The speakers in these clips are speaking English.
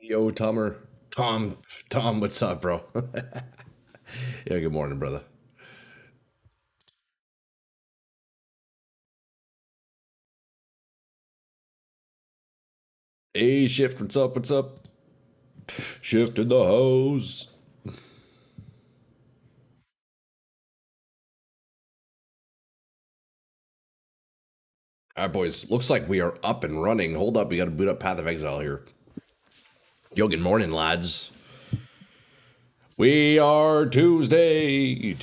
Yo, Tomer. Tom, what's up, bro? Yeah, good morning, brother. Hey, Shift, what's up? What's up? Shift in the hose. All right, boys. Looks like we are up and running. Hold up, we got to boot up Path of Exile here. Yo, good morning, lads. We are Tuesday.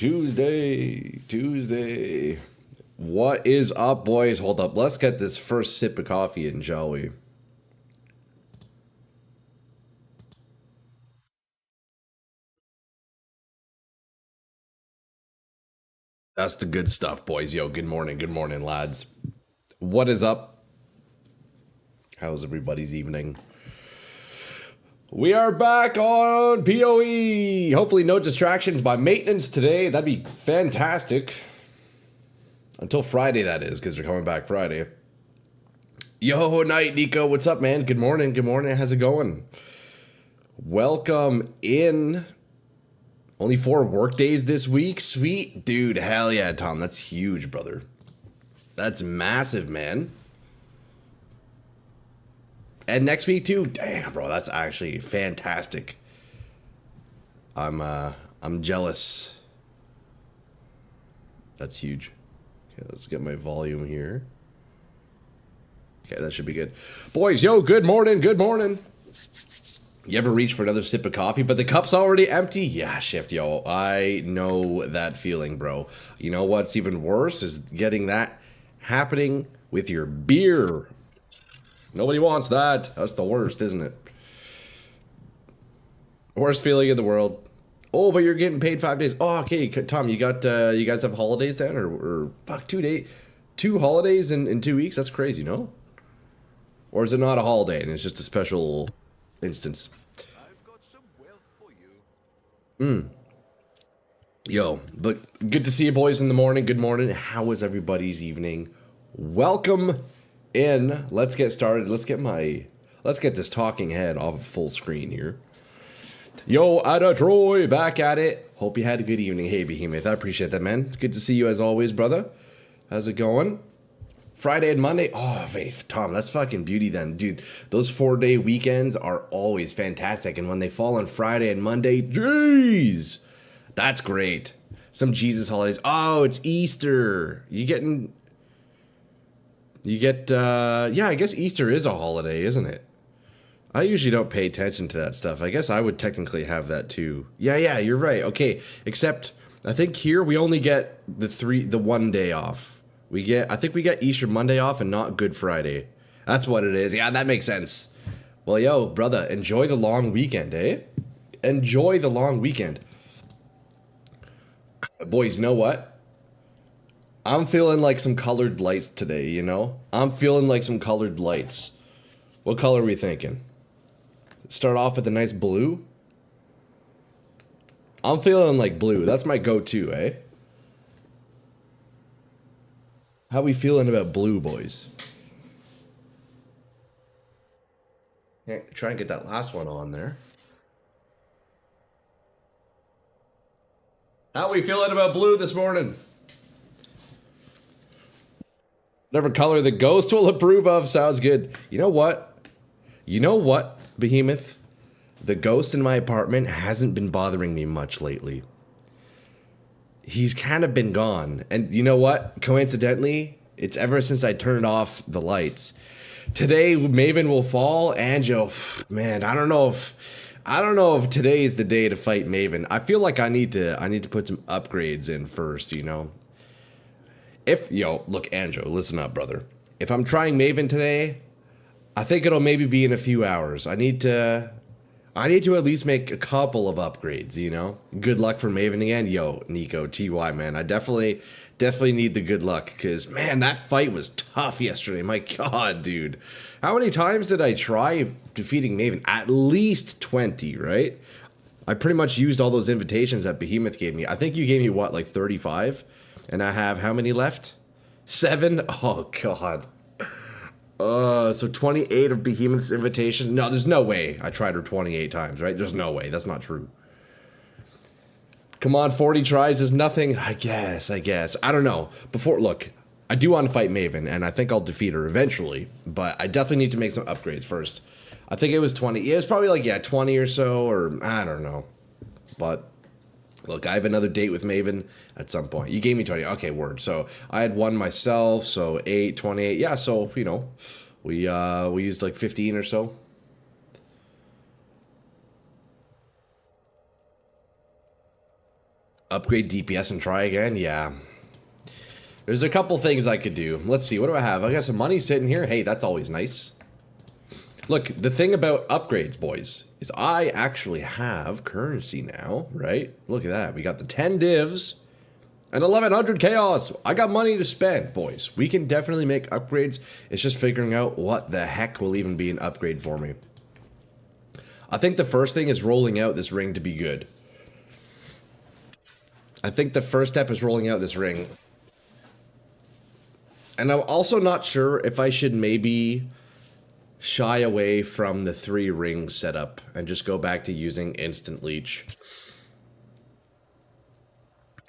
What is up, boys? Hold up. Let's get this first sip of coffee in, shall we? That's the good stuff, boys. Yo, good morning, lads. What is up? How's everybody's evening? We are back on PoE. Hopefully, no distractions by maintenance today. That'd be fantastic. Until Friday, that is, because they're coming back Friday. Yo, night, Nico. What's up, man? Good morning. Good morning. How's it going? Welcome in. Only 4 work days this week. Sweet. Dude, hell yeah, Tom. That's huge, brother. That's massive, man. And next week too. Damn, bro, that's actually fantastic. I'm jealous. That's huge. Okay, let's get my volume here. Okay, that should be good. Boys, yo, good morning, good morning. You ever reach for another sip of coffee, but the cup's already empty? Yeah, Shift, yo. I know that feeling, bro. You know what's even worse is getting that happening with your beer. Nobody wants that. That's the worst, isn't it? Worst feeling in the world. Oh, but you're getting paid 5 days. Oh, okay, Tom, you guys have holidays then, or fuck 2 days, 2 holidays in 2 weeks? That's crazy, no? Or is it not a holiday and it's just a special instance? Yo, but good to see you boys in the morning. Good morning. How was everybody's evening? Welcome in. Let's get started. Let's get this talking head off full screen here. Yo, Ada Troy, back at it. Hope you had a good evening. Hey, Behemoth, I appreciate that, man. It's good to see you as always, brother. How's it going? Friday and Monday. Oh, wait, Tom, that's fucking beauty then. Dude, those 4-day weekends are always fantastic. And when they fall on Friday and Monday, jeez, that's great. Some Jesus holidays. Oh, it's Easter. Yeah, I guess Easter is a holiday, isn't it? I usually don't pay attention to that stuff. I guess I would technically have that too. Yeah, you're right. Okay, except I think here we only get the 1 day off. I think we get Easter Monday off and not Good Friday. That's what it is. Yeah, that makes sense. Well, yo, brother, enjoy the long weekend, eh? Enjoy the long weekend. Boys, you know what? I'm feeling like some colored lights today, you know? I'm feeling like some colored lights. What color are we thinking? Start off with a nice blue. I'm feeling like blue. That's my go-to, eh? How we feeling about blue, boys? Yeah, try and get that last one on there. How we feeling about blue this morning? Whatever color the ghost will approve of sounds good. You know what? Behemoth? The ghost in my apartment hasn't been bothering me much lately. He's kind of been gone. And you know what? Coincidentally, it's ever since I turned off the lights. Today, Maven will fall. Anjo, man, I don't know if today's the day to fight Maven. I feel like I need to put some upgrades in first, you know. Look, Anjo, listen up, brother. If I'm trying Maven today, I think it'll maybe be in a few hours. I need to at least make a couple of upgrades, you know? Good luck for Maven again. Yo, Nico, TY, man. I definitely need the good luck because, man, that fight was tough yesterday. My God, dude. How many times did I try defeating Maven? At least 20, right? I pretty much used all those invitations that Behemoth gave me. I think you gave me, what, like 35? And I have how many left? 7? Oh, God. So 28 of Behemoth's invitations. No, there's no way I tried her 28 times, right? There's no way. That's not true. Come on, 40 tries is nothing. I guess. I don't know. Look, I do want to fight Maven, and I think I'll defeat her eventually, but I definitely need to make some upgrades first. I think it was 20. Yeah, it was probably like, yeah, 20 or so, or I don't know. But look, I have another date with Maven at some point. You gave me 20. Okay, word. So I had one myself, so 8, 28. Yeah, so, you know, we used like 15 or so. Upgrade DPS and try again? Yeah. There's a couple things I could do. Let's see, what do I have? I got some money sitting here. Hey, that's always nice. Look, the thing about upgrades, boys, is I actually have currency now, right? Look at that. We got the 10 divs and 1100 chaos. I got money to spend, boys. We can definitely make upgrades. It's just figuring out what the heck will even be an upgrade for me. I think the first thing is rolling out this ring to be good. I think the first step is rolling out this ring. And I'm also not sure if I should maybe shy away from the 3 ring setup and just go back to using instant leech.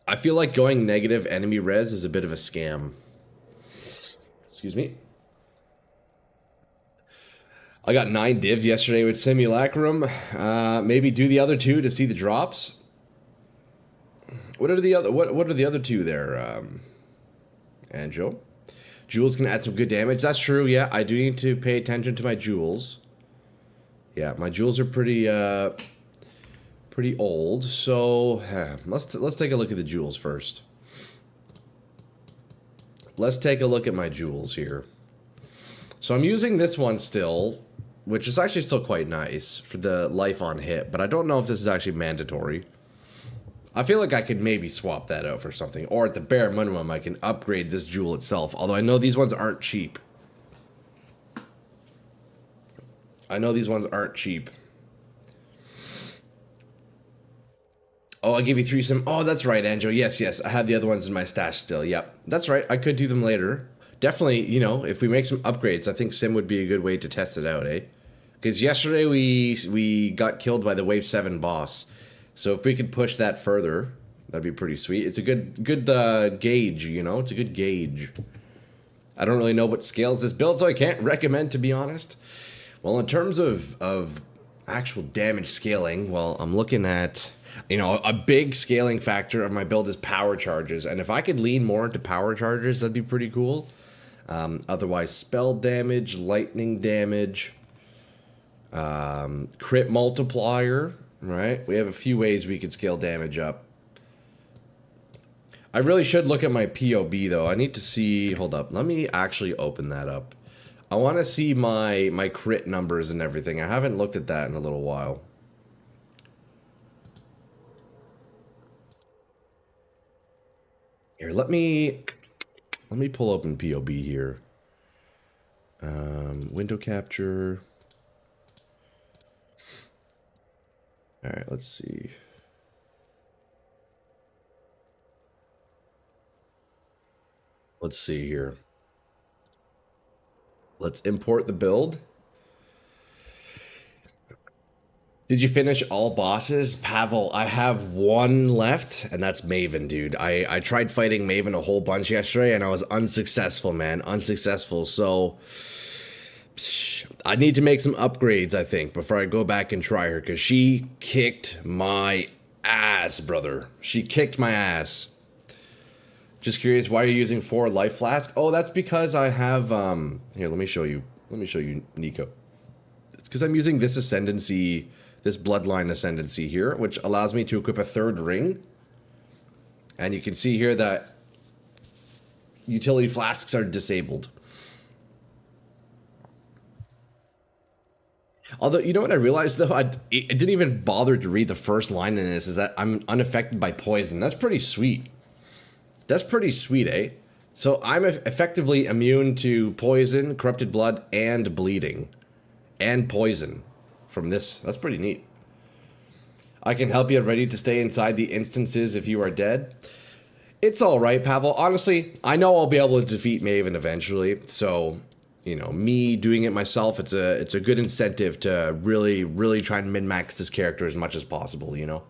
I feel like going negative enemy res is a bit of a scam. Excuse me. I got 9 divs yesterday with Simulacrum. Maybe do the other 2 to see the drops. What are the other 2 there? Anjo. Jewels can add some good damage. That's true, yeah. I do need to pay attention to my jewels. Yeah, my jewels are pretty old. So let's take a look at the jewels first. Let's take a look at my jewels here. So I'm using this one still, which is actually still quite nice for the life on hit, but I don't know if this is actually mandatory. I feel like I could maybe swap that out for something, or at the bare minimum, I can upgrade this jewel itself, although I know these ones aren't cheap. Oh, I gave you 3 sim. Oh, that's right, Anjo. Yes. I have the other ones in my stash still. Yep, that's right. I could do them later. Definitely, you know, if we make some upgrades, I think sim would be a good way to test it out, eh? Because yesterday we got killed by the Wave 7 boss. So if we could push that further, that'd be pretty sweet. It's a good gauge, you know? It's a good gauge. I don't really know what scales this build, so I can't recommend, to be honest. Well, in terms of actual damage scaling, well, I'm looking at, you know, a big scaling factor of my build is power charges. And if I could lean more into power charges, that'd be pretty cool. Otherwise, spell damage, lightning damage, crit multiplier. Right, we have a few ways we could scale damage up. I really should look at my POB though. I need to see, hold up, let me actually open that up. I want to see my crit numbers and everything. I haven't looked at that in a little while. Here, let me pull open POB here. Window capture. All right, let's see. Let's see here. Let's import the build. Did you finish all bosses? Pavel, I have 1 left, and that's Maven, dude. I tried fighting Maven a whole bunch yesterday, and I was unsuccessful, man. Unsuccessful, so I need to make some upgrades, I think, before I go back and try her, because she kicked my ass, brother. She kicked my ass. Just curious, why are you using 4 life flasks? Oh, that's because I have, here, let me show you. Let me show you, Nico. It's because I'm using this ascendancy, this bloodline ascendancy here, which allows me to equip a 3rd ring. And you can see here that utility flasks are disabled. Although, you know what I realized, though? I didn't even bother to read the first line in this, is that I'm unaffected by poison. That's pretty sweet. That's pretty sweet, eh? So I'm effectively immune to poison, corrupted blood, and bleeding. And poison from this. That's pretty neat. I can help you ready to stay inside the instances if you are dead. It's alright, Pavel. Honestly, I know I'll be able to defeat Maven eventually, so you know, me doing it myself, it's a good incentive to really try and min max this character as much as possible. You know.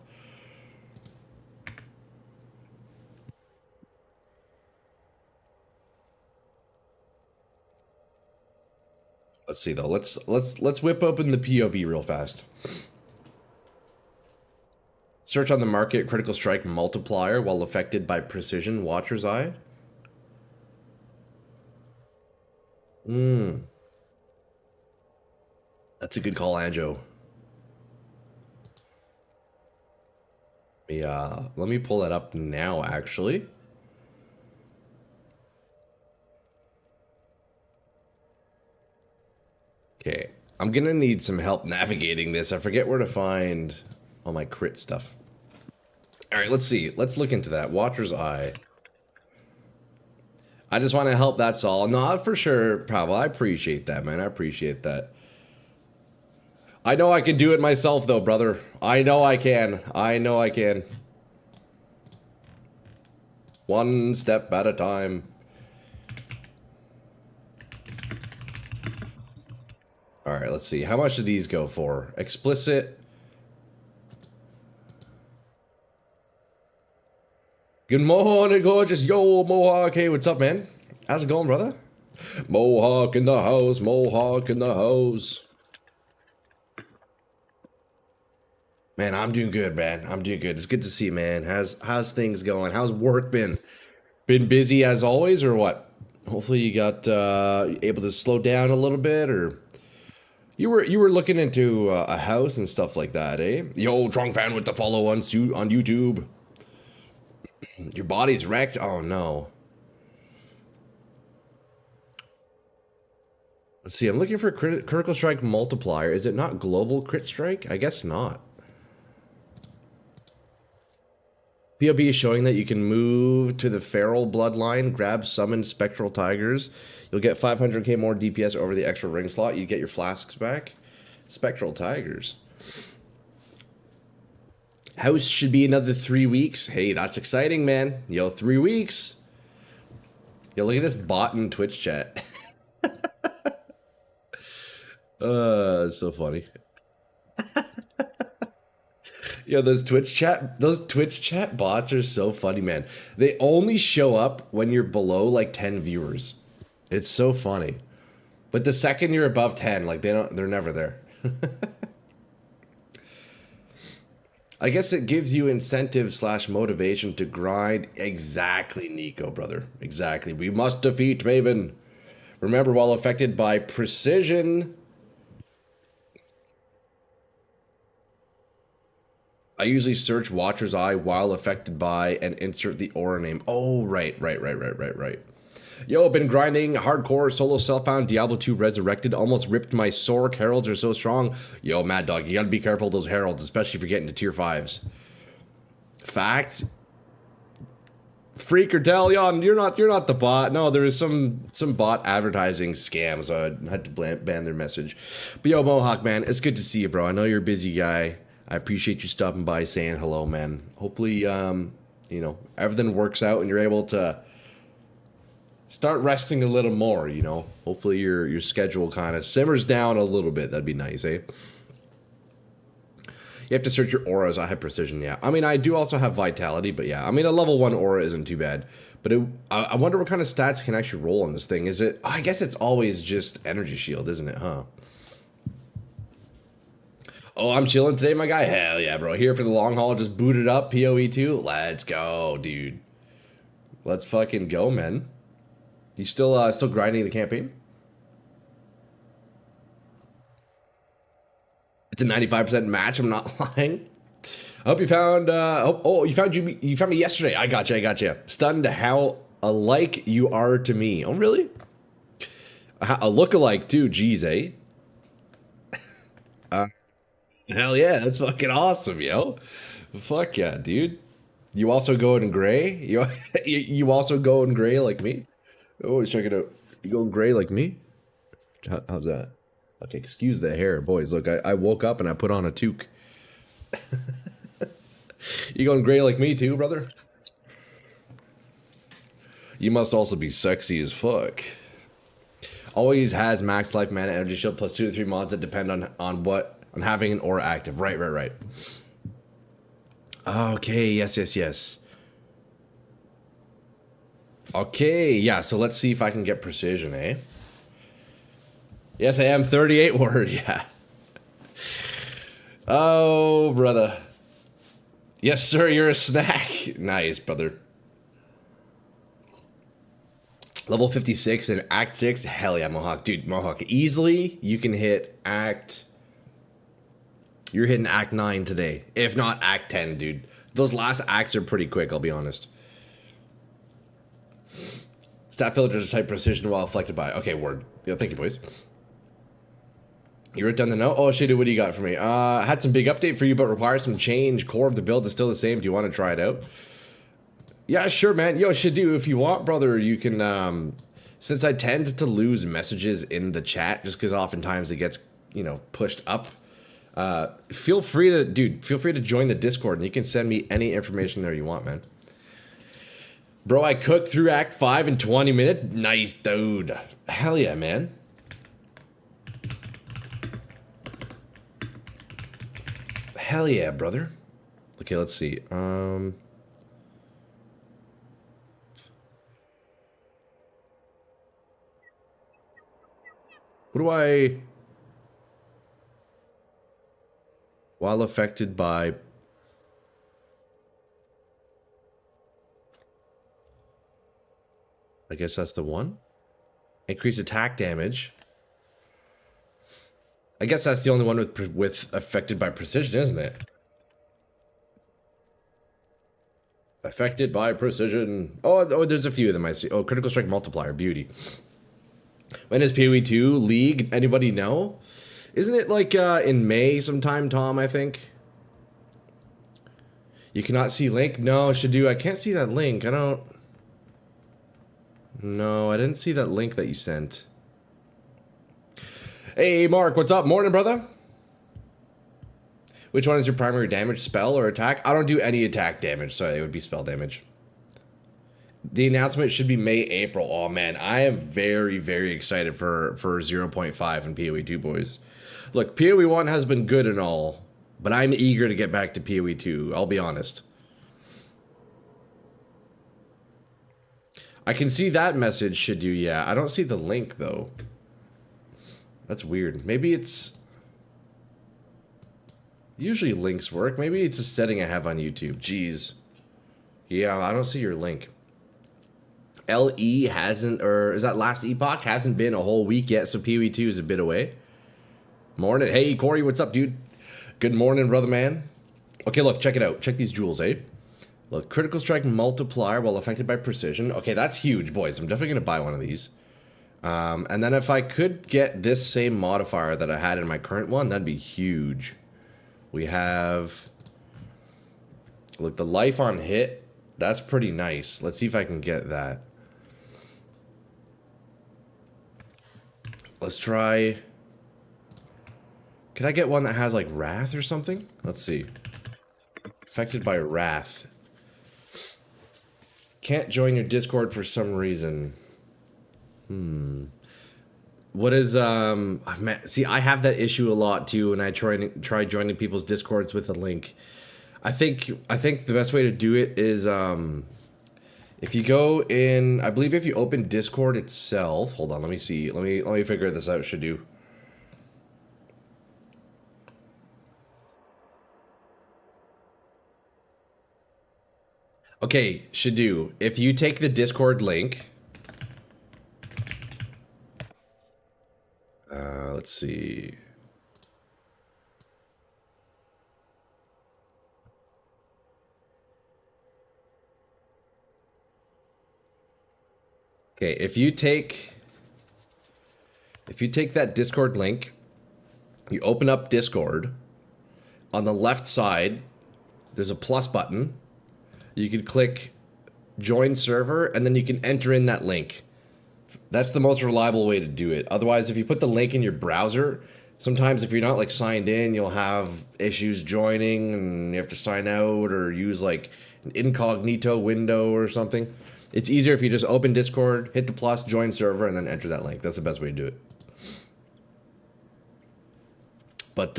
Let's see though. Let's whip open the POB real fast. Search on the market critical strike multiplier while affected by precision watcher's eye. That's a good call, Anjo. Yeah, let me pull that up now actually. Okay. I'm gonna need some help navigating this. I forget where to find all my crit stuff. Alright, let's see. Let's look into that. Watcher's Eye. I just want to help, that's all. No, for sure, Pavel. I appreciate that, man. I appreciate that. I know I can do it myself, though, brother. I know I can. I know I can. One step at a time. Alright, let's see. How much do these go for? Explicit. Good morning, gorgeous. Yo, Mohawk. Hey, what's up, man? How's it going, brother? Mohawk in the house. Mohawk in the house. Man, I'm doing good, man. I'm doing good. It's good to see you, man. How's things going? How's work been? Been busy as always, or what? Hopefully you got able to slow down a little bit, or you were looking into a house and stuff like that, eh? Yo, Drunk Fan with the follow on YouTube. Your body's wrecked? Oh, no. Let's see. I'm looking for critical strike multiplier. Is it not global crit strike? I guess not. POB is showing that you can move to the feral bloodline, grab summon spectral tigers. You'll get 500k more DPS over the extra ring slot. You get your flasks back. Spectral tigers. House should be another 3 weeks. Hey, that's exciting, man. Yo, 3 weeks. Yo, look at this bot in Twitch chat. It's so funny. Yo, those Twitch chat bots are so funny, man. They only show up when you're below like 10 viewers. It's so funny. But the second you're above 10, like they're never there. I guess it gives you incentive / motivation to grind. Exactly, Nico, brother. Exactly. We must defeat Maven. Remember, while affected by precision, I usually search Watcher's Eye while affected by and insert the aura name. Oh, right. Yo, been grinding hardcore solo self-found Diablo 2 Resurrected. Almost ripped my Sork. Heralds are so strong. Yo, Mad Dog, you gotta be careful of those heralds, especially if you're getting to tier 5s. Facts. Freak or tell, you're not the bot. No, there is some bot advertising scam, so I had to ban their message. But yo, Mohawk, man, it's good to see you, bro. I know you're a busy guy. I appreciate you stopping by, saying hello, man. Hopefully, you know, everything works out and you're able to start resting a little more, you know. Hopefully your schedule kind of simmers down a little bit. That'd be nice, eh? You have to search your auras. I have precision, yeah. I mean, I do also have vitality, but yeah. I mean, a level 1 aura isn't too bad. But I wonder what kind of stats can actually roll on this thing. Is it... I guess it's always just energy shield, isn't it, huh? Oh, I'm chilling today, my guy? Hell yeah, bro. Here for the long haul. Just booted up. PoE 2. Let's go, dude. Let's fucking go, man. You still grinding the campaign? It's a 95% match. I'm not lying. I hope you found. You found me yesterday. I got you. Stunned how alike you are to me. Oh, really? A look-alike too. Jeez, eh? Hell yeah, that's fucking awesome, yo. Fuck yeah, dude. You also go in gray? You also go in gray like me? Oh, check it out. You going gray like me? How's that? Okay, excuse the hair, boys. Look, I woke up and I put on a toque. You going gray like me too, brother? You must also be sexy as fuck. Always has max life, mana, energy shield, plus 2 to 3 mods that depend on having an aura active. Right. Okay, yes. Okay, yeah, so let's see if I can get precision, eh? Yes, I am 38 word, yeah. Oh, brother. Yes, sir, you're a snack. Nice, brother. Level 56 and Act 6. Hell yeah, Mohawk. Dude, Mohawk, easily you can hit Act... You're hitting Act 9 today. If not Act 10, dude. Those last acts are pretty quick, I'll be honest. Stat filters type precision while afflicted by. Okay, word. Yeah, thank you, boys. You wrote down the note? Oh, shit, what do you got for me? Had some big update for you, but requires some change. Core of the build is still the same. Do you want to try it out? Yeah, sure, man. Yo, Shadu, if you want, brother, you can, since I tend to lose messages in the chat, just because oftentimes it gets, you know, pushed up, feel free to join the Discord, and you can send me any information there you want, man. Bro, I cooked through Act 5 in 20 minutes. Nice, dude. Hell yeah, man. Hell yeah, brother. Okay, let's see. What do I... While affected by... I guess that's the one. Increase attack damage. I guess that's the only one with affected by precision, isn't it? Affected by precision. Oh, there's a few of them I see. Oh, critical strike multiplier, beauty. When is PoE 2 League? Anybody know? Isn't it like in May sometime, Tom, I think? You cannot see link? No, Shadu, I can't see that link. I don't... No, I didn't see that link that you sent. Hey, Mark, what's up? Morning, brother. Which one is your primary damage, spell or attack? I don't do any attack damage, so it would be spell damage. The announcement should be May, April. Oh, man, I am very, very excited for 0.5 and PoE 2, boys. Look, PoE 1 has been good and all, but I'm eager to get back to PoE 2, I'll be honest. I can see that message, should you? Yeah, I don't see the link, though. That's weird. Maybe it's... Usually links work. Maybe it's a setting I have on YouTube. Jeez. Yeah, I don't see your link. LE hasn't, or is that last epoch? Hasn't been a whole week yet, so PoE 2 is a bit away. Morning. Hey, Corey, what's up, dude? Good morning, brother man. Okay, look, check it out. Check these jewels, eh? Look, critical strike multiplier while affected by precision. Okay, that's huge, boys. I'm definitely going to buy one of these. And then if I could get this same modifier that I had in my current one, that'd be huge. We have... Look, the life on hit, that's pretty nice. Let's see if I can get that. Let's try... Can I get one that has, like, Wrath or something? Let's see. Affected by Wrath. Can't join your Discord for some reason. What is, see, I have that issue a lot, too, and I try joining people's Discords with a link. I think the best way to do it is, if you go in, I believe if you open Discord itself, hold on, let me see, let me figure this out, Shadu. Okay, Shadu, if you take the Discord link, let's see. Okay, if you take that Discord link, you open up Discord, on the left side, there's a plus button. You can click join server, and then you can enter in that link. That's the most reliable way to do it. Otherwise, if you put the link in your browser, sometimes if you're not like signed in, you'll have issues joining and you have to sign out or use like an incognito window or something. It's easier if you just open Discord, hit the plus, join server, and then enter that link. That's the best way to do it. But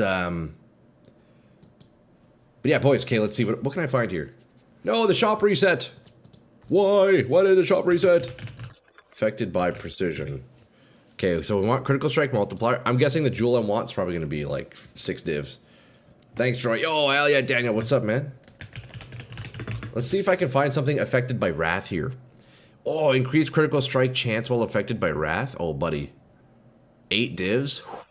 yeah, boys, okay, let's see. What can I find here? No, the shop reset. Why? Why did the shop reset? Affected by precision. Okay, so we want critical strike multiplier. I'm guessing the jewel I want is probably going to be like 6 divs. Thanks, Troy. Yo, hell yeah, Daniel. What's up, man? Let's see if I can find something affected by wrath here. Oh, increased critical strike chance while affected by wrath. Oh, buddy. 8 divs.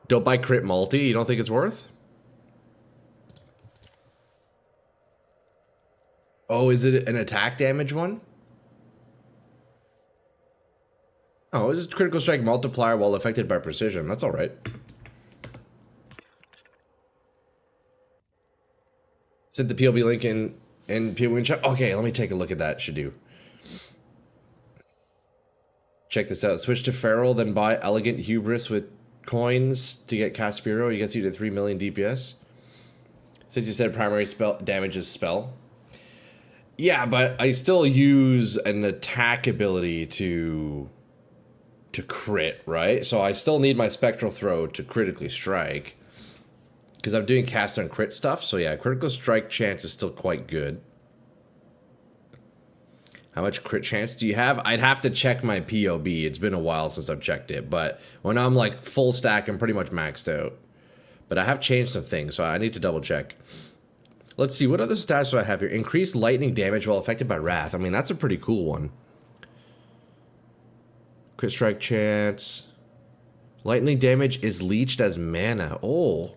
Don't buy crit multi. You don't think it's worth? Oh, is it an attack damage one? Oh, it's just critical strike multiplier while affected by precision. That's all right. Sent the PLB link in PLB chat. Okay, let me take a look at that. Should do. Check this out. Switch to Feral, then buy Elegant Hubris with coins to get Caspiro. He gets you to 3 million DPS. Since you said primary spell damage is spell. Yeah, but I still use an attack ability to crit, right? So I still need my Spectral Throw to critically strike. Because I'm doing cast on crit stuff, so yeah, critical strike chance is still quite good. How much crit chance do you have? I'd have to check my POB. It's been a while since I've checked it, but when I'm like full stack, I'm pretty much maxed out. But I have changed some things, so I need to double check. Let's see, what other stats do I have here? Increased lightning damage while affected by wrath. I mean, that's a pretty cool one. Crit strike chance. Lightning damage is leached as mana. Oh.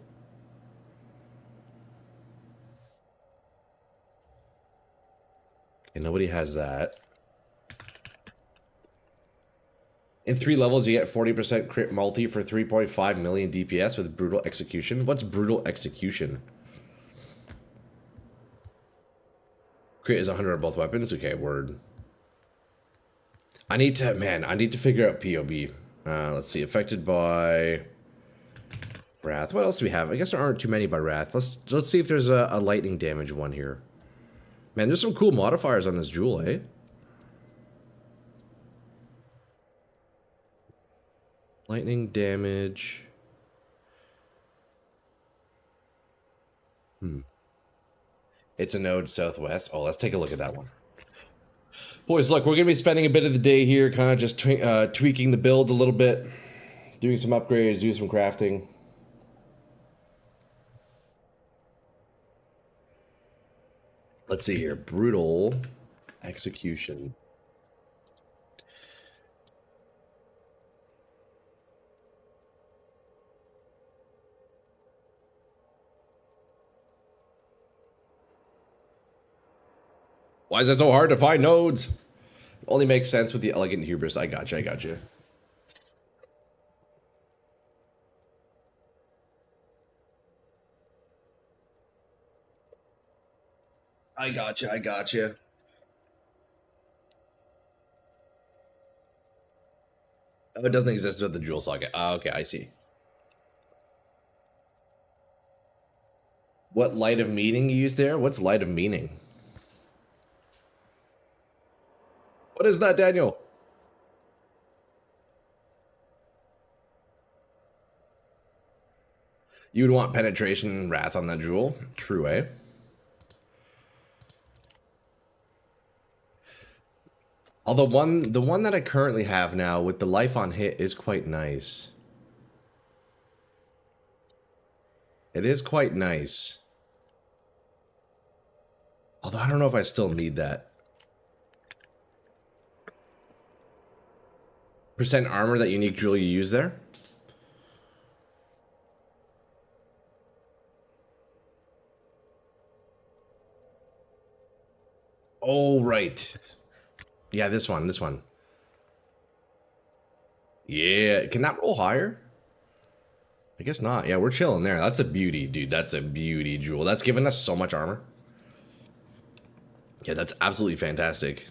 Okay, nobody has that. In 3 levels, you get 40% crit multi for 3.5 million DPS with Brutal Execution. What's Brutal Execution? Crit is 100 on both weapons? Okay, word. I need to figure out POB. Let's see, affected by wrath. What else do we have? I guess there aren't too many by wrath. Let's see if there's a lightning damage one here. Man, there's some cool modifiers on this jewel, eh? Lightning damage. It's a node southwest. Oh, let's take a look at that one. Boys, look, we're going to be spending a bit of the day here kind of just tweaking the build a little bit. Doing some upgrades, doing some crafting. Let's see here. Brutal Execution. Why is it so hard to find nodes? Only makes sense with the Elegant Hubris. I gotcha, I gotcha. I gotcha, I gotcha. Oh, it doesn't exist with the jewel socket. Ah, okay, I see. What light of meaning you use there? What's light of meaning? What is that, Daniel? You would want penetration and wrath on that jewel. True, eh? Although the one that I currently have now with the life on hit is quite nice. It is quite nice. Although I don't know if I still need that. Percent armor, that unique jewel you use there? Oh, right. Yeah, this one, this one. Yeah, can that roll higher? I guess not. Yeah, we're chilling there. That's a beauty, dude. That's a beauty jewel. That's given us so much armor. Yeah, that's absolutely fantastic.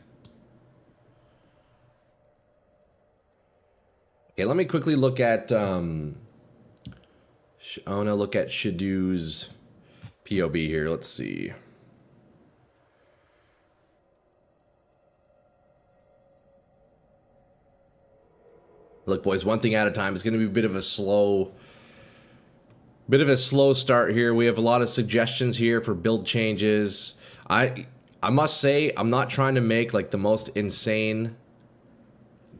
Okay, let me quickly look at, I want to look at Shadoo's POB here. Let's see. Look, boys, one thing at a time. It's going to be a bit of a slow start here. We have a lot of suggestions here for build changes. I must say, I'm not trying to make like the most insane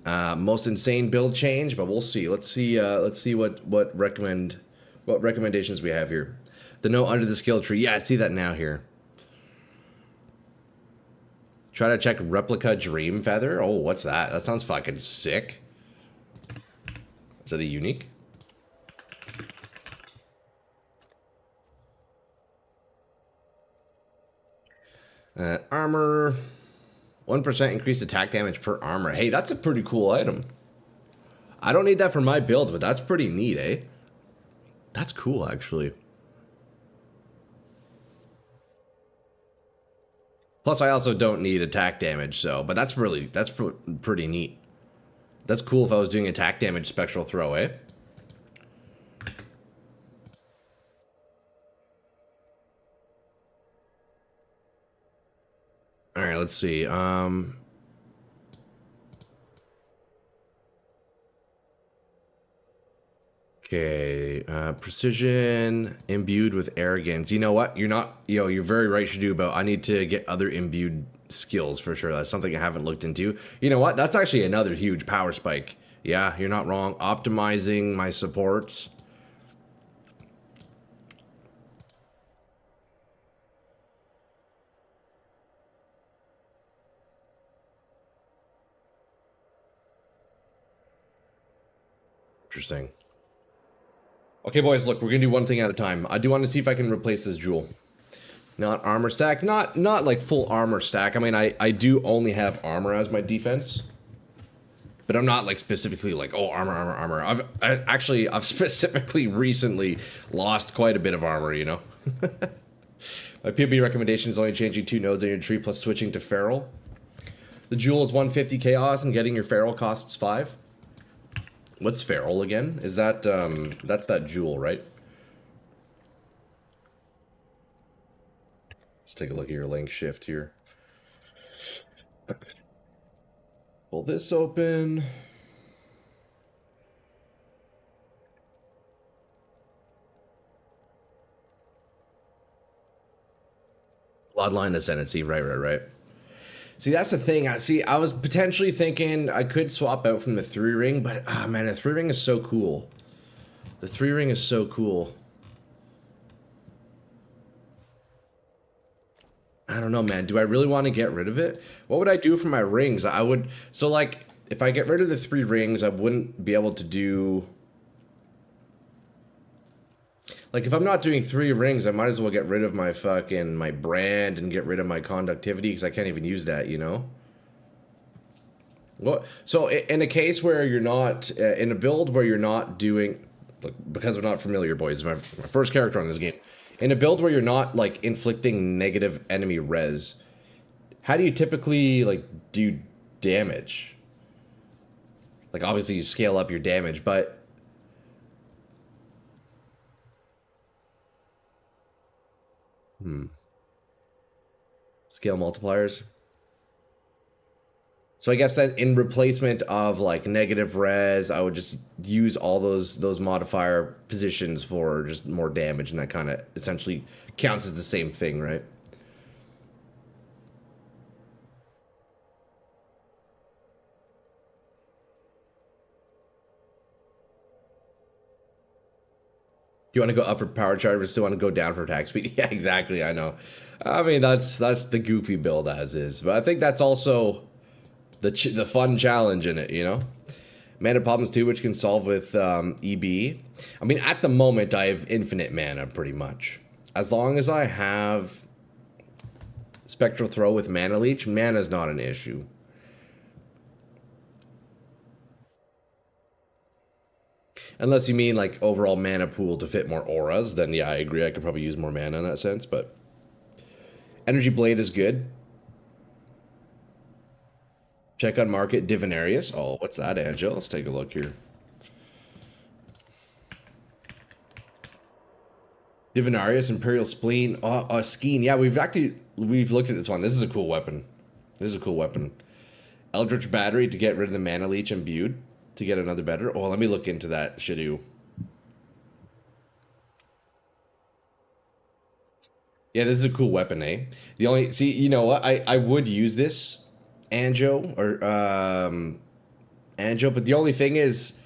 build change, but we'll see. Let's see what recommendations we have here. The note under the skill tree. Yeah, I see that now here. Try to check replica dream feather. Oh, what's that? That sounds fucking sick. Is that a unique? Armor. 1% increased attack damage per armor. Hey, that's a pretty cool item. I don't need that for my build, but that's pretty neat, eh? That's cool, actually. Plus, I also don't need attack damage, so... But that's pretty neat. That's cool if I was doing attack damage spectral throw, eh? Alright, let's see. Okay, precision imbued with arrogance. You know what? You're very right, Shadow. I need to get other imbued skills for sure. That's something I haven't looked into. You know what? That's actually another huge power spike. Yeah, you're not wrong. Optimizing my supports. Interesting. Okay, boys, look, we're gonna do one thing at a time. I do want to see if I can replace this jewel. Not armor stack, not like full armor stack. I mean, I do only have armor as my defense, but I'm not like specifically like, oh, armor. I've specifically recently lost quite a bit of armor, you know. My PB recommendation is only changing 2 nodes on your tree plus switching to feral. The jewel is 150 chaos and getting your feral costs 5. What's feral again? Is that, that's that jewel, right? Let's take a look at your link shift here. Pull this open. Bloodline Ascendancy, right. See, that's the thing. I was potentially thinking I could swap out from the 3-ring, but man, the 3-ring is so cool. The 3-ring is so cool. I don't know, man. Do I really want to get rid of it? What would I do for my rings? So like, if I get rid of the 3 rings, I wouldn't be able to do... Like, if I'm not doing 3 rings, I might as well get rid of my brand and get rid of my conductivity, because I can't even use that, you know? Well, so in a case where you're not, in a build where you're not doing, look, because we're not familiar, boys, my first character on this game. In a build where you're not, like, inflicting negative enemy res, how do you typically, like, do damage? Like, obviously you scale up your damage, but... Scale multipliers. So I guess that in replacement of like negative res, I would just use all those modifier positions for just more damage, and that kind of essentially counts as the same thing, right? You want to go up for power charge, but still want to go down for attack speed? Yeah, exactly. I know. I mean, that's the goofy build as is, but I think that's also the fun challenge in it, you know. Mana problems too, which can solve with EB. I mean, at the moment, I have infinite mana pretty much. As long as I have Spectral Throw with Mana Leech, mana is not an issue. Unless you mean like overall mana pool to fit more auras, then yeah, I agree. I could probably use more mana in that sense, but Energy Blade is good. Check on market Divinarius. Oh, what's that, Angel? Let's take a look here. Divinarius, Imperial Spleen, Skeen. Yeah, we've looked at this one. This is a cool weapon. Eldritch Battery to get rid of the Mana Leech imbued. to get another better. Oh, let me look into that Shadoo. Yeah, this is a cool weapon, eh? The only see, you know what? I would use this Anjo or Anjo, but the only thing is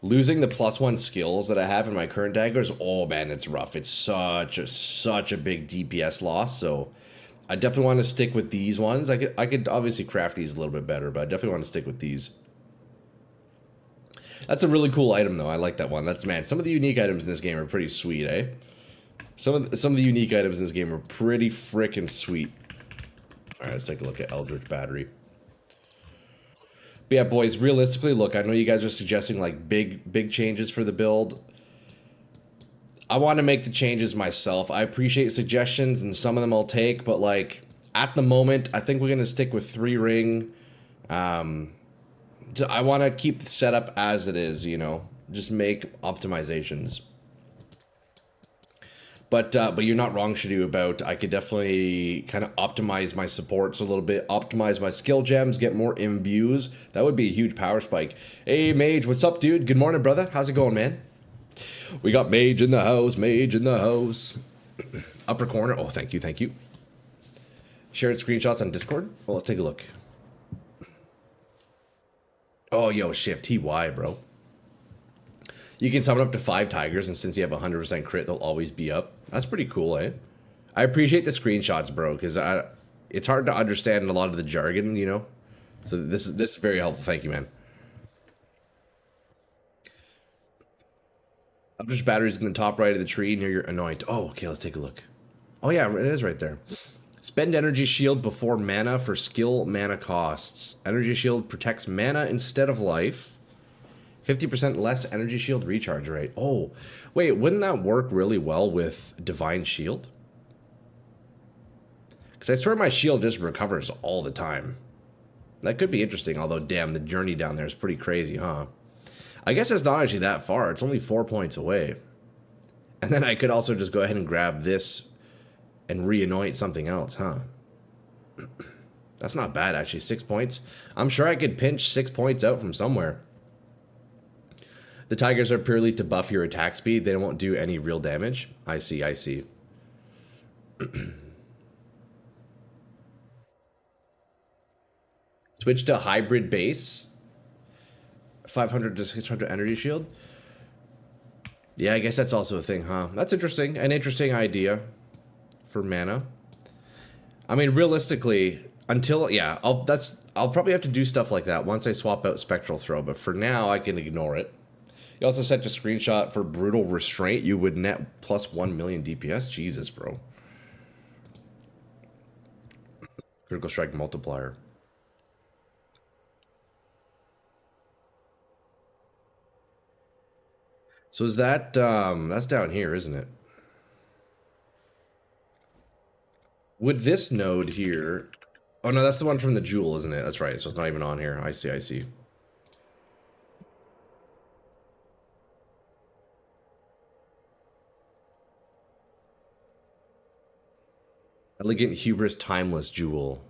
losing the +1 skills that I have in my current daggers. Oh man, it's rough. It's such a big DPS loss. So I definitely want to stick with these ones. I could obviously craft these a little bit better, but I definitely want to stick with these. That's a really cool item though. I like that one. That's man. Some of the unique items in this game are pretty sweet, eh? Some of the unique items in this game are pretty freaking sweet. All right, let's take a look at Eldritch Battery. But yeah, boys, realistically, look, I know you guys are suggesting like big changes for the build. I want to make the changes myself. I appreciate suggestions, and some of them I'll take, but like at the moment, I think we're gonna stick with 3-ring. I want to keep the setup as it is, you know, just make optimizations. But you're not wrong, Shadu, about I could definitely kind of optimize my supports a little bit, optimize my skill gems, get more imbues. That would be a huge power spike. Hey, Mage, what's up, dude? Good morning, brother. How's it going, man? We got Mage in the house, Mage in the house. Upper corner. Oh, thank you, thank you. Shared screenshots on Discord. Well, let's take a look. Oh, yo, Shift TY, bro. You can summon up to 5 tigers, and since you have 100% crit, they'll always be up. That's pretty cool, eh? I appreciate the screenshots, bro, because it's hard to understand a lot of the jargon, you know? So this is very helpful. Thank you, man. Eldritch Battery's in the top right of the tree near your anoint. Oh, okay, let's take a look. Oh, yeah, it is right there. Spend Energy Shield before mana for skill mana costs. Energy Shield protects mana instead of life. 50% less Energy Shield recharge rate. Oh, wait, wouldn't that work really well with Divine Shield? Because I swear my shield just recovers all the time. That could be interesting, although, damn, the journey down there is pretty crazy, huh? I guess it's not actually that far. It's only 4 points away. And then I could also just go ahead and grab this and re-anoint something else, huh? That's not bad, actually. 6 points. I'm sure I could pinch 6 points out from somewhere. The tigers are purely to buff your attack speed. They won't do any real damage. I see, I see. Switch to hybrid base. 500 to 600 energy shield. Yeah, I guess that's also a thing, huh? That's interesting. An interesting idea for mana. I mean, realistically, until, yeah, I'll probably have to do stuff like that once I swap out Spectral Throw, but for now, I can ignore it. You also sent a screenshot for Brutal Restraint. You would net plus 1 million DPS. Jesus, bro. Critical Strike Multiplier. So is that, that's down here, isn't it? Would this node here... Oh, no, that's the one from the Jewel, isn't it? That's right, so it's not even on here. I see, I see. Elegant Hubris Timeless Jewel.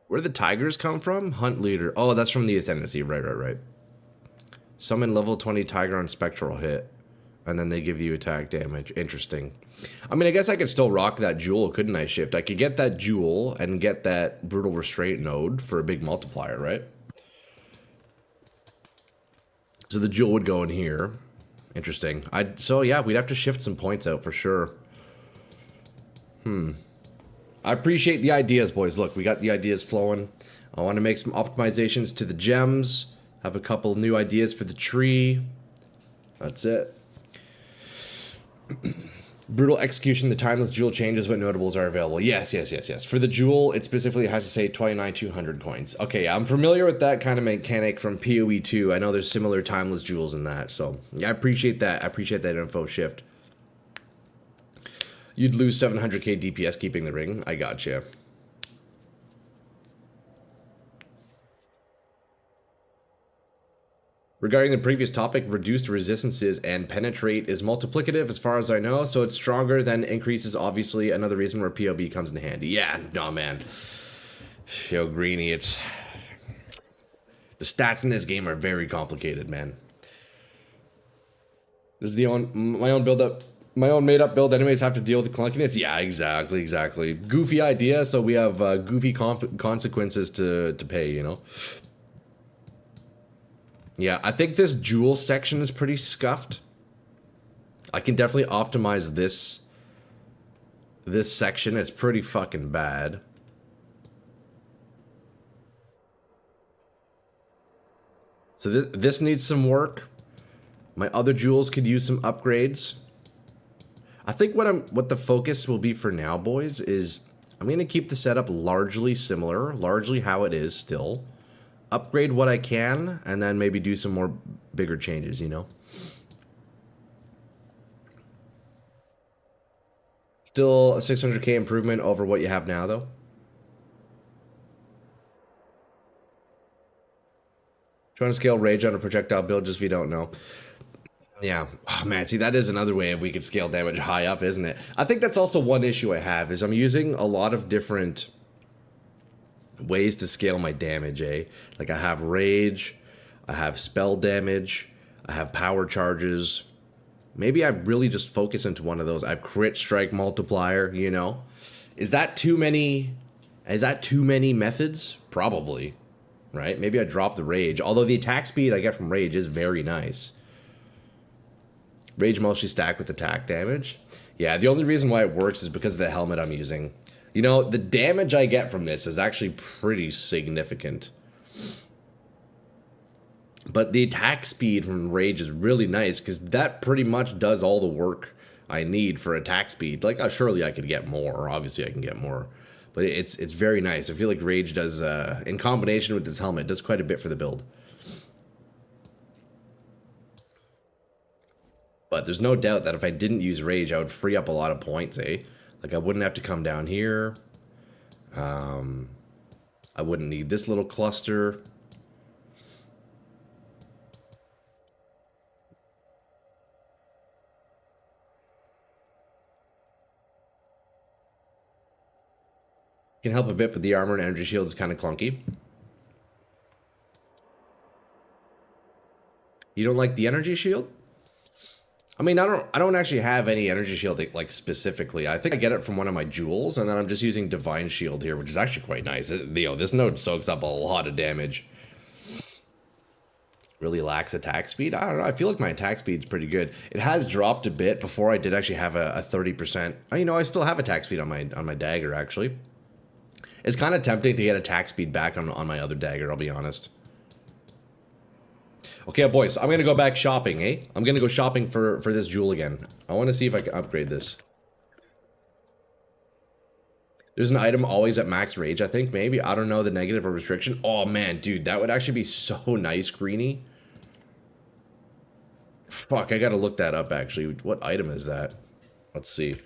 Where did the tigers come from? Hunt Leader. Oh, that's from the Ascendancy. Right, right, right. Summon level 20 tiger on spectral hit. And then they give you attack damage. Interesting. I mean, I guess I could still rock that Jewel, couldn't I, Shift? I could get that Jewel and get that Brutal Restraint node for a big multiplier, right? So the Jewel would go in here. Interesting. So yeah, we'd have to shift some points out for sure. I appreciate the ideas, boys. Look, we got the ideas flowing. I want to make some optimizations to the gems. Have a couple new ideas for the tree. That's it. Brutal Execution, the timeless jewel changes what notables are available. Yes, yes, yes, yes. For the jewel, it specifically has to say 29,200 coins. Okay, I'm familiar with that kind of mechanic from PoE 2. I know there's similar timeless jewels in that. So, yeah, I appreciate that. I appreciate that info, Shift. You'd lose 700k DPS keeping the ring. I gotcha. Regarding the previous topic, reduced resistances and penetrate is multiplicative as far as I know, so it's stronger than increases, obviously. Another reason where POV comes in handy. Yeah, no, man. Yo, Greeny, it's... The stats in this game are very complicated, man. This is my own build-up. My own made-up build. Enemies have to deal with the clunkiness. Yeah, exactly. Goofy idea, so we have goofy consequences to pay, you know? Yeah, I think this jewel section is pretty scuffed. I can definitely optimize this section. It's pretty fucking bad. So this needs some work. My other jewels could use some upgrades. I think what the focus will be for now, boys, is I'm going to keep the setup largely similar, largely how it is still. Upgrade what I can, and then maybe do some more bigger changes, you know? Still a 600k improvement over what you have now, though. Trying to scale rage on a projectile build, just if you don't know. Yeah. Oh, man, see, that is another way if we could scale damage high up, isn't it? I think that's also one issue I have, is I'm using a lot of different ways to scale my damage, eh? Like, I have rage, I have spell damage, I have power charges. Maybe I really just focus into one of those. I have crit strike multiplier, you know? Is that too many methods? Probably, right? Maybe I drop the rage, although the attack speed I get from rage is very nice. Rage mostly stacked with attack damage. Yeah, the only reason why it works is because of the helmet I'm using. You know, the damage I get from this is actually pretty significant. But the attack speed from rage is really nice, because that pretty much does all the work I need for attack speed. Like, surely I could get more. Obviously, I can get more. But it's very nice. I feel like rage does, in combination with this helmet, does quite a bit for the build. But there's no doubt that if I didn't use rage, I would free up a lot of points, eh? Like, I wouldn't have to come down here. I wouldn't need this little cluster. Can help a bit, but the armor and energy shield is kind of clunky. You don't like the energy shield? I mean, I don't actually have any energy shield, like, specifically. I think I get it from one of my jewels, and then I'm just using divine shield here, which is actually quite nice. You know, this node soaks up a lot of damage. Really lacks attack speed. I don't know. I feel like my attack speed's pretty good. It has dropped a bit. Before I did actually have a 30%. Oh, you know, I still have attack speed on my dagger, actually. It's kind of tempting to get attack speed back on my other dagger, I'll be honest. Okay, boys, I'm going to go back shopping, eh? I'm going to go shopping for this jewel again. I want to see if I can upgrade this. There's an item always at max rage, I think, maybe. I don't know the negative or restriction. Oh, man, dude, that would actually be so nice, Greeny. Fuck, I got to look that up, actually. What item is that? Let's see.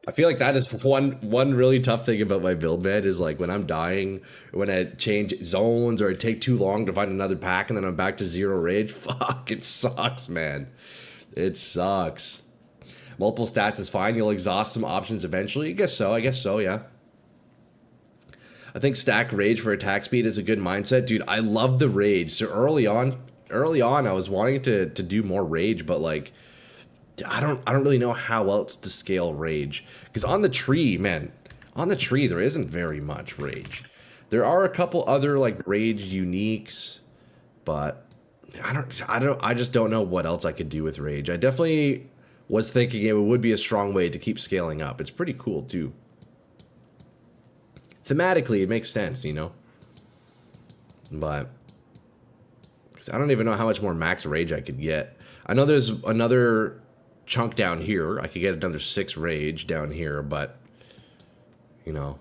I feel like that is one really tough thing about my build, man, is like when I'm dying, when I change zones or I take too long to find another pack and then I'm back to 0 rage. Fuck, it sucks, man. It sucks. Multiple stats is fine. You'll exhaust some options eventually. I guess so, yeah. I think stack rage for attack speed is a good mindset. Dude, I love the rage. So early on I was wanting to do more rage, but like I don't really know how else to scale rage. Because on the tree, man, on the tree there isn't very much rage. There are a couple other like rage uniques, but I just don't know what else I could do with rage. I definitely was thinking it would be a strong way to keep scaling up. It's pretty cool too. Thematically, it makes sense, you know? But I don't even know how much more max rage I could get. I know there's another chunk down here. I could get another 6 rage down here, but you know,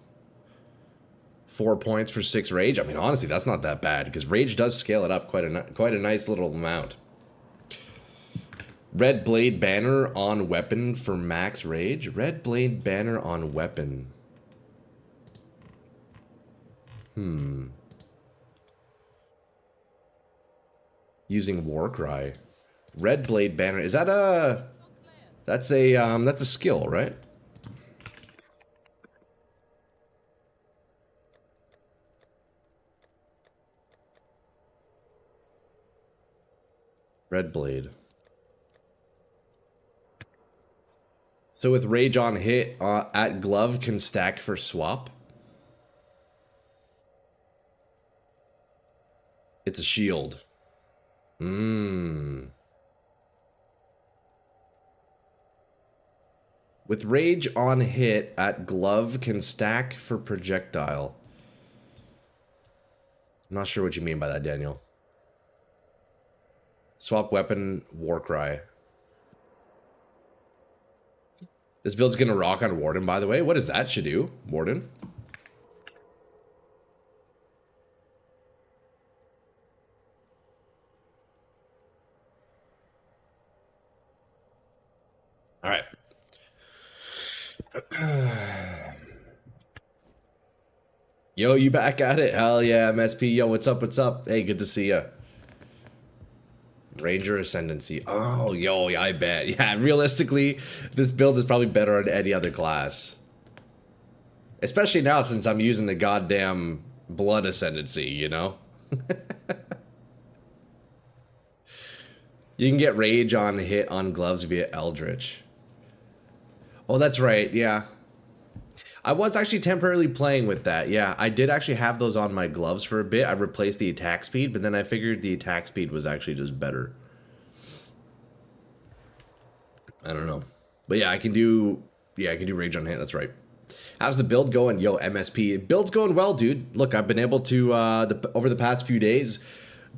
4 points for 6 rage. I mean, honestly, that's not that bad because rage does scale it up quite a nice little amount. Red blade banner on weapon for max rage. Red blade banner on weapon. Using Warcry. Red Blade Banner. Is that a... That's a skill, right? Red Blade. So with Rage on hit, at glove can stack for swap. It's a shield. With Rage on hit, at glove can stack for projectile. I'm not sure what you mean by that, Daniel. Swap weapon, Warcry. This build's gonna rock on Warden, by the way. What does that should do, Warden? All right. Yo, you back at it? Hell yeah, MSP. Yo, what's up? What's up? Hey, good to see ya. Ranger Ascendancy. Oh, yo, yeah, I bet. Yeah, realistically, this build is probably better on any other class. Especially now since I'm using the goddamn Blood Ascendancy, you know? You can get Rage on hit on gloves via Eldritch. Oh, that's right, yeah. I was actually temporarily playing with that. Yeah, I did actually have those on my gloves for a bit. I replaced the attack speed, but then I figured the attack speed was actually just better. I don't know. But yeah, I can do Rage on hit, that's right. How's the build going? Yo, MSP. Build's going well, dude. Look, I've been able to, over the past few days,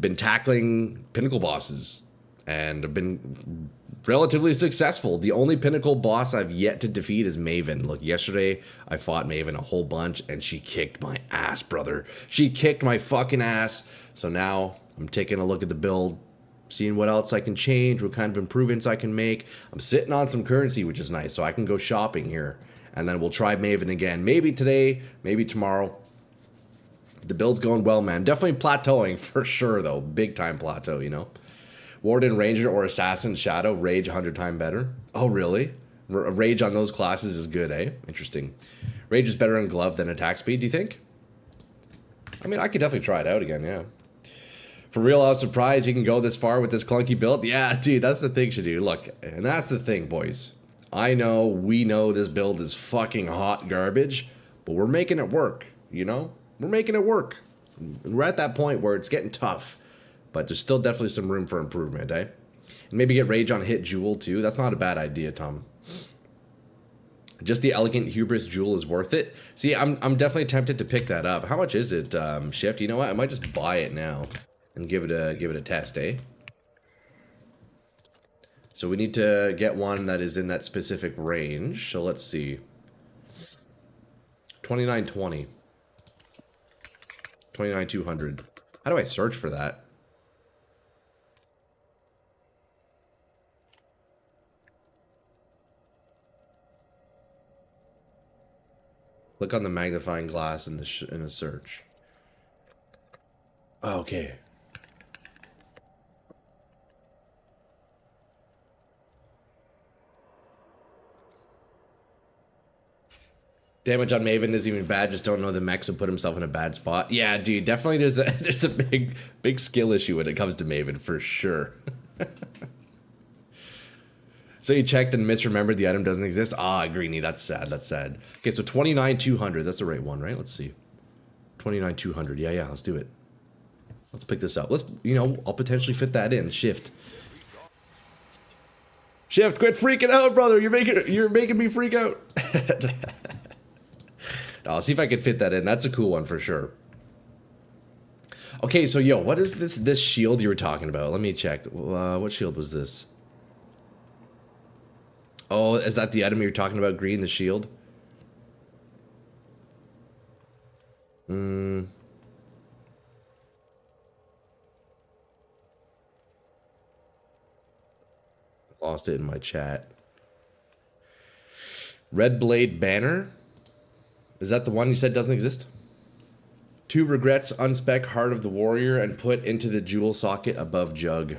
been tackling pinnacle bosses. And I've been relatively successful. The only pinnacle boss I've yet to defeat is Maven. Look, yesterday I fought Maven a whole bunch and she kicked my ass, brother. She kicked my fucking ass. So now I'm taking a look at the build, seeing what else I can change, what kind of improvements I can make. I'm sitting on some currency, which is nice, so I can go shopping here. And then we'll try Maven again. Maybe today, maybe tomorrow. The build's going well, man. Definitely plateauing for sure, though. Big time plateau, you know? Warden, Ranger, or Assassin, Shadow, Rage 100 times better. Oh, really? Rage on those classes is good, eh? Interesting. Rage is better on glove than attack speed, do you think? I mean, I could definitely try it out again, yeah. For real, I was surprised you can go this far with this clunky build. Yeah, dude, that's the thing, Shadu. Look, and that's the thing, boys. I know, we know this build is fucking hot garbage, but we're making it work, you know? We're making it work. And we're at that point where it's getting tough. But there's still definitely some room for improvement, eh? And maybe get Rage on hit Jewel, too. That's not a bad idea, Tom. Just the Elegant Hubris Jewel is worth it. See, I'm definitely tempted to pick that up. How much is it, Shift? You know what? I might just buy it now and give it a test, eh? So we need to get one that is in that specific range. So let's see. 2920. 29200. How do I search for that? Click on the magnifying glass in the search. Oh, okay. Damage on Maven isn't even bad. Just don't know the mechs will put himself in a bad spot. Yeah, dude, definitely there's a big skill issue when it comes to Maven for sure. So you checked and misremembered the item doesn't exist? Ah, Greeny, that's sad, that's sad. Okay, so 29,200, that's the right one, right? Let's see. 29,200, yeah, let's do it. Let's pick this up. Let's, you know, I'll potentially fit that in. Shift. Shift, quit freaking out, brother. You're making me freak out. I'll see if I can fit that in. That's a cool one for sure. Okay, so yo, what is this shield you were talking about? Let me check. What shield was this? Oh, is that the item you're talking about, Green, the shield? Lost it in my chat. Red Blade Banner? Is that the one you said doesn't exist? 2 regrets, unspec Heart of the Warrior, and put into the jewel socket above Jug.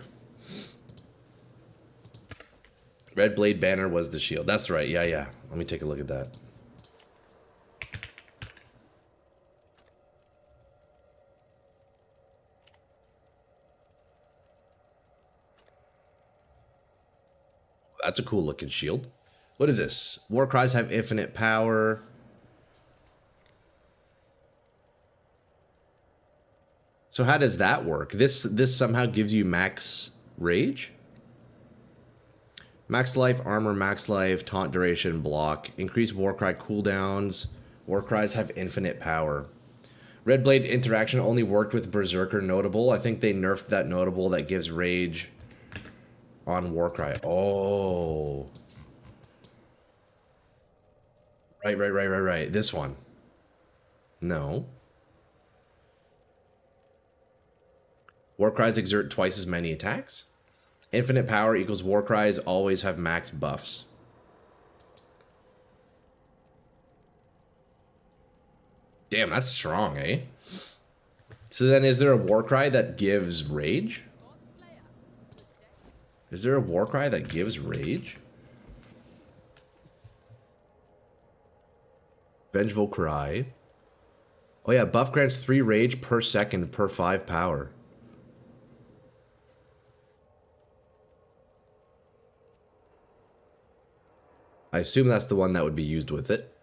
Red Blade Banner was the shield. That's right. Yeah, yeah. Let me take a look at that. That's a cool looking shield. What is this? War cries have infinite power. So how does that work? This somehow gives you max rage? Max life, armor, max life, taunt duration, block. Increase warcry cooldowns. Warcries have infinite power. Red Blade interaction only worked with Berserker notable. I think they nerfed that notable that gives rage on warcry. Oh. Right. This one. No. Warcries exert twice as many attacks. Infinite power equals Warcries always have max buffs. Damn, that's strong, eh? So then is there a Warcry that gives rage? Is there a Warcry that gives rage? Vengeful Cry. Oh yeah, buff grants 3 rage per second per 5 power. I assume that's the one that would be used with it.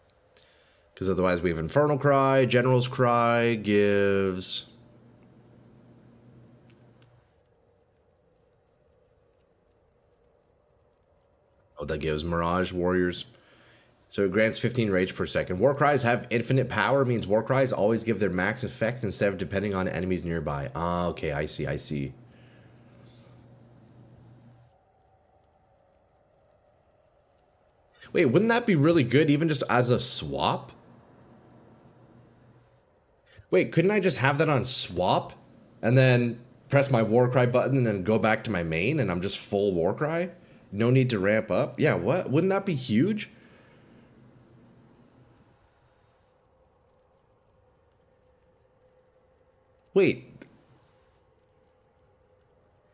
Because otherwise we have Infernal Cry, General's Cry gives... Oh, that gives Mirage Warriors. So it grants 15 rage per second. Warcries have infinite power, means Warcries always give their max effect instead of depending on enemies nearby. Ah, okay, I see. Wait, wouldn't that be really good even just as a swap? Wait, couldn't I just have that on swap? And then press my Warcry button and then go back to my main and I'm just full Warcry? No need to ramp up? Yeah, what? Wouldn't that be huge? Wait.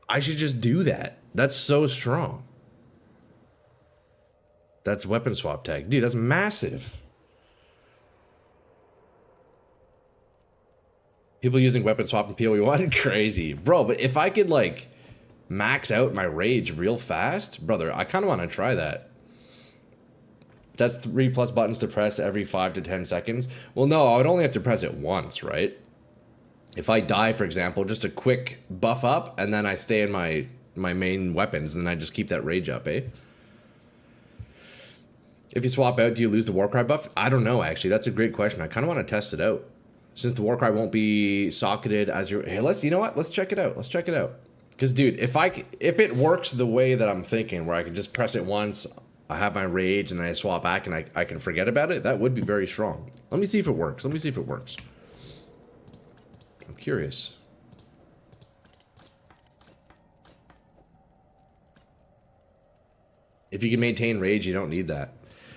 I should just do that. That's so strong. That's weapon swap tag. Dude, that's massive. People using weapon swap in PoE1? Crazy. Bro, but if I could, like, max out my rage real fast, brother, I kind of want to try that. That's 3+ buttons to press every 5 to 10 seconds. Well, no, I would only have to press it once, right? If I die, for example, just a quick buff up, and then I stay in my main weapons, and then I just keep that rage up, eh? If you swap out, do you lose the Warcry buff? I don't know, actually. That's a great question. I kind of want to test it out. Since the Warcry won't be socketed as your... Hey, you know what? Let's check it out. Let's check it out. Because, dude, if it works the way that I'm thinking, where I can just press it once, I have my rage, and then I swap back, and I can forget about it, that would be very strong. Let me see if it works. I'm curious. If you can maintain rage, you don't need that.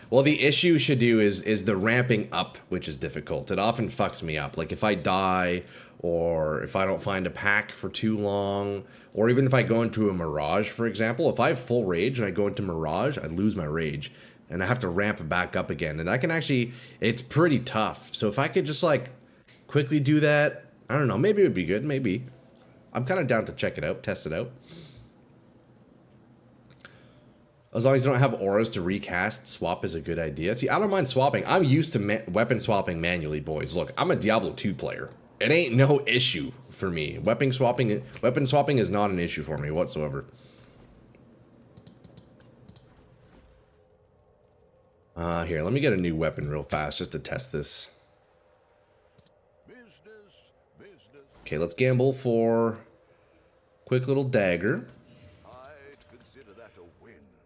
Well, the issue should do is the ramping up, which is difficult. It often fucks me up. Like if I die, or if I don't find a pack for too long, or even if I go into a Mirage, for example, if I have full rage and I go into Mirage, I lose my rage. And I have to ramp it back up again. And that can actually, it's pretty tough. So if I could just like quickly do that, I don't know, maybe it would be good, maybe. I'm kind of down to check it out, test it out. As long as you don't have auras to recast, swap is a good idea. See, I don't mind swapping. I'm used to weapon swapping manually, boys. Look, I'm a Diablo 2 player. It ain't no issue for me. Weapon swapping is not an issue for me whatsoever. Here, let me get a new weapon real fast just to test this. Okay, let's gamble for quick little dagger.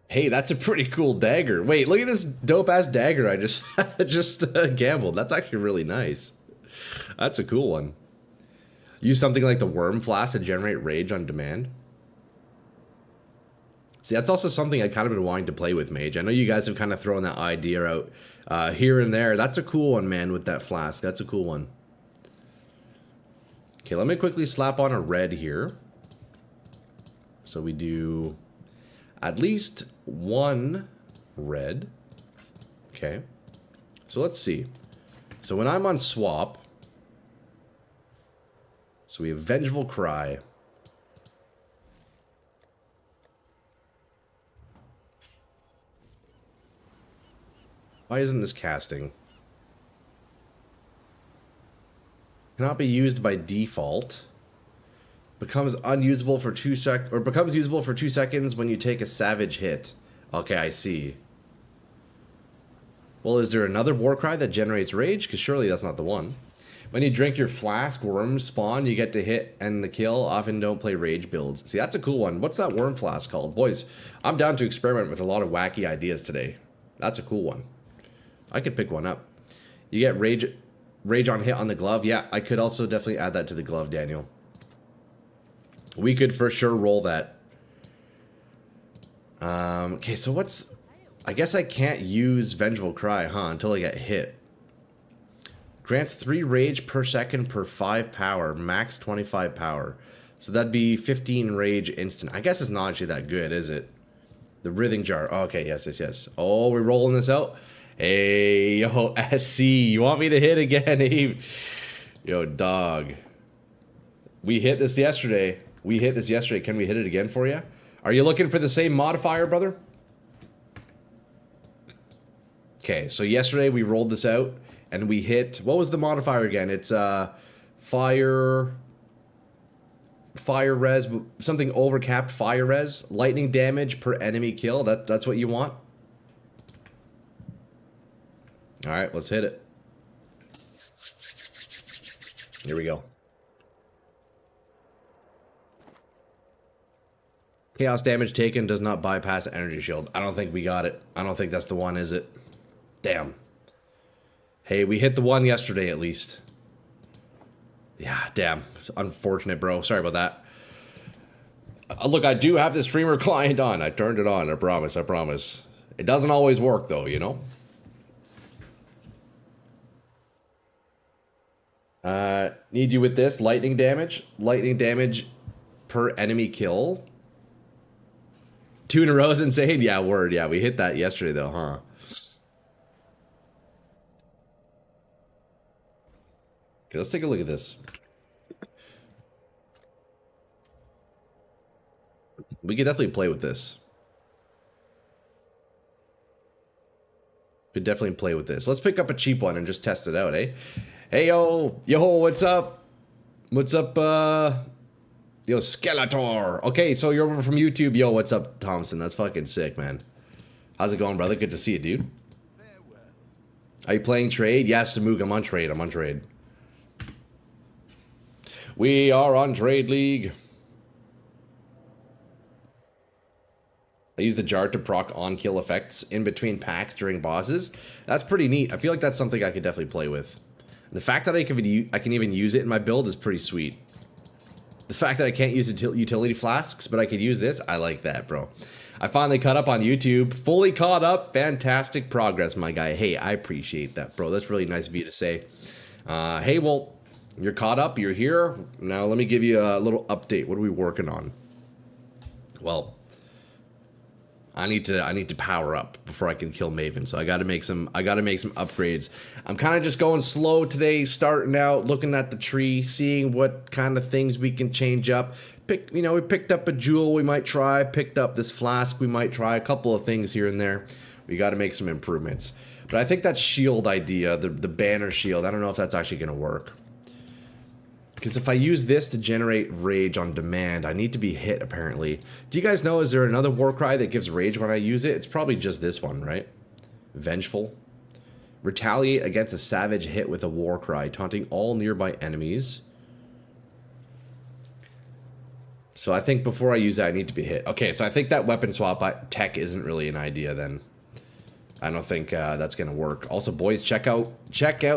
Hey, that's a pretty cool dagger. Wait, look at this dope-ass dagger I just gambled. That's actually really nice. That's a cool one. Use something like the Worm Flask to generate rage on demand. See, that's also something I kind of been wanting to play with, Mage. I know you guys have kind of thrown that idea out here and there. That's a cool one, man, with that flask. That's a cool one. Okay, let me quickly slap on a red here. So we do at least one red. Okay. So let's see. So when I'm on swap, so we have Vengeful Cry. Why isn't this casting? Cannot be used by default. Becomes unusable for becomes usable for 2 seconds when you take a savage hit. Okay, I see. Well, is there another Warcry that generates rage? Because surely that's not the one. When you drink your flask, worms spawn, you get to hit and the kill. Often don't play rage builds. See, that's a cool one. What's that worm flask called? Boys, I'm down to experiment with a lot of wacky ideas today. That's a cool one. I could pick one up. You get rage on hit on the glove. Yeah, I could also definitely add that to the glove, Daniel. We could for sure roll that. Okay, so what's... I guess I can't use Vengeful Cry, huh, until I get hit. Grants 3 rage per second per 5 power, max 25 power. So that'd be 15 rage instant. I guess it's not actually that good, is it? The Writhing Jar. Oh, okay, yes. Oh, we're rolling this out. Hey, yo, SC, you want me to hit again, Abe? Yo, dog. We hit this yesterday. Can we hit it again for you? Are you looking for the same modifier, brother? Okay, so yesterday we rolled this out and we hit... What was the modifier again? It's fire res, something overcapped fire res, lightning damage per enemy kill. That's what you want? All right, let's hit it. Here we go. Chaos damage taken does not bypass energy shield. I don't think we got it. I don't think that's the one, is it? Damn. Hey, we hit the one yesterday at least. Yeah, damn. It's unfortunate, bro. Sorry about that. Look, I do have the streamer client on. I turned it on. I promise. It doesn't always work, though, you know? Need you with this. Lightning damage. Lightning damage per enemy kill. 2 in a row is insane. Yeah, word. Yeah, we hit that yesterday, though, huh? Okay, let's take a look at this. We could definitely play with this. Could definitely play with this. Let's pick up a cheap one and just test it out, eh? Hey, yo, what's up? What's up, yo, Skeletor. Okay, so you're over from YouTube. Yo, what's up, Thompson? That's fucking sick, man. How's it going, brother? Good to see you, dude. Are you playing trade? Yes, Samoog, I'm on trade. We are on Trade League. I use the jar to proc on-kill effects in between packs during bosses. That's pretty neat. I feel like that's something I could definitely play with. The fact that I can even use it in my build is pretty sweet. The fact that I can't use utility flasks, but I could use this, I like that, bro. I finally caught up on YouTube. Fully caught up. Fantastic progress, my guy. Hey, I appreciate that, bro. That's really nice of you to say. Hey, well, you're caught up. You're here. Now let me give you a little update. What are we working on? Well, I need to power up before I can kill Maven. So I got to make some upgrades. I'm kind of just going slow today, starting out, looking at the tree, seeing what kind of things we can change up. We picked up a jewel we might try, picked up this flask we might try, a couple of things here and there. We got to make some improvements. But I think that shield idea, the banner shield, I don't know if that's actually going to work. Because if I use this to generate rage on demand, I need to be hit, apparently. Do you guys know, is there another Warcry that gives rage when I use it? It's probably just this one, right? Vengeful. Retaliate against a savage hit with a Warcry, taunting all nearby enemies. So I think before I use that, I need to be hit. Okay, so I think that weapon swap tech isn't really an idea then. I don't think that's going to work. Also, boys, check out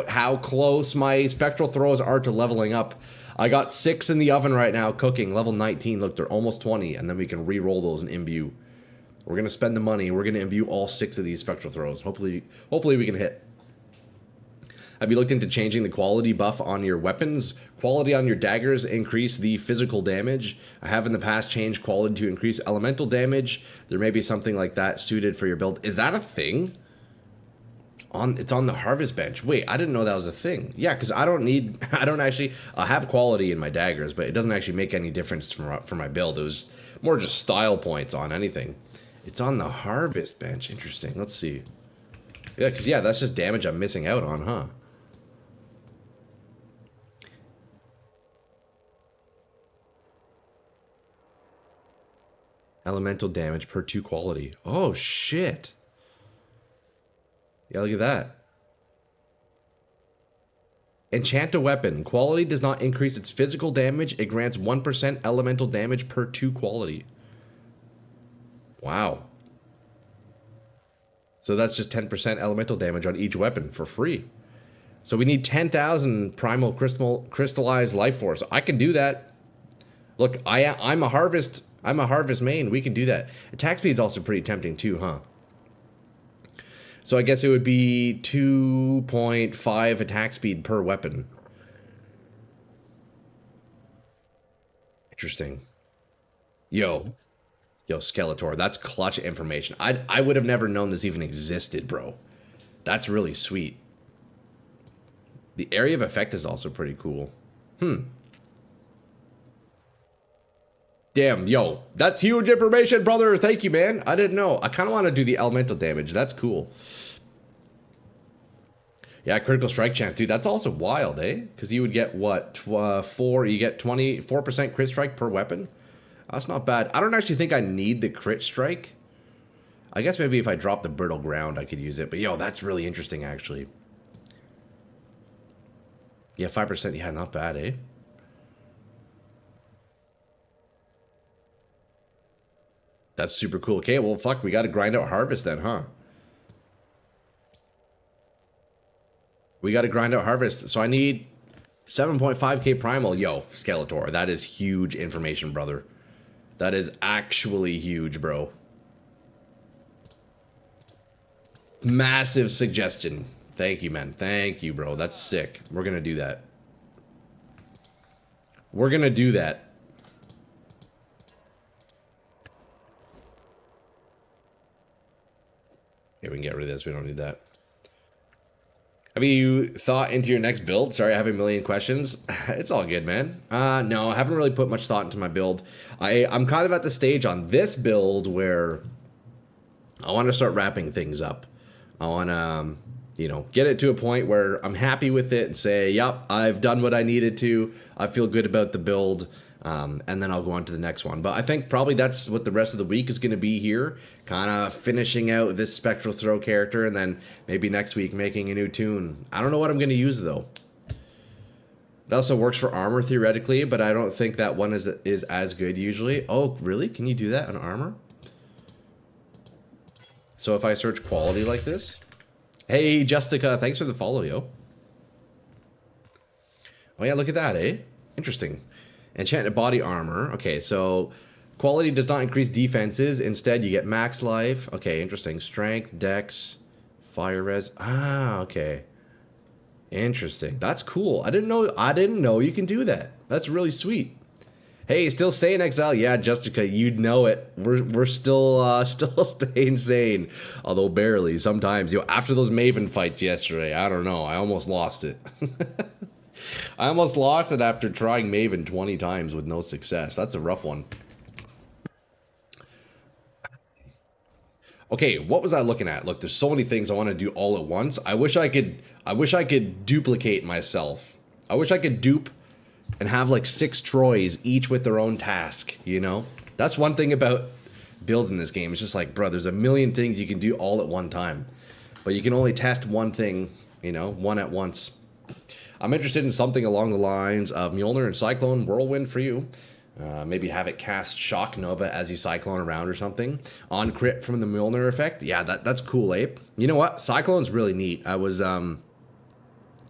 how close my spectral throws are to leveling up. I got 6 in the oven right now cooking, level 19. Look, they're almost 20, and then we can re-roll those and imbue. We're going to spend the money. We're going to imbue all 6 of these spectral throws. Hopefully we can hit. Have you looked into changing the quality buff on your weapons? Quality on your daggers increase the physical damage. I have in the past changed quality to increase elemental damage. There may be something like that suited for your build. Is that a thing? It's on the harvest bench. Wait, I didn't know that was a thing. Yeah, because I have quality in my daggers, but it doesn't actually make any difference for my build. It was more just style points on anything. It's on the harvest bench. Interesting. Let's see. Yeah, because that's just damage I'm missing out on, huh? Elemental damage per 2 quality. Oh, shit. Yeah, look at that. Enchant a weapon. Quality does not increase its physical damage. It grants 1% elemental damage per 2 quality. Wow. So that's just 10% elemental damage on each weapon for free. So we need 10,000 primal crystallized life force. I can do that. Look, I'm a harvest main. We can do that. Attack speed is also pretty tempting too, huh? So I guess it would be 2.5 attack speed per weapon. Interesting. Yo, Skeletor, that's clutch information. I would have never known this even existed, bro. That's really sweet. The area of effect is also pretty cool. Damn, yo, that's huge information, brother. Thank you, man. I didn't know. I kind of want to do the elemental damage. That's cool. Yeah, critical strike chance, dude. That's also wild, eh? Because you would get what? You get 24% crit strike per weapon. That's not bad. I don't actually think I need the crit strike. I guess maybe if I drop the brittle ground, I could use it. But yo, that's really interesting, actually. Yeah, 5%. Yeah, not bad, eh? That's super cool. Okay, well, fuck, we got to grind out harvest then, huh? We got to grind out harvest. So I need 7.5k primal. Yo, Skeletor, that is huge information, brother. That is actually huge, bro. Massive suggestion. Thank you, man. Thank you, bro. That's sick. We're going to do that. We're going to do that. Okay, we can get rid of this. We don't need that. Have you thought into your next build? Sorry, I have a million questions. It's all good, man. No, I haven't really put much thought into my build. I'm kind of at the stage on this build where I want to start wrapping things up. I want to, get it to a point where I'm happy with it and say, yep, I've done what I needed to. I feel good about the build. And then I'll go on to the next one. But I think probably that's what the rest of the week is going to be here. Kind of finishing out this Spectral Throw character, and then maybe next week making a new tune. I don't know what I'm going to use, though. It also works for armor, theoretically, but I don't think that one is as good usually. Oh, really? Can you do that on armor? So if I search quality like this... Hey, Justica, thanks for the follow, yo. Oh, yeah, look at that, eh? Interesting. Enchanted body armor. Okay, so quality does not increase defenses. Instead, you get max life. Okay, interesting. Strength, dex, fire res. Ah, okay. Interesting. That's cool. I didn't know you can do that. That's really sweet. Hey, still staying exile? Yeah, Justica, you'd know it. We're still staying sane, although barely. Sometimes, after those Maven fights yesterday, I don't know. I almost lost it. I almost lost it after trying Maven 20 times with no success. That's a rough one. Okay, what was I looking at? Look, there's so many things I want to do all at once. I wish I could duplicate myself. I wish I could dupe and have like 6 Troys, each with their own task, That's one thing about builds in this game. It's just like, bro, there's a million things you can do all at one time. But you can only test one thing, one at once. I'm interested in something along the lines of Mjolnir and Cyclone Whirlwind for you. Maybe have it cast Shock Nova as you cyclone around or something. On crit from the Mjolnir effect. Yeah, that's cool, eh? You know what? Cyclone's really neat. I was, a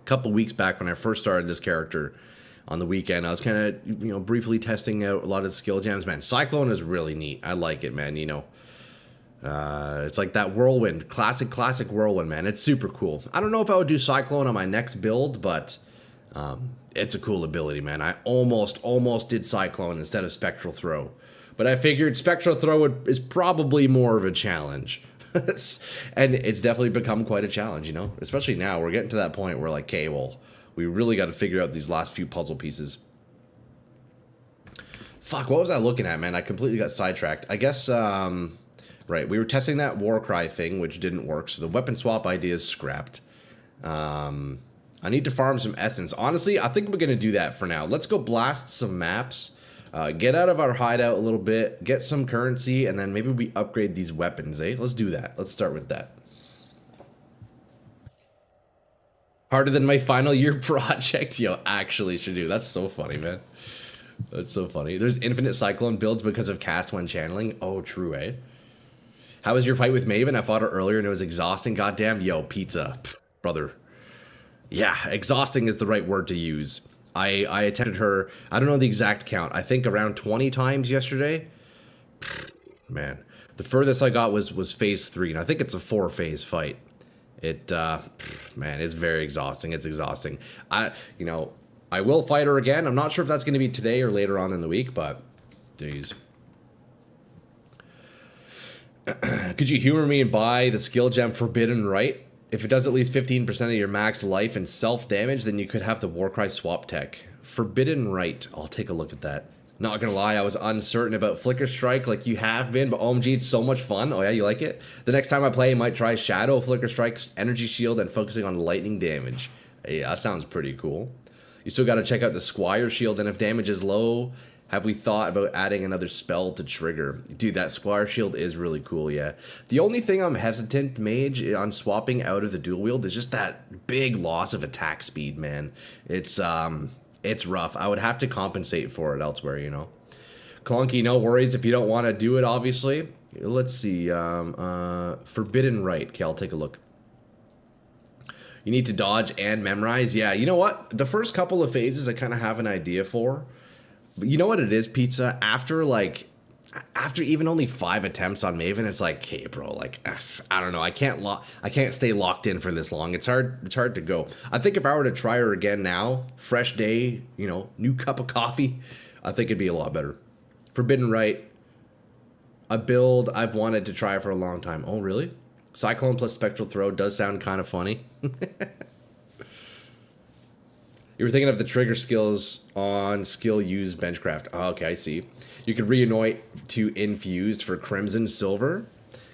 couple weeks back when I first started this character on the weekend, I was kind of, briefly testing out a lot of skill gems. Man, Cyclone is really neat. I like it, man, It's like that whirlwind, classic whirlwind, man. It's super cool. I don't know if I would do Cyclone on my next build, but it's a cool ability, man. I almost did Cyclone instead of Spectral Throw, but I figured Spectral Throw is probably more of a challenge. And it's definitely become quite a challenge, you know, especially now. We're getting to that point where, like, okay, well, we really got to figure out these last few puzzle pieces. Fuck, what was I looking at, man? I completely got sidetracked. I guess, right, we were testing that Warcry thing, which didn't work, so the weapon swap idea is scrapped. I need to farm some essence. Honestly, I think we're going to do that for now. Let's go blast some maps, get out of our hideout a little bit, get some currency, and then maybe we upgrade these weapons, eh? Let's do that. Let's start with that. Harder than my final year project? Yo, actually should do. That's so funny, man. That's so funny. There's infinite Cyclone builds because of cast when channeling. Oh, true, eh? How was your fight with Maven? I fought her earlier and it was exhausting. Goddamn, yo, pizza. Pff, brother. Yeah, exhausting is the right word to use. I attempted her, I don't know the exact count, I think around 20 times yesterday. Pff, man. The furthest I got was phase 3, and I think it's a 4-phase fight. It, man, it's very exhausting. It's exhausting. You know, I will fight her again. I'm not sure if that's going to be today or later on in the week, but geez. Could you humor me and buy the skill gem Forbidden Right? If it does at least 15% of your max life and self-damage, then you could have the Warcry swap tech. Forbidden Right. I'll take a look at that. Not gonna lie, I was uncertain about Flicker Strike like you have been, but OMG, it's so much fun. Oh yeah, you like it? The next time I play, I might try Shadow, Flicker Strike, Energy Shield, and focusing on lightning damage. Yeah, that sounds pretty cool. You still gotta check out the Squire Shield, and if damage is low, have we thought about adding another spell to trigger? Dude, that Squire Shield is really cool, yeah. The only thing I'm hesitant, Mage, on swapping out of the dual wield is just that big loss of attack speed, man. It's rough. I would have to compensate for it elsewhere, you know. Clunky, no worries if you don't want to do it, obviously. Let's see. Forbidden Right. Okay, I'll take a look. You need to dodge and memorize. Yeah, you know what? The first couple of phases I kind of have an idea for. But you know what it is, Pizza? After even only 5 attempts on Maven, it's like, hey, bro, like, I don't know. I can't stay locked in for this long. It's hard to go. I think if I were to try her again now, fresh day, you know, new cup of coffee, I think it'd be a lot better. Forbidden Right, a build I've wanted to try for a long time. Oh, really? Cyclone plus Spectral Throw does sound kind of funny. You were thinking of the trigger skills on skill use benchcraft. Oh, okay, I see. You could reunite to infused for Crimson Silver.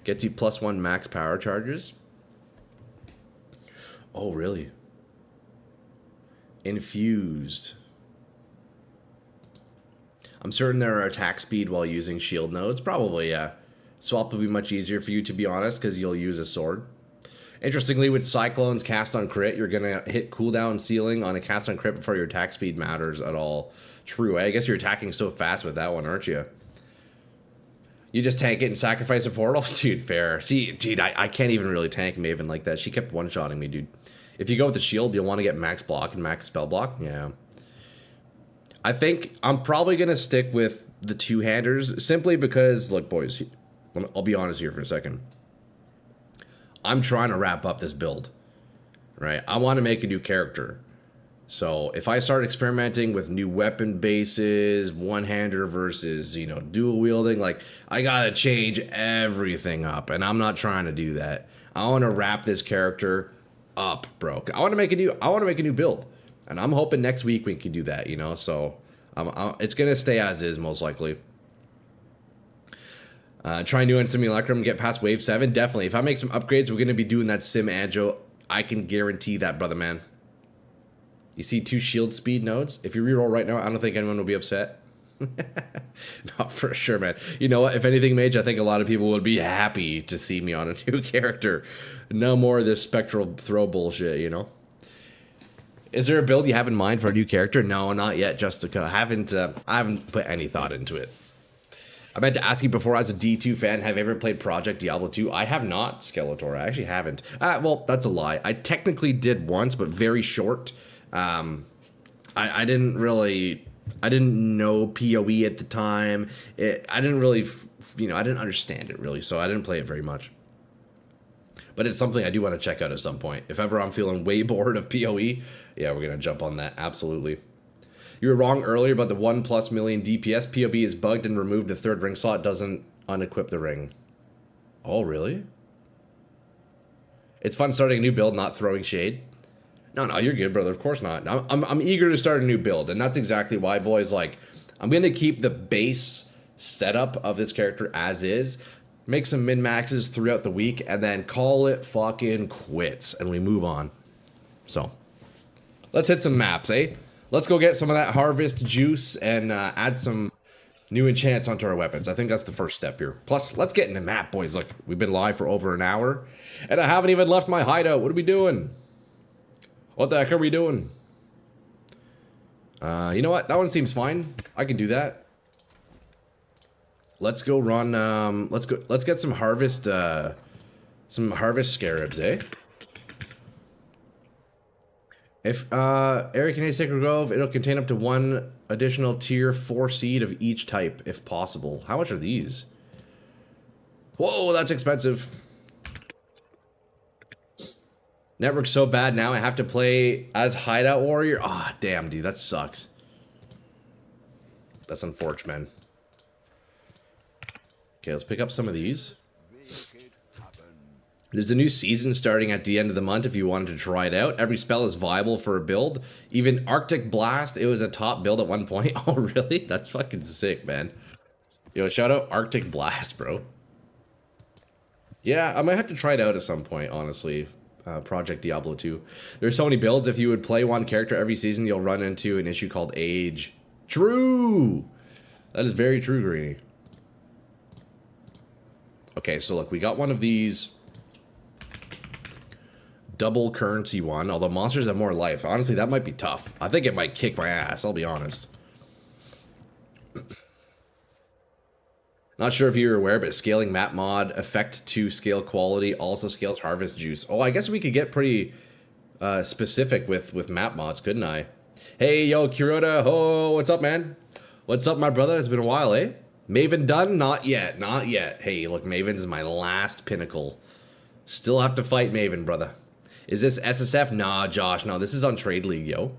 Gets you +1 max power charges. Oh, really? Infused. I'm certain there are attack speed while using shield nodes. Probably, yeah. Swap will be much easier for you, to be honest, because you'll use a sword. Interestingly, with Cyclone's cast on crit, you're going to hit cooldown ceiling on a cast on crit before your attack speed matters at all. True, I guess you're attacking so fast with that one, aren't you? You just tank it and sacrifice a portal? Dude, fair. See, dude, I can't even really tank Maven like that. She kept one-shotting me, dude. If you go with the shield, you'll want to get max block and max spell block. Yeah. I think I'm probably going to stick with the two-handers simply because, look, boys, I'll be honest here for a second. I'm trying to wrap up this build, right? I want to make a new character. So if I start experimenting with new weapon bases, one-hander versus, you know, dual wielding, like, I gotta change everything up, and I'm not trying to do that. I want to wrap this character up, bro. I want to make a new build, and I'm hoping next week we can do that, you know. So it's gonna stay as is most likely. Try new Simulacrum, get past wave 7. Definitely. If I make some upgrades, we're going to be doing that sim agile. I can guarantee that, brother man. You see 2 shield speed nodes? If you reroll right now, I don't think anyone will be upset. Not for sure, man. You know what? If anything, Mage, I think a lot of people would be happy to see me on a new character. No more of this spectral throw bullshit, you know? Is there a build you have in mind for a new character? No, not yet, Justica. I haven't put any thought into it. I meant to ask you before, as a D2 fan, have you ever played Project Diablo 2? I have not, Skeletor. I actually haven't. Well, that's a lie. I technically did once, but very short. I didn't really I didn't know PoE at the time. I didn't really, I didn't understand it really, so I didn't play it very much. But it's something I do want to check out at some point. If ever I'm feeling way bored of PoE, yeah, we're going to jump on that, absolutely. You were wrong earlier about the 1+ million DPS. PoE is bugged and removed. The third ring slot doesn't unequip the ring. Oh, really? It's fun starting a new build, not throwing shade. No, you're good, brother. Of course not. I'm eager to start a new build, and that's exactly why, boys. Like, I'm going to keep the base setup of this character as is, make some min-maxes throughout the week, and then call it fucking quits, and we move on. So, let's hit some maps, eh? Let's go get some of that harvest juice and add some new enchants onto our weapons. I think that's the first step here. Plus, let's get into map, boys. Look, we've been live for over an hour, and I haven't even left my hideout. What are we doing? What the heck are we doing? You know what? That one seems fine. I can do that. Let's go run. Let's get some harvest scarabs, eh? If area contains Sacred Grove, it'll contain up to 1 additional tier 4 seed of each type, if possible. How much are these? Whoa, that's expensive. Network's so bad now I have to play as Hideout Warrior. Ah, oh, damn, dude, that sucks. That's unfortunate, man. Okay, let's pick up some of these. There's a new season starting at the end of the month if you wanted to try it out. Every spell is viable for a build. Even Arctic Blast, it was a top build at one point. Oh, really? That's fucking sick, man. Yo, shout out Arctic Blast, bro. Yeah, I might have to try it out at some point, honestly. Project Diablo 2. There's so many builds. If you would play one character every season, you'll run into an issue called age. True! That is very true, Greeny. Okay, so look, we got one of these double currency one, although monsters have more life. Honestly, that might be tough. I think it might kick my ass, I'll be honest. Not sure if you're aware, but scaling map mod effect to scale quality also scales harvest juice. Oh, I guess we could get pretty specific with map mods, couldn't I? Hey, yo, Kuroda, ho, what's up, man? What's up, my brother? It's been a while, eh? Maven done? Not yet, not yet. Hey, look, Maven is my last pinnacle. Still have to fight Maven, brother. Is this SSF? Nah, Josh, no, this is on Trade League, yo.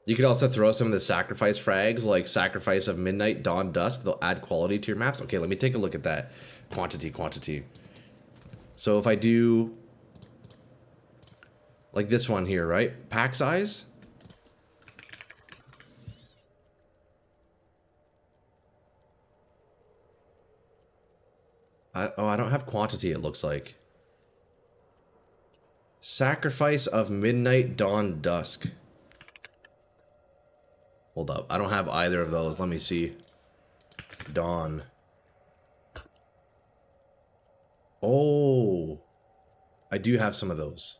You could also throw some of the sacrifice frags, like Sacrifice of Midnight, Dawn, Dusk. They'll add quality to your maps. Okay, let me take a look at that. Quantity. So if I do like this one here, right? Pack size. I don't have quantity, it looks like. Sacrifice of Midnight, Dawn, Dusk. Hold up. I don't have either of those. Let me see. Dawn. Oh. I do have some of those.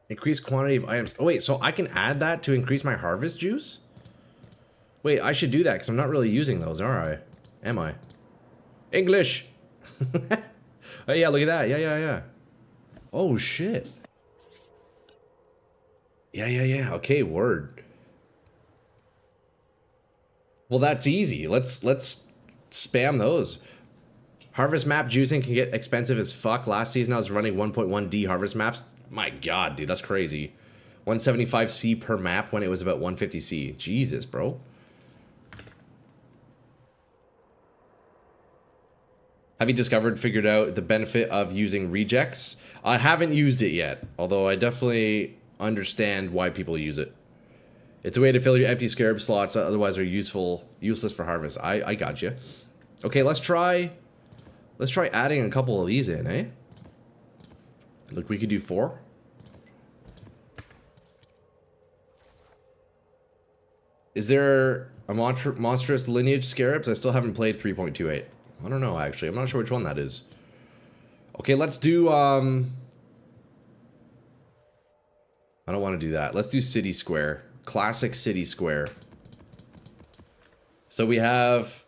Increase quantity of items. Oh, wait. So I can add that to increase my harvest juice? Wait, I should do that because I'm not really using those, are I? Am I? English! Oh, yeah, look at that. Yeah. Oh, shit. Yeah. Okay, word. Well, that's easy. Let's spam those. Harvest map juicing can get expensive as fuck. Last season I was running 1.1D harvest maps. My god, dude, that's crazy. 175C per map when it was about 150C. Jesus, bro. Have you figured out the benefit of using rejects? I haven't used it yet, although I definitely understand why people use it. It's a way to fill your empty scarab slots that otherwise are useless for harvest. I got you. Okay, let's try adding a couple of these in, eh? Look, we could do 4. Is there a monstrous lineage scarabs? I still haven't played 3.28. I don't know, actually. I'm not sure which one that is. Okay, let's do, I don't want to do that. Let's do City Square. Classic City Square. So we have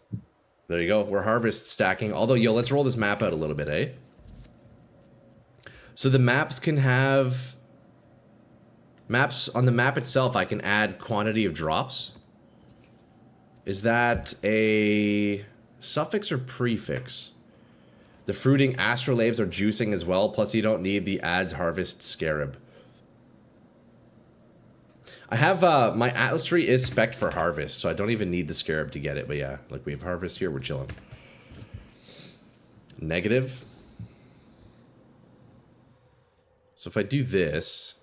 There you go. We're harvest stacking. Although, yo, let's roll this map out a little bit, eh? So the maps can have... Maps, on the map itself, I can add quantity of drops. Is that a suffix or prefix? The fruiting astrolabes are juicing as well, plus you don't need the adds harvest scarab. I have, my Atlas tree is spec'd for harvest, so I don't even need the scarab to get it, but yeah, like we have harvest here, we're chilling. Negative. So if I do this...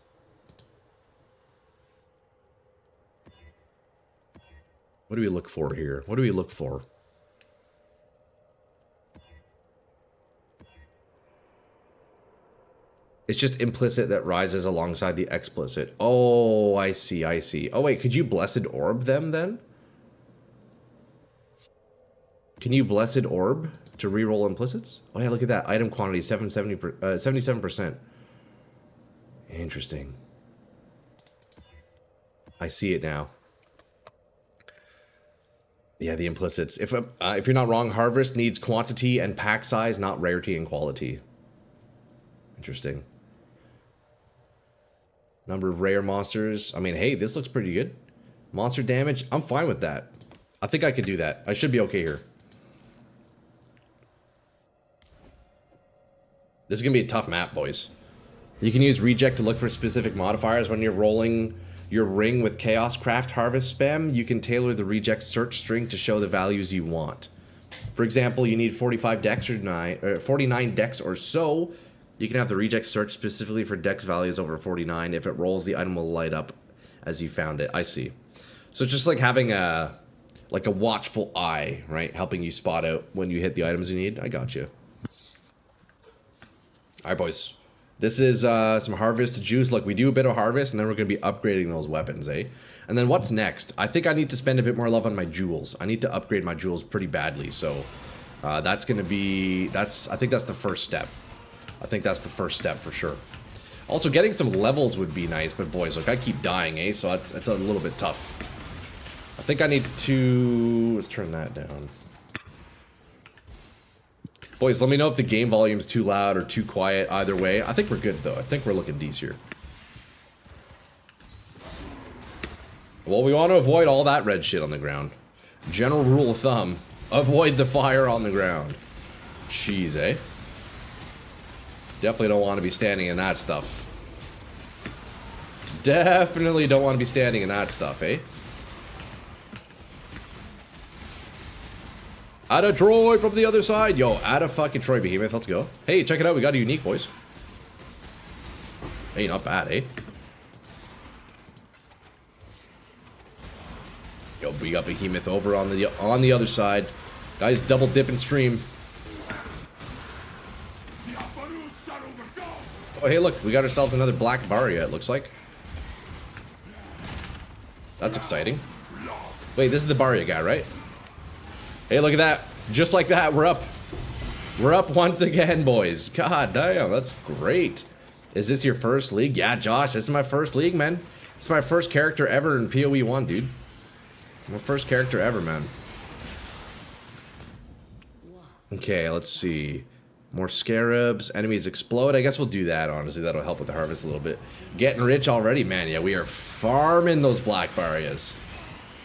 What do we look for here? What do we look for? It's just implicit that rises alongside the explicit. Oh, I see, I see. Oh, wait, could you Blessed Orb them, then? Can you Blessed Orb to reroll implicits? Oh, yeah, look at that. Item quantity, 77%. Interesting. I see it now. Yeah, the implicits. If you're not wrong, harvest needs quantity and pack size, not rarity and quality. Interesting. Number of rare monsters. I mean, hey, this looks pretty good. Monster damage, I'm fine with that. I think I could do that. I should be okay here. This is going to be a tough map, boys. You can use reject to look for specific modifiers when you're rolling your ring with Chaos Craft Harvest spam. You can tailor the reject search string to show the values you want. For example, you need 45 dex or 49 dex or so. You can have the reject search specifically for dex values over 49. If it rolls, the item will light up as you found it. I see. So it's just like having a watchful eye, right? Helping you spot out when you hit the items you need. I got you. All right, boys. This is some harvest juice. Look, we do a bit of harvest, and then we're going to be upgrading those weapons, eh? And then what's next? I think I need to spend a bit more love on my jewels. I need to upgrade my jewels pretty badly, so that's going to be... I think that's the first step. I think that's the first step for sure. Also, getting some levels would be nice, but boys, look, I keep dying, eh? So it's a little bit tough. I think I need to... Let's turn that down. Boys, let me know if the game volume's too loud or too quiet. Either way, I think we're good, though. I think we're looking decent here. Well, we want to avoid all that red shit on the ground. General rule of thumb, avoid the fire on the ground. Jeez, eh? Definitely don't want to be standing in that stuff. Definitely don't want to be standing in that stuff, eh? Add a droid from the other side. Yo, add a fucking Troy Behemoth. Let's go. Hey, check it out. We got a unique, boys. Hey, not bad, eh? Yo, we got Behemoth over on the other side. Guys, double dip and stream. Oh, hey, look. We got ourselves another Black Barrier, it looks like. That's exciting. Wait, this is the Barrier guy, right? Hey, look at that. Just like that, we're up. We're up once again, boys. God damn, that's great. Is this your first league? Yeah, Josh, this is my first league, man. This is my first character ever in PoE 1, dude. My first character ever, man. Okay, let's see. More scarabs. Enemies explode. I guess we'll do that, honestly. That'll help with the harvest a little bit. Getting rich already, man. Yeah, we are farming those black barriers.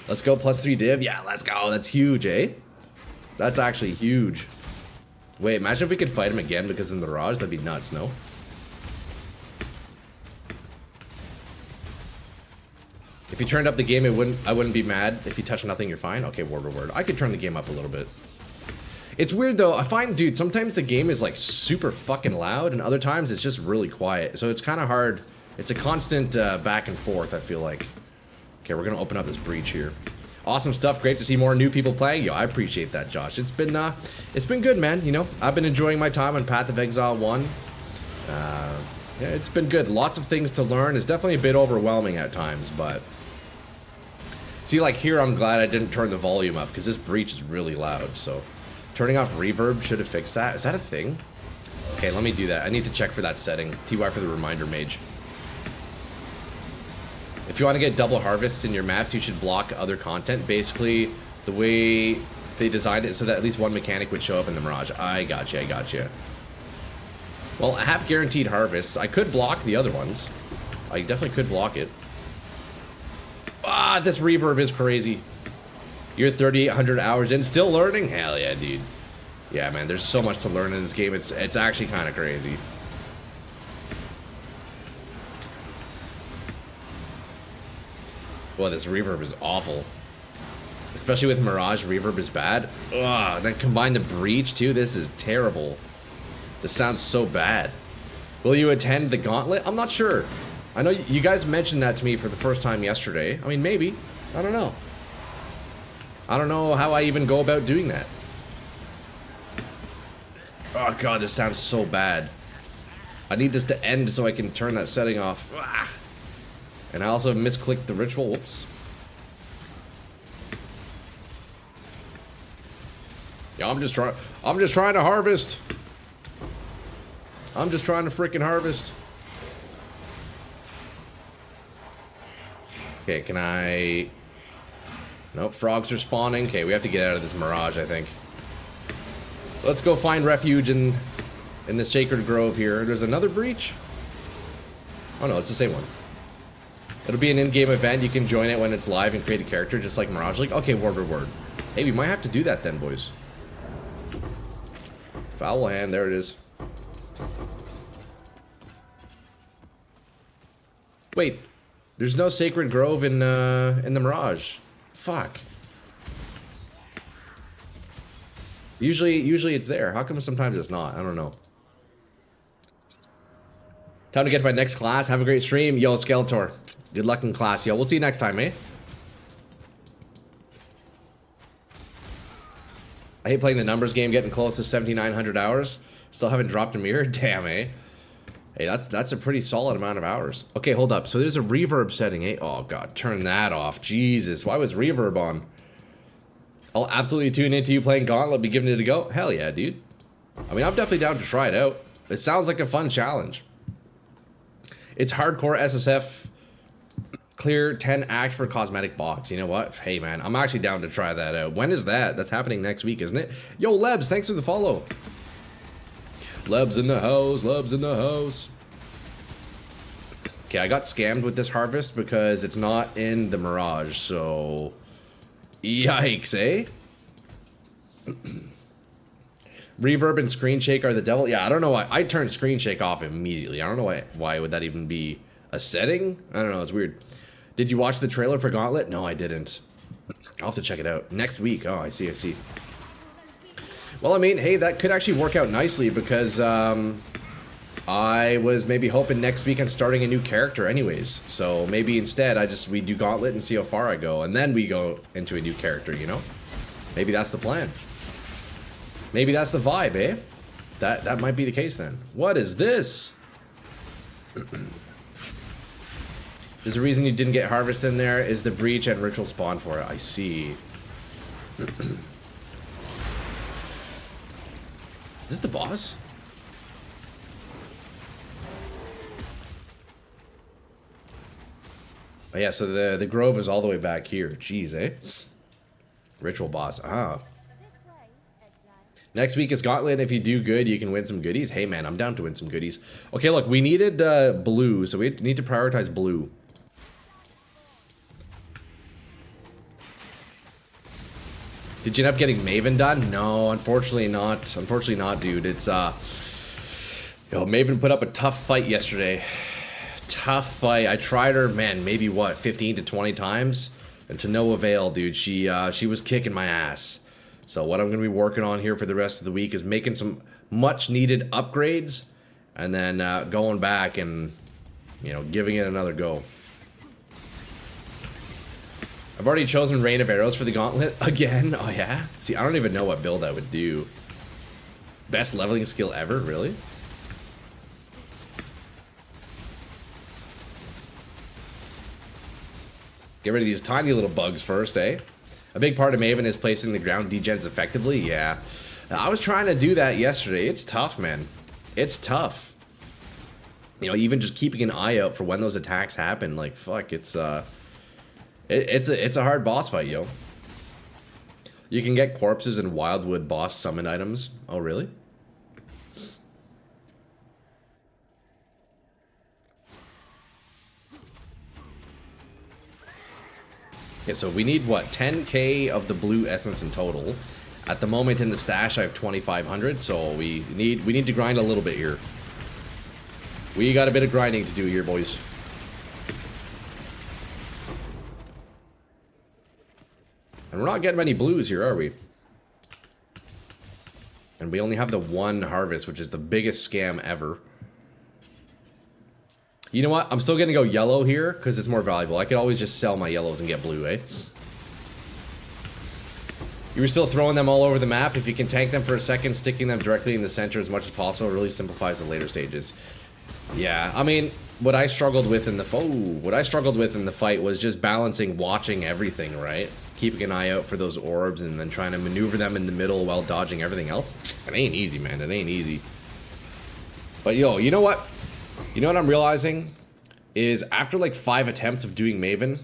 Let's go, +3 div. Yeah, let's go. That's huge, eh? That's actually huge. Wait, imagine if we could fight him again because of the Mirage. That'd be nuts, no? If you turned up the game, I wouldn't be mad. If you touch nothing, you're fine. Okay, word for word. I could turn the game up a little bit. It's weird, though. I find, dude, sometimes the game is, like, super fucking loud, and other times it's just really quiet. So it's kind of hard. It's a constant back and forth, I feel like. Okay, we're going to open up this breach here. Awesome stuff. Great to see more new people playing. Yo, I appreciate that, Josh. It's been good, man. You know, I've been enjoying my time on Path of Exile 1. Yeah, it's been good. Lots of things to learn. It's definitely a bit overwhelming at times, but... See, like here, I'm glad I didn't turn the volume up, because this breach is really loud, so... Turning off reverb should have fixed that. Is that a thing? Okay, let me do that. I need to check for that setting. TY for the reminder mage. If you want to get double harvests in your maps, you should block other content. Basically, the way They designed it so that at least one mechanic would show up in the Mirage. I gotcha, I gotcha. Well, I have guaranteed harvests. I could block the other ones. I definitely could block it. Ah, this reverb is crazy. You're 3,800 hours in, still learning? Hell yeah, dude. Yeah, man, there's so much to learn in this game. It's actually kind of crazy. Well, this reverb is awful. Especially with Mirage, reverb is bad. Ugh, then combine the breach too. This is terrible. This sounds so bad. Will you attend the gauntlet? I'm not sure. I know you guys mentioned that to me for the first time yesterday. I mean, maybe. I don't know. I don't know how I even go about doing that. Oh god, this sounds so bad. I need this to end so I can turn that setting off. Ah. And I also misclicked the ritual. Whoops. Yeah, I'm just trying to harvest. I'm just trying to freaking harvest. Okay, can I... Nope, frogs are spawning. Okay, we have to get out of this Mirage, I think. Let's go find refuge in the Sacred Grove here. There's another breach? Oh no, it's the same one. It'll be an in-game event. You can join it when it's live and create a character, just like Mirage. Like, okay, word for word. Hey, we might have to do that then, boys. Foul hand, there it is. Wait, there's no Sacred Grove in the Mirage. Fuck. Usually it's there. How come sometimes it's not? I don't know. Time to get to my next class. Have a great stream. Yo, Skeletor. Good luck in class, yo. We'll see you next time, eh? I hate playing the numbers game, getting close to 7,900 hours. Still haven't dropped a mirror. Damn, eh? Hey, that's a pretty solid amount of hours. Okay, hold up. So there's a reverb setting, eh? Oh, God. Turn that off. Jesus. Why was reverb on? I'll absolutely tune into you playing Gauntlet. Be giving it a go. Hell yeah, dude. I mean, I'm definitely down to try it out. It sounds like a fun challenge. It's hardcore SSF. Clear 10 act for cosmetic box. You know what? Hey, man. I'm actually down to try that out. When is that? That's happening next week, isn't it? Yo, Lebs. Thanks for the follow. Lebs in the house, Lebs in the house. Okay, I got scammed with this harvest because it's not in the Mirage, so... Yikes, eh? Reverb and screen shake are the devil? Yeah, I don't know why. I turned screen shake off immediately. I don't know why would that even be a setting? I don't know, it's weird. Did you watch the trailer for Gauntlet? No, I didn't. I'll have to check it out. Next week. Oh, I see, I see. Well, I mean, hey, that could actually work out nicely because I was maybe hoping next week on starting a new character anyways. So maybe instead we do Gauntlet and see how far I go. And then we go into a new character, you know? Maybe that's the plan. Maybe that's the vibe, eh? That might be the case then. What is this? There's a reason you didn't get Harvest in there is the Breach and Ritual spawn for it. I see. Is this the boss? Oh yeah, so the grove is all the way back here. Jeez, eh? Ritual boss. Ah. Next week is Gauntlet. If you do good, you can win some goodies. Hey man, I'm down to win some goodies. Okay, look, we needed blue, so we need to prioritize blue. Did you end up getting Maven done? No, unfortunately not. Unfortunately not, dude. It's, yo, Maven put up a tough fight yesterday. Tough fight. I tried her, man, maybe what, 15 to 20 times? And to no avail, dude. She was kicking my ass. So what I'm going to be working on here for the rest of the week is making some much-needed upgrades. And then going back and, you know, giving it another go. I've already chosen Rain of Arrows for the Gauntlet again. Oh, yeah? See, I don't even know what build I would do. Best leveling skill ever? Really? Get rid of these tiny little bugs first, eh? A big part of Maven is placing the ground degens effectively. Yeah. I was trying to do that yesterday. It's tough, man. It's tough. You know, even just keeping an eye out for when those attacks happen. Like, fuck, it's a hard boss fight, yo. You can get corpses and wildwood boss summon items. Oh, really? Okay, so we need, what, 10k of the blue essence in total. At the moment in the stash, I have 2,500, so we need to grind a little bit here. We got a bit of grinding to do here, boys. And we're not getting many blues here, are we? And we only have the one harvest, which is the biggest scam ever. You know what? I'm still gonna go yellow here, because it's more valuable. I could always just sell my yellows and get blue, eh? You were still throwing them all over the map. If you can tank them for a second, sticking them directly in the center as much as possible really simplifies the later stages. Yeah, I mean, what I struggled with in the fight was just balancing, watching everything, right? Keeping an eye out for those orbs and then trying to maneuver them in the middle while dodging everything else. It ain't easy, man. It ain't easy. But yo, you know what? You know what I'm realizing? Is after like 5 attempts of doing Maven,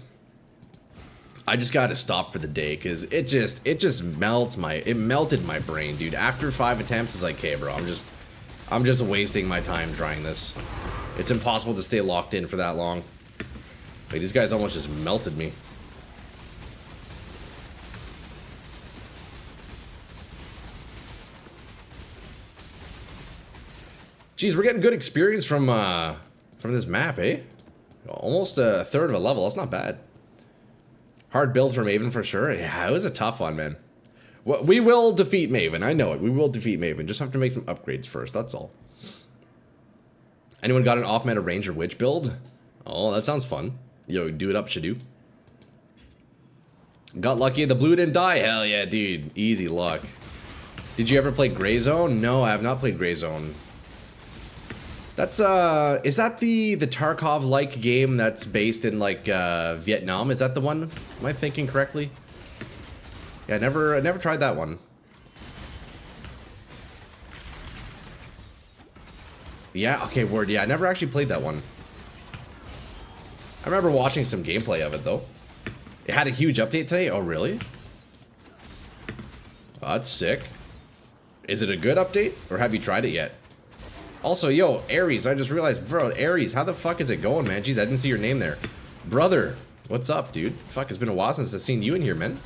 I just gotta stop for the day, because it just melted my brain, dude. After 5 attempts, it's like, okay, bro, I'm just wasting my time trying this. It's impossible to stay locked in for that long. Wait, these guys almost just melted me. Jeez, we're getting good experience from this map, eh? Almost a third of a level. That's not bad. Hard build for Maven for sure. Yeah, it was a tough one, man. Well, we will defeat Maven. I know it. We will defeat Maven. Just have to make some upgrades first. That's all. Anyone got an off-meta Ranger Witch build? Oh, that sounds fun. Yo, do it up, Shadoo. Got lucky. The blue didn't die. Hell yeah, dude. Easy luck. Did you ever play Gray Zone? No, I have not played Gray Zone. That's, is that the Tarkov-like game that's based in, like, Vietnam? Is that the one? Am I thinking correctly? Yeah, I never tried that one. Yeah, okay, word, yeah, I never actually played that one. I remember watching some gameplay of it, though. It had a huge update today? Oh, really? Oh, that's sick. Is it a good update? Or have you tried it yet? Also, yo, Aries, I just realized, bro, Aries, how the fuck is it going, man? Jeez, I didn't see your name there. Brother, what's up, dude? Fuck, it's been a while since I've seen you in here, man.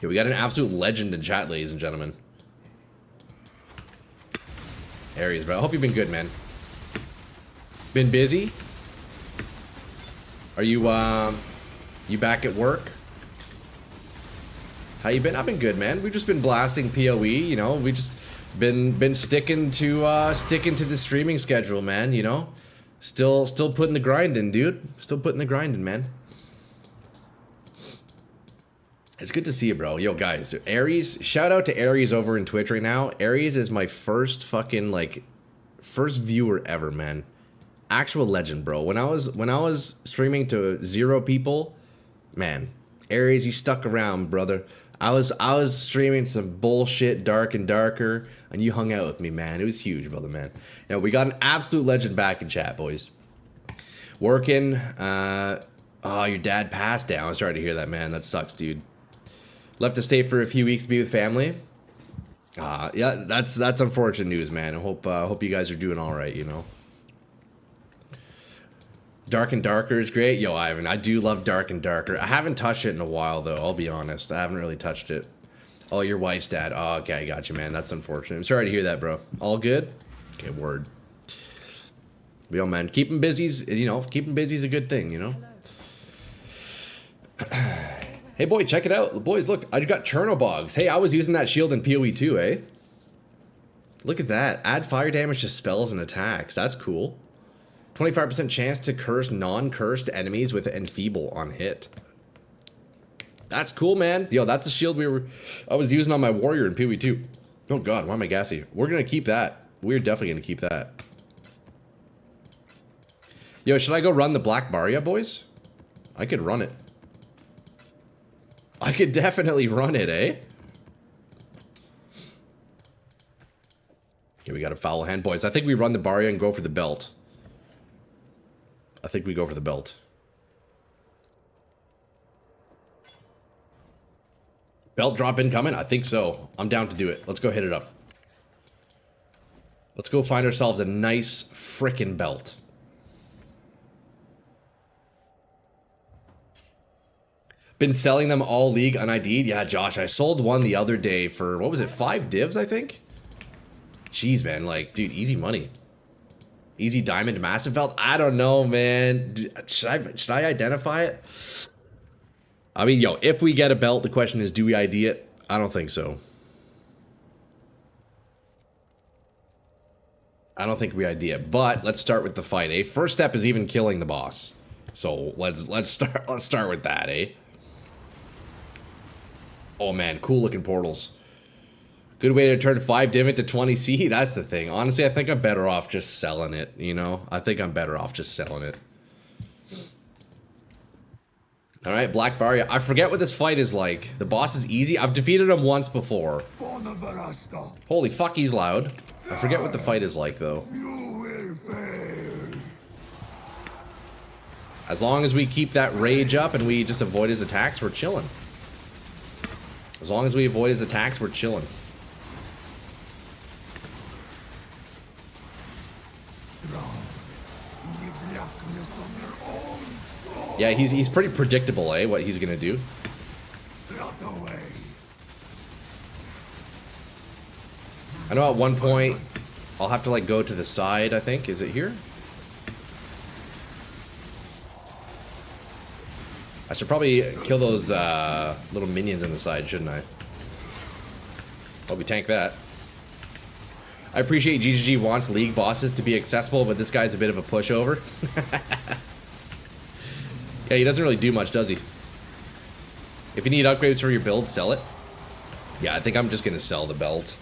Yeah, we got an absolute legend in chat, ladies and gentlemen. Aries, bro, I hope you've been good, man. Been busy? Are you, you back at work? How you been? I've been good, man. We've just been blasting PoE, you know, we just... Been sticking to the streaming schedule, man, you know? Still putting the grind in, dude. Still putting the grind in, man. It's good to see you, bro. Yo, guys, Aries, shout out to Aries over in Twitch right now. Aries is my first fucking, like, first viewer ever, man. Actual legend, bro. When I was streaming to 0 people, man, Aries, you stuck around, brother. I was streaming some bullshit Dark and Darker, and you hung out with me, man. It was huge, brother, man. You know, we got an absolute legend back in chat, boys. Working. Oh, your dad passed down. I'm sorry to hear that, man. That sucks, dude. Left the state for a few weeks to be with family. Yeah, that's unfortunate news, man. I hope you guys are doing all right, you know. Dark and Darker is great. Yo, Ivan, I do love Dark and Darker. I haven't touched it in a while, though. I'll be honest. I haven't really touched it. Oh, your wife's dad. Oh, okay, I got you, man. That's unfortunate. I'm sorry to hear that, bro. All good? Okay, word. Yo, man, keeping busy's, you know, keeping busy's a good thing, you know? Hey, boy, check it out. Boys, look, I got Chernobogs. Hey, I was using that shield in PoE too, eh? Look at that. Add fire damage to spells and attacks. That's cool. 25% chance to curse non-cursed enemies with Enfeeble on hit. That's cool, man. Yo, that's a shield I was using on my warrior in PoE 2. Oh god, why am I gassy? We're gonna keep that. We're definitely gonna keep that. Yo, should I go run the Black Baria, boys? I could run it. I could definitely run it, eh? Okay, we got a foul hand, boys. I think we run the Baria and go for the belt. I think we go for the belt. Belt drop incoming? I think so. I'm down to do it. Let's go hit it up. Let's go find ourselves a nice frickin' belt. Been selling them all league un-ID'd? Yeah, Josh, I sold one the other day for, what was it, 5 divs, I think? Jeez, man, like, dude, easy money. Easy diamond massive belt? I don't know, man. Should I identify it? I mean, yo, if we get a belt, the question is, do we ID it? I don't think so. I don't think we ID it, but let's start with the fight, eh? First step is even killing the boss. So let's start with that, eh? Oh man, cool looking portals. Good way to turn 5 div into 20C. That's the thing. Honestly, I think I'm better off just selling it, you know? I think I'm better off just selling it. Alright, Black Barrier. I forget what this fight is like. The boss is easy. I've defeated him once before. Holy fuck, he's loud. I forget what the fight is like, though. As long as we keep that rage up and we just avoid his attacks, we're chilling. As long as we avoid his attacks, we're chilling. Yeah, he's pretty predictable, eh? What he's gonna do. I know at one point I'll have to like go to the side, I think. Is it here? I should probably kill those little minions on the side, shouldn't I? Oh, we tank that. I appreciate GGG wants league bosses to be accessible, but this guy's a bit of a pushover. Yeah, he doesn't really do much, does he? If you need upgrades for your build, sell it. Yeah, I think I'm just gonna sell the belt.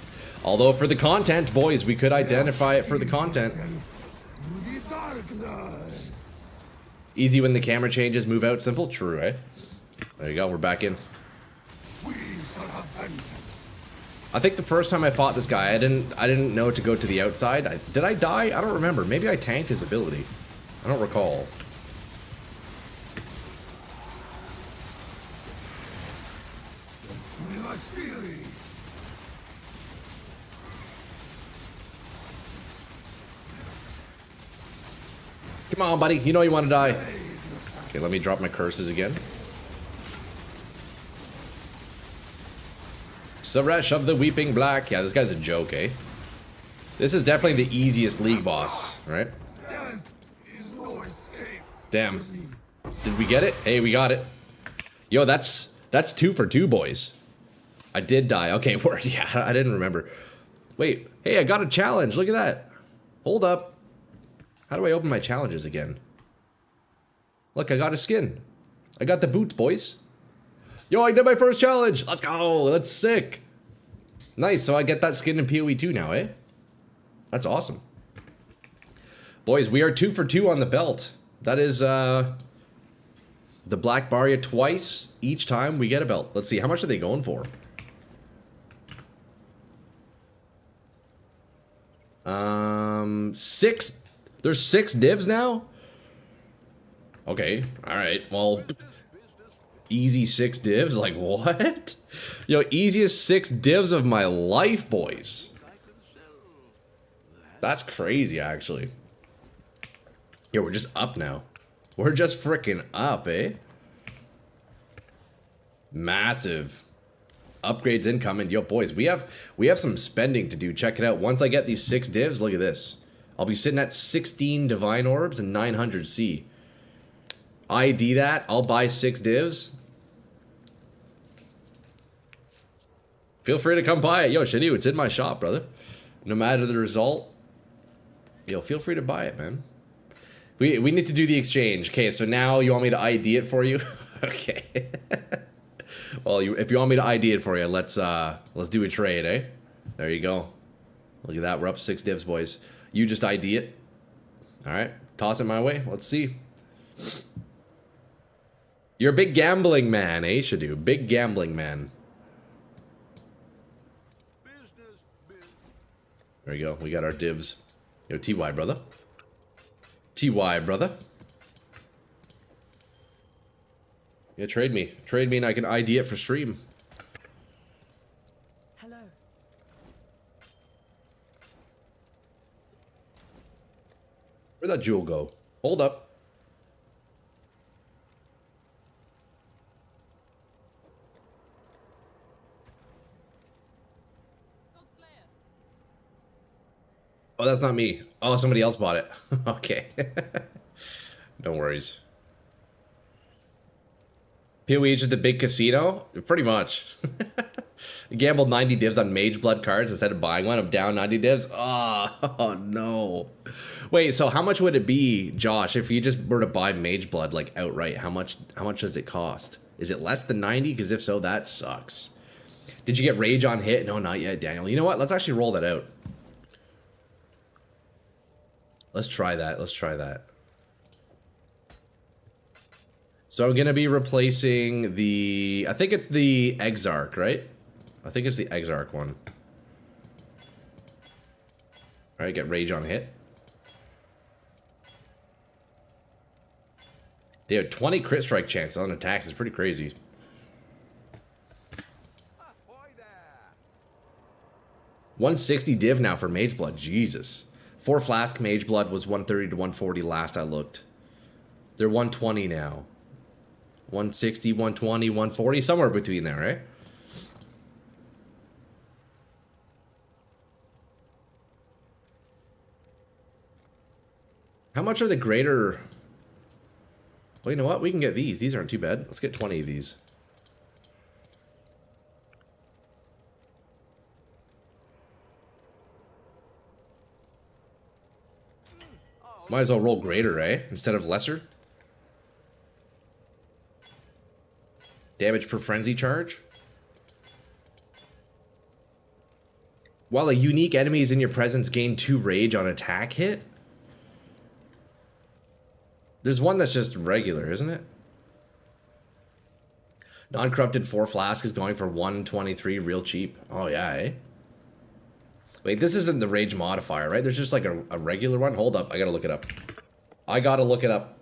Although for the content, boys, we could identify it for the content. Easy when the camera changes, move out, simple. True, eh? There you go, we're back in. I think the first time I fought this guy, I didn't know to go to the outside. Did I die? I don't remember. Maybe I tanked his ability. I don't recall. Come on, buddy. You know you want to die. Okay, let me drop my curses again. Suresh of the Weeping Black. Yeah, this guy's a joke, eh? This is definitely the easiest league boss, right? Damn. Did we get it? Hey, we got it. Yo, that's 2 for 2, boys. I did die. Okay, word. Yeah, I didn't remember. Wait. Hey, I got a challenge. Look at that. Hold up. How do I open my challenges again? Look, I got a skin. I got the boots, boys. Yo, I did my first challenge. Let's go. That's sick. Nice. So I get that skin in PoE 2 now, eh? That's awesome. Boys, we are 2 for 2 on the belt. That is the Black Barrier twice. Each time we get a belt. Let's see. How much are they going for? Six. There's 6 divs now? Okay, alright, well, easy 6 divs, like what? Yo, easiest 6 divs of my life, boys. That's crazy, actually. Yo, we're just up now. We're just freaking up, eh? Massive. Upgrades incoming. Yo, boys, we have some spending to do. Check it out. Once I get these 6 divs, look at this. I'll be sitting at 16 Divine Orbs and 900 C. ID that. I'll buy 6 divs. Feel free to come buy it. Yo, Shinu, it's in my shop, brother. No matter the result. Yo, feel free to buy it, man. We need to do the exchange. Okay, so now you want me to ID it for you? Okay. Well, if you want me to ID it for you, let's do a trade, eh? There you go. Look at that. We're up 6 divs, boys. You just ID it. Alright, toss it my way. Let's see. You're a big gambling man, eh, Shadu? Big gambling man. There you go. We got our divs. Yo, TY, brother. TY, brother. Yeah, trade me. Trade me and I can ID it for stream. Where'd that jewel go? Hold up. Oh, that's not me. Oh, somebody else bought it. Okay. No worries. PoE is just a big casino? Pretty much. You gambled 90 divs on Mage Blood cards instead of buying one. I'm down 90 divs. Oh, no. Wait, so how much would it be, Josh, if you just were to buy Mage Blood like outright? How much does it cost? Is it less than 90? Because if so, that sucks. Did you get Rage on hit? No, not yet, Daniel. You know what? Let's actually roll that out. Let's try that. Let's try that. So I'm going to be replacing the... I think it's the Exarch, right? I think it's the Exarch one. Alright, get Rage on hit. They have 20 crit strike chances on attacks. It's pretty crazy. $160 div now for Mage Blood. Jesus. 4 Flask Mage Blood was 130 to 140 last I looked. They're 120 now. 160, 120, 140, somewhere between there, right? How much are the greater... Well, you know what? We can get these. These aren't too bad. Let's get 20 of these. Might as well roll greater, eh? Instead of lesser. Damage per frenzy charge. While a unique enemy is in your presence, gain 2 rage on attack hit. There's one that's just regular, isn't it? Non-corrupted 4 Flask is going for 123, real cheap. Oh yeah, eh? Wait, this isn't the rage modifier, right? There's just like a regular one. Hold up, I gotta look it up. I gotta look it up.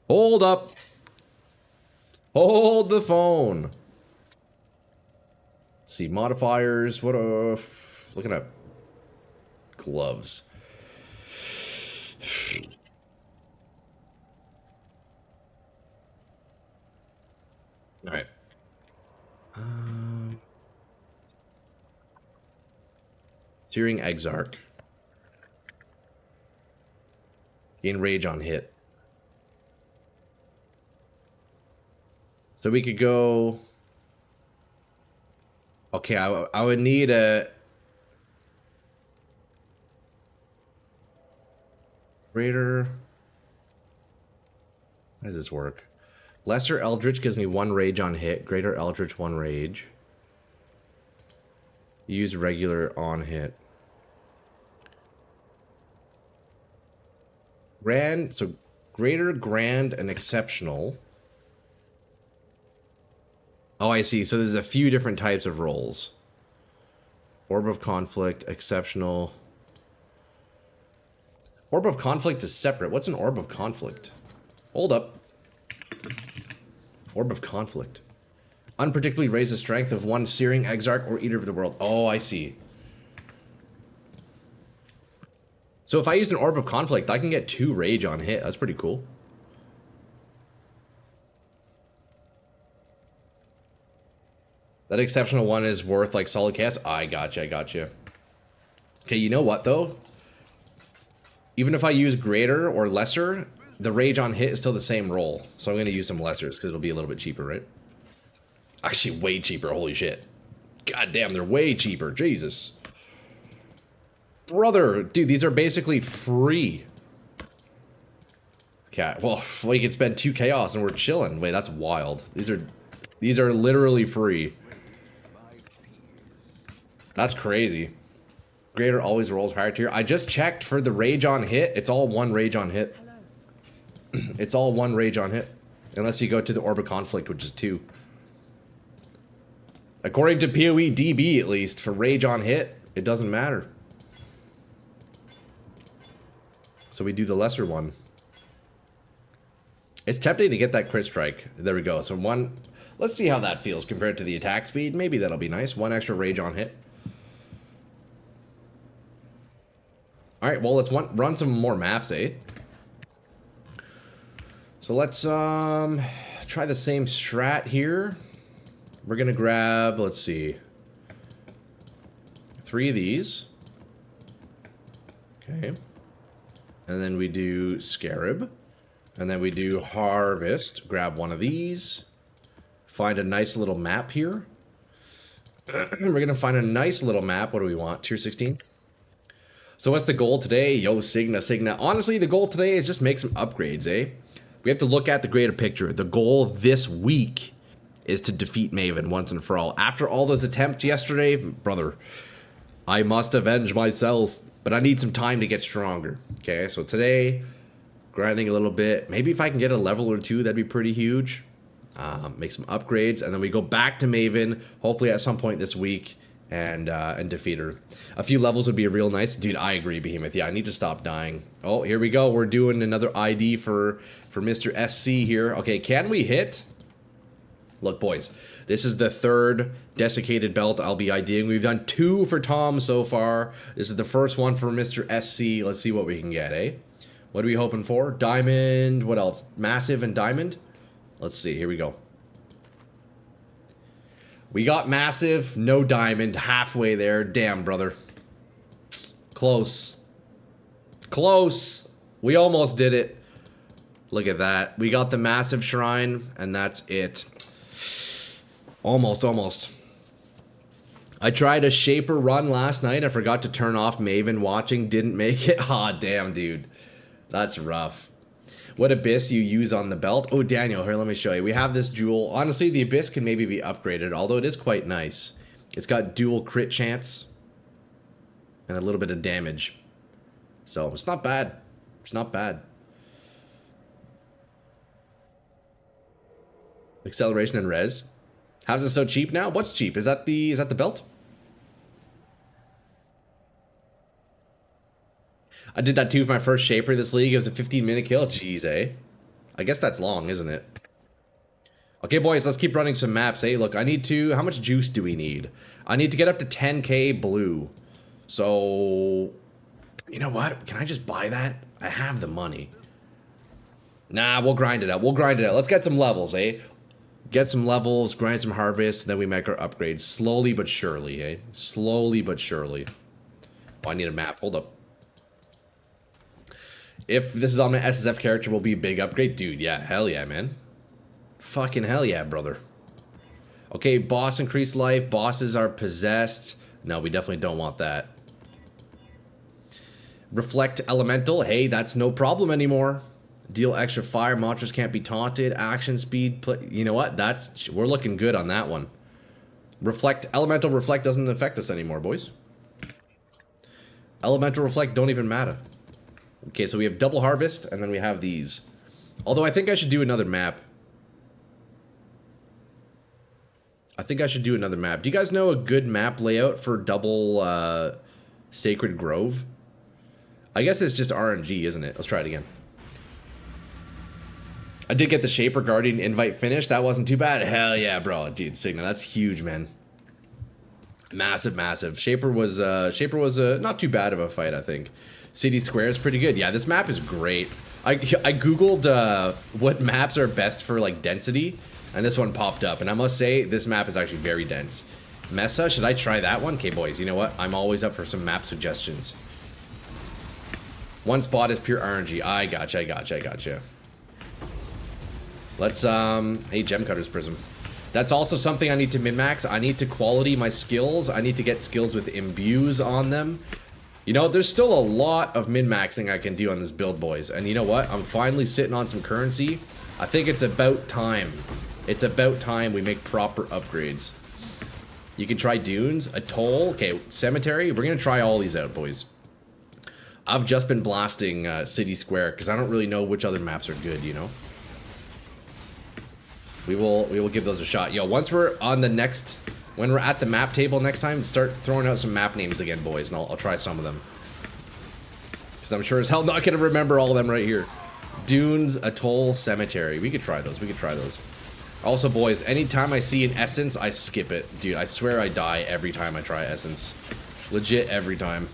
Hold up. Hold the phone. Let's see, modifiers. What looking up. Gloves. All right. Searing Exarch. Gain rage on hit. So we could go... Okay, I would need a... Greater... How does this work? Lesser Eldritch gives me 1 rage on hit. Greater Eldritch, 1 rage. Use regular on hit. Grand... So, greater, grand, and exceptional... Oh, I see. So there's a few different types of rolls. Orb of Conflict, Exceptional. Orb of Conflict is separate. What's an Orb of Conflict? Hold up. Orb of Conflict. Unpredictably raise the strength of 1 Searing Exarch or Eater of the World. Oh, I see. So if I use an Orb of Conflict, I can get 2 rage on hit. That's pretty cool. That exceptional one is worth like solid chaos. I gotcha, I gotcha. Okay, you know what though? Even if I use greater or lesser, the rage on hit is still the same roll. So I'm gonna use some lessers because it'll be a little bit cheaper, right? Actually, way cheaper. Holy shit! God damn, they're way cheaper. Jesus, brother, dude, these are basically free. Okay, well, we can spend 2 chaos and we're chilling. Wait, that's wild. These are literally free. That's crazy. Greater always rolls higher tier. I just checked for the rage on hit. It's all 1 rage on hit. It's all 1 rage on hit. Unless you go to the Orb of Conflict, which is 2. According to PoE DB, at least, for rage on hit, it doesn't matter. So we do the lesser one. It's tempting to get that crit strike. There we go. So 1... Let's see how that feels compared to the attack speed. Maybe that'll be nice. 1 extra rage on hit. All right, well, let's run some more maps, eh? So let's try the same strat here. We're gonna grab, let's see, 3 of these. Okay. And then we do Scarab. And then we do Harvest. Grab 1 of these. Find a nice little map here. We're going to find a nice little map. What do we want? Tier 16? So what's the goal today? Yo, Signa. Honestly, the goal today is just make some upgrades, eh? We have to look at the greater picture. The goal this week is to defeat Maven once and for all. After all those attempts yesterday, brother, I must avenge myself. But I need some time to get stronger. Okay, so today, grinding a little bit. Maybe if I can get a level or 2, that'd be pretty huge. Make some upgrades, and then we go back to Maven, hopefully at some point this week, and defeat her. A few levels would be real nice. Dude, I agree, Behemoth. Yeah, I need to stop dying. Oh, here we go. We're doing another ID for Mr. SC here. Okay, can we hit? Look, boys, this is the 3rd desiccated belt I'll be IDing. We've done 2 for Tom so far. This is the first one for Mr. SC. Let's see what we can get, eh? What are we hoping for? Diamond, what else? Massive and diamond? Let's see, here we go. We got massive, no diamond, halfway there. Damn, brother. Close. Close. We almost did it. Look at that. We got the massive shrine, and that's it. Almost. I tried a Shaper run last night. I forgot to turn off Maven watching. Didn't make it. Aw, damn, dude. That's rough. What Abyss you use on the belt? Oh, Daniel, here, let me show you. We have this jewel. Honestly, the Abyss can maybe be upgraded, although it is quite nice. It's got dual crit chance and a little bit of damage. So, it's not bad. It's not bad. Acceleration and res. How's it so cheap now? What's cheap? Is that the belt? I did that too for my first Shaper this league. It was a 15-minute kill. Jeez, eh? I guess that's long, isn't it? Okay, boys, let's keep running some maps, eh? Look, I need to... How much juice do we need? I need to get up to 10k blue. So... You know what? Can I just buy that? I have the money. Nah, we'll grind it out. Let's get some levels, eh? Get some levels, grind some harvest, then we make our upgrades. Slowly but surely, eh? Slowly but surely. Oh, I need a map. Hold up. If this is on my SSF character, will be a big upgrade. Dude, yeah. Hell yeah, man. Fucking hell yeah, brother. Okay, boss increased life. Bosses are possessed. No, we definitely don't want that. Reflect elemental. Hey, that's no problem anymore. Deal extra fire. Monsters can't be taunted. Action speed. You know what? We're looking good on that one. Reflect. Elemental reflect doesn't affect us anymore, boys. Elemental reflect don't even matter. Okay, so we have double harvest, and then we have these. Although I think I should do another map. Do you guys know a good map layout for double Sacred Grove? I guess it's just RNG, isn't it? Let's try it again. I did get the Shaper Guardian invite finished. That wasn't too bad. Hell yeah, bro. Dude, Signa, that's huge, man. Massive. Shaper was not too bad of a fight, I think. City Square is pretty good. Yeah, this map is great. I googled what maps are best for like density, and this one popped up. And I must say, this map is actually very dense. Mesa, should I try that one? Okay, boys, you know what? I'm always up for some map suggestions. One spot is pure RNG. I gotcha. Let's, hey, Gem Cutter's Prism. That's also something I need to min-max. I need to quality my skills. I need to get skills with imbues on them. You know, there's still a lot of min-maxing I can do on this build, boys. And you know what? I'm finally sitting on some currency. I think it's about time. It's about time we make proper upgrades. You can try Dunes, Atoll, okay, Cemetery. We're going to try all these out, boys. I've just been blasting City Square because I don't really know which other maps are good, you know? We will give those a shot. Yo, once we're on the next... When we're at the map table next time, start throwing out some map names again, boys, and I'll try some of them. Because I'm sure as hell not going to remember all of them right here. Dunes, Atoll, Cemetery. We could try those. Also, boys, anytime I see an Essence, I skip it. Dude, I swear I die every time I try Essence. Legit every time.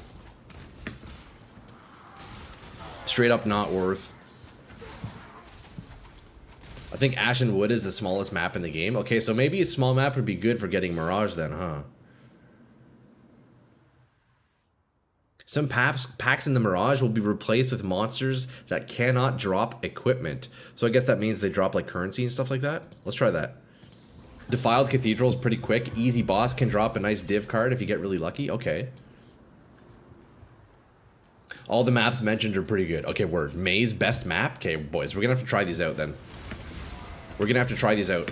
Straight up not worth. I think Ashen Wood is the smallest map in the game. Okay, so maybe a small map would be good for getting Mirage then, huh? Some packs in the Mirage will be replaced with monsters that cannot drop equipment. So I guess that means they drop like currency and stuff like that. Let's try that. Defiled Cathedral is pretty quick. Easy boss can drop a nice div card if you get really lucky. Okay. All the maps mentioned are pretty good. Okay, word. Maze, best map? Okay, boys, we're gonna have to try these out then. We're gonna have to try these out.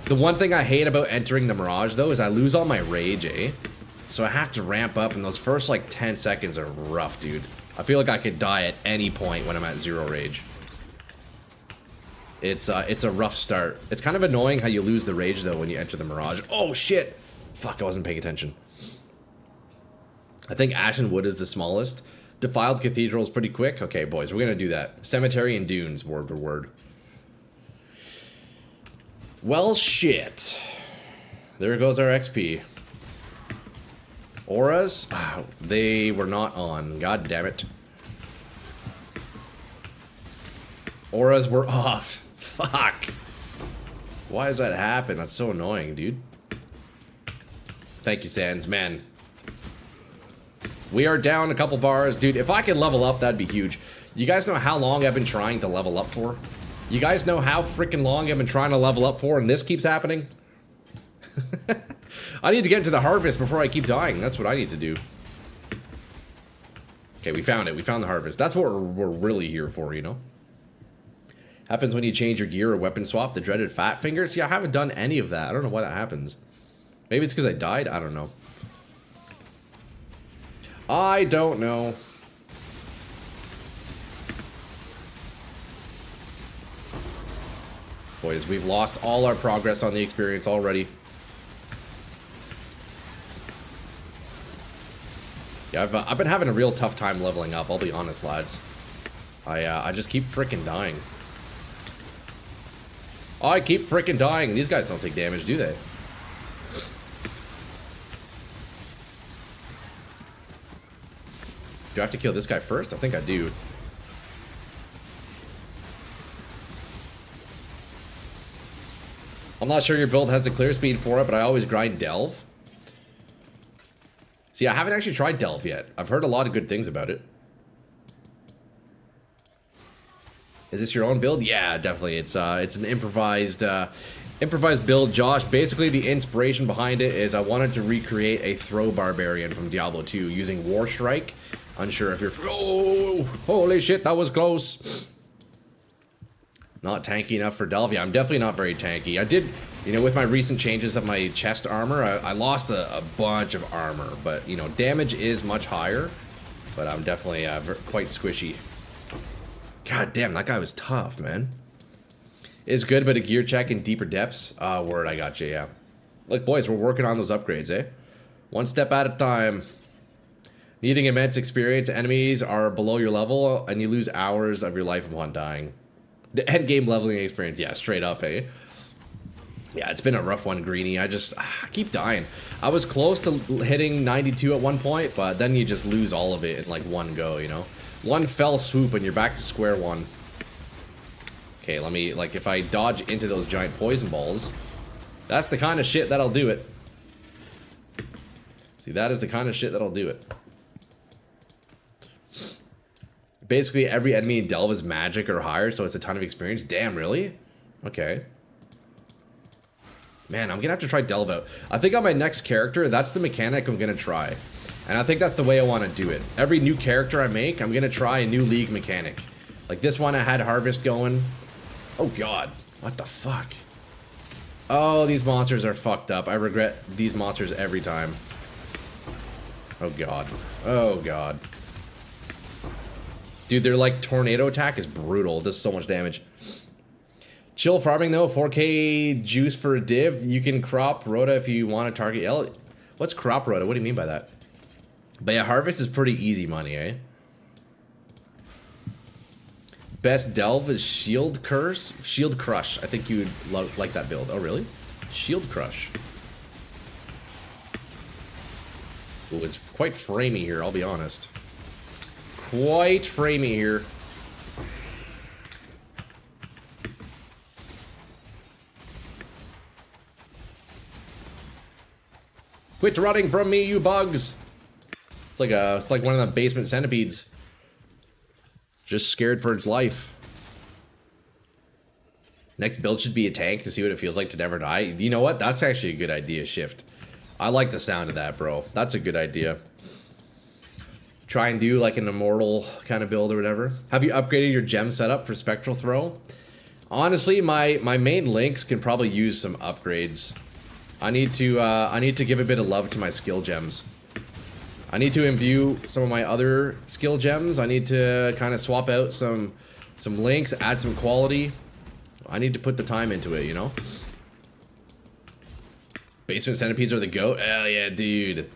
The one thing I hate about entering the Mirage, though, is I lose all my rage, eh? So I have to ramp up, and those first, like, 10 seconds are rough, dude. I feel like I could die at any point when I'm at 0 rage. It's a rough start. It's kind of annoying how you lose the rage, though, when you enter the Mirage. Oh, shit! Fuck, I wasn't paying attention. I think Ashen Wood is the smallest. Defiled Cathedral is pretty quick. Okay, boys, we're gonna do that. Cemetery and Dunes, word for word. Well, shit. There goes our XP. Auras? Oh, they were not on. God damn it. Auras were off. Fuck. Why does that happen? That's so annoying, dude. Thank you, Sans. Man. We are down a couple bars. Dude, if I could level up, that'd be huge. You guys know how long I've been trying to level up for? You guys know how freaking long I've been trying to level up for, and this keeps happening? I need to get into the harvest before I keep dying. That's what I need to do. Okay, we found it. We found the harvest. That's what we're really here for, you know? Happens when you change your gear or weapon swap, the dreaded fat finger. See, I haven't done any of that. I don't know why that happens. Maybe it's because I died? I don't know. I don't know. Boys, we've lost all our progress on the experience already. Yeah, I've been having a real tough time leveling up, I'll be honest, lads. I just keep freaking dying. I keep freaking dying. These guys don't take damage, do they? Do I have to kill this guy first? I think I do. I'm not sure your build has the clear speed for it, but I always grind Delve. See, I haven't actually tried Delve yet. I've heard a lot of good things about it. Is this your own build? Yeah, definitely. It's an improvised build, Josh. Basically, the inspiration behind it is I wanted to recreate a throw barbarian from Diablo 2 using War Strike. Unsure if you're... Oh, holy shit, that was close. Not tanky enough for Delve. Yeah, I'm definitely not very tanky. I did, you know, with my recent changes of my chest armor, I lost a bunch of armor. But, you know, damage is much higher. But I'm definitely quite squishy. God damn, that guy was tough, man. Is good, but a gear check in deeper depths. Word, I got you, yeah. Look, boys, we're working on those upgrades, eh? One step at a time. Needing immense experience, enemies are below your level, and you lose hours of your life upon dying. The end game leveling experience, yeah, straight up, eh? Yeah, it's been a rough one, Greenie. I keep dying. I was close to hitting 92 at one point, but then you just lose all of it in like one go, you know? One fell swoop and you're back to square one. Okay, let me, like, if I dodge into those giant poison balls, that's the kind of shit that'll do it. See, that is the kind of shit that'll do it. Basically, every enemy in Delve is magic or higher, so it's a ton of experience. Damn, really? Okay. Man, I'm gonna have to try Delve out. I think on my next character, that's the mechanic I'm gonna try. And I think that's the way I want to do it. Every new character I make, I'm gonna try a new league mechanic. Like this one, I had Harvest going. Oh god, what the fuck? Oh, these monsters are fucked up. I regret these monsters every time. Oh god. Oh god. Dude, their like tornado attack is brutal. It does so much damage. Chill farming though, 4k juice for a div. You can crop Rhoda if you want to target L. What's crop Rhoda? What do you mean by that? But yeah, Harvest is pretty easy money, eh? Best Delve is Shield Curse, Shield Crush. I think you would like that build. Oh, really? Shield Crush. Ooh, it's quite framey here, I'll be honest. quite framey here. Quit running from me, you bugs! It's like one of the basement centipedes. Just scared for its life. Next build should be a tank to see what it feels like to never die. You know what? That's actually a good idea, Shift. I like the sound of that, bro. That's a good idea. Try and do like an immortal kind of build or whatever. Have you upgraded your gem setup for Spectral Throw? Honestly, my main links can probably use some upgrades. I need to give a bit of love to my skill gems. I need to imbue some of my other skill gems. I need to kind of swap out some links, add some quality. I need to put the time into it, you know? Basement centipedes are the goat? Hell yeah, dude.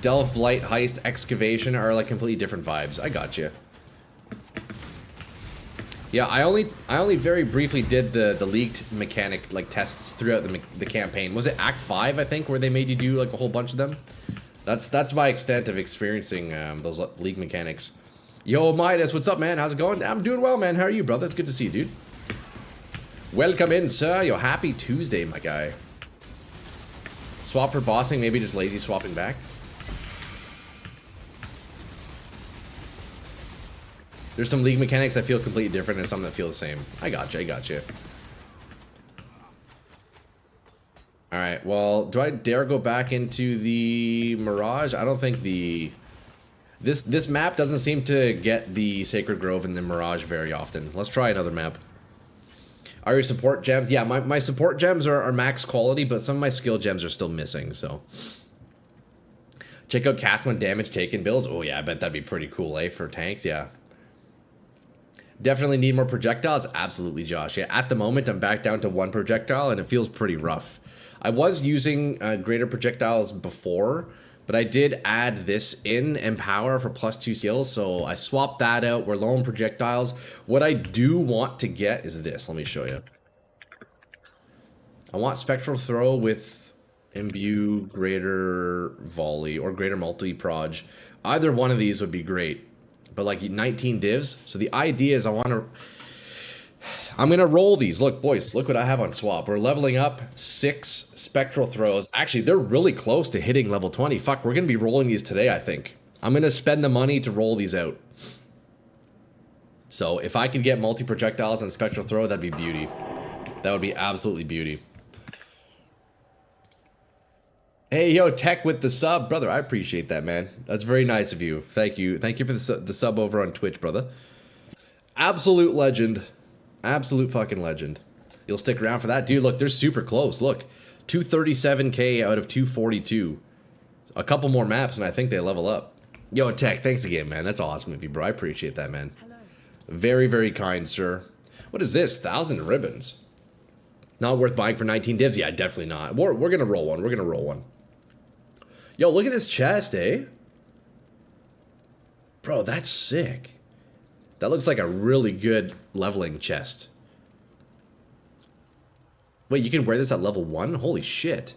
Delve, Blight, Heist, Excavation are like completely different vibes. I got you. Yeah, I only very briefly did the leaked mechanic like tests throughout the campaign. Was it Act 5, I think, where they made you do like a whole bunch of them? That's my extent of experiencing those league mechanics. Yo, Midas, what's up, man? How's it going? I'm doing well, man. How are you, brother? It's good to see you, dude. Welcome in, sir. Yo, happy Tuesday, my guy. Swap for bossing, maybe just lazy swapping back. There's some league mechanics that feel completely different and some that feel the same. I got you. Alright, well, do I dare go back into the Mirage? I don't think this map doesn't seem to get the Sacred Grove in the Mirage very often. Let's try another map. Are your support gems? Yeah, my support gems are max quality, but some of my skill gems are still missing, so. Check out cast when damage taken builds. Oh yeah, I bet that'd be pretty cool, eh, for tanks, yeah. Definitely need more projectiles. Absolutely, Josh. Yeah, at the moment, I'm back down to 1 projectile, and it feels pretty rough. I was using greater projectiles before, but I did add this in Empower for +2 skills, so I swapped that out. We're low on projectiles. What I do want to get is this. Let me show you. I want Spectral Throw with Imbue, Greater Volley, or Greater Multi-Proj. Either one of these would be great. But like 19 divs. So the idea is I'm gonna roll these. Look, boys, look what I have on swap. We're leveling up 6 spectral throws. Actually, they're really close to hitting level 20. Fuck, we're gonna be rolling these today, I think. I'm gonna spend the money to roll these out. So if I could get multi-projectiles and spectral throw, that'd be beauty. That would be absolutely beauty. Hey, yo, Tech with the sub. Brother, I appreciate that, man. That's very nice of you. Thank you. Thank you for the sub over on Twitch, brother. Absolute legend. Absolute fucking legend. You'll stick around for that? Dude, look, they're super close. Look, 237k out of 242. A couple more maps, and I think they level up. Yo, Tech, thanks again, man. That's awesome of you, bro. I appreciate that, man. Hello. Very, very kind, sir. What is this? 1,000 ribbons. Not worth buying for 19 divs? Yeah, definitely not. We're going to roll one. We're going to roll one. Yo, look at this chest, eh? Bro, that's sick. That looks like a really good leveling chest. Wait, you can wear this at level 1? Holy shit.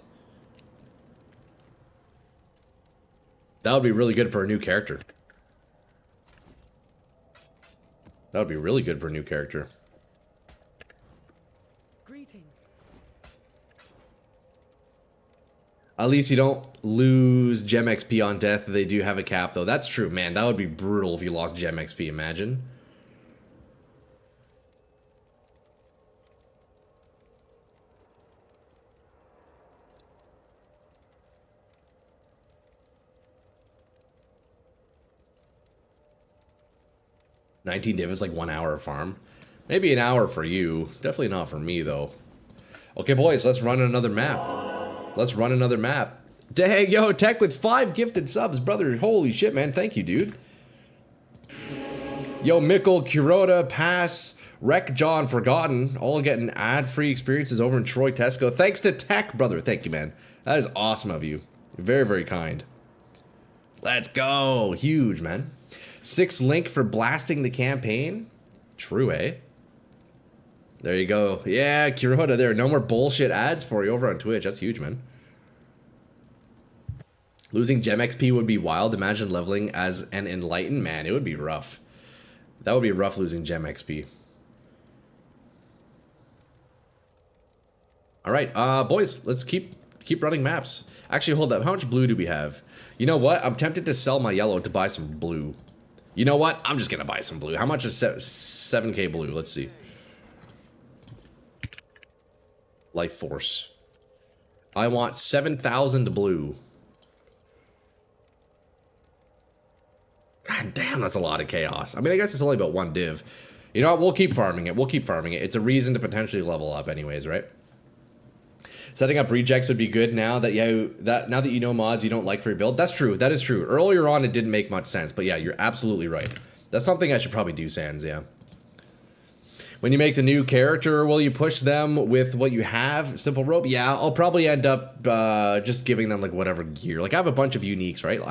That would be really good for a new character. That would be really good for a new character. At least you don't lose gem XP on death. They do have a cap, though. That's true, man. That would be brutal if you lost gem XP, imagine. $19 div is like 1 hour of farm. Maybe an hour for you. Definitely not for me, though. Okay, boys, let's run another map. Let's run another map. Dang, yo, Tech with 5 gifted subs, brother. Holy shit, man. Thank you, dude. Yo, Mickle, Kuroda, Pass, Wreck, John, Forgotten, all getting ad-free experiences over in Troy, Tesco. Thanks to Tech, brother. Thank you, man. That is awesome of you. Very, very kind. Let's go. Huge, man. 6 link for blasting the campaign. True, eh? There you go. Yeah, Kuroda, there are no more bullshit ads for you over on Twitch. That's huge, man. Losing gem XP would be wild. Imagine leveling as an enlightened man. It would be rough. That would be rough, losing gem XP. All right, boys, let's keep running maps. Actually, hold up. How much blue do we have? You know what? I'm tempted to sell my yellow to buy some blue. You know what? I'm just gonna buy some blue. How much is 7K blue? Let's see. Life Force. I want 7,000 blue. God damn, that's a lot of chaos. I mean, I guess it's only about one div. You know what? We'll keep farming it. We'll keep farming it. It's a reason to potentially level up anyways, right? Setting up rejects would be good now that now that you know mods you don't like for your build. That's true. That is true. Earlier on, it didn't make much sense. But yeah, you're absolutely right. That's something I should probably do, Sans, yeah. When you make the new character, will you push them with what you have? Simple rope? Yeah, I'll probably end up just giving them like whatever gear. Like I have a bunch of uniques, right?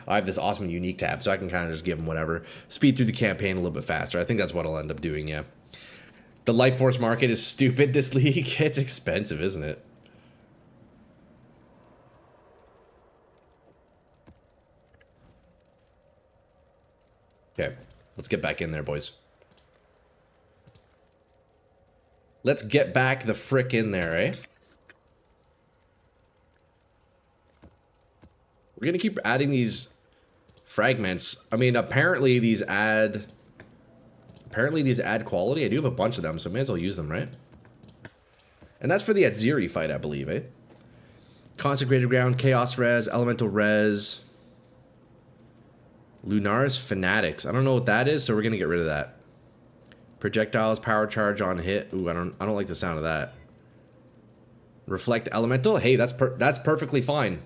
I have this awesome unique tab, so I can kind of just give them whatever. Speed through the campaign a little bit faster. I think that's what I'll end up doing, yeah. The Life Force market is stupid this league. It's expensive, isn't it? Okay, let's get back in there, boys. Let's get back the frick in there, eh? We're gonna keep adding these fragments. I mean, apparently these add quality. I do have a bunch of them, so I may as well use them, right? And that's for the Atziri fight, I believe, eh? Consecrated Ground, Chaos Res, Elemental Res, Lunar's Fanatics. I don't know what that is, so we're gonna get rid of that. Projectiles, power charge on hit. Ooh, I don't like the sound of that. Reflect Elemental. Hey, that's perfectly fine.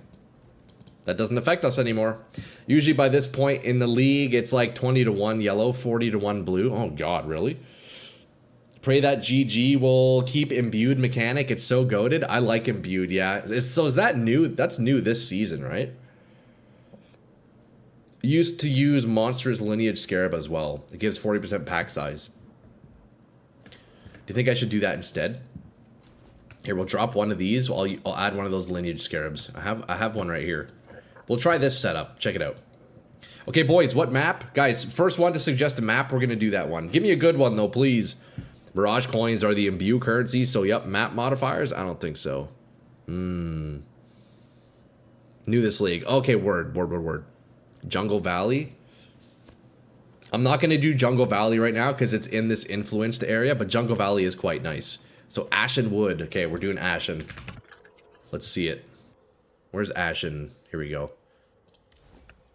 That doesn't affect us anymore. Usually by this point in the league, it's like 20 to 1 yellow, 40 to 1 blue. Oh god, really? Pray that GG will keep imbued mechanic. It's so goated. I like imbued, yeah. So is that new? That's new this season, right? Used to use Monstrous Lineage Scarab as well. It gives 40% pack size. Do you think I should do that instead? Here, we'll drop one of these. I'll add one of those Lineage Scarabs. I have one right here. We'll try this setup. Check it out. Okay, boys, what map? Guys, first one to suggest a map, we're going to do that one. Give me a good one, though, please. Mirage coins are the imbue currency, so yep, map modifiers? I don't think so. New this league. Okay, word. Jungle Valley. I'm not going to do Jungle Valley right now because it's in this influenced area, but Jungle Valley is quite nice. So Ashen Wood. Okay, we're doing Ashen. Let's see it. Where's Ashen? Here we go.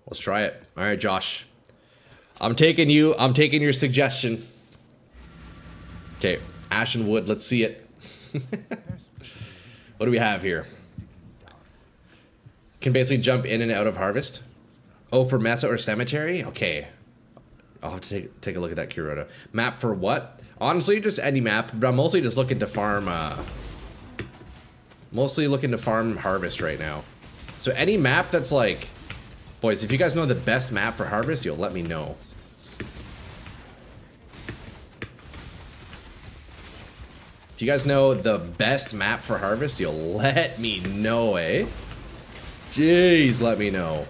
Let's try it. All right, Josh. I'm taking your suggestion. Okay, Ashen Wood. Let's see it. What do we have here? Can basically jump in and out of harvest. Oh, for Mesa or Cemetery? Okay. I'll have to take a look at that Kuroda. Map for what? Honestly, just any map, but I'm mostly just looking to farm, mostly looking to farm harvest right now. So any map that's like, boys, if you guys know the best map for harvest, you'll let me know. If you guys know the best map for harvest, you'll let me know, eh? Jeez, let me know.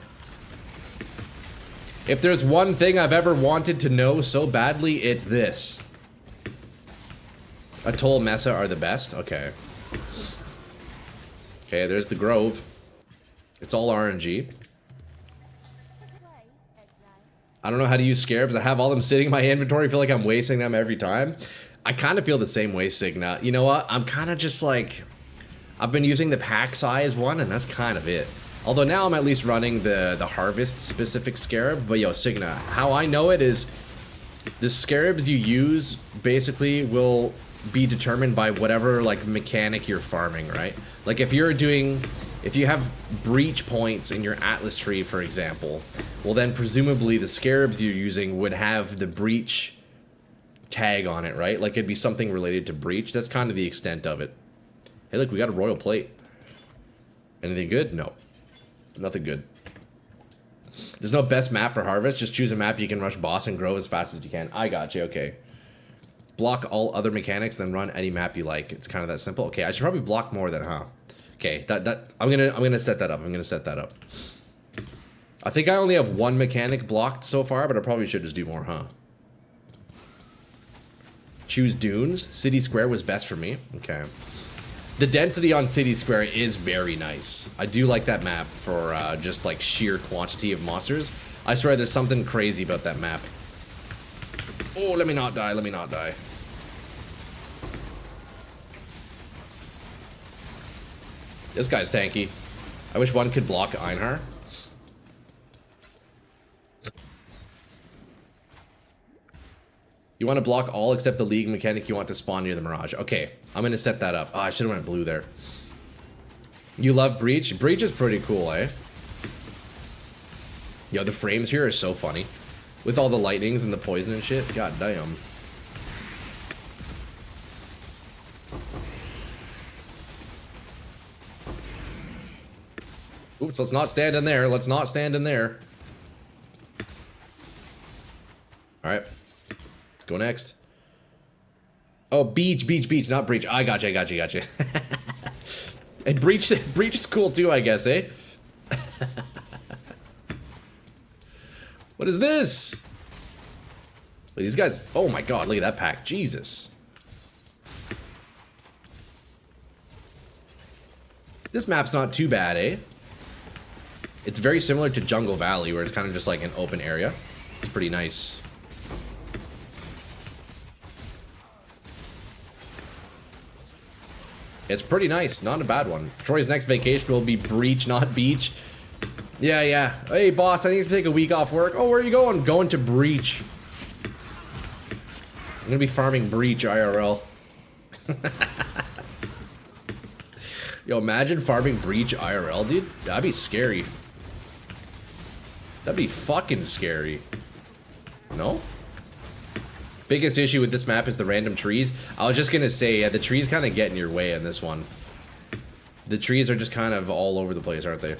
If there's one thing I've ever wanted to know so badly, it's this. Atoll Mesa are the best? Okay. Okay, there's the Grove. It's all RNG. I don't know how to use Scarabs. I have all them sitting in my inventory. I feel like I'm wasting them every time. I kind of feel the same way, Signa. You know what? I'm kind of just like... I've been using the pack size one, and that's kind of it. Although now I'm at least running the harvest-specific Scarab. But yo, Signa, how I know it is... The Scarabs you use, basically, will be determined by whatever, like, mechanic you're farming, right? Like, if you're doing... If you have breach points in your Atlas tree, for example, well then presumably the Scarabs you're using would have the breach tag on it, right? Like it'd be something related to breach. That's kind of the extent of it. Hey look, we got a royal plate. Anything good? No. Nothing good. There's no best map for harvest. Just choose a map you can rush boss and grow as fast as you can. I got you, okay. Block all other mechanics, then run any map you like. It's kind of that simple. Okay, I should probably block more than, huh? Okay, I'm gonna set that up. I'm gonna set that up. I think I only have one mechanic blocked so far, but I probably should just do more, huh? Choose dunes. City Square was best for me. Okay. The density on City Square is very nice. I do like that map for just like sheer quantity of monsters. I swear there's something crazy about that map. Oh, let me not die. Let me not die. This guy's tanky. I wish one could block Einhar. You want to block all except the League mechanic you want to spawn near the Mirage. Okay, I'm going to set that up. Oh, I should have went blue there. You love Breach? Breach is pretty cool, eh? Yo, the frames here are so funny. With all the lightnings and the poison and shit. God damn. Oops, let's not stand in there. Let's not stand in there. Alright. Go next. Oh, beach, not breach. I gotcha. And breach is cool too, I guess, eh? What is this? Wait, these guys. Oh my god, look at that pack. Jesus. This map's not too bad, eh? It's very similar to Jungle Valley, where it's kind of just like an open area. It's pretty nice. It's pretty nice, not a bad one. Troy's next vacation will be Breach, not Beach. Yeah. Hey, boss, I need to take a week off work. Oh, where are you going? Going to Breach. I'm gonna be farming Breach IRL. Yo, imagine farming Breach IRL, dude. That'd be scary. That'd be fucking scary. No? Biggest issue with this map is the random trees. I was just gonna say, yeah, the trees kind of get in your way in this one. The trees are just kind of all over the place, aren't they?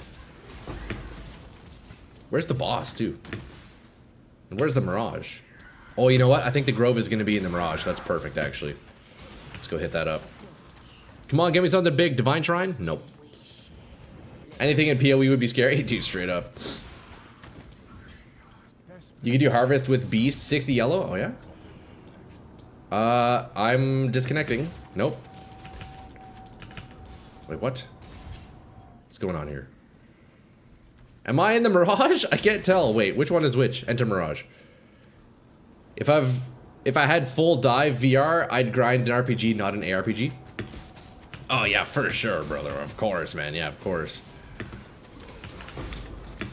Where's the boss, too? And where's the Mirage? Oh, you know what? I think the Grove is gonna be in the Mirage. That's perfect, actually. Let's go hit that up. Come on, give me something big. Divine Shrine? Nope. Anything in PoE would be scary? Dude, straight up. You can do Harvest with Beast, 60 yellow? Oh, yeah? I'm disconnecting. Nope. Wait, what? What's going on here? Am I in the Mirage? I can't tell. Wait, which one is which? Enter Mirage. If I had full dive VR, I'd grind an RPG, not an ARPG. Oh yeah, for sure, brother. Of course, man. Yeah, of course.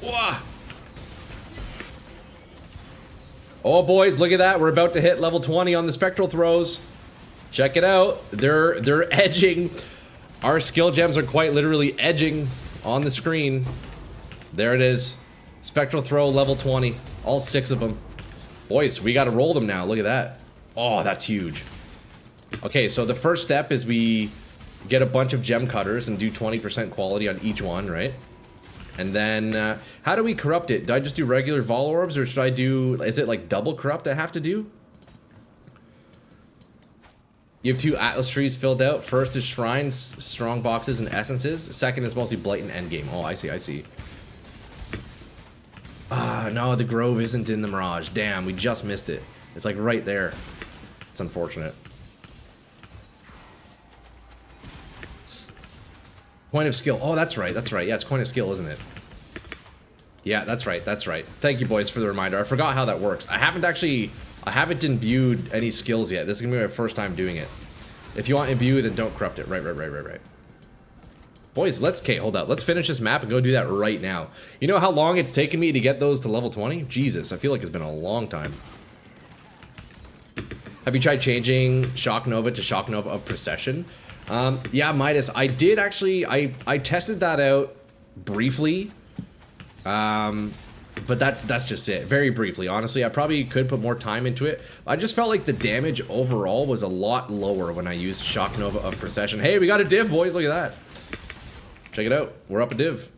Wah! Oh, boys, look at that. We're about to hit level 20 on the spectral throws. Check it out. They're edging. Our skill gems are quite literally edging on the screen. There it is. Spectral throw level 20. All 6 of them. Boys, we got to roll them now. Look at that. Oh, that's huge. Okay, so the first step is we get a bunch of gem cutters and do 20% quality on each one, right? And then, how do we corrupt it? Do I just do regular Vol Orbs, or should I do, is it like double corrupt I have to do? You have 2 Atlas trees filled out. First is Shrines, Strong Boxes, and Essences. Second is mostly Blightant Endgame. Oh, I see. Ah, no, the Grove isn't in the Mirage. Damn, we just missed it. It's like right there. It's unfortunate. Point of skill. Oh, that's right. Yeah, it's point of skill, isn't it? Yeah, that's right. Thank you, boys, for the reminder. I forgot how that works. I haven't imbued any skills yet. This is gonna be my first time doing it. If you want imbue, then don't corrupt it. Right. Boys, okay, hold up. Let's finish this map and go do that right now. You know how long it's taken me to get those to level 20? Jesus, I feel like it's been a long time. Have you tried changing Shock Nova to Shock Nova of Procession? Yeah, Midas, I did actually, I tested that out briefly, but that's just it, very briefly, honestly. I probably could put more time into it. I just felt like the damage overall was a lot lower when I used Shock Nova of Procession. Hey, we got a div, boys, look at that. Check it out, we're up a div.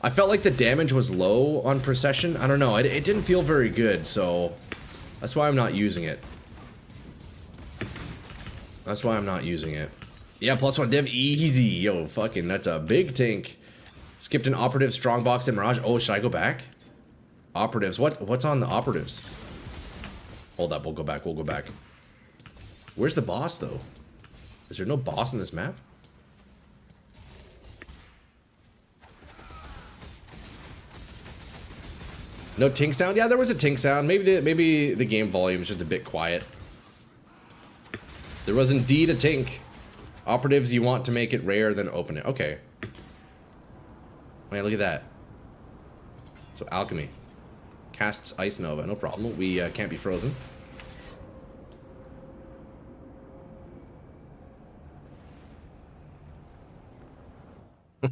I felt like the damage was low on Procession. I don't know, it didn't feel very good, so that's why I'm not using it. Yeah, +1 div, easy. Yo, fucking, that's a big tank. Skipped an operative strongbox in Mirage. Oh, should I go back? Operatives. What's on the operatives? Hold up, we'll go back, we'll go back. Where's the boss, though? Is there no boss in this map? No tink sound? Yeah, there was a tink sound. Maybe the game volume is just a bit quiet. There was indeed a tink. Operatives, you want to make it rare, then open it. Okay. Man, look at that. So, alchemy. Casts Ice Nova, no problem. We can't be frozen.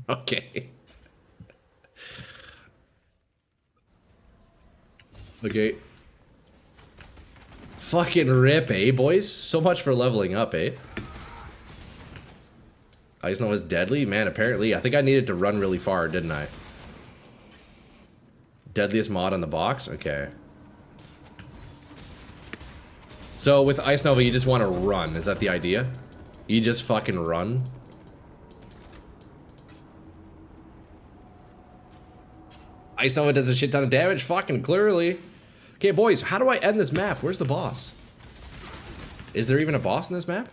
Okay. Okay. Fucking rip, eh, boys? So much for leveling up, eh? Ice Nova is deadly? Man, apparently. I think I needed to run really far, didn't I? Deadliest mod on the box? Okay. So, with Ice Nova, you just want to run. Is that the idea? You just fucking run? Ice Nova does a shit ton of damage? Fucking clearly. Okay, boys, how do I end this map? Where's the boss? Is there even a boss in this map?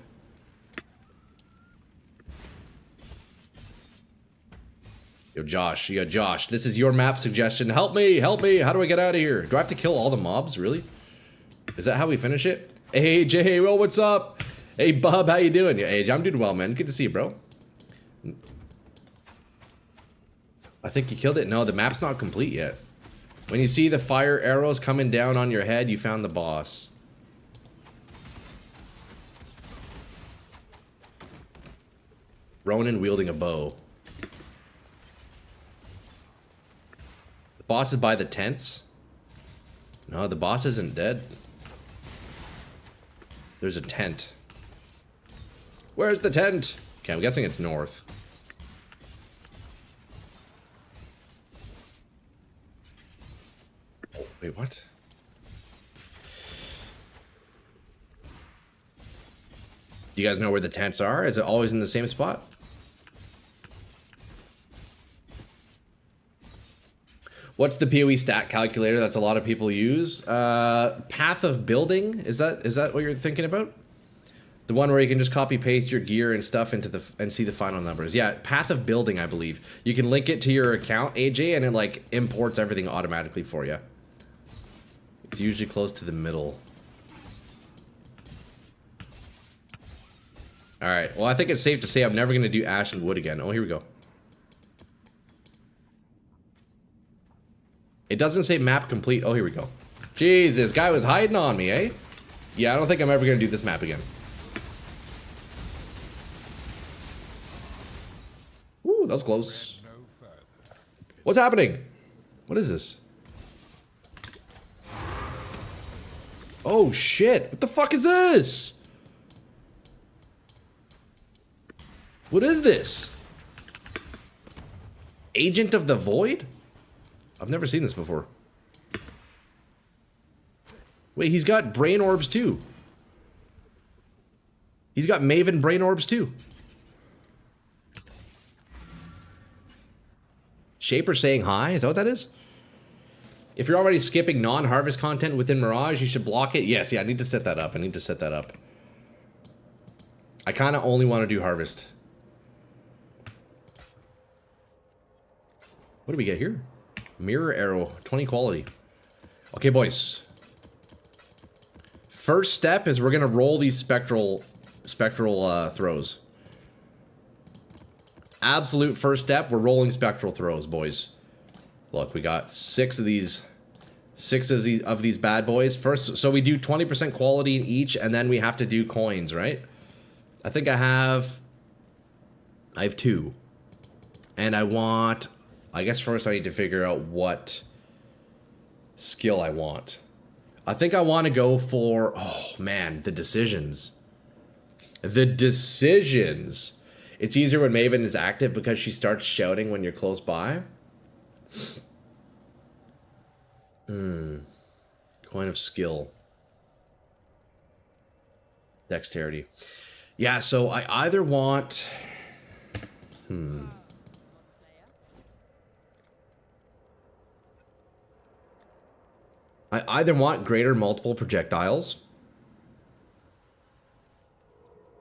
Yo, Josh, this is your map suggestion. Help me, help me. How do I get out of here? Do I have to kill all the mobs, really? Is that how we finish it? Hey, Jay, well, what's up? Hey, Bub, how you doing? Hey, I'm doing well, man. Good to see you, bro. I think you killed it. No, the map's not complete yet. When you see the fire arrows coming down on your head, you found the boss. Ronin wielding a bow. The boss is by the tents. No, the boss isn't dead. There's a tent. Where's the tent? Okay, I'm guessing it's north. Oh, wait, what? Do you guys know where the tents are? Is it always in the same spot? What's the PoE stat calculator that's a lot of people use? Path of Building? Is that what you're thinking about? The one where you can just copy paste your gear and stuff into the and see the final numbers. Yeah, Path of Building, I believe. You can link it to your account, AJ, and it like imports everything automatically for you. It's usually close to the middle. All right. Well, I think it's safe to say I'm never going to do Ash and Wood again. Oh, here we go. It doesn't say map complete. Oh, here we go. Jeez, this guy was hiding on me, eh? Yeah, I don't think I'm ever going to do this map again. Ooh, that was close. What's happening? What is this? Oh, shit. What the fuck is this? What is this? Agent of the Void? I've never seen this before. Wait, he's got brain orbs too. He's got Maven brain orbs too. Shaper saying hi? Is that what that is? If you're already skipping non-harvest content within Mirage, you should block it. Yes, yeah, I need to set that up. I need to set that up. I kind of only want to do harvest. What do we get here? Mirror arrow, 20 quality. Okay, boys. First step is we're gonna roll these spectral throws. Absolute first step, we're rolling spectral throws, boys. Look, we got six of these bad boys. First, so we do 20% quality in each, and then we have to do coins, right? I think I have 2. And I guess first I need to figure out what skill I want. I think I want to go for, oh man, the decisions. The decisions. It's easier when Maven is active because she starts shouting when you're close by. Coin of skill. Dexterity. Yeah, so I either want... I either want greater multiple projectiles,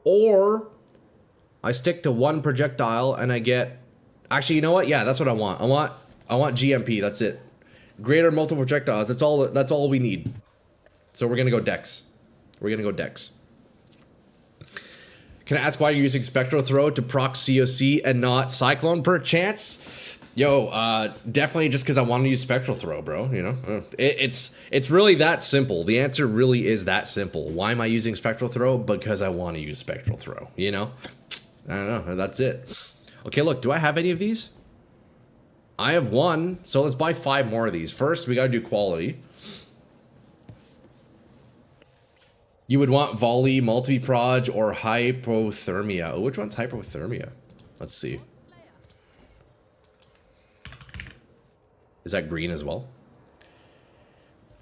or I stick to one projectile and I get... Actually, you know what? Yeah, that's what I want. I want GMP, that's it. Greater multiple projectiles, that's all we need. So we're gonna go Dex. We're gonna go Dex. Can I ask why you're using Spectral Throw to proc COC and not Cyclone per chance? Yo, definitely just because I want to use Spectral Throw, bro, you know? It's really that simple. The answer really is that simple. Why am I using Spectral Throw? Because I want to use Spectral Throw, you know? I don't know, that's it. Okay, look, do I have any of these? I have one, so let's buy 5 more of these. First, we gotta do quality. You would want volley, multi-proj, or hypothermia. Oh, which one's hypothermia? Let's see. Is that green as well?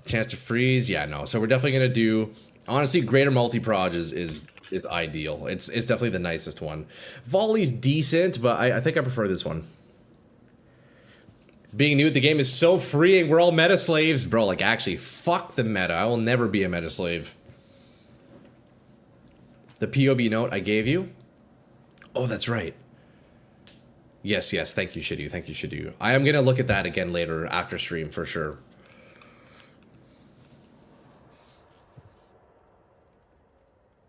Chance to freeze? Yeah, no. So we're definitely gonna do... Honestly, greater multi-proj is ideal. It's definitely the nicest one. Volley's decent, but I think I prefer this one. Being new at the game is so freeing. We're all meta slaves. Bro, like, actually, fuck the meta. I will never be a meta slave. The POB note I gave you? Oh, that's right. Yes, yes. Thank you, Shidu. Thank you, Shidu. I am going to look at that again later after stream for sure.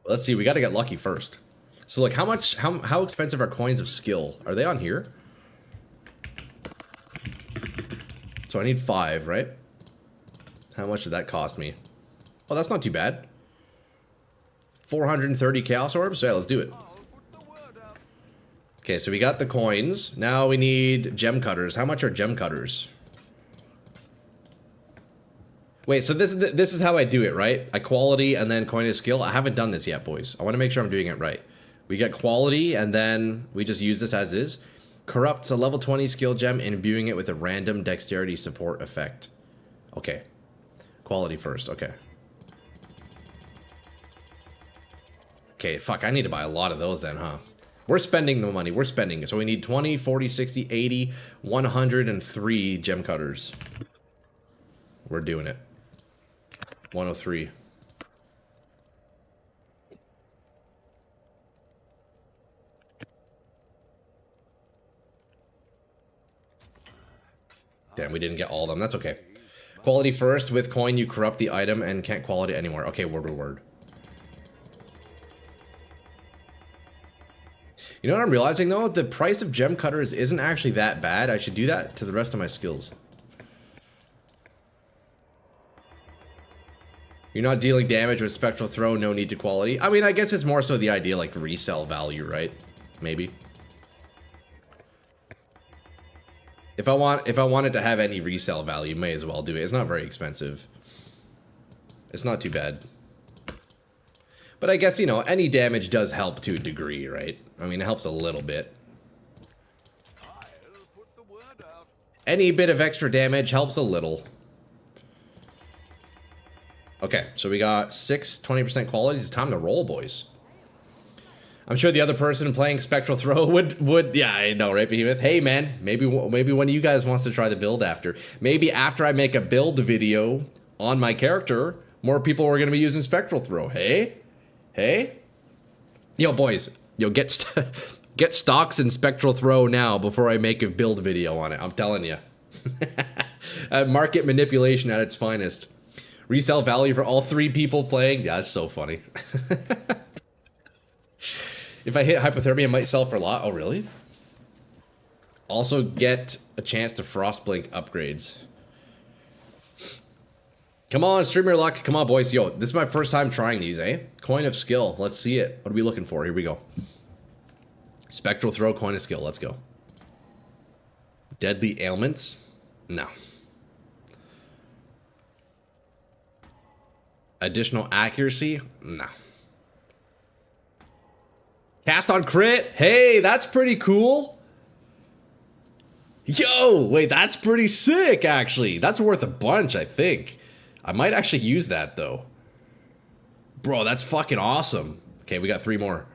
Let's see. We got to get lucky first. So, like, how expensive are coins of skill? Are they on here? So I need 5, right? How much did that cost me? Oh, that's not too bad. 430 Chaos Orbs? So yeah, let's do it. Okay, so we got the coins. Now we need gem cutters. How much are gem cutters? Wait, so this is how I do it, right? I quality and then coin of skill. I haven't done this yet, boys. I want to make sure I'm doing it right. We get quality and then we just use this as is. Corrupts a level 20 skill gem, imbuing it with a random dexterity support effect. Okay. Quality first, okay. Okay, fuck, I need to buy a lot of those then, huh? We're spending the money, we're spending it. So we need 20, 40, 60, 80, 103 gem cutters. We're doing it. 103. Damn, we didn't get all of them. That's okay. Quality first. With coin, you corrupt the item and can't quality anymore. Okay, word. You know what I'm realizing, though? The price of gem cutters isn't actually that bad. I should do that to the rest of my skills. You're not dealing damage with Spectral Throw, no need to quality. I mean, I guess it's more so the idea, like, resell value, right? Maybe. If I wanted to have any resale value, may as well do it. It's not very expensive. It's not too bad. But I guess, you know, any damage does help to a degree, right? I mean, it helps a little bit. Any bit of extra damage helps a little. Okay, so we got 6 20% qualities. It's time to roll, boys. I'm sure the other person playing Spectral Throw would yeah, I know, right, Behemoth? Hey, man, maybe one of you guys wants to try the build after. Maybe after I make a build video on my character, more people are going to be using Spectral Throw. Hey? Hey? Yo, boys, yo, get stocks in Spectral Throw now before I make a build video on it. I'm telling you. Market manipulation at its finest. Resell value for all 3 people playing. Yeah, that's so funny. If I hit hypothermia, I might sell for a lot. Oh, really? Also get a chance to Frostblink upgrades. Come on, streamer luck. Come on, boys. Yo, this is my first time trying these, eh? Coin of skill. Let's see it. What are we looking for? Here we go. Spectral Throw, coin of skill. Let's go. Deadly ailments? No. Additional accuracy? No. Cast on crit? Hey, that's pretty cool. Yo, wait, that's pretty sick, actually. That's worth a bunch, I think. I might actually use that, though. Bro, that's fucking awesome. Okay, we got 3 more.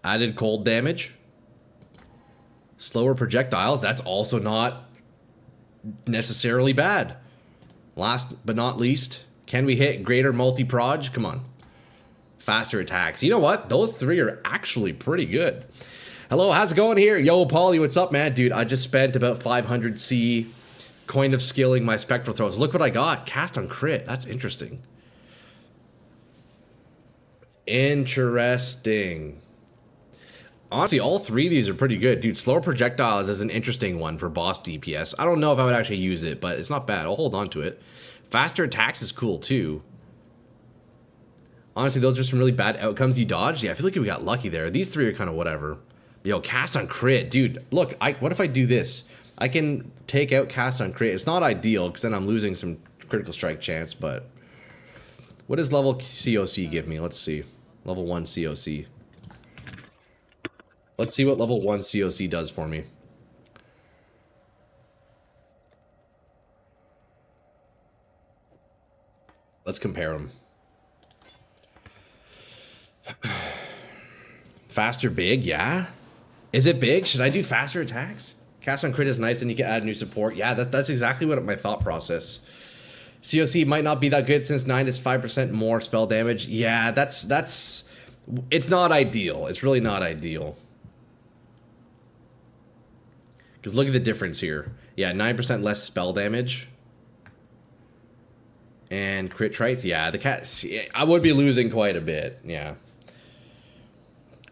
Added cold damage. Slower projectiles. That's also not necessarily bad. Last but not least, can we hit greater multi-proj? Come on. Faster attacks. You know what? Those three are actually pretty good. Hello, how's it going here? Yo, Paulie, what's up, man? Dude, I just spent about 500 C coin of skilling my spectral throws. Look what I got. Cast on crit. That's interesting. Interesting. Honestly, all three of these are pretty good. Dude, slower projectiles is an interesting one for boss DPS. I don't know if I would actually use it, but it's not bad. I'll hold on to it. Faster attacks is cool, too. Honestly, those are some really bad outcomes you dodged. Yeah, I feel like we got lucky there. These three are kind of whatever. Yo, cast on crit. Dude, look, what if I do this? I can take out cast on crit. It's not ideal, because then I'm losing some critical strike chance, but... What does level COC give me? Let's see. Level 1 COC. Let's see what level 1 COC does for me. Let's compare them. Faster big, yeah. Is it big? Should I do faster attacks? Cast on crit is nice and you can add new support. Yeah, that's exactly what my thought process. COC might not be that good since 9 is 5% more spell damage. Yeah, that's it's not ideal. It's really not ideal. Because look at the difference here. Yeah, 9% less spell damage. And crit trites. Yeah, the cat. I would be losing quite a bit. Yeah.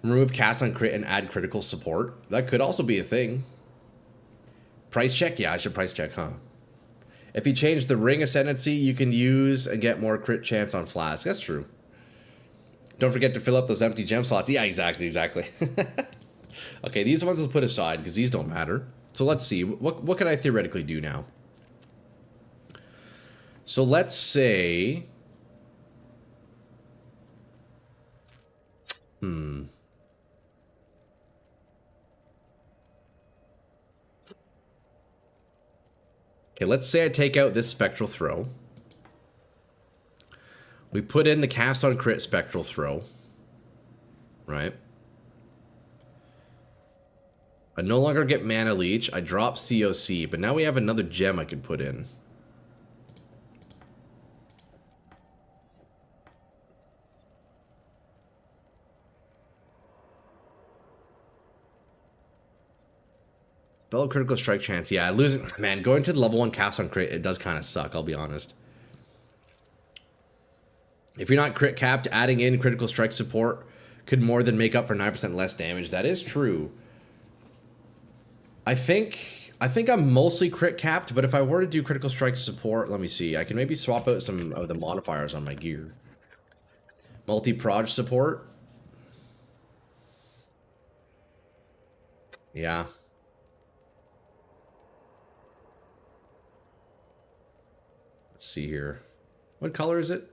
Remove cast on crit and add critical support. That could also be a thing. Price check? Yeah, I should price check, huh? If you change the ring ascendancy, you can use and get more crit chance on flask. That's true. Don't forget to fill up those empty gem slots. Yeah, exactly. Okay, these ones let's put aside because these don't matter. So let's see. What can I theoretically do now? So let's say... Okay, let's say I take out this spectral throw. We put in the cast on crit spectral throw. Right? I no longer get mana leech. I drop COC, but now we have another gem I could put in. Spell critical strike chance. Yeah, losing. Man, going to the level 1 cast on crit, it does kind of suck, I'll be honest. If you're not crit capped, adding in critical strike support could more than make up for 9% less damage. That is true. I think I'm mostly crit capped, but if I were to do critical strike support, let me see. I can maybe swap out some of the modifiers on my gear. Multi-proj support. Yeah. Let's see here. What color is it?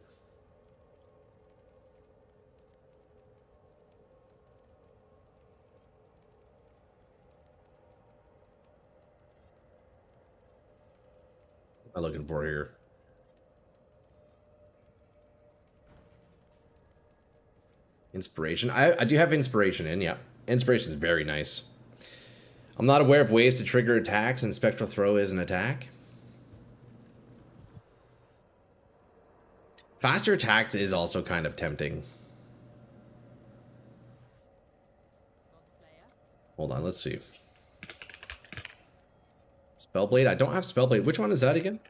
What am I looking for here? Inspiration. I do have inspiration in, yeah. Inspiration is very nice. I'm not aware of ways to trigger attacks, and spectral throw is an attack. Faster attacks is also kind of tempting. Hold on, let's see. Spellblade? I don't have Spellblade. Which one is that again?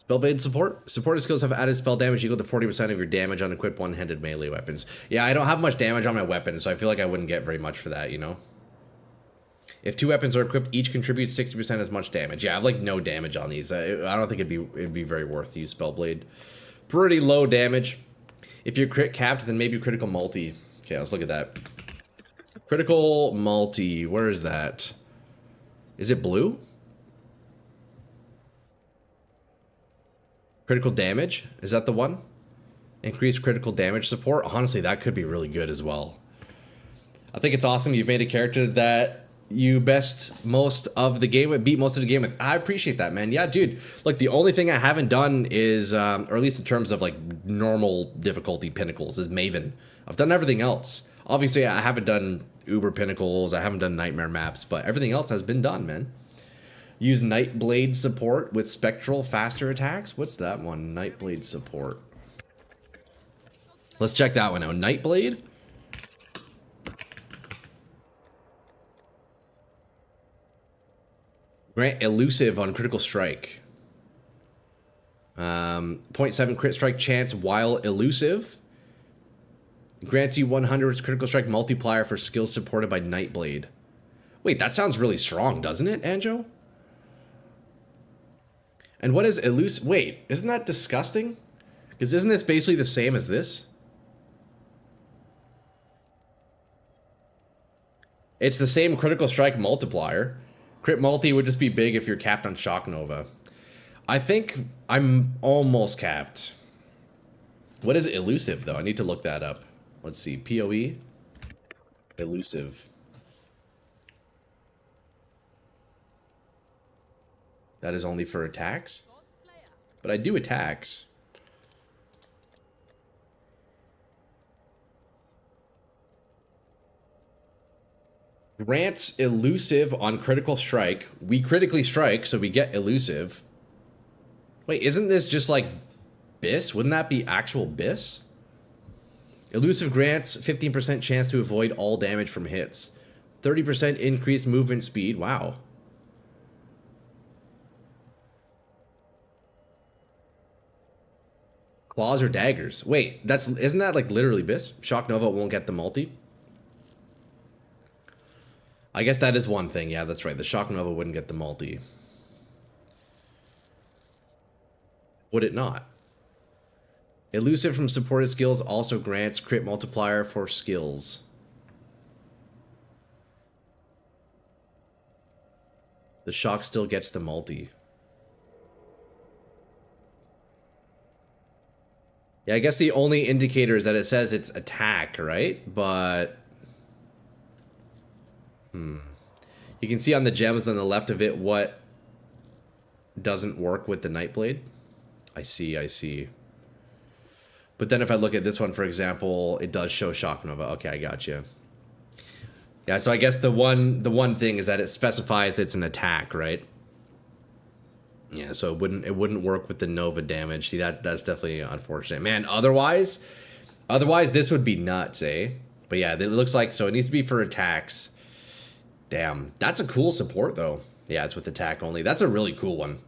Spellblade support? Supported skills have added spell damage equal to 40% of your damage on equipped one-handed melee weapons. Yeah, I don't have much damage on my weapons, so I feel like I wouldn't get very much for that, you know? If 2 weapons are equipped, each contributes 60% as much damage. Yeah, I have like no damage on these. I don't think it'd be very worth to use Spellblade. Pretty low damage. If you're crit capped, then maybe critical multi. Okay, let's look at that. Critical multi, where is that? Is it blue? Critical damage, is that the one? Increased critical damage support. Honestly, that could be really good as well. I think it's awesome you've made a character that you beat most of the game with. I appreciate that, man. Yeah, dude. Like, the only thing I haven't done is, or at least in terms of like normal difficulty pinnacles, is Maven. I've done everything else. Obviously, I haven't done Uber Pinnacles. I haven't done Nightmare maps, but everything else has been done, man. Use Nightblade support with Spectral faster attacks. What's that one? Nightblade support. Let's check that one out. Nightblade. Grant elusive on critical strike. 0.7 crit strike chance while elusive. Grants you 100 critical strike multiplier for skills supported by Nightblade. Wait, that sounds really strong, doesn't it, Anjo? And what is elusive? Wait, isn't that disgusting? Because isn't this basically the same as this? It's the same critical strike multiplier. Crit multi would just be big if you're capped on Shock Nova. I think I'm almost capped. What is elusive, though? I need to look that up. Let's see. PoE. Elusive. That is only for attacks? But I do attacks. Grants elusive on critical strike. We critically strike, so we get elusive. Wait, isn't this just like BIS? Wouldn't that be actual BIS? Elusive grants 15% chance to avoid all damage from hits. 30% increased movement speed. Wow. Claws or daggers. Wait, isn't that like literally BIS? Shock Nova won't get the multi. I guess that is one thing. Yeah, that's right. The Shock Nova wouldn't get the multi. Would it not? Elusive from supported skills also grants crit multiplier for skills. The Shock still gets the multi. Yeah, I guess the only indicator is that it says it's attack, right? But... You can see on the gems on the left of it what doesn't work with the Nightblade. I see, I see. But then if I look at this one, for example, it does show Shock Nova. Okay, I got you. Yeah, so I guess the one thing is that it specifies it's an attack, right? Yeah, so it wouldn't work with the Nova damage. See, that's definitely unfortunate. Man, otherwise this would be nuts, eh? But yeah, it looks like so it needs to be for attacks. Damn, that's a cool support though. Yeah, it's with attack only. That's a really cool one.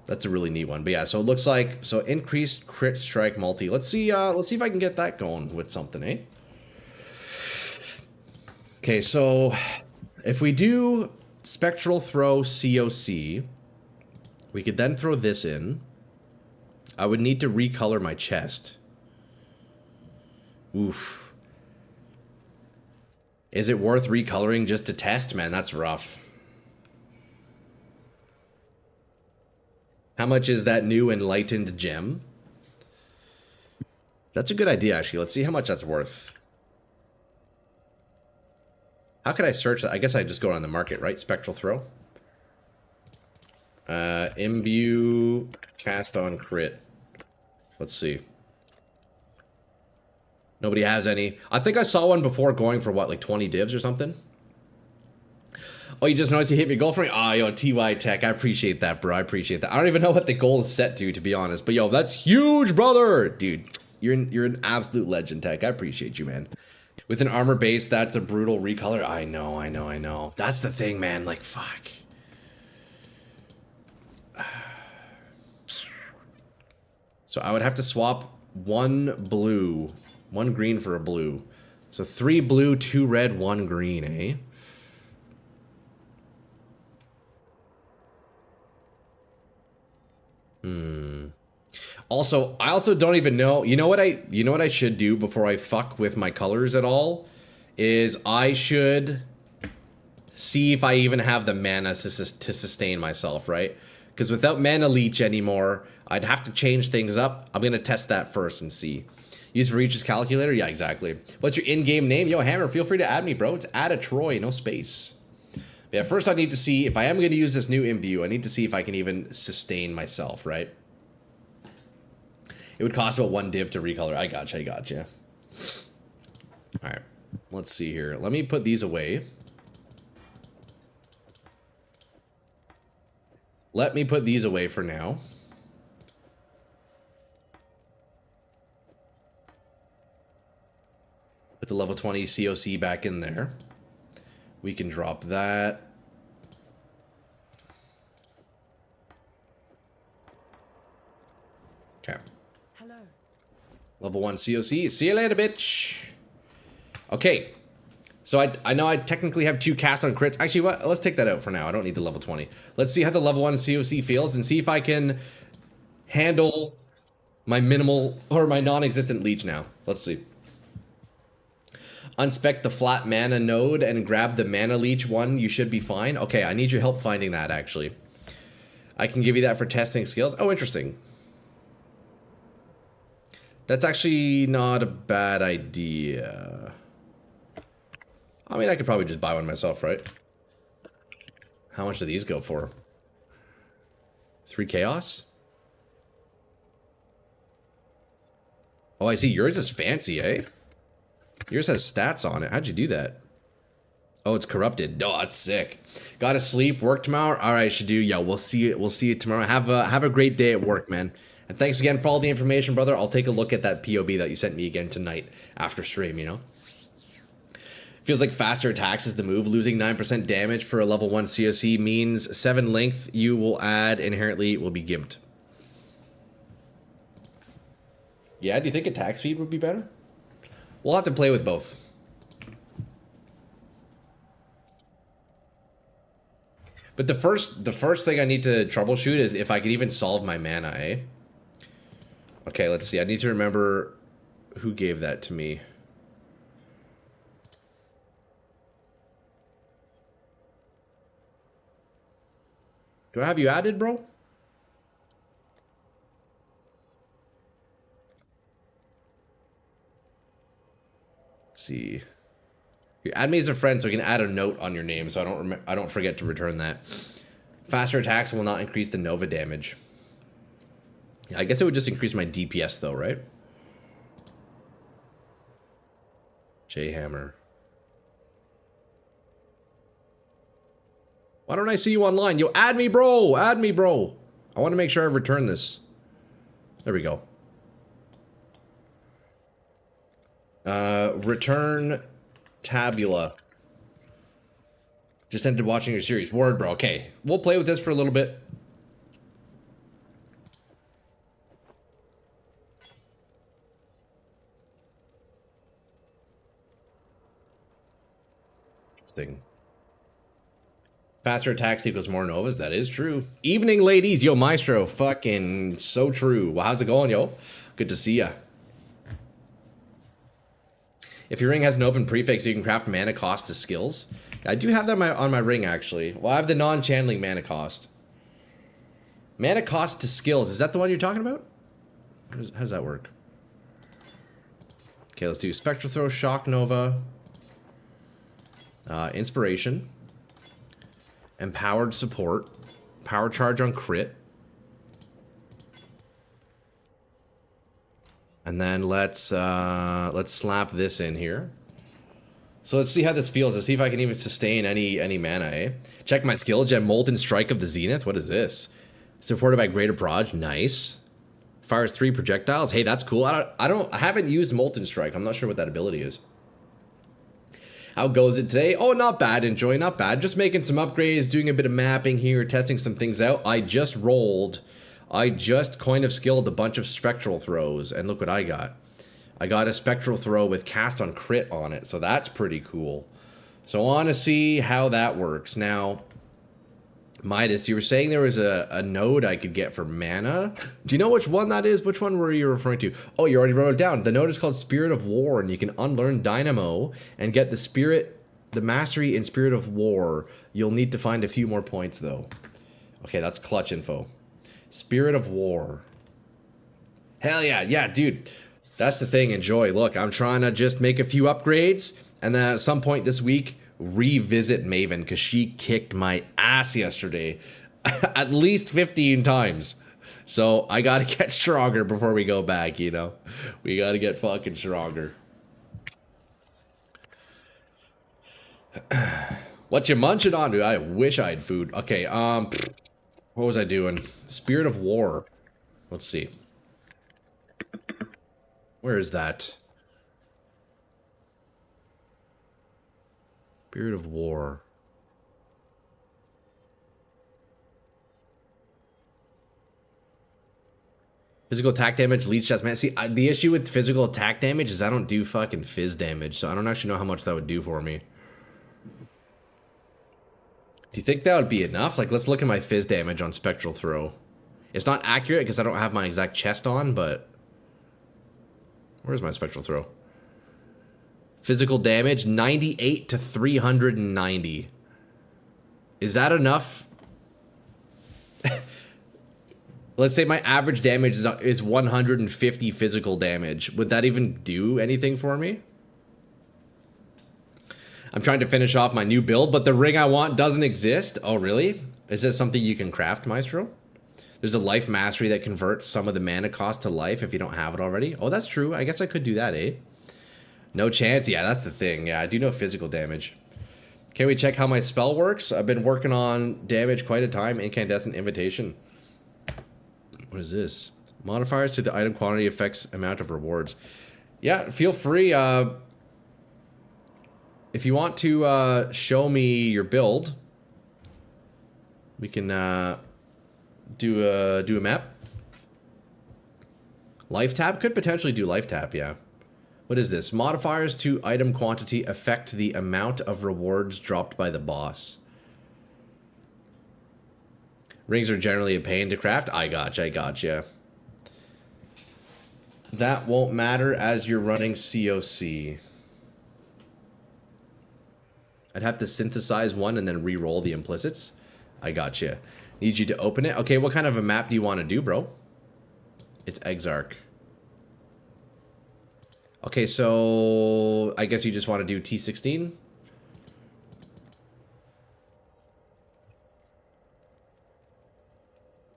That's a really neat one. But yeah, so it looks like so increased crit strike multi. Let's see if I can get that going with something, eh? Okay, so if we do Spectral Throw COC, we could then throw this in. I would need to recolor my chest. Oof. Is it worth recoloring just to test? Man, that's rough. How much is that new enlightened gem? That's a good idea, actually. Let's see how much that's worth. How could I search that? I guess I just go on the market, right? Spectral Throw. Imbue, cast on crit. Let's see. Nobody has any. I think I saw one before going for what, like 20 divs or something? Oh, you just noticed you hit me goal for me? Oh, yo, TY Tech. I appreciate that, bro. I appreciate that. I don't even know what the goal is set to be honest. But yo, that's huge, brother. Dude, you're an absolute legend, Tech. I appreciate you, man. With an armor base, that's a brutal recolor. I know. That's the thing, man. Like, fuck. So I would have to swap one blue, one green for a blue. So 3 blue, 2 red, 1 green, eh? Also, I also don't even know. You know what I should do before I fuck with my colors at all? Is I should see if I even have the mana to sustain myself, right? Because without mana leech anymore, I'd have to change things up. I'm gonna test that first and see. Use for Reach's calculator? Yeah, exactly. What's your in-game name? Yo, Hammer, feel free to add me, bro. It's add a Troy, no space. Yeah, first I need to see, if I am going to use this new imbue, I need to see if I can even sustain myself, right? It would cost about 1 div to recolor. I gotcha. Alright. let's see here. Let me put these away. Let me put these away for now. Put the level 20 COC back in there. We can drop that. Okay. Hello. Level 1 COC. See you later, bitch. Okay. So I know I technically have 2 cast on crits. Actually, what? Let's take that out for now. I don't need the level 20. Let's see how the level 1 COC feels and see if I can handle my minimal or my non-existent leech now. Let's see. Unspec the flat mana node and grab the mana leech one. You should be fine. Okay, I need your help finding that, actually. I can give you that for testing skills. Oh, interesting. That's actually not a bad idea. I mean, I could probably just buy one myself, right? How much do these go for? 3 chaos? Oh, I see. Yours is fancy, eh? Yours has stats on it. How'd you do that? Oh, it's corrupted. Oh, that's sick. Gotta sleep. Work tomorrow. All right, should do. Yeah, we'll see it. We'll see you tomorrow. Have a great day at work, man. And thanks again for all the information, brother. I'll take a look at that POB that you sent me again tonight after stream, you know? Feels like faster attacks is the move. Losing 9% damage for a level 1 COC means 7 length you will add inherently will be gimped. Yeah, do you think attack speed would be better? We'll have to play with both. But the first thing I need to troubleshoot is if I can even solve my mana, eh? Okay, let's see. I need to remember who gave that to me. Do I have you added, bro? Let's see. You add me as a friend so I can add a note on your name so I don't forget to return that. Faster attacks will not increase the Nova damage. Yeah, I guess it would just increase my DPS though, right? J-Hammer. Why don't I see you online? Yo, add me, bro! Add me, bro! I want to make sure I return this. There we go. Return tabula. Just ended watching your series. Word, bro. Okay. We'll play with this for a little bit. Thing. Faster attacks equals more novas. That is true. Evening, ladies. Yo, Maestro. Fucking so true. Well, how's it going, yo? Good to see ya. If your ring has an open prefix, you can craft mana cost to skills. I do have that on my ring, actually. Well, I have the non-channeling mana cost. Mana cost to skills. Is that the one you're talking about? How does that work? Okay, let's do Spectral Throw, Shock Nova, Inspiration, Empowered Support, Power Charge on crit. And then let's slap this in here. So let's see how this feels. Let's see if I can even sustain any mana, eh? Check my skill gem, Molten Strike of the Zenith. What is this? Supported by Greater Proj. Nice. Fires 3 projectiles. Hey, that's cool. I haven't used Molten Strike. I'm not sure what that ability is. How goes it today? Oh, not bad, Enjoy. Not bad. Just making some upgrades, doing a bit of mapping here, testing some things out. I just Coin of Skilled a bunch of Spectral Throws, and look what I got. I got a Spectral Throw with cast on crit on it, so that's pretty cool. So I want to see how that works. Now, Midas, you were saying there was a node I could get for mana. Do you know which one that is? Which one were you referring to? Oh, you already wrote it down. The node is called Spirit of War, and you can unlearn Dynamo and get the mastery in Spirit of War. You'll need to find a few more points, though. Okay, that's clutch info. Spirit of War. Hell yeah, yeah, dude. That's the thing, Enjoy. Look, I'm trying to just make a few upgrades, and then at some point this week, revisit Maven, because she kicked my ass yesterday at least 15 times. So I gotta get stronger before we go back, you know? We gotta get fucking stronger. What you munching on, dude? I wish I had food. Okay, what was I doing? Spirit of War. Let's see. Where is that? Spirit of War. Physical attack damage, leech chest, man. See, the issue with physical attack damage is I don't do fucking fizz damage, so I don't actually know how much that would do for me. Do you think that would be enough? Like, let's look at my fizz damage on Spectral Throw. It's not accurate because I don't have my exact chest on, but... Where's my Spectral Throw? Physical damage, 98 to 390. Is that enough? Let's say my average damage is 150 physical damage. Would that even do anything for me? I'm trying to finish off my new build, but the ring I want doesn't exist. Oh, really? Is this something you can craft, Maestro? There's a life mastery that converts some of the mana cost to life if you don't have it already. Oh, that's true. I guess I could do that, eh? No chance. Yeah, that's the thing. Yeah, I do know physical damage. Can we check how my spell works? I've been working on damage quite a time. Incandescent Invitation. What is this? Modifiers to the item quantity affects amount of rewards. Yeah, feel free. If you want to show me your build, we can do a map. Life tap could potentially do life tap. Yeah. What is this? Modifiers to item quantity affect the amount of rewards dropped by the boss. Rings are generally a pain to craft. I gotcha. That won't matter as you're running COC. I'd have to synthesize one and then re-roll the implicits. I gotcha. Need you to open it. Okay, what kind of a map do you want to do, bro? It's Exarch. Okay, so I guess you just want to do T16?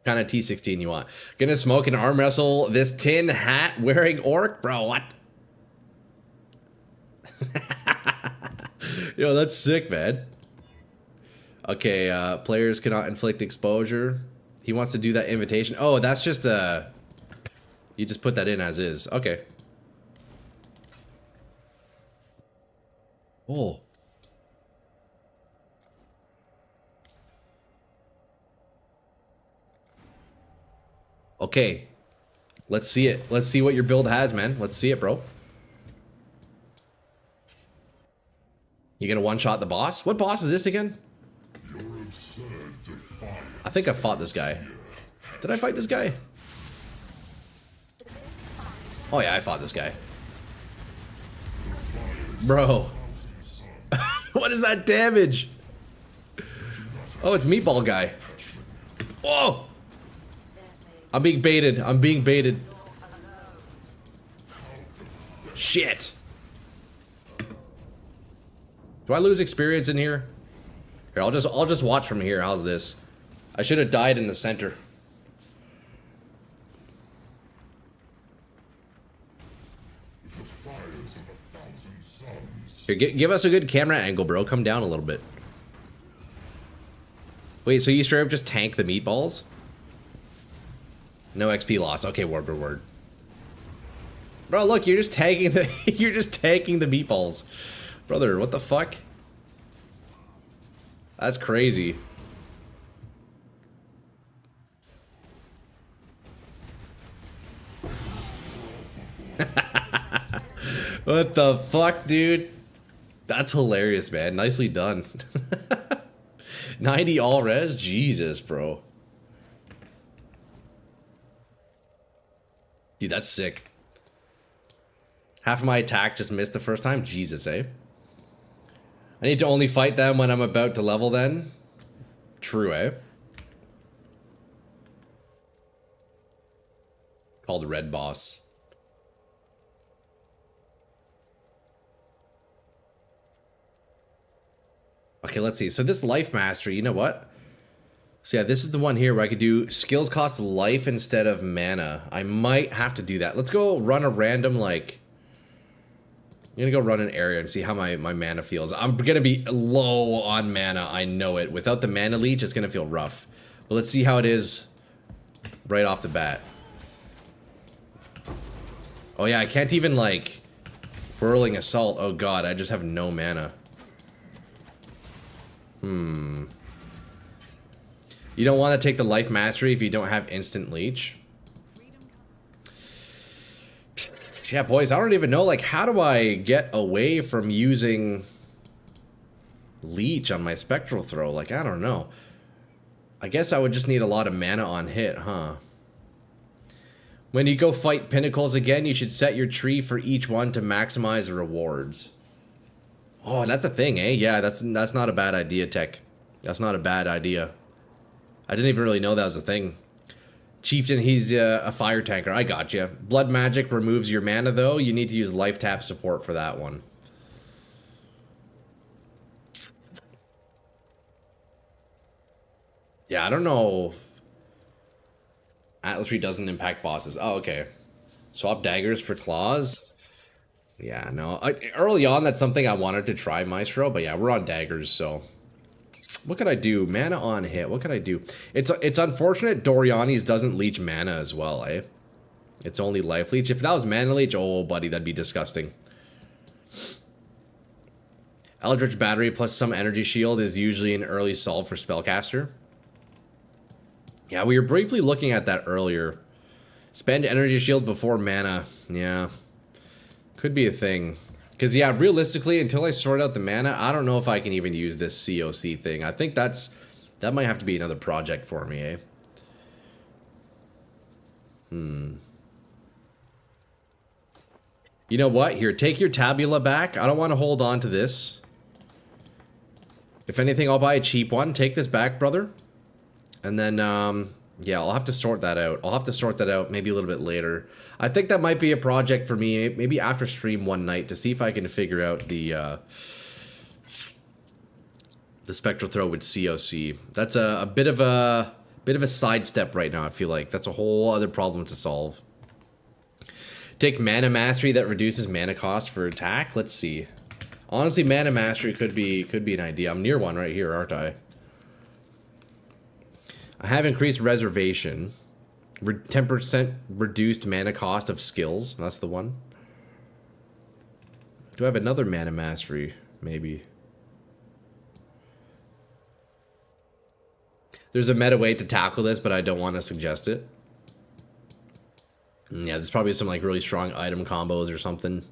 Kind of T16 you want. Gonna smoke and arm wrestle this tin hat wearing orc? Bro, what? Yo, that's sick, man. Okay, players cannot inflict exposure. He wants to do that invitation. Oh, that's just you just put that in as is. Okay. Oh. Okay. Let's see it. Let's see what your build has, man. Let's see it, bro. You gonna one-shot the boss? What boss is this again? I think I fought this guy. Did I fight this guy? Oh yeah, I fought this guy. Bro. What is that damage? Oh, it's Meatball Guy. Whoa! I'm being baited. I'm being baited. Shit. Do I lose experience in here? Here, I'll just watch from here. How's this? I should have died in the center. Here, give us a good camera angle, bro. Come down a little bit. Wait, so you straight up just tank the meatballs? No XP loss. Okay, word. Bro, look, you're just tagging the you're just tanking the meatballs. Brother, what the fuck? That's crazy. What the fuck, dude? That's hilarious, man. Nicely done. 90 all res? Jesus, bro. Dude, that's sick. Half of my attack just missed the first time? Jesus, eh? I need to only fight them when I'm about to level then? True, eh? Called Red Boss. Okay, let's see. So this life mastery, you know what? So yeah, this is the one here where I could do skills cost life instead of mana. I might have to do that. Let's go run a random, like... I'm gonna go run an area and see how my mana feels. I'm gonna be low on mana, I know it. Without the mana leech, it's gonna feel rough. But let's see how it is right off the bat. Oh yeah, I can't even like Whirling Assault. Oh god, I just have no mana. You don't want to take the Life Mastery if you don't have instant leech. Yeah, boys, I don't even know, like, how do I get away from using leech on my Spectral Throw? Like, I don't know. I guess I would just need a lot of mana on hit, huh? When you go fight Pinnacles again, you should set your tree for each one to maximize the rewards. Oh, that's a thing, eh? Yeah, that's not a bad idea, Tech. That's not a bad idea. I didn't even really know that was a thing. Chieftain, he's a fire tanker. I got you. Blood magic removes your mana, though. You need to use life tap support for that one. Yeah, I don't know. Atlas Tree doesn't impact bosses. Oh, okay. Swap daggers for claws. Yeah, no. Early on, that's something I wanted to try, Maestro. But yeah, we're on daggers, so... What could I do? Mana on hit. What could I do? It's unfortunate Doriani's doesn't leech mana as well, eh? It's only life leech. If that was mana leech, oh, buddy, that'd be disgusting. Eldritch Battery plus some energy shield is usually an early solve for Spellcaster. Yeah, we were briefly looking at that earlier. Spend energy shield before mana. Yeah. Could be a thing. Because, yeah, realistically, until I sort out the mana, I don't know if I can even use this COC thing. I think that might have to be another project for me, eh? You know what? Here, take your Tabula back. I don't want to hold on to this. If anything, I'll buy a cheap one. Take this back, brother. And then, yeah, I'll have to sort that out. I'll have to sort that out maybe a little bit later. I think that might be a project for me, maybe after stream one night, to see if I can figure out the Spectral Throw with COC. That's a bit of a sidestep right now, I feel like. That's a whole other problem to solve. Take Mana Mastery that reduces mana cost for attack. Let's see. Honestly, Mana Mastery could be an idea. I'm near one right here, aren't I? I have increased Reservation. 10% reduced mana cost of skills. That's the one. Do I have another Mana Mastery? Maybe. There's a meta way to tackle this, but I don't want to suggest it. Yeah, there's probably some like really strong item combos or something.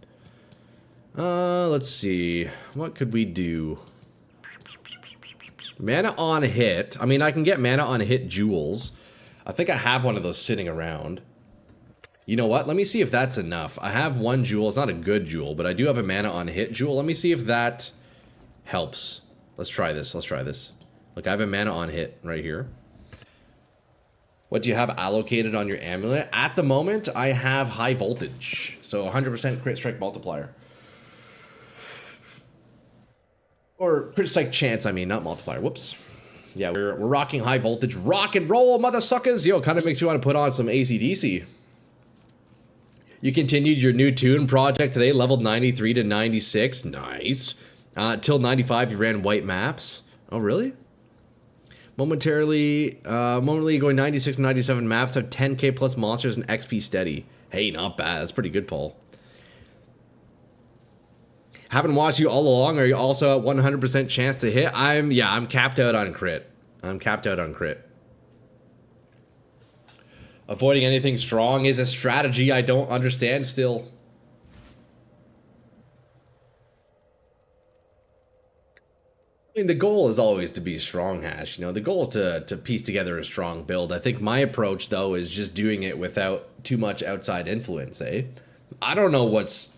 Let's see. What could we do? Mana on hit. I mean, I can get mana on hit jewels. I think I have one of those sitting around. You know what? Let me see if that's enough. I have one jewel. It's not a good jewel, but I do have a mana on hit jewel. Let me see if that helps. Let's try this. Let's try this. Look, I have a mana on hit right here. What do you have allocated on your amulet? At the moment, I have high voltage. So 100% crit strike multiplier. Or crit strike chance, I mean, not multiplier. Whoops. Yeah, we're rocking high voltage. Rock and roll, mother suckers. Yo, kind of makes me want to put on some AC/DC. You continued your new tune project today, leveled 93 to 96. Nice. Till 95, you ran white maps. Oh, really? Momentarily going 96 to 97 maps, have 10k plus monsters and XP steady. Hey, not bad. That's pretty good, Paul. Haven't watched you all along. Are you also at 100% chance to hit? I'm capped out on crit. I'm capped out on crit. Avoiding anything strong is a strategy I don't understand still. I mean, the goal is always to be strong, Hash. You know, the goal is to piece together a strong build. I think my approach, though, is just doing it without too much outside influence, eh? I don't know what's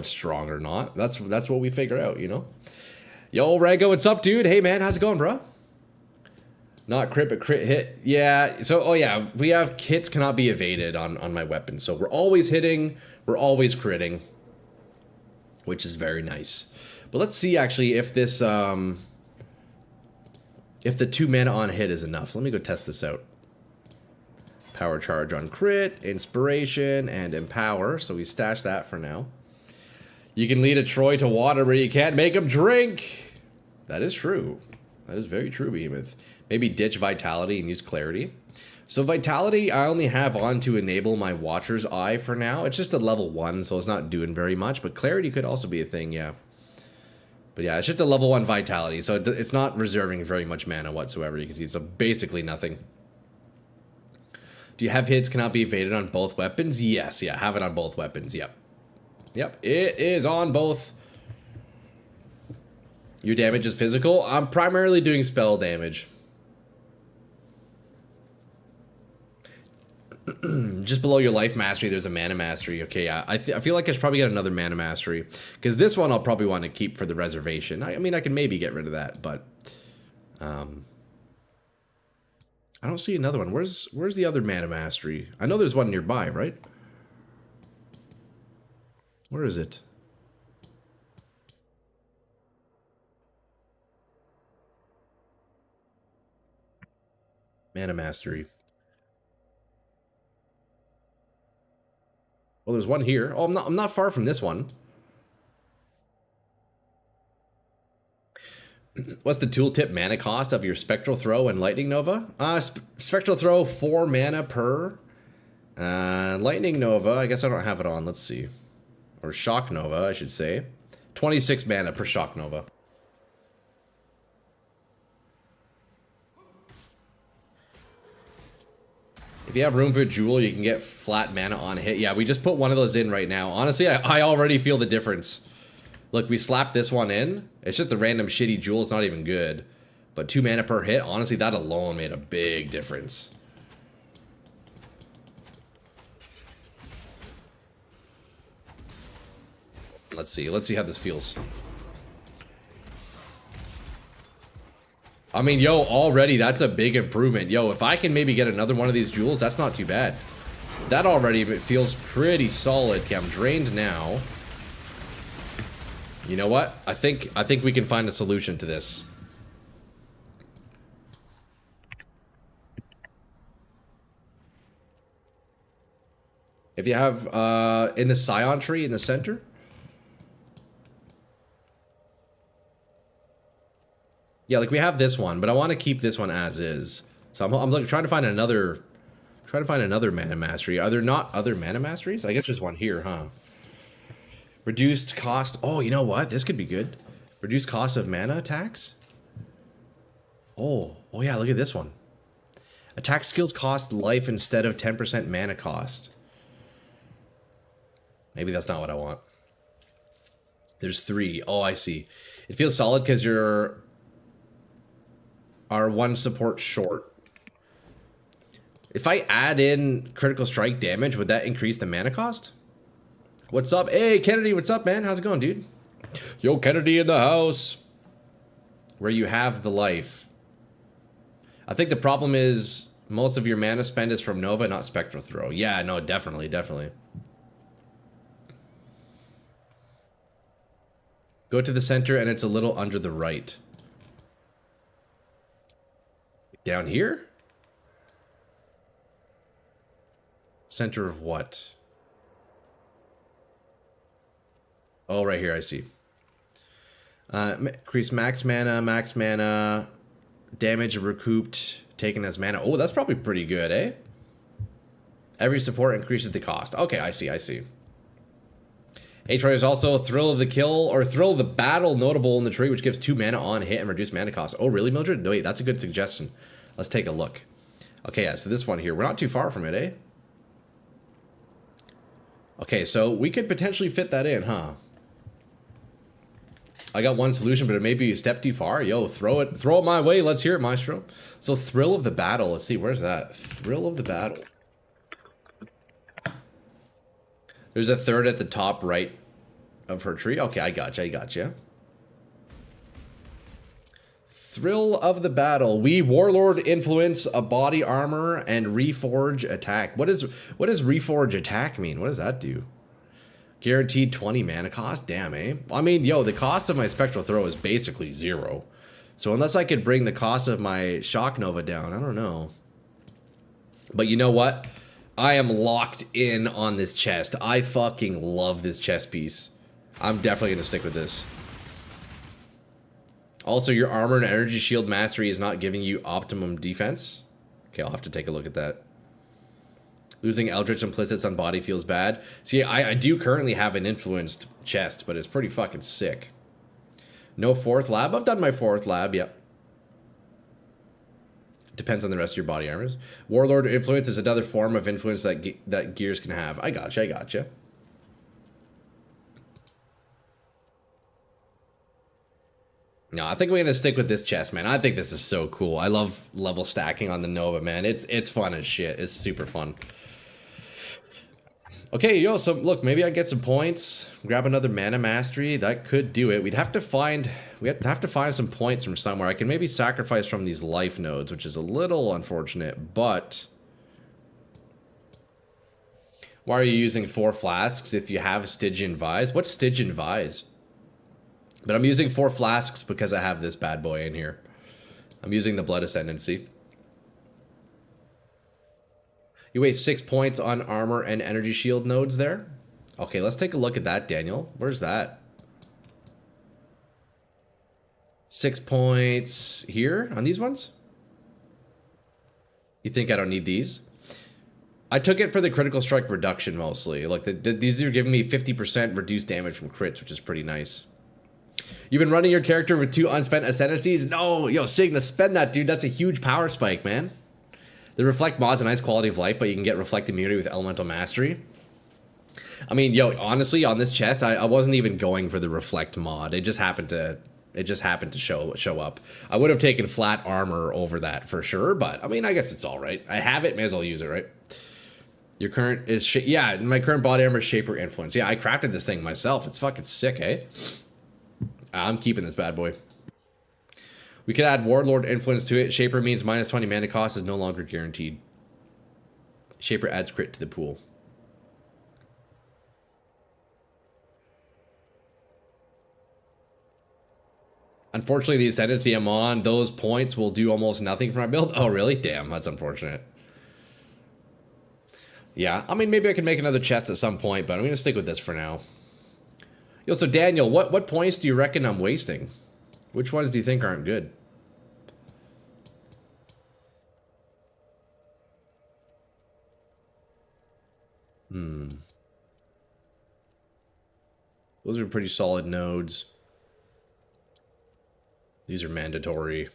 strong or not. That's what we figure out, you know? Yo, Rango, what's up, dude? Hey, man, how's it going, bro? Not crit, but crit hit. Yeah, so, oh yeah, we have hits cannot be evaded on my weapon. So we're always hitting, we're always critting, which is very nice. But let's see, actually, if this, if the 2 mana on hit is enough. Let me go test this out. Power charge on crit, inspiration, and empower. So we stash that for now. You can lead a Troy to water where you can't make him drink. That is true. That is very true, Behemoth. Maybe ditch Vitality and use Clarity. So Vitality, I only have on to enable my Watcher's Eye for now. It's just a level 1, so it's not doing very much. But Clarity could also be a thing, yeah. But yeah, it's just a level 1 Vitality, so it's not reserving very much mana whatsoever. You can see it's basically nothing. Do you have hits cannot be evaded on both weapons? Yes, yeah, have it on both weapons, yep. Yep, it is on both. Your damage is physical? I'm primarily doing spell damage. Just below your life mastery, there's a mana mastery. Okay, yeah, I feel like I should probably get another mana mastery. Because this one I'll probably want to keep for the reservation. I mean, I can maybe get rid of that, but... I don't see another one. Where's the other mana mastery? I know there's one nearby, right? Where is it? Mana mastery. Well, there's one here. Oh, I'm not far from this one. What's the tooltip mana cost of your Spectral Throw and Lightning Nova? Spectral Throw, 4 mana per. Lightning Nova, I guess I don't have it on. Let's see. Or Shock Nova, I should say. 26 mana per Shock Nova. If you have room for a Jewel, you can get flat mana on hit. Yeah, we just put one of those in right now. Honestly, I already feel the difference. Look, we slapped this one in. It's just a random shitty Jewel. It's not even good. But 2 mana per hit, honestly, that alone made a big difference. Let's see how this feels. I mean, yo, already that's a big improvement. Yo, if I can maybe get another one of these Jewels, that's not too bad. That already feels pretty solid. Okay, I'm drained now. You know what? I think we can find a solution to this. If you have in the Scion tree in the center. Yeah, like we have this one, but I want to keep this one as is. So I'm like trying to find another mana mastery. Are there not other mana masteries? I guess there's one here, huh? Reduced cost. Oh, you know what? This could be good. Reduced cost of mana attacks. Oh yeah, look at this one. Attack skills cost life instead of 10% mana cost. Maybe that's not what I want. There's 3. Oh, I see. It feels solid because you're are 1 support short. If I add in critical strike damage, would that increase the mana cost? What's up? Hey, Kennedy, what's up, man? How's it going, dude? Yo, Kennedy in the house. Where you have the life. I think the problem is most of your mana spend is from Nova, not Spectral Throw. Yeah, no, definitely. Go to the center and it's a little under the right. Down here? Center of what? Oh, right here, I see. Increase max mana, damage recouped, taken as mana. Oh, that's probably pretty good, eh? Every support increases the cost. Okay, I see. H-Ray is also Thrill of the Kill or Thrill of the Battle notable in the tree, which gives 2 mana on hit and reduced mana cost. Oh, really, Mildred? No, wait, that's a good suggestion. Let's take a look. Okay, yeah, so this one here. We're not too far from it, eh? Okay, so we could potentially fit that in, huh? I got one solution, but it may be a step too far. Yo, throw it my way. Let's hear it, Maestro. So Thrill of the Battle. Let's see, where's that? Thrill of the Battle. There's a third at the top right of her tree. Okay, I gotcha. Thrill of the Battle. We Warlord influence a body armor and reforge attack. What does reforge attack mean? What does that do? Guaranteed 20 mana cost? Damn, eh? I mean, yo, the cost of my Spectral Throw is basically 0. So unless I could bring the cost of my Shock Nova down, I don't know. But you know what? I am locked in on this chest. I fucking love this chest piece. I'm definitely going to stick with this. Also, your armor and energy shield mastery is not giving you optimum defense. Okay, I'll have to take a look at that. Losing Eldritch Implicits on body feels bad. See, I do currently have an influenced chest, but it's pretty fucking sick. No fourth lab? I've done my fourth lab, yep. Depends on the rest of your body armors. Warlord influence is another form of influence that gears can have. I gotcha, I gotcha. No, I think we're gonna stick with this chest, man. I think this is so cool. I love level stacking on the Nova, man. It's fun as shit. It's super fun. Okay, yo, so look, maybe I get some points, grab another mana mastery. That could do it. We'd have to find some points from somewhere. I can maybe sacrifice from these life nodes, which is a little unfortunate, but why are you using 4 flasks if you have Stygian Vise? What's Stygian Vise? But I'm using 4 flasks because I have this bad boy in here. I'm using the Blood Ascendancy. You waste 6 points on armor and energy shield nodes there. Okay, let's take a look at that, Daniel. Where's that? 6 points here on these ones? You think I don't need these? I took it for the critical strike reduction mostly. Like these are giving me 50% reduced damage from crits, which is pretty nice. You've been running your character with 2 unspent ascendancies? No, yo, Signa, spend that, dude. That's a huge power spike, man. The Reflect mod's a nice quality of life, but you can get Reflect immunity with Elemental Mastery. I mean, yo, honestly, on this chest, I wasn't even going for the Reflect mod. It just happened to show up. I would have taken flat armor over that for sure, but I mean, I guess it's all right. I have it, may as well use it, right? Your current is yeah, my current body armor is Shaper Influence. Yeah, I crafted this thing myself. It's fucking sick, eh? I'm keeping this bad boy. We could add Warlord Influence to it. Shaper means minus 20 mana cost is no longer guaranteed. Shaper adds crit to the pool. Unfortunately, the Ascendancy I'm on, those points will do almost nothing for my build. Oh, really? Damn, that's unfortunate. Yeah, I mean, maybe I can make another chest at some point, but I'm going to stick with this for now. Yo, so Daniel, what points do you reckon I'm wasting? Which ones do you think aren't good? Those are pretty solid nodes. These are mandatory.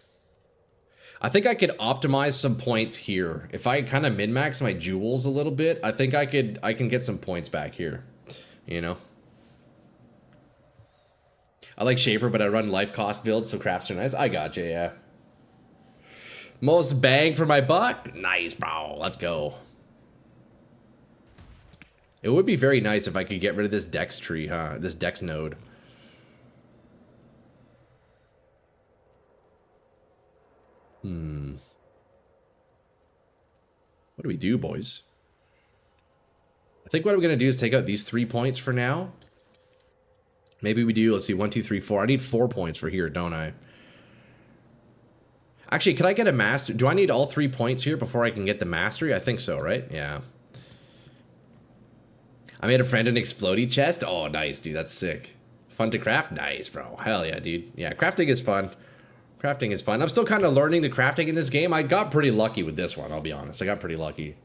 I think I could optimize some points here. If I kind of min-max my jewels a little bit, I think I can get some points back here. You know? I like Shaper, but I run life cost builds, so crafts are nice. I gotcha, yeah. Most bang for my buck? Nice, bro. Let's go. It would be very nice if I could get rid of this Dex tree, huh? This Dex node. What do we do, boys? I think what I'm going to do is take out these 3 points for now. Maybe we do, let's see, 1, 2, 3, 4. I need 4 points for here, don't I? Actually, could I get a master? Do I need all 3 points here before I can get the mastery? I think so, right? Yeah. I made a friend an explodey chest. Oh, nice, dude. That's sick. Fun to craft? Nice, bro. Hell yeah, dude. Yeah, crafting is fun. Crafting is fun. I'm still kind of learning the crafting in this game. I got pretty lucky with this one, I'll be honest. I got pretty lucky.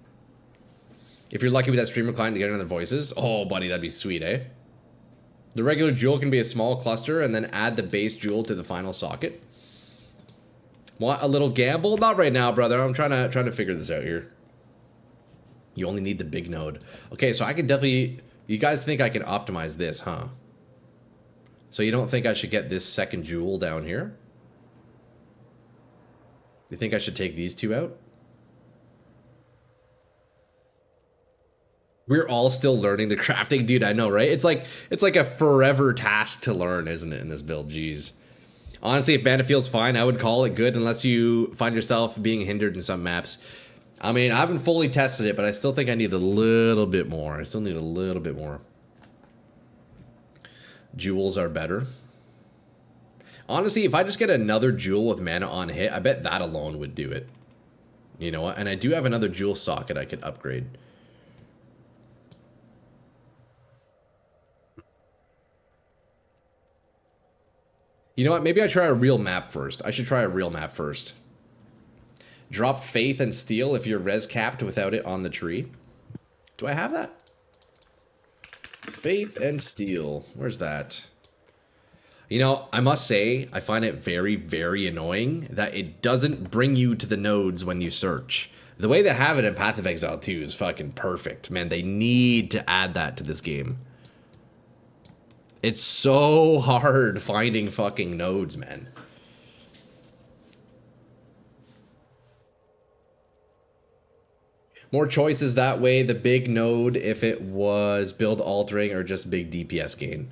If you're lucky with that streamer client to get another voices, oh, buddy, that'd be sweet, eh? The regular jewel can be a small cluster and then add the base jewel to the final socket. Want a little gamble? Not right now, brother. I'm trying to figure this out here. You only need the big node. Okay, so I can definitely... You guys think I can optimize this, huh? So you don't think I should get this second jewel down here? You think I should take these 2 out? We're all still learning the crafting, dude. I know, right? It's like a forever task to learn, isn't it, in this build? Jeez. Honestly, if mana feels fine, I would call it good unless you find yourself being hindered in some maps. I mean, I haven't fully tested it, but I still think I need a little bit more. I still need a little bit more. Jewels are better. Honestly, if I just get another jewel with mana on hit, I bet that alone would do it. You know what? And I do have another jewel socket I could upgrade. You know what? Maybe I try a real map first. I should try a real map first. Drop Faith and Steel if you're res capped without it on the tree. Do I have that? Faith and Steel. Where's that? You know, I must say, I find it very, very annoying that it doesn't bring you to the nodes when you search. The way they have it in Path of Exile 2 is fucking perfect. Man, they need to add that to this game. It's so hard finding fucking nodes, man. More choices that way. The big node, if it was build altering or just big DPS gain.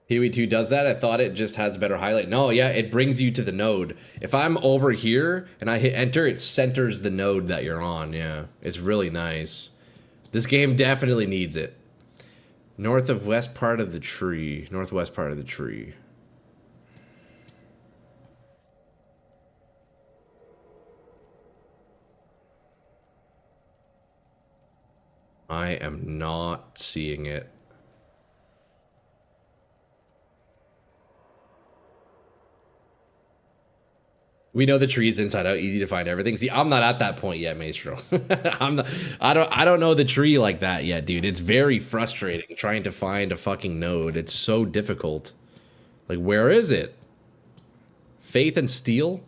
Huey 2 does that. I thought it just has a better highlight. No, yeah, it brings you to the node. If I'm over here and I hit enter, it centers the node that you're on. Yeah, it's really nice. This game definitely needs it. North of west part of the tree. Northwest part of the tree. I am not seeing it. We know the trees inside out, easy to find everything. See, I'm not at that point yet, Maestro. I don't know the tree like that yet, dude. It's very frustrating trying to find a fucking node. It's so difficult. Like, where is it? Faith and Steel?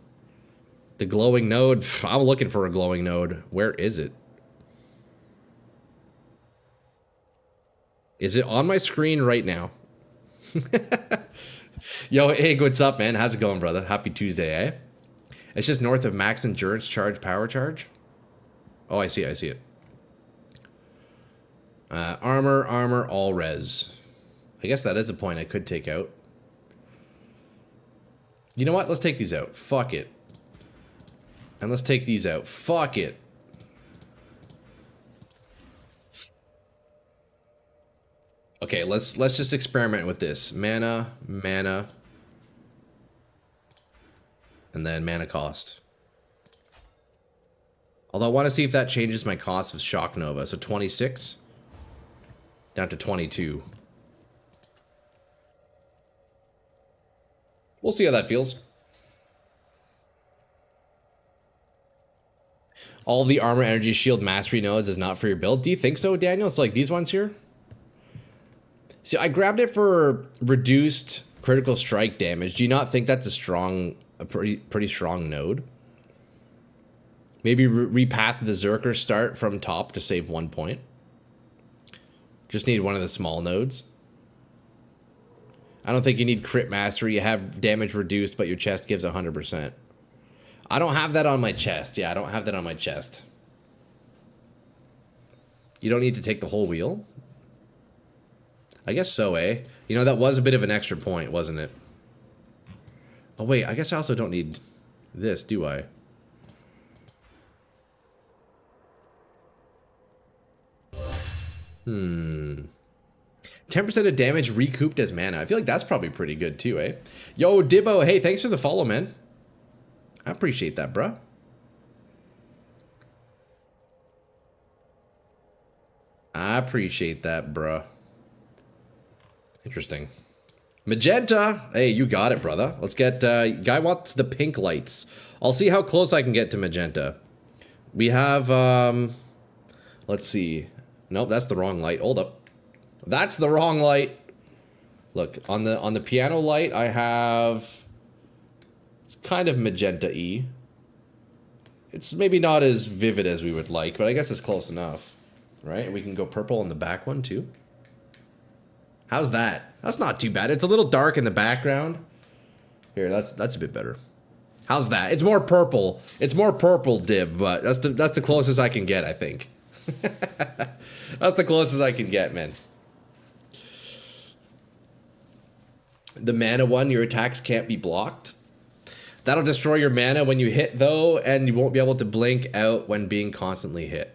The glowing node? I'm looking for a glowing node. Where is it? Is it on my screen right now? Yo, Egg, what's up, man? How's it going, brother? Happy Tuesday, eh? It's just north of max endurance charge, power charge. Oh, I see it, I see it. Armor, all res. I guess that is a point I could take out. You know what? Let's take these out. Fuck it. And let's take these out. Fuck it. Okay, let's just experiment with this. Mana, and then mana cost. Although I want to see if that changes my cost of Shock Nova. So 26 down to 22. We'll see how that feels. All the armor, energy, shield, mastery nodes is not for your build. Do you think so, Daniel? It's like these ones here. See, I grabbed it for reduced critical strike damage. Do you not think that's a pretty strong node? Maybe repath the Zerker start from top to save 1 point. Just need one of the small nodes. I don't think you need crit mastery. You have damage reduced, but your chest gives 100%. I don't have that on my chest. Yeah, I don't have that on my chest. You don't need to take the whole wheel? I guess so, eh? You know, that was a bit of an extra point, wasn't it? Oh, wait, I guess I also don't need this, do I? Hmm. 10% of damage recouped as mana. I feel like that's probably pretty good too, eh? Yo, Dibbo, hey, thanks for the follow, man. I appreciate that, bruh. I appreciate that, bruh. Interesting. Magenta! Hey, you got it, brother. Let's get... guy wants the pink lights. I'll see how close I can get to magenta. We have... let's see. Nope, that's the wrong light. Hold up. That's the wrong light. Look, on the piano light, I have... It's kind of magenta-y. It's maybe not as vivid as we would like, but I guess it's close enough. Right? And we can go purple on the back one, too. How's that? That's not too bad. It's a little dark in the background. Here, that's a bit better. How's that? It's more purple. It's more purple, Dib, but that's the closest I can get, I think. That's the closest I can get, man. The mana one, your attacks can't be blocked. That'll destroy your mana when you hit, though, and you won't be able to blink out when being constantly hit.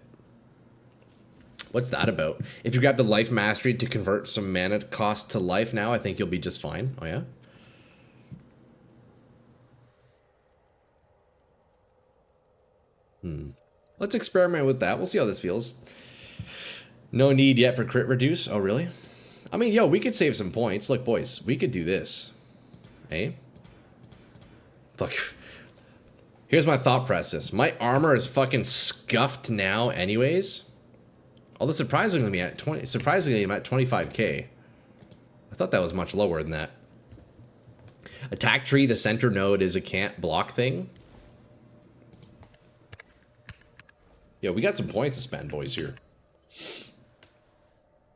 What's that about? If you grab the life mastery to convert some mana cost to life now, I think you'll be just fine. Oh, yeah? Let's experiment with that. We'll see how this feels. No need yet for crit reduce. Oh, really? I mean, yo, we could save some points. Look, boys, we could do this. Hey? Look. Here's my thought process. My armor is fucking scuffed now anyways. Although surprisingly I'm at 25k. I thought that was much lower than that. Attack tree, the center node is a can't block thing. Yo, we got some points to spend, boys, here.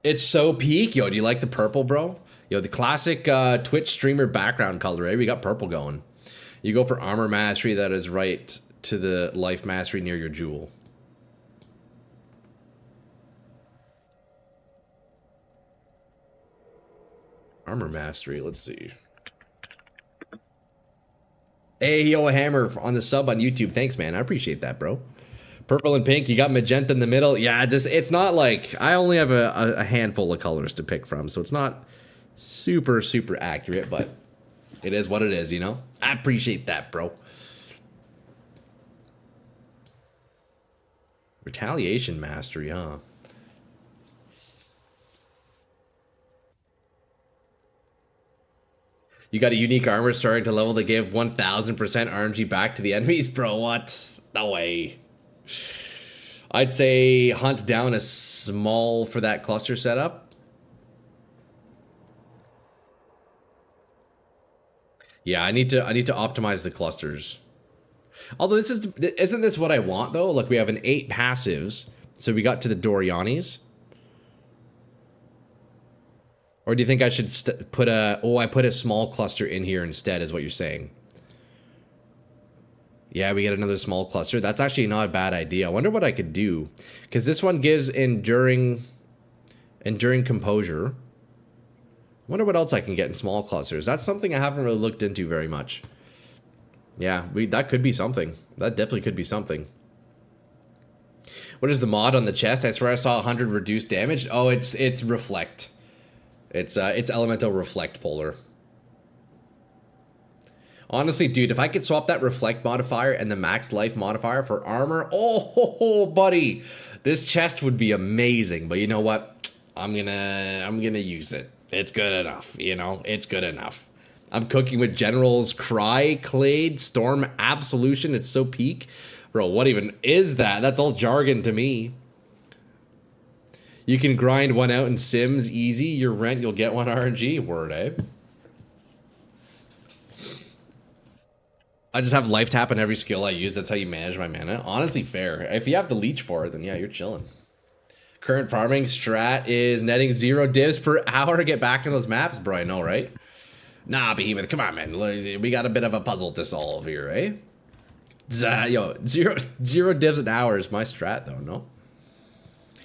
It's so peak. Yo, do you like the purple, bro? Yo, the classic Twitch streamer background color, eh? We got purple going. You go for armor mastery that is right to the life mastery near your jewel. Armor mastery, let's see. Hey, yo, Hammer on the sub on YouTube. Thanks, man. I appreciate that, bro. Purple and pink, you got magenta in the middle. Yeah, just it's not like I only have a handful of colors to pick from, so it's not super accurate, but it is what it is, you know? I appreciate that, bro. Retaliation mastery, huh? You got a unique armor starting to level that gave 1000% RNG back to the enemies? Bro, what? No way. I'd say hunt down a small for that cluster setup. Yeah, I need to optimize the clusters. Although isn't this what I want though? Like we have an 8 passives, so we got to the Dorianis. Or do you think I should put I put a small cluster in here instead is what you're saying? Yeah, we get another small cluster. That's actually not a bad idea. I wonder what I could do. Because this one gives enduring composure. I wonder what else I can get in small clusters. That's something I haven't really looked into very much. Yeah, that could be something. That definitely could be something. What is the mod on the chest? I swear I saw 100 reduced damage. Oh, it's reflect. It's elemental reflect polar. Honestly, dude, if I could swap that reflect modifier and the max life modifier for armor, oh, buddy, this chest would be amazing. But you know what? I'm gonna use it. It's good enough, you know. It's good enough. I'm cooking with General's Cry, Clade, Storm, Absolution. It's so peak, bro. What even is that? That's all jargon to me. You can grind one out in Sims easy. Your rent, you'll get one RNG. Word, eh? I just have life tap on every skill I use. That's how you manage my mana. Honestly, fair. If you have the leech for it, then yeah, you're chilling. Current farming strat is netting 0 divs per hour to get back in those maps. Bro, I know, right? Nah, Behemoth, come on, man. We got a bit of a puzzle to solve here, eh? Yo, zero divs an hour is my strat, though, no?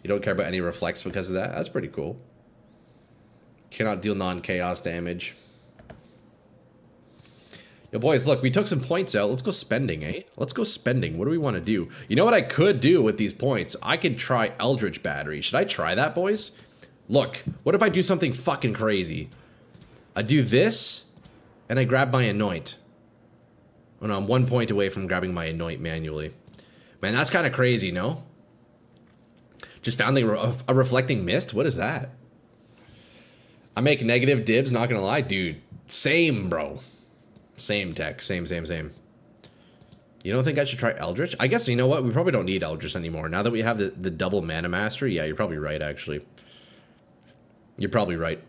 You don't care about any reflects because of that? That's pretty cool. Cannot deal non-chaos damage. Yo, boys, look, we took some points out. Let's go spending, eh? Let's go spending. What do we want to do? You know what I could do with these points? I could try Eldritch Battery. Should I try that, boys? Look, what if I do something fucking crazy? I do this, and I grab my Anoint. Oh, no, I'm 1 point away from grabbing my Anoint manually. Man, that's kind of crazy, no? Just found a Reflecting Mist? What is that? I make negative dibs, not gonna lie. Dude, same, bro. Same tech, same. You don't think I should try Eldritch? I guess, you know what? We probably don't need Eldritch anymore. Now that we have the double mana mastery, yeah, you're probably right, actually. You're probably right.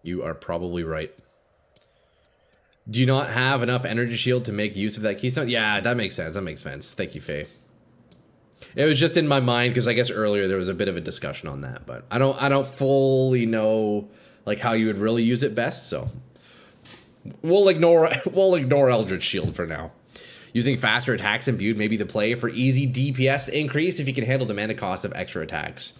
You are probably right. Do you not have enough energy shield to make use of that keystone? Yeah, that makes sense. That makes sense. Thank you, Faye. It was just in my mind because I guess earlier there was a bit of a discussion on that, but I don't fully know like how you would really use it best, so we'll ignore Eldritch Shield for now. Using faster attacks imbued may be the play for easy DPS increase if you can handle the mana cost of extra attacks.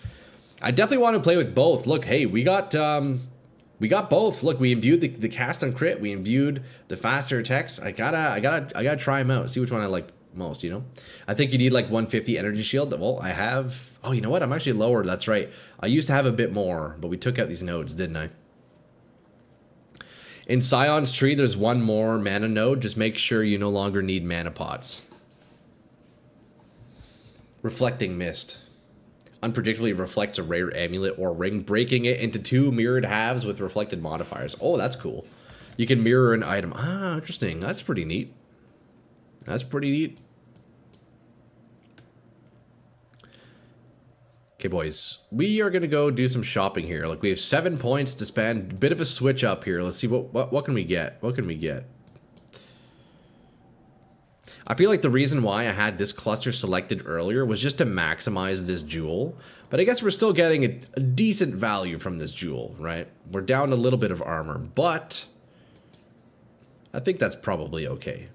I definitely want to play with both. Look, hey, we got both. Look, we imbued the cast on crit. We imbued the faster attacks. I gotta try them out. See which one I like most, you know? I think you need like 150 energy shield. Well, I have... Oh, you know what? I'm actually lower. That's right. I used to have a bit more, but we took out these nodes, didn't I? In Scion's tree, there's one more mana node. Just make sure you no longer need mana pots. Reflecting Mist. Unpredictably reflects a rare amulet or ring, breaking it into 2 mirrored halves with reflected modifiers. Oh, that's cool. You can mirror an item. Ah, interesting. That's pretty neat. That's pretty neat. Okay, boys. We are going to go do some shopping here. Like, we have 7 points to spend. Bit of a switch up here. Let's see what can we get? What can we get? I feel like the reason why I had this cluster selected earlier was just to maximize this jewel. But I guess we're still getting a decent value from this jewel, right? We're down a little bit of armor, but I think that's probably okay.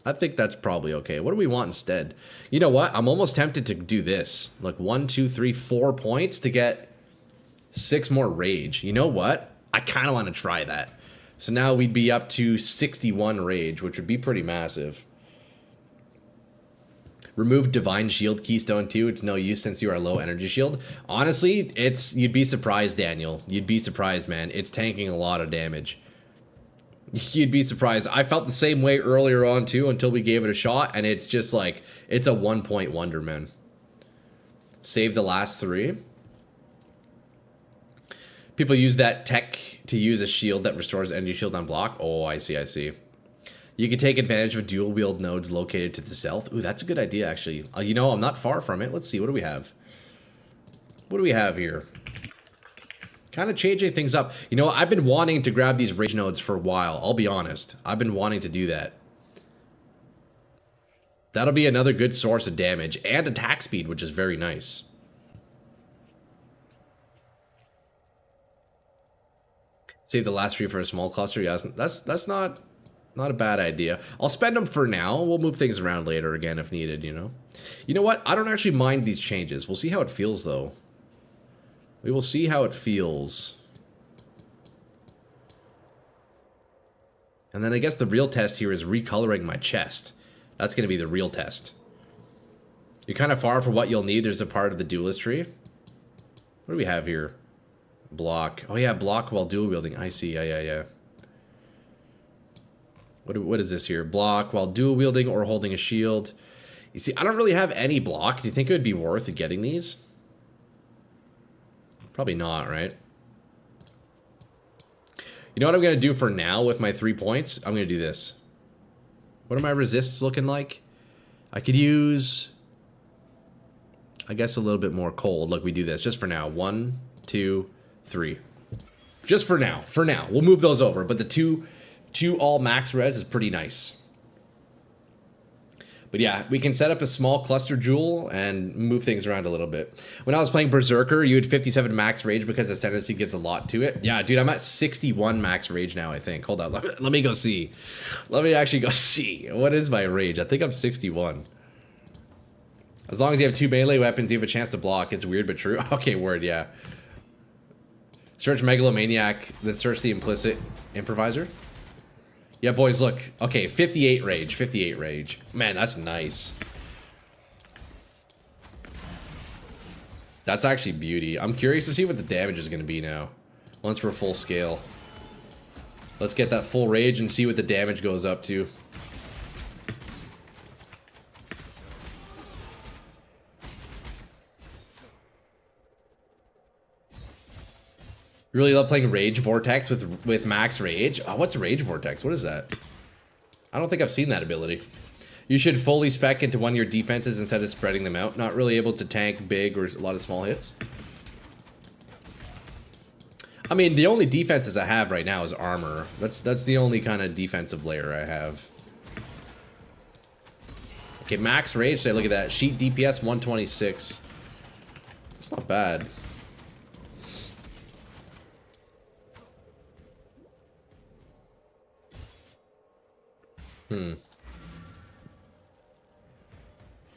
I think that's probably okay. What do we want instead? You know what? I'm almost tempted to do this. Like 1, 2, 3, 4 points to get 6 more rage. You know what? I kind of want to try that. So now we'd be up to 61 rage, which would be pretty massive. Remove Divine Shield Keystone too. It's no use since you are low energy shield. Honestly, you'd be surprised, Daniel. You'd be surprised, man. It's tanking a lot of damage. You'd be surprised. I felt the same way earlier on too until we gave it a shot, and it's just like, it's a 1-point wonder, man. Save the last 3. People use that tech to use a shield that restores energy shield on block. Oh, I see, I see. You can take advantage of dual wield nodes located to the south. Ooh, that's a good idea, actually. You know, I'm not far from it. Let's see, what do we have? What do we have here? Kind of changing things up. You know, I've been wanting to grab these rage nodes for a while. I'll be honest. I've been wanting to do that. That'll be another good source of damage and attack speed, which is very nice. Save the last 3 for a small cluster. Yeah, that's not a bad idea. I'll spend them for now. We'll move things around later again if needed, you know. You know what? I don't actually mind these changes. We'll see how it feels, though. We will see how it feels. And then I guess the real test here is recoloring my chest. That's going to be the real test. You're kind of far for what you'll need. There's a part of the duelist tree. What do we have here? Block. Oh, yeah, block while dual wielding. I see. Yeah. What is this here? Block while dual wielding or holding a shield. You see, I don't really have any block. Do you think it would be worth getting these? Probably not, right? You know what I'm going to do for now with my 3 points? I'm going to do this. What are my resists looking like? I could use, I guess, a little bit more cold. Look, we do this just for now. 1, 2, 3. Just for now. For now. We'll move those over. But the two all max res is pretty nice. But yeah, we can set up a small cluster jewel and move things around a little bit. When I was playing Berserker, you had 57 max rage because Ascendancy gives a lot to it. Yeah, dude, I'm at 61 max rage now, I think. Hold on, let me go see. Let me actually go see. What is my rage? I think I'm 61. As long as you have 2 melee weapons, you have a chance to block. It's weird but true. Okay, word, yeah. Search Megalomaniac, then search the implicit improviser. Yeah, boys, look. Okay, 58 rage. 58 rage. Man, that's nice. That's actually beauty. I'm curious to see what the damage is going to be now. Once we're full scale. Let's get that full rage and see what the damage goes up to. Really love playing Rage Vortex with max rage. Oh, what's Rage Vortex? What is that? I don't think I've seen that ability. You should fully spec into one of your defenses instead of spreading them out. Not really able to tank big or a lot of small hits. I mean, the only defenses I have right now is armor. That's the only kind of defensive layer I have. Okay, max rage. Say, look at that. Sheet DPS 126. It's not bad.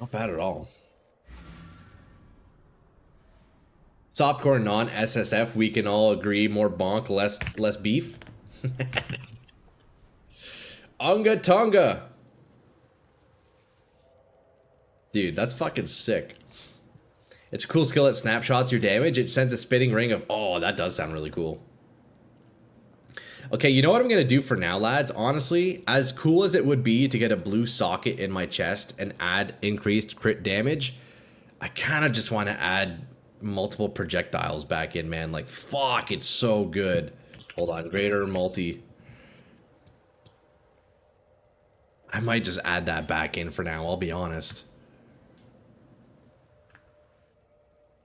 Not bad at all. Softcore non-SSF, we can all agree, more bonk, less beef. Unga Tonga. Dude, that's fucking sick. It's a cool skill that snapshots your damage. It sends a spitting ring of... Oh, that does sound really cool. Okay, you know what I'm going to do for now, lads? Honestly, as cool as it would be to get a blue socket in my chest and add increased crit damage, I kind of just want to add multiple projectiles back in, man. Like, fuck, it's so good. Hold on, greater multi. I might just add that back in for now, I'll be honest.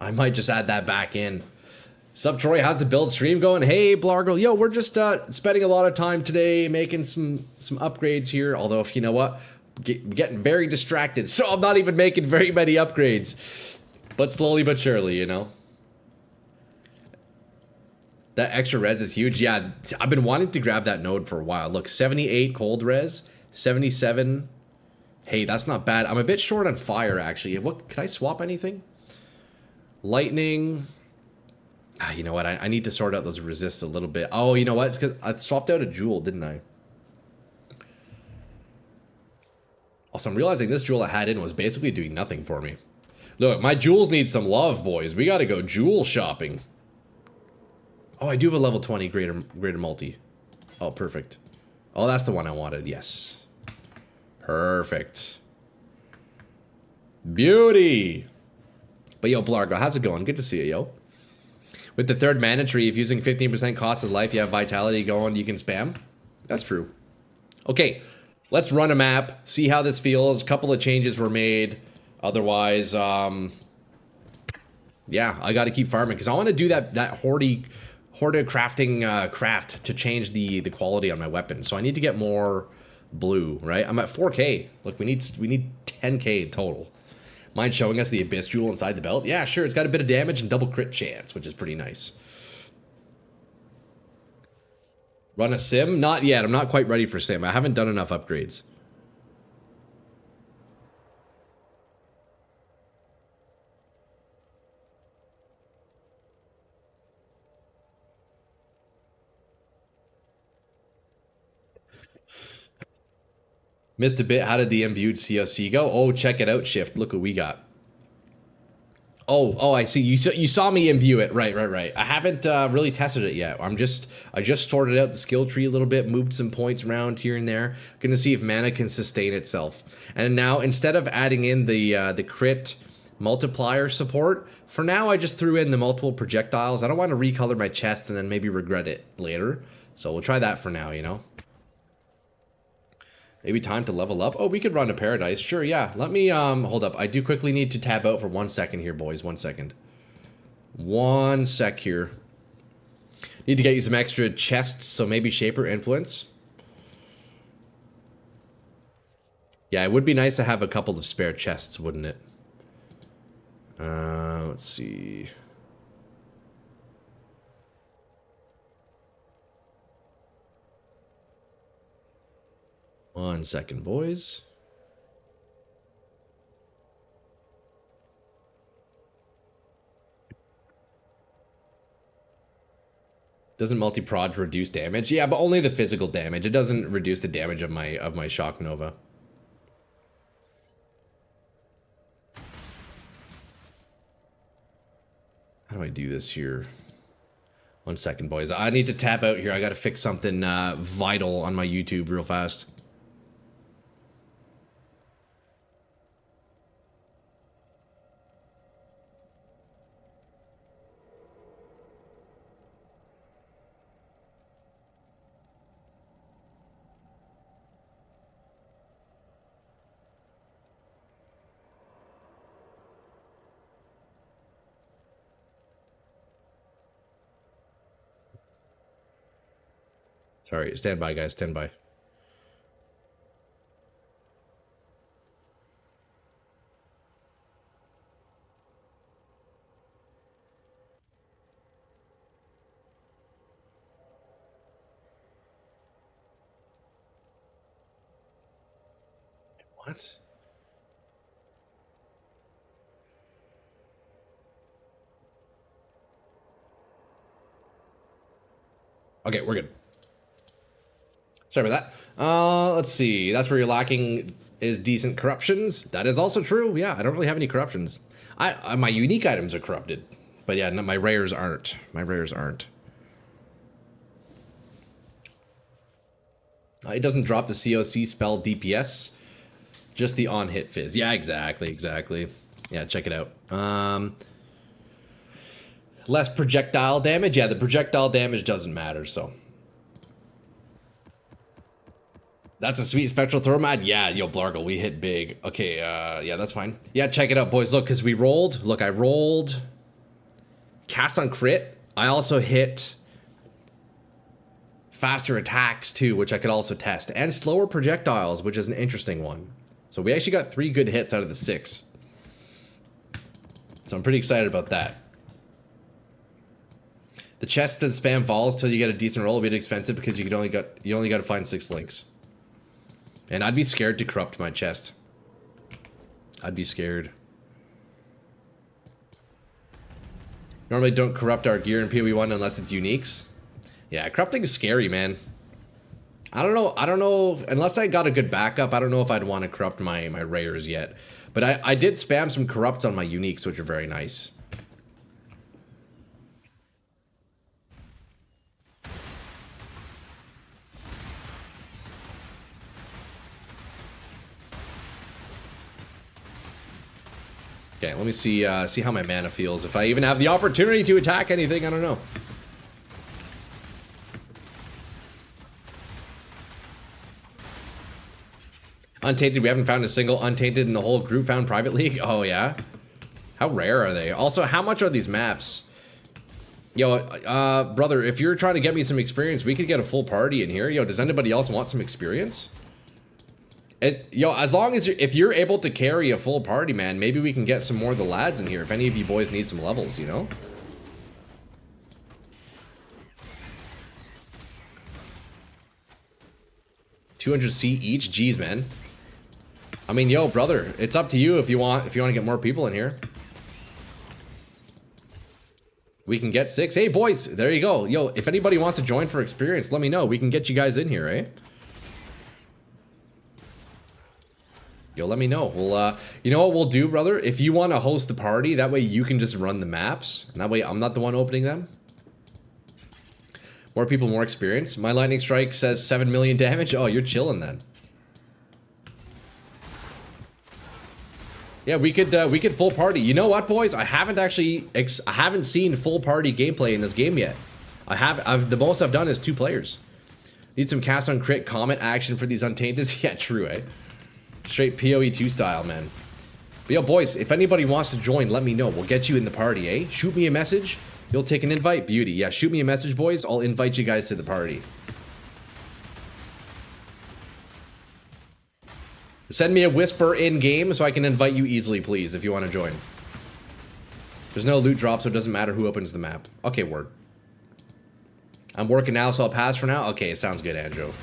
I might just add that back in. Sup, Troy? How's the build stream going? Hey, Blargle. Yo, we're just spending a lot of time today making some upgrades here. Although, if you know what, getting very distracted, so I'm not even making very many upgrades. But slowly but surely, you know. That extra res is huge. Yeah, I've been wanting to grab that node for a while. Look, 78 cold res, 77. Hey, that's not bad. I'm a bit short on fire, actually. What? Can I swap anything? Lightning. You know what? I need to sort out those resists a little bit. Oh, you know what? It's because I swapped out a jewel, didn't I? Also, I'm realizing this jewel I had in was basically doing nothing for me. Look, my jewels need some love, boys. We got to go jewel shopping. Oh, I do have a level 20 greater multi. Oh, perfect. Oh, that's the one I wanted. Yes. Perfect. Beauty. But yo, Blargo, how's it going? Good to see you, yo. With the third mana tree, if using 15% cost of life, you have vitality going, you can spam. That's true. Okay, let's run a map, see how this feels. A couple of changes were made. Otherwise, yeah, I got to keep farming because I want to do that Horde crafting craft to change the quality on my weapon. So I need to get more blue, right? I'm at 4K. Look, we need 10K in total. Mind showing us the Abyss Jewel inside the belt? Yeah, sure. It's got a bit of damage and double crit chance, which is pretty nice. Run a sim? Not yet. I'm not quite ready for sim. I haven't done enough upgrades. Missed a bit. How did the imbued COC go? Oh, check it out, Shift. Look what we got. Oh, I see. You saw me imbue it. Right. I haven't really tested it yet. I just sorted out the skill tree a little bit, moved some points around here and there. Gonna see if mana can sustain itself. And now, instead of adding in the crit multiplier support, for now I just threw in the multiple projectiles. I don't want to recolor my chest and then maybe regret it later. So we'll try that for now, you know. Maybe time to level up. Oh, we could run to Paradise. Sure, yeah. Let me, hold up. I do quickly need to tab out for 1 second here, boys. 1 second. 1 sec here. Need to get you some extra chests, so maybe Shaper Influence. Yeah, it would be nice to have a couple of spare chests, wouldn't it? Let's see. One second, boys. Doesn't multi-prod reduce damage? Yeah, but only the physical damage. It doesn't reduce the damage of my Shock Nova. How do I do this here? 1 second, boys. I need to tap out here. I gotta fix something vital on my YouTube real fast. Sorry, stand by, guys. Stand by. What? Okay, we're good. Sorry about that. Let's see. That's where you're lacking is decent corruptions. That is also true. Yeah, I don't really have any corruptions. My unique items are corrupted. But yeah, no, my rares aren't. My rares aren't. It doesn't drop the COC spell DPS, just the on-hit fizz. Yeah, exactly. Yeah, check it out. Less projectile damage. Yeah, the projectile damage doesn't matter, so. That's a sweet spectral throw mod. Yeah, yo, Blargle, we hit big. Okay, yeah, that's fine. Yeah, check it out, boys. Look, because we rolled. Look, I rolled cast on crit. I also hit faster attacks, too, which I could also test. And slower projectiles, which is an interesting one. So we actually got 3 good hits out of the 6. So I'm pretty excited about that. The chest that spam falls till you get a decent roll will be expensive because you only got to find 6 links. And I'd be scared to corrupt my chest. I'd be scared. Normally don't corrupt our gear in PoE1 unless it's uniques. Yeah, corrupting is scary, man. I don't know, unless I got a good backup, I don't know if I'd want to corrupt my rares yet. But I did spam some corrupts on my uniques, which are very nice. Okay, let me see how my mana feels. If I even have the opportunity to attack anything, I don't know. Untainted, we haven't found a single Untainted in the whole group found private league. Oh, yeah? How rare are they? Also, how much are these maps? Yo, brother, if you're trying to get me some experience, we could get a full party in here. Yo, does anybody else want some experience? Yo, as long as if you're able to carry a full party, man, maybe we can get some more of the lads in here. If any of you boys need some levels, you know? $200C each? Jeez, man. I mean, yo, brother, it's up to you if you want to get more people in here. We can get 6. Hey, boys, there you go. Yo, if anybody wants to join for experience, let me know. We can get you guys in here, eh? Yo, let me know. We'll, you know what we'll do, brother? If you want to host the party, that way you can just run the maps. And that way I'm not the one opening them. More people, more experience. My lightning strike says 7 million damage. Oh, you're chilling then. Yeah, we could full party. You know what, boys? I haven't seen full party gameplay in this game yet. The most I've done is 2 players. Need some cast on crit comment action for these Untainted. Yeah, true, eh? Straight PoE 2 style, man. But yo, boys, if anybody wants to join, let me know. We'll get you in the party, eh? Shoot me a message. You'll take an invite. Beauty. Yeah, shoot me a message, boys. I'll invite you guys to the party. Send me a whisper in-game so I can invite you easily, please, if you want to join. There's no loot drop, so it doesn't matter who opens the map. Okay, word. I'm working now, so I'll pass for now. Okay, sounds good, Anjo.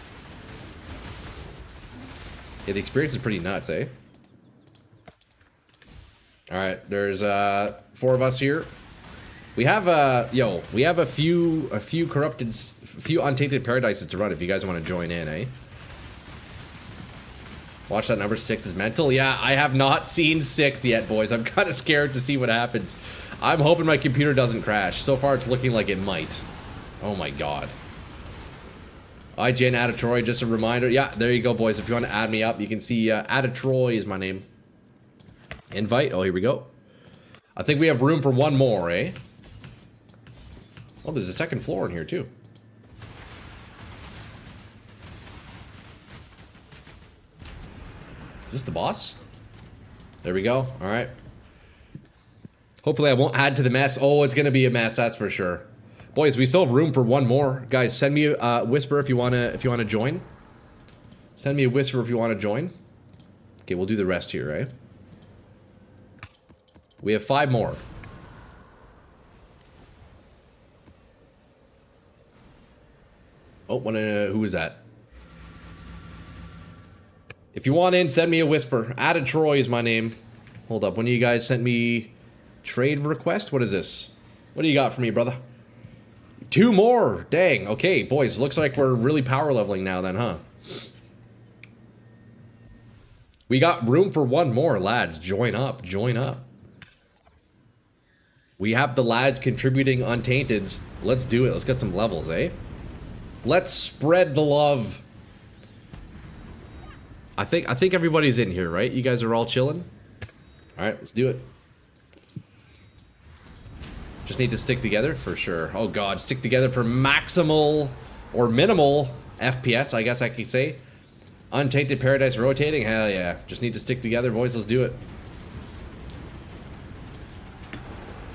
Yeah, the experience is pretty nuts, eh? Alright, there's 4 of us here. We have we have a few Untainted Paradises to run if you guys want to join in, eh? Watch that, number 6 is mental. Yeah, I have not seen 6 yet, boys. I'm kind of scared to see what happens. I'm hoping my computer doesn't crash. So far, it's looking like it might. Oh my god. IGN Adatroy, just a reminder. Yeah, there you go, boys. If you want to add me up, you can see Adatroy is my name. Invite. Oh, here we go. I think we have room for 1 more, eh? Oh, there's a 2nd floor in here, too. Is this the boss? There we go. All right. Hopefully I won't add to the mess. Oh, it's going to be a mess, that's for sure. Boys, we still have room for 1 more. Guys, send me a whisper if you want to join. Send me a whisper if you want to join. Okay, we'll do the rest here, right? We have 5 more. Oh, who was that? If you want in, send me a whisper. Added Troy is my name. Hold up, when you guys sent me trade request? What is this? What do you got for me, brother? 2 more! Dang, okay, boys, looks like we're really power leveling now then, huh? We got room for 1 more, lads. Join up, join up. We have the lads contributing Untainteds. Let's do it, let's get some levels, eh? Let's spread the love. I think everybody's in here, right? You guys are all chilling? Alright, let's do it. Just need to stick together for sure. Oh god, stick together for maximal or minimal FPS, I guess I could say. Untainted Paradise rotating? Hell yeah. Just need to stick together, boys. Let's do it.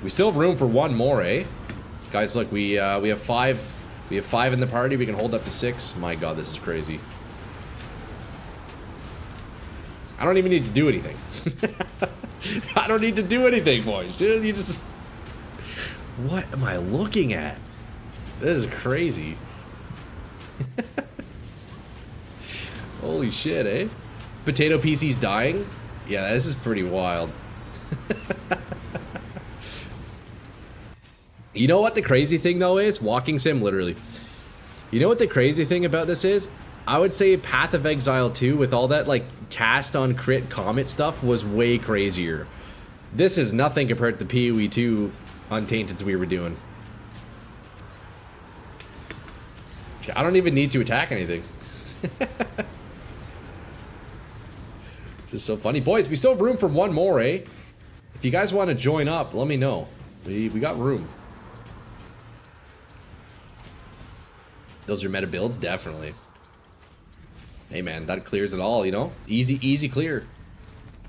We still have room for one more, eh? Guys, look, we have five. We have 5 in the party. We can hold up to 6. My god, this is crazy. I don't even need to do anything. I don't need to do anything, boys. You just... What am I looking at? This is crazy. Holy shit, eh? Potato PC's dying? Yeah, this is pretty wild. You know what the crazy thing though is? Walking sim, literally. You know what the crazy thing about this is? I would say Path of Exile 2 with all that like cast on crit comet stuff was way crazier. This is nothing compared to the PoE 2 Untainteds we were doing. I don't even need to attack anything. Just so funny. Boys, we still have room for one more, eh? If you guys want to join up, let me know. We got room. Those are meta builds? Definitely. Hey man, that clears it all, you know? Easy clear.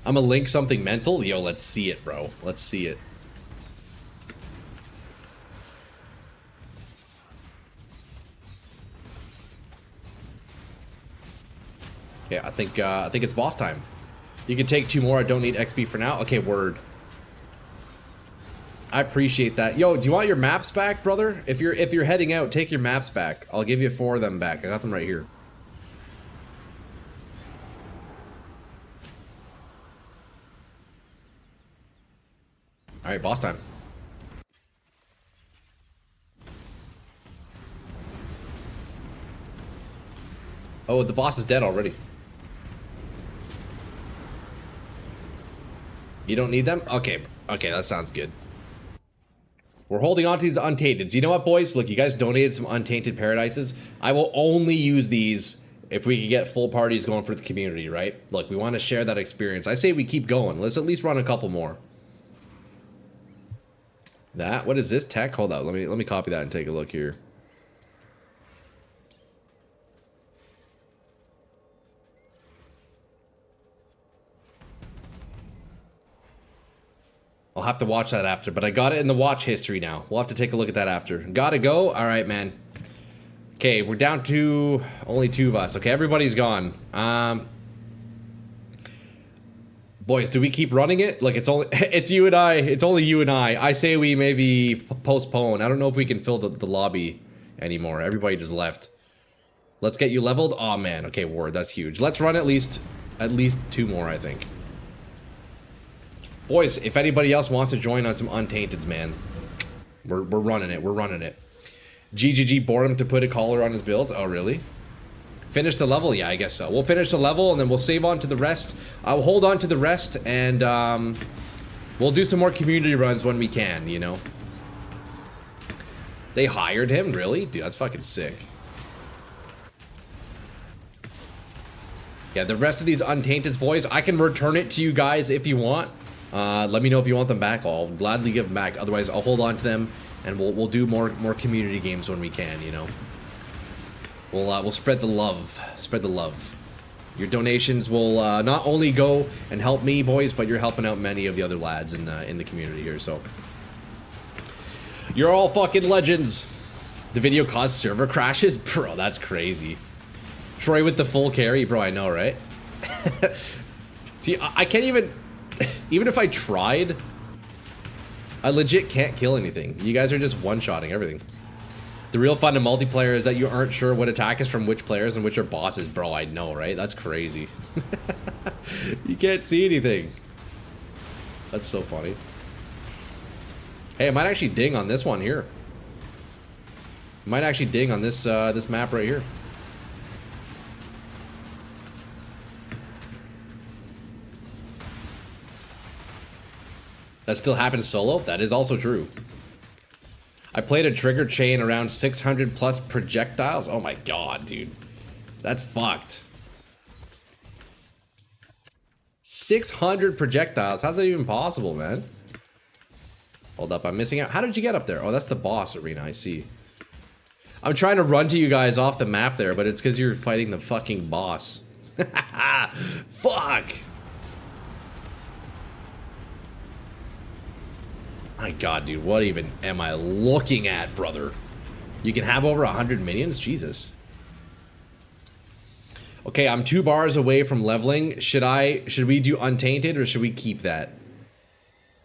I'm gonna link something mental. Yo, let's see it, bro. Let's see it. Yeah, I think it's boss time. You can take 2 more. I don't need XP for now. Okay, word. I appreciate that. Yo, do you want your maps back, brother? If you're heading out, take your maps back. I'll give you 4 of them back. I got them right here. All right, boss time. Oh, the boss is dead already. You don't need them? Okay, that sounds good. We're holding on to these Untainted. You know what, boys? Look, you guys donated some Untainted Paradises. I will only use these if we can get full parties going for the community, right? Look, we want to share that experience. I say we keep going. Let's at least run a couple more. What is this tech? Hold up, let me copy that and take a look here. I'll have to watch that after, but I got it in the watch history now. We'll have to take a look at that after. Gotta go? Alright, man. Okay, we're down to only 2 of us. Okay, everybody's gone. Boys, do we keep running it? Look, it's you and I. It's only you and I. I say we maybe postpone. I don't know if we can fill the lobby anymore. Everybody just left. Let's get you leveled. Oh man, okay, word, that's huge. Let's run at least 2 more, I think. Boys, if anybody else wants to join on some Untainteds, man, we're running it. We're running it. GGG bored him to put a collar on his builds. Oh, really? Finish the level? Yeah, I guess so. We'll finish the level, and then we'll save on to the rest. I'll hold on to the rest, and we'll do some more community runs when we can, you know? They hired him? Really? Dude, that's fucking sick. Yeah, the rest of these Untainteds, boys, I can return it to you guys if you want. Let me know if you want them back. I'll gladly give them back. Otherwise, I'll hold on to them, and we'll do more community games when we can. You know, we'll spread the love. Spread the love. Your donations will not only go and help me, boys, but you're helping out many of the other lads in the community here. So you're all fucking legends. The video caused server crashes, bro. That's crazy. Troy with the full carry, bro. I know, right? See, I can't even. Even if I tried, I legit can't kill anything. You guys are just one-shotting everything. The real fun in multiplayer is that you aren't sure what attack is from which players and which are bosses. Bro, I know, right? That's crazy. You can't see anything. That's so funny. Hey, I might actually ding on this one here. I might actually ding on this this map right here. That still happens solo? That is also true. I played a trigger chain around 600 plus projectiles. Oh my god, dude. That's fucked. 600 projectiles. How's that even possible, man? Hold up, I'm missing out. How did you get up there? Oh, that's the boss arena, I see. I'm trying to run to you guys off the map there, but it's because you're fighting the fucking boss. Fuck! My god, dude, what even am I looking at, brother? You can have over 100 minions? Jesus. Okay, I'm 2 bars away from leveling. Should we do Untainted or should we keep that?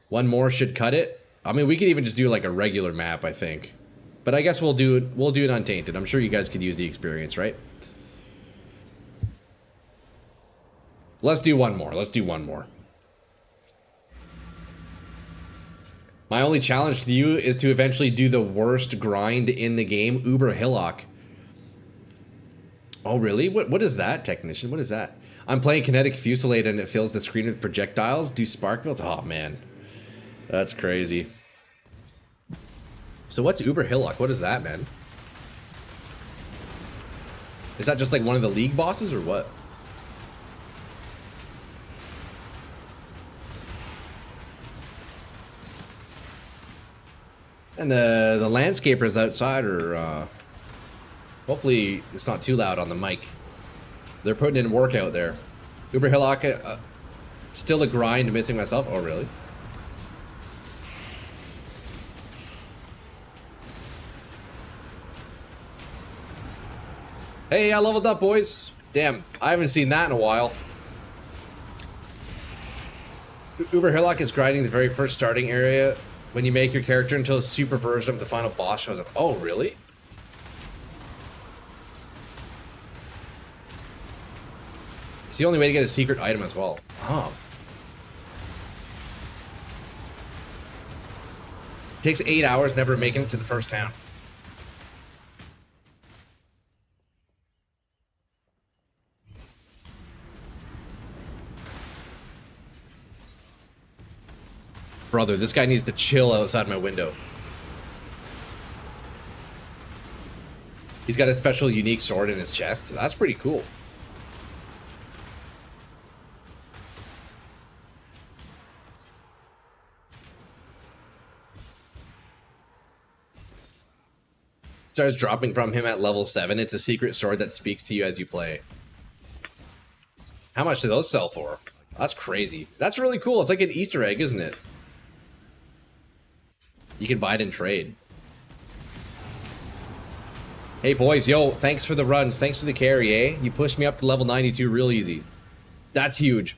One more should cut it. I mean, we could even just do like a regular map, I think. But I guess we'll do an Untainted. I'm sure you guys could use the experience, right? Let's do one more. Let's do one more. My only challenge to you is to eventually do the worst grind in the game, Uber Hillock. Oh, really? What is that, Technician? What is that? I'm playing Kinetic Fusillade and it fills the screen with projectiles. Do spark builds? Oh, man. That's crazy. So what's Uber Hillock? What is that, man? Is that just like one of the league bosses or what? And the landscapers outside are, hopefully it's not too loud on the mic. They're putting in work out there. Uber Hillock, still a grind, missing myself. Oh, really? Hey, I leveled up, boys. Damn, I haven't seen that in a while. Uber Hillock is grinding the very first starting area when you make your character until a super version of the final boss shows up. Oh, really? It's the only way to get a secret item as well. Oh. Takes 8 hours, never making it to the first town. Brother, this guy needs to chill outside my window. He's got a special unique sword in his chest. That's pretty cool. Starts dropping from him at level 7. It's a secret sword that speaks to you as you play. How much do those sell for? That's crazy. That's really cool. It's like an Easter egg, isn't it? You can buy it in trade. Hey boys, yo, thanks for the runs. Thanks for the carry, eh? You pushed me up to level 92 real easy. That's huge.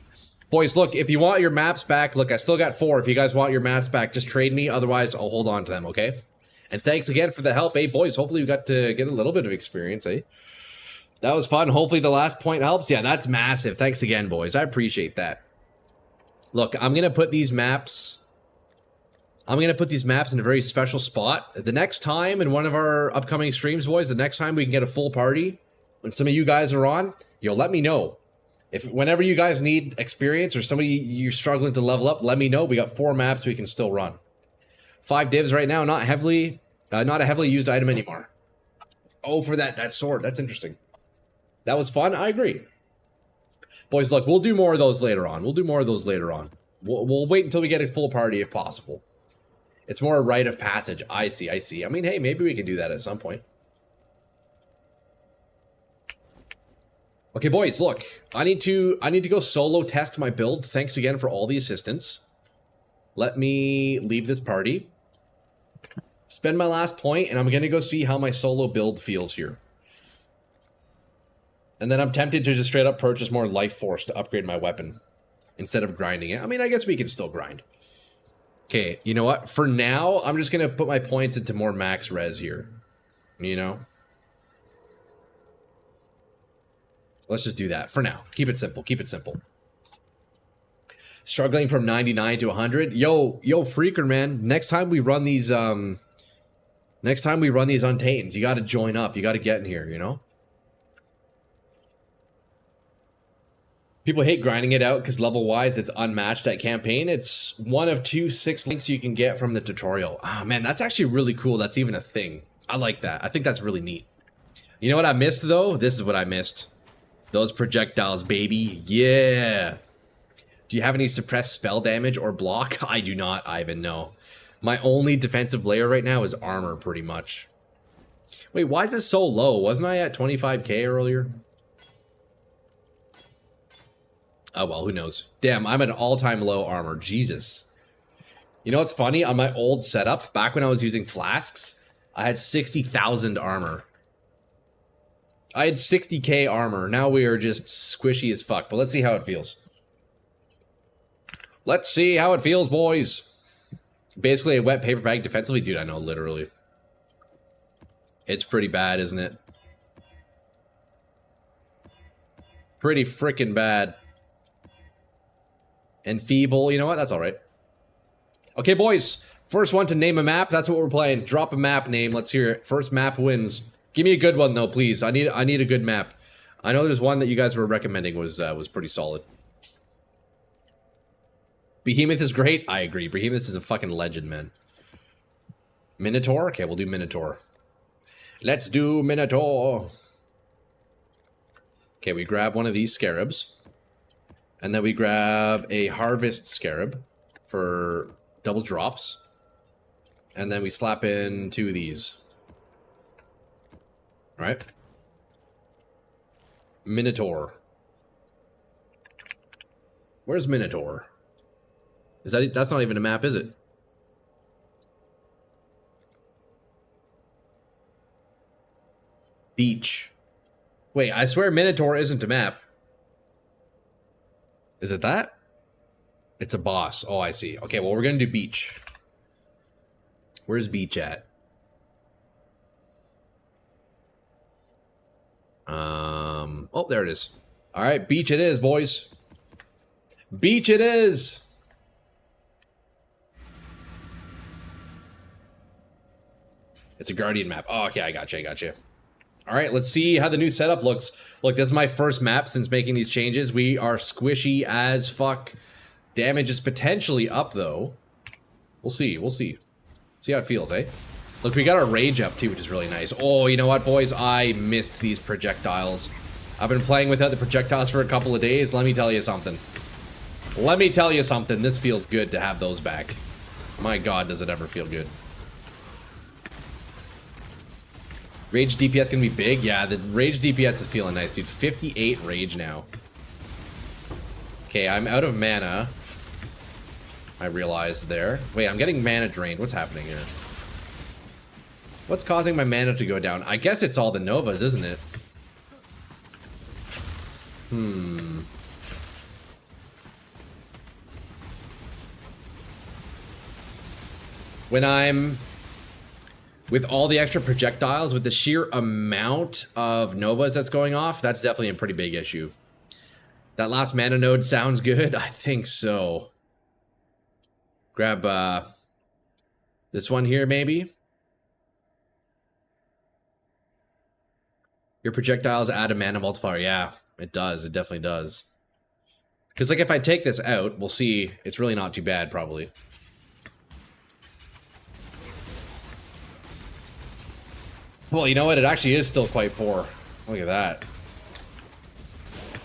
Boys, look, if you want your maps back, look, I still got 4. If you guys want your maps back, just trade me. Otherwise, I'll hold on to them, okay? And thanks again for the help, eh, boys? Hopefully we got to get a little bit of experience, eh? That was fun. Hopefully the last point helps. Yeah, that's massive. Thanks again, boys. I appreciate that. Look, I'm going to put these maps... in a very special spot. The next time in one of our upcoming streams, boys, the next time we can get a full party, when some of you guys are on, yo, let me know. Whenever you guys need experience or somebody you're struggling to level up, let me know. We got 4 maps we can still run. 5 divs right now, not a heavily used item anymore. Oh, for that sword. That's interesting. That was fun. I agree. Boys, look, we'll do more of those later on. We'll wait until we get a full party if possible. It's more a rite of passage. I see. I mean, hey, maybe we can do that at some point. Okay, boys, look. I need to go solo test my build. Thanks again for all the assistance. Let me leave this party. Spend my last point, and I'm going to go see how my solo build feels here. And then I'm tempted to just straight up purchase more life force to upgrade my weapon instead of grinding it. I mean, I guess we can still grind. Okay, you know what? For now, I'm just going to put my points into more max res here. You know? Let's just do that for now. Keep it simple. Struggling from 99 to 100. Yo, Freaker, man. Next time we run these Untaitands, you got to join up. You got to get in here, you know? People hate grinding it out because level-wise it's unmatched at campaign. It's one of 2 6 links you can get from the tutorial. Ah, man, that's actually really cool. That's even a thing. I like that. I think that's really neat. You know what I missed, though? This is what I missed. Those projectiles, baby. Yeah. Do you have any suppressed spell damage or block? I do not, Ivan, no. My only defensive layer right now is armor, pretty much. Wait, why is this so low? Wasn't I at 25k earlier? Oh, well, who knows? Damn, I'm at an all-time low armor. Jesus. You know what's funny? On my old setup, back when I was using flasks, I had 60,000 armor. I had 60k armor. Now we are just squishy as fuck. But let's see how it feels. Let's see how it feels, boys. Basically a wet paper bag defensively. Dude, I know, literally. It's pretty bad, isn't it? Pretty freaking bad. And feeble. You know what? That's alright. Okay, boys. First one to name a map. That's what we're playing. Drop a map name. Let's hear it. First map wins. Give me a good one, though, please. I need a good map. I know there's one that you guys were recommending was pretty solid. Behemoth is great. I agree. Behemoth is a fucking legend, man. Minotaur? Okay, we'll do Minotaur. Let's do Minotaur. Okay, we grab one of these scarabs. And then we grab a harvest scarab for double drops. And then we slap in 2 of these. Alright. Minotaur. Where's Minotaur? Is that's not even a map, is it? Beach. Wait, I swear Minotaur isn't a map. Is it that? It's a boss. Oh, I see. Okay, well, we're gonna do beach. Where's beach at? Oh, there it is. All right, beach it is, boys. Beach it is. It's a Guardian map. Oh, okay, I gotcha. All right, let's see how the new setup looks. Look, this is my first map since making these changes. We are squishy as fuck. Damage is potentially up, though. We'll see. See how it feels, eh? Look, we got our rage up, too, which is really nice. Oh, you know what, boys? I missed these projectiles. I've been playing without the projectiles for a couple of days. Let me tell you something. This feels good to have those back. My God, does it ever feel good. Rage DPS gonna be big? Yeah, the rage DPS is feeling nice, dude. 58 rage now. Okay, I'm out of mana. I realized there. Wait, I'm getting mana drained. What's happening here? What's causing my mana to go down? I guess it's all the Novas, isn't it? When I'm... with all the extra projectiles, with the sheer amount of Novas that's going off, that's definitely a pretty big issue. That last mana node sounds good? I think so. Grab this one here, maybe? Your projectiles add a mana multiplier. Yeah, it does. It definitely does. Because, like, if I take this out, we'll see it's really not too bad, probably. Well, you know what? It actually is still quite poor. Look at that.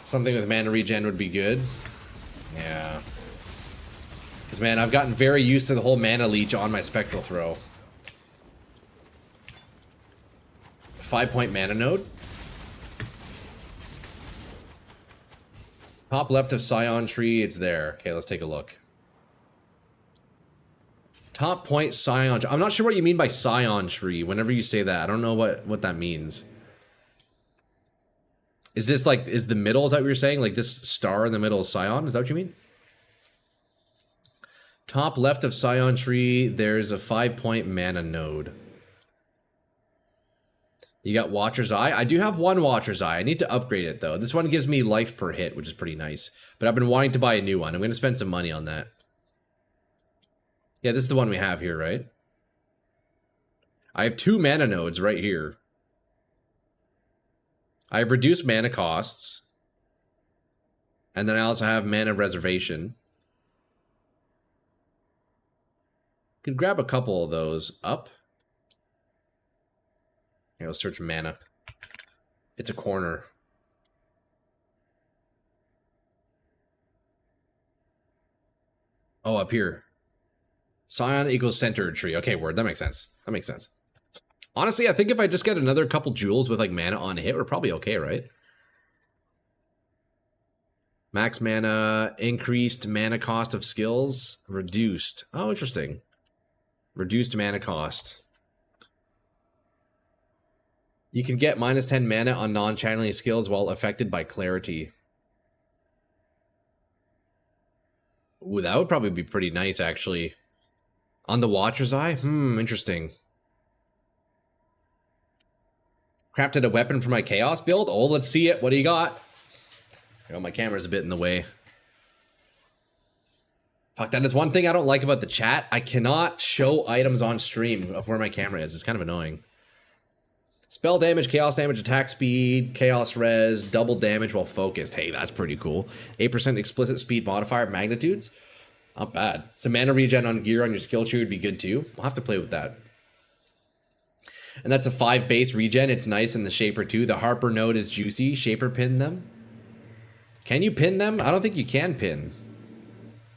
Something with mana regen would be good. Yeah. Because, man, I've gotten very used to the whole mana leech on my spectral throw. 5-point mana node. Top left of Scion Tree, it's there. Okay, let's take a look. Top point Scion Tree. I'm not sure what you mean by Scion Tree. Whenever you say that, I don't know what that means. Is this like, is the middle, is that what you're saying? Like this star in the middle is Scion? Is that what you mean? Top left of Scion Tree, there's a 5-point mana node. You got Watcher's Eye. I do have one Watcher's Eye. I need to upgrade it, though. This one gives me life per hit, which is pretty nice. But I've been wanting to buy a new one. I'm going to spend some money on that. Yeah, this is the one we have here, right? I have 2 mana nodes right here. I have reduced mana costs. And then I also have mana reservation. Could grab a couple of those up. Here, let's search mana. It's a corner. Oh, up here. Scion equals center tree. Okay, word. That makes sense. That makes sense. Honestly, I think if I just get another couple jewels with like mana on hit, we're probably okay, right? Max mana, increased mana cost of skills, reduced. Oh, interesting. Reduced mana cost. You can get minus 10 mana on non-channeling skills while affected by clarity. Ooh, that would probably be pretty nice, actually. On the Watcher's Eye? Interesting. Crafted a weapon for my Chaos build? Oh, let's see it. What do you got? Oh, my camera's a bit in the way. Fuck, that is one thing I don't like about the chat. I cannot show items on stream of where my camera is. It's kind of annoying. Spell damage, chaos damage, attack speed, chaos res, double damage while focused. Hey, that's pretty cool. 8% explicit speed modifier magnitudes. Not bad. Some mana regen on gear on your skill tree would be good too. We'll have to play with that. And that's a 5 base regen. It's nice in the Shaper too. The Harper node is juicy. Shaper pin them. Can you pin them? I don't think you can pin.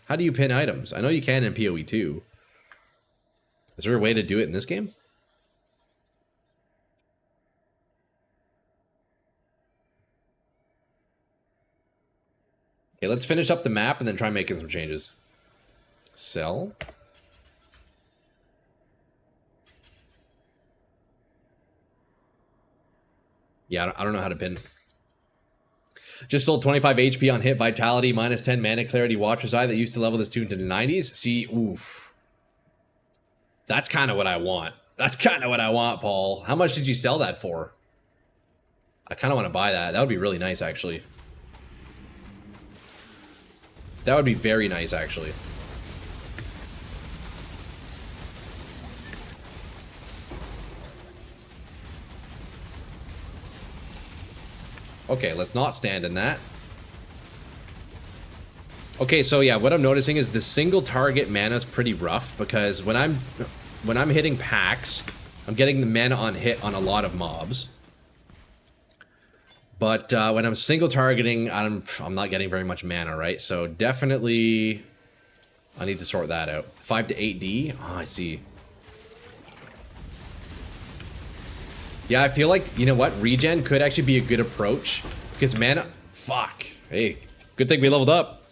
How do you pin items? I know you can in PoE too. Is there a way to do it in this game? Okay, let's finish up the map and then try making some changes. Sell. Yeah, I don't know how to pin. Just sold 25 HP on hit, vitality, minus 10 mana, clarity, Watcher's Eye that used to level this tune to the 90s. See, oof. That's kind of what I want. That's kind of what I want, Paul. How much did you sell that for? I kind of want to buy that. That would be really nice, actually. That would be very nice, actually. Okay, let's not stand in that. Okay, so yeah, what I'm noticing is the single target mana is pretty rough because when I'm hitting packs, I'm getting the mana on hit on a lot of mobs. But when I'm single targeting, I'm not getting very much mana, right? So definitely, I need to sort that out. 5 to 8D. Oh, I see. Yeah, I feel like, you know what? Regen could actually be a good approach. Because mana... Fuck. Hey, good thing we leveled up.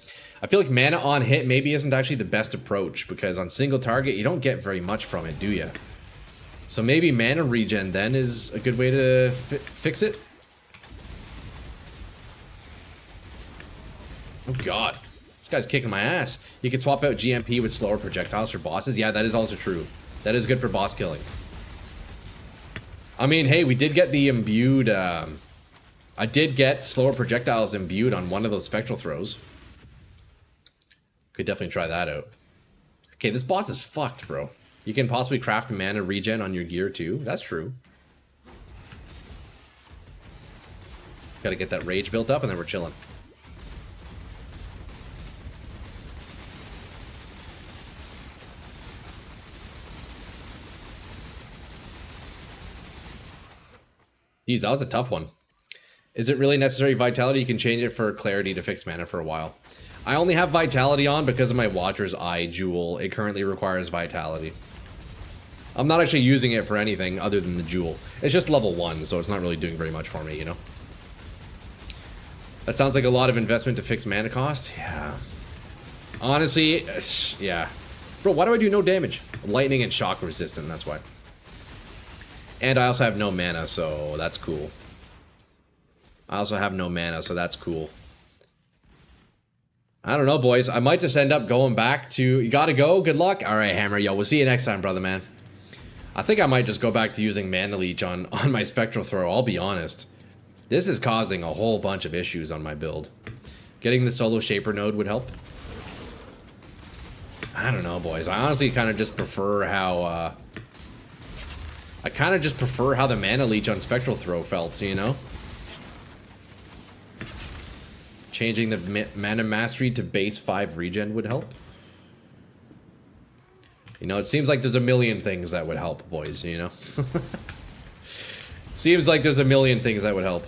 I feel like mana on hit maybe isn't actually the best approach. Because on single target, you don't get very much from it, do you? So maybe mana regen then is a good way to fix it. Oh god. This guy's kicking my ass. You can swap out GMP with slower projectiles for bosses. Yeah, that is also true. That is good for boss killing. I mean, hey, we did get the imbued, I did get slower projectiles imbued on one of those spectral throws. Could definitely try that out. Okay, this boss is fucked, bro. You can possibly craft mana regen on your gear, too. That's true. Gotta get that rage built up, and then we're chilling. Jeez, that was a tough one. Is it really necessary vitality? You can change it for clarity to fix mana for a while. I only have vitality on because of my Watcher's Eye jewel. It currently requires vitality. I'm not actually using it for anything other than the jewel. It's just level 1, so it's not really doing very much for me, you know? That sounds like a lot of investment to fix mana cost. Yeah. Honestly, yeah. Bro, why do I do no damage? Lightning and shock resistant, that's why. And I also have no mana, so that's cool. I also have no mana, so that's cool. I don't know, boys. I might just end up going back to... You gotta go? Good luck? Alright, Hammer. Yo, we'll see you next time, brother, man. I think I might just go back to using Mana Leech on my Spectral Throw, I'll be honest. This is causing a whole bunch of issues on my build. Getting the solo Shaper node would help. I don't know, boys. I honestly kind of just prefer how... I kind of just prefer how the Mana Leech on Spectral Throw felt, you know? Changing the Mana Mastery to base 5 regen would help. You know, it seems like there's a million things that would help, boys, you know? Seems like there's a million things that would help.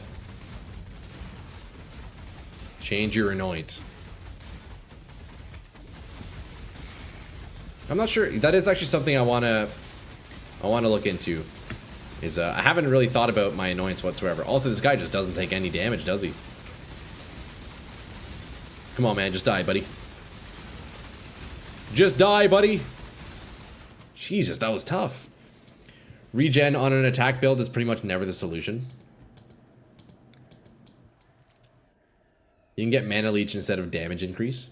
Change your anoint. I'm not sure. That is actually something I wanna look into. Is I haven't really thought about my annoyance whatsoever. Also, this guy just doesn't take any damage, does he? Come on, man, just die, buddy. Just die, buddy. Jesus, that was tough. Regen on an attack build is pretty much never the solution. You can get mana leech instead of damage increase.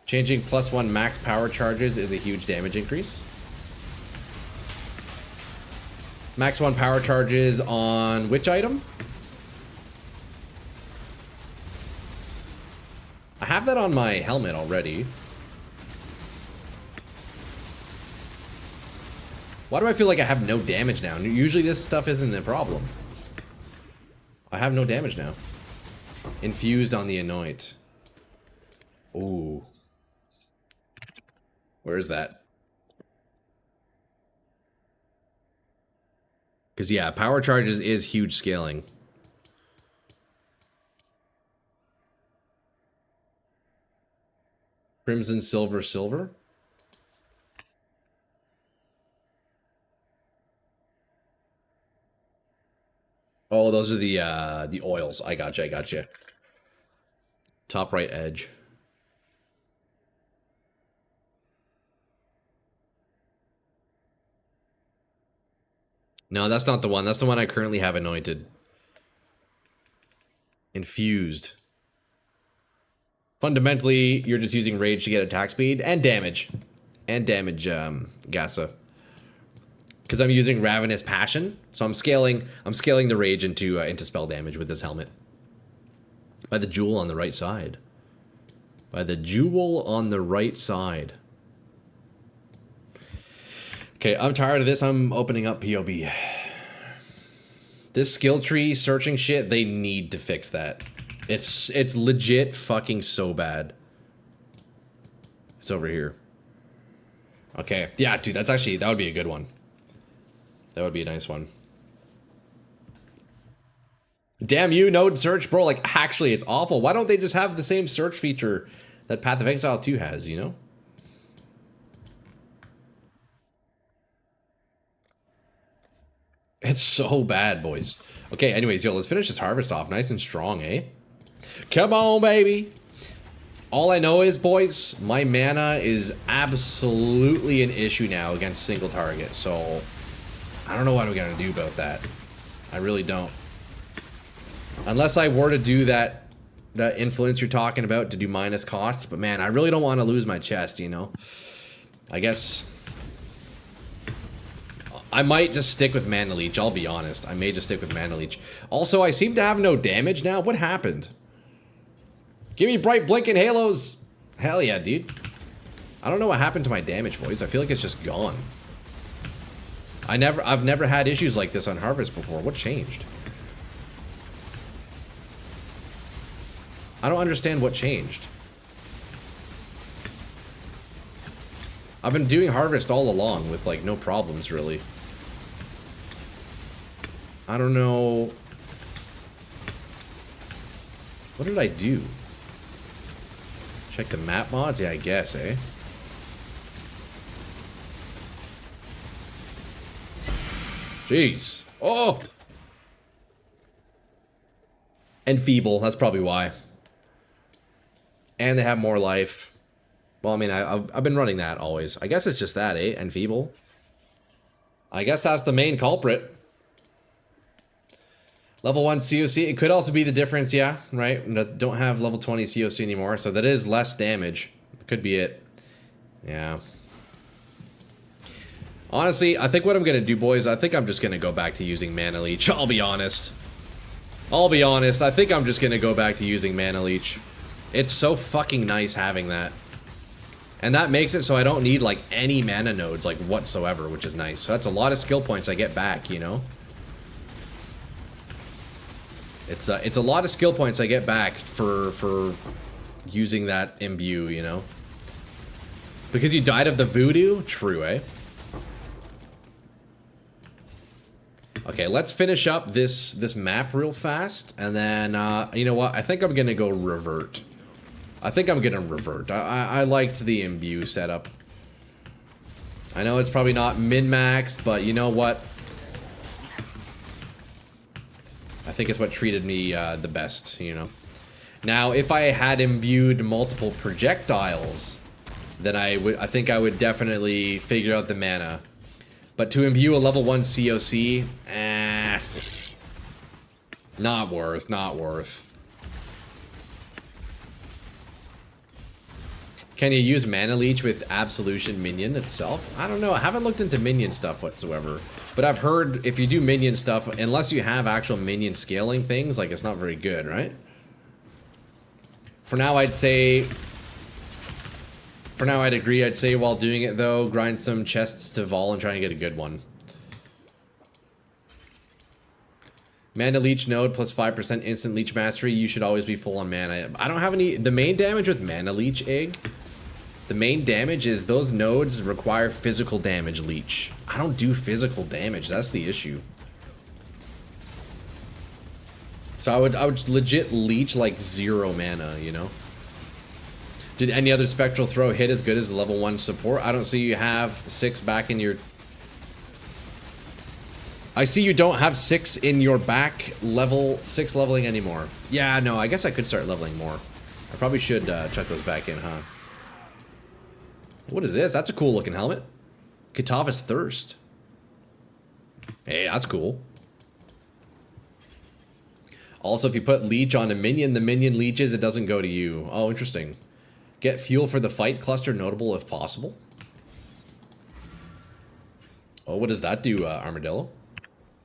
Changing +1 max power charges is a huge damage increase. Max 1 power charges on which item? I have that on my helmet already. Why do I feel like I have no damage now? Usually this stuff isn't a problem. I have no damage now. Infused on the Anoint. Ooh. Where is that? Because, yeah, power charges is huge scaling. Crimson, silver, silver. Oh, those are the oils. I gotcha, I gotcha. Top right edge. No, that's not the one. That's the one I currently have anointed. Infused. Fundamentally, you're just using rage to get attack speed and damage. And damage, Gasa. Because I'm using Ravenous Passion, so I'm scaling the rage into spell damage with this helmet. By the jewel on the right side. By the jewel on the right side. Okay, I'm tired of this. I'm opening up POB. This skill tree searching shit, they need to fix that. It's legit fucking so bad. It's over here. Okay, yeah, dude, that would be a good one. That would be a nice one. Damn you, node search, bro. Like, actually, it's awful. Why don't they just have the same search feature that Path of Exile 2 has, you know? It's so bad, boys. Okay, anyways, yo, let's finish this harvest off nice and strong, eh? Come on, baby. All I know is, boys, my mana is absolutely an issue now against single target, so I don't know what we're gonna do about that. I really don't. Unless I were to do that influence you're talking about to do minus costs, but man, I really don't want to lose my chest, you know? I guess I might just stick with Mana Leech, I'll be honest. I may just stick with Mana Leech. Also, I seem to have no damage now. What happened? Give me bright blinking halos. Hell yeah, dude. I don't know what happened to my damage, boys. I feel like it's just gone. I've never had issues like this on Harvest before. What changed? I don't understand what changed. I've been doing Harvest all along with, like, no problems, really. I don't know. What did I do? Check the map mods? Yeah, I guess, eh? Jeez. Oh! And feeble, that's probably why. And they have more life. Well, I mean, I've been running that always. I guess it's just that, eh? And feeble. I guess that's the main culprit. Level 1 COC. It could also be the difference, yeah, right? Don't have level 20 COC anymore, so that is less damage. Could be it. Yeah. Honestly, I think what I'm going to do, boys, I think I'm just going to go back to using Mana Leech. I'll be honest. I'll be honest. I think I'm just going to go back to using Mana Leech. It's so fucking nice having that. And that makes it so I don't need, like, any mana nodes, like, whatsoever, which is nice. So that's a lot of skill points I get back, you know? It's a lot of skill points I get back for using that imbue, you know? Because you died of the voodoo? True, eh? Okay, let's finish up this map real fast, and then, you know what? I think I'm gonna go revert. I think I'm gonna revert. I liked the imbue setup. I know it's probably not min-maxed, but you know what? I think it's what treated me the best, you know. Now, if I had imbued multiple projectiles, then I think I would definitely figure out the mana. But to imbue a level 1 COC, not worth, not worth. Can you use Mana Leech with Absolution Minion itself? I don't know. I haven't looked into minion stuff whatsoever. But I've heard if you do minion stuff, unless you have actual minion scaling things, like it's not very good, right? For now, I'd say... For now, I'd agree. I'd say while doing it, though, grind some chests to Vol and try and get a good one. Mana Leech node plus 5% instant Leech Mastery. You should always be full on mana. I don't have any... The main damage with Mana Leech, Egg... The main damage is those nodes require physical damage leech. I don't do physical damage. That's the issue. So I would legit leech like 0 mana, you know? Did any other spectral throw hit as good as level 1 support? I don't see you have 6 back in your... I see you don't have 6 in your back level 6 leveling anymore. Yeah, no, I guess I could start leveling more. I probably should chuck those back in, huh? What is this? That's a cool looking helmet. Kitava's Thirst. Hey, that's cool. Also, if you put leech on a minion, the minion leeches, it doesn't go to you. Oh, interesting. Get fuel for the fight cluster notable if possible. Oh, what does that do, Armadillo?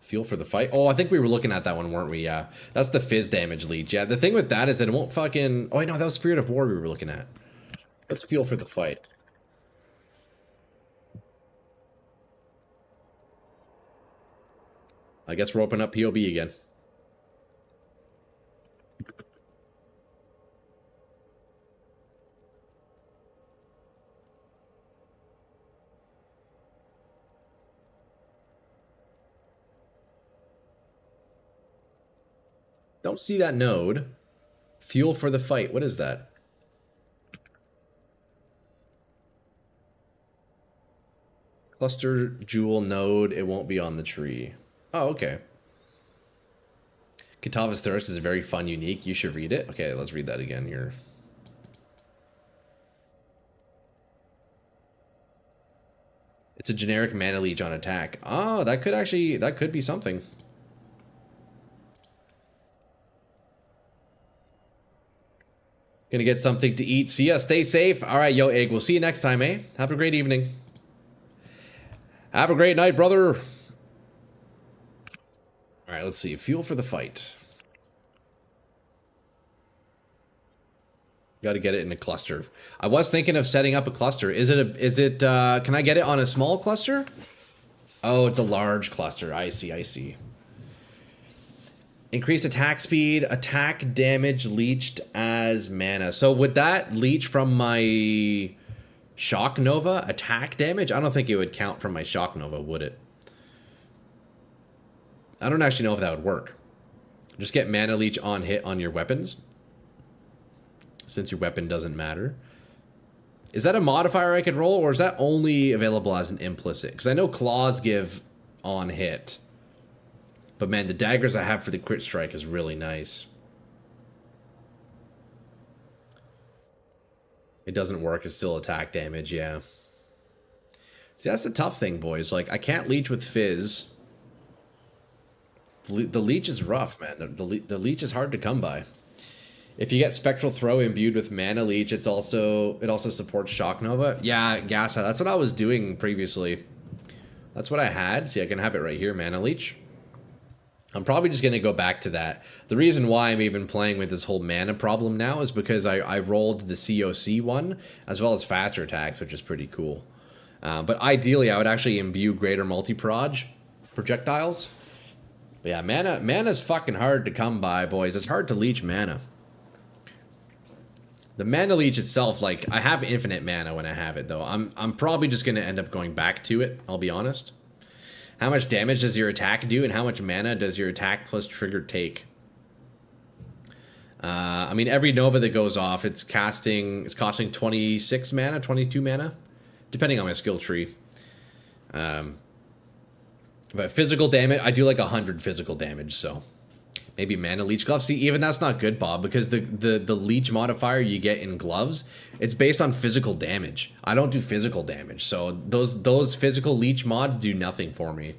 Fuel for the fight. Oh, I think we were looking at that one, weren't we? Yeah. That's the fizz damage leech. Yeah, the thing with that is that it won't fucking... Oh, wait, no, that was Spirit of War we were looking at. Let's fuel for the fight. I guess we're opening up POB again. Don't see that node. Fuel for the fight. What is that? Cluster jewel node. It won't be on the tree. Oh, okay. Kitava's Thirst is very fun, unique. You should read it. Okay, let's read that again here. It's a generic mana leech on attack. Oh, that could be something. Gonna get something to eat. See ya. Stay safe. All right, yo, Egg. We'll see you next time, eh? Have a great evening. Have a great night, brother. All right, let's see. Fuel for the fight. Got to get it in a cluster. I was thinking of setting up a cluster. Can I get it on a small cluster? Oh, it's a large cluster. I see, I see. Increase attack speed, attack damage leached as mana. So would that leech from my Shock Nova attack damage? I don't think it would count from my Shock Nova, would it? I don't actually know if that would work. Just get mana leech on hit on your weapons, since your weapon doesn't matter. Is that a modifier I can roll, or is that only available as an implicit? Because I know claws give on hit. But man, the daggers I have for the crit strike is really nice. It doesn't work, it's still attack damage, yeah. See, that's the tough thing, boys. Like, I can't leech with fizz. The leech is rough, man. The leech is hard to come by. If you get Spectral Throw imbued with Mana Leech, it also supports Shock Nova. Yeah, Gasa, that's what I was doing previously. That's what I had. See, I can have it right here, Mana Leech. I'm probably just going to go back to that. The reason why I'm even playing with this whole mana problem now is because I rolled the COC one, as well as faster attacks, which is pretty cool. But ideally, I would actually imbue greater multi-proj projectiles. But yeah, mana's fucking hard to come by, boys. It's hard to leech mana. The mana leech itself, like, I have infinite mana when I have it, though. I'm probably just going to end up going back to it, I'll be honest. How much damage does your attack do, and how much mana does your attack plus trigger take? I mean, every Nova that goes off, it's costing 26 mana, 22 mana, depending on my skill tree. But physical damage, I do like 100 physical damage, so maybe mana leech gloves. See, even that's not good, Bob, because the leech modifier you get in gloves, it's based on physical damage. I don't do physical damage, so those physical leech mods do nothing for me.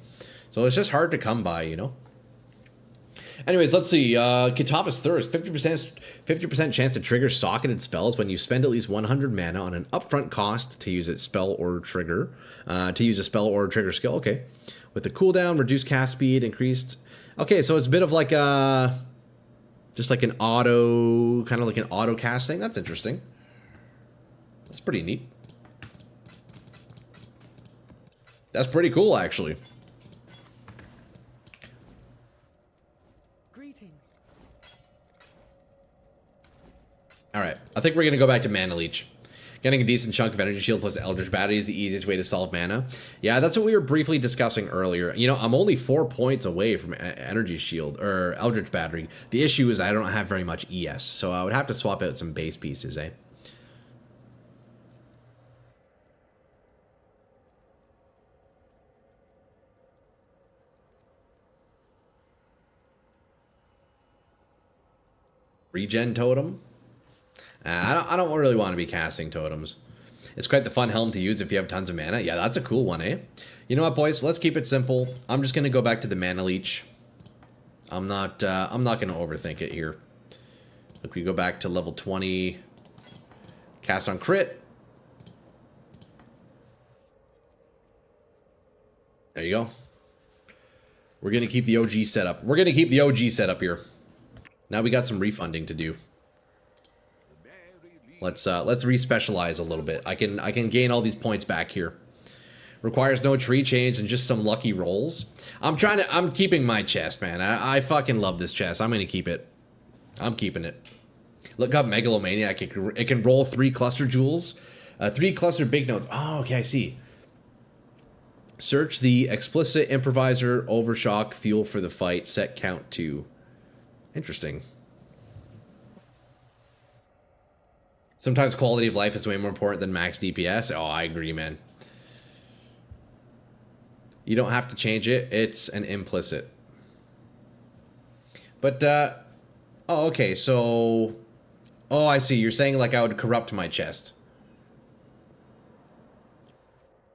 So it's just hard to come by, you know. Anyways, let's see. Kitava's Thirst, 50% chance to trigger socketed spells when you spend at least 100 mana on an upfront cost to use its spell or trigger. To use a spell or trigger skill. Okay. With the cooldown, reduced cast speed, increased. Okay, so it's a bit of like a, just like an auto, kind of like an auto cast thing. That's interesting. That's pretty neat. That's pretty cool, actually. Greetings. All right, I think we're gonna go back to Mana Leech. Getting a decent chunk of energy shield plus Eldritch Battery is the easiest way to solve mana. Yeah, that's what we were briefly discussing earlier. You know, I'm only 4 points away from energy shield or Eldritch Battery. The issue is I don't have very much ES, so I would have to swap out some base pieces, eh? Regen totem. I don't really want to be casting totems. It's quite the fun helm to use if you have tons of mana. Yeah, that's a cool one, eh? You know what, boys? Let's keep it simple. I'm just gonna go back to the Mana Leech. I'm not gonna overthink it here. Look, we go back to level 20. Cast on crit. There you go. We're gonna keep the OG setup. We're gonna keep the OG setup here. Now we got some refunding to do. Let's re-specialize a little bit. I can gain all these points back here. Requires no tree change and just some lucky rolls. I'm keeping my chest, man. I fucking love this chest. I'm gonna keep it. I'm keeping it. Look up Megalomaniac. It can roll 3 cluster jewels. 3 cluster big notes. Oh, okay, I see. Search the explicit improviser overshock fuel for the fight. Set count 2. Interesting. Sometimes quality of life is way more important than max DPS. Oh, I agree, man. You don't have to change it. It's an implicit. But, oh, okay, so... Oh, I see. You're saying, like, I would corrupt my chest.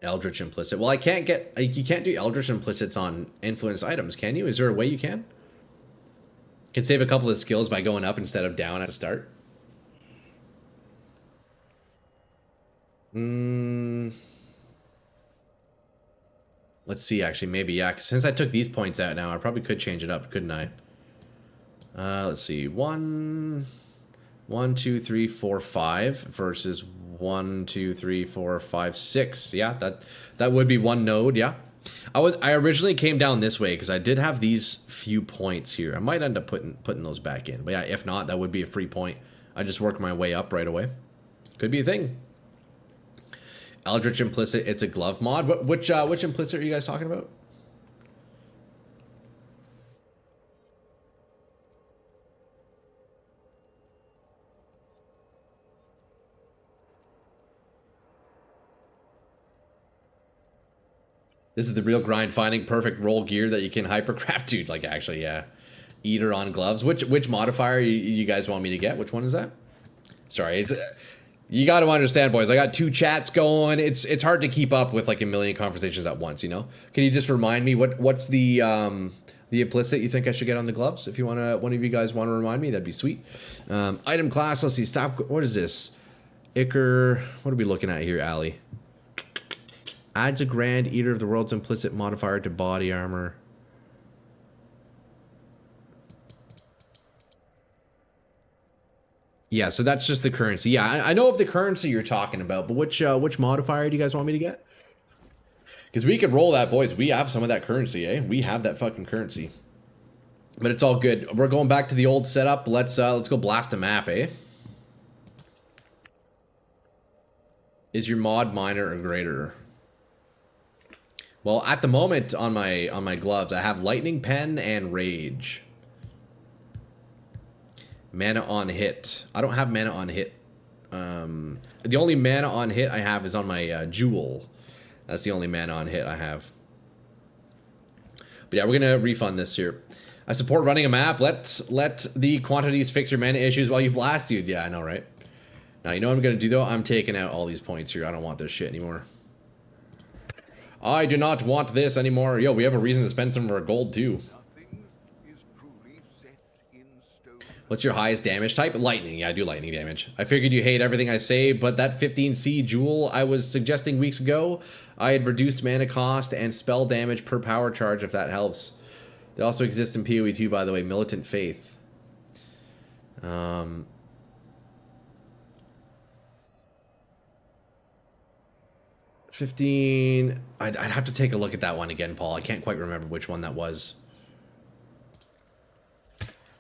Eldritch implicit. Well, I can't get... You can't do Eldritch implicits on influenced items, can you? Is there a way you can? You can save a couple of skills by going up instead of down at the start. Let's see, actually, maybe, yeah. Since I took these points out now, I probably could change it up, couldn't I? Let's see. 1, 2, 3, 4, 5 versus 1, 2, 3, 4, 5, 6. Yeah, that would be 1 node, yeah. I originally came down this way because I did have these few points here. I might end up putting those back in. But yeah, if not, that would be a free point. I just work my way up right away. Could be a thing. Eldritch implicit, it's a glove mod. Which implicit are you guys talking about? This is the real grind, finding perfect roll gear that you can hypercraft, dude. Like, actually, yeah. Eater on gloves. Which modifier you guys want me to get? Which one is that? Sorry, it's... You got to understand, boys. I got 2 chats going. It's hard to keep up with like a million conversations at once. You know. Can you just remind me what's the implicit you think I should get on the gloves? If you wanna, one of you guys want to remind me, that'd be sweet. Item class. Let's see. Stop. What is this? Ichor. What are we looking at here, Ali? Adds a Grand Eater of the World's implicit modifier to body armor. Yeah, so that's just the currency. Yeah, I know of the currency you're talking about, but which modifier do you guys want me to get? Because we could roll that, boys. We have some of that currency, eh? We have that fucking currency. But it's all good. We're going back to the old setup. Let's go blast a map, eh? Is your mod minor or greater? Well, at the moment on my gloves, I have Lightning Pen and Rage. Mana on hit. I don't have mana on hit. The only mana on hit I have is on my Jewel. That's the only mana on hit I have. But yeah, we're gonna refund this here. I support running a map. Let the quantities fix your mana issues while you blast, dude. Yeah, I know, right? Now, you know what I'm gonna do though? I'm taking out all these points here. I don't want this shit anymore. I do not want this anymore. Yo, we have a reason to spend some of our gold too. What's your highest damage type? Lightning. Yeah, I do lightning damage. I figured you hate everything I say, but that 15C Jewel I was suggesting weeks ago, I had reduced mana cost and spell damage per power charge, if that helps. They also exist in PoE 2, by the way. Militant Faith. 15... I'd have to take a look at that one again, Paul. I can't quite remember which one that was.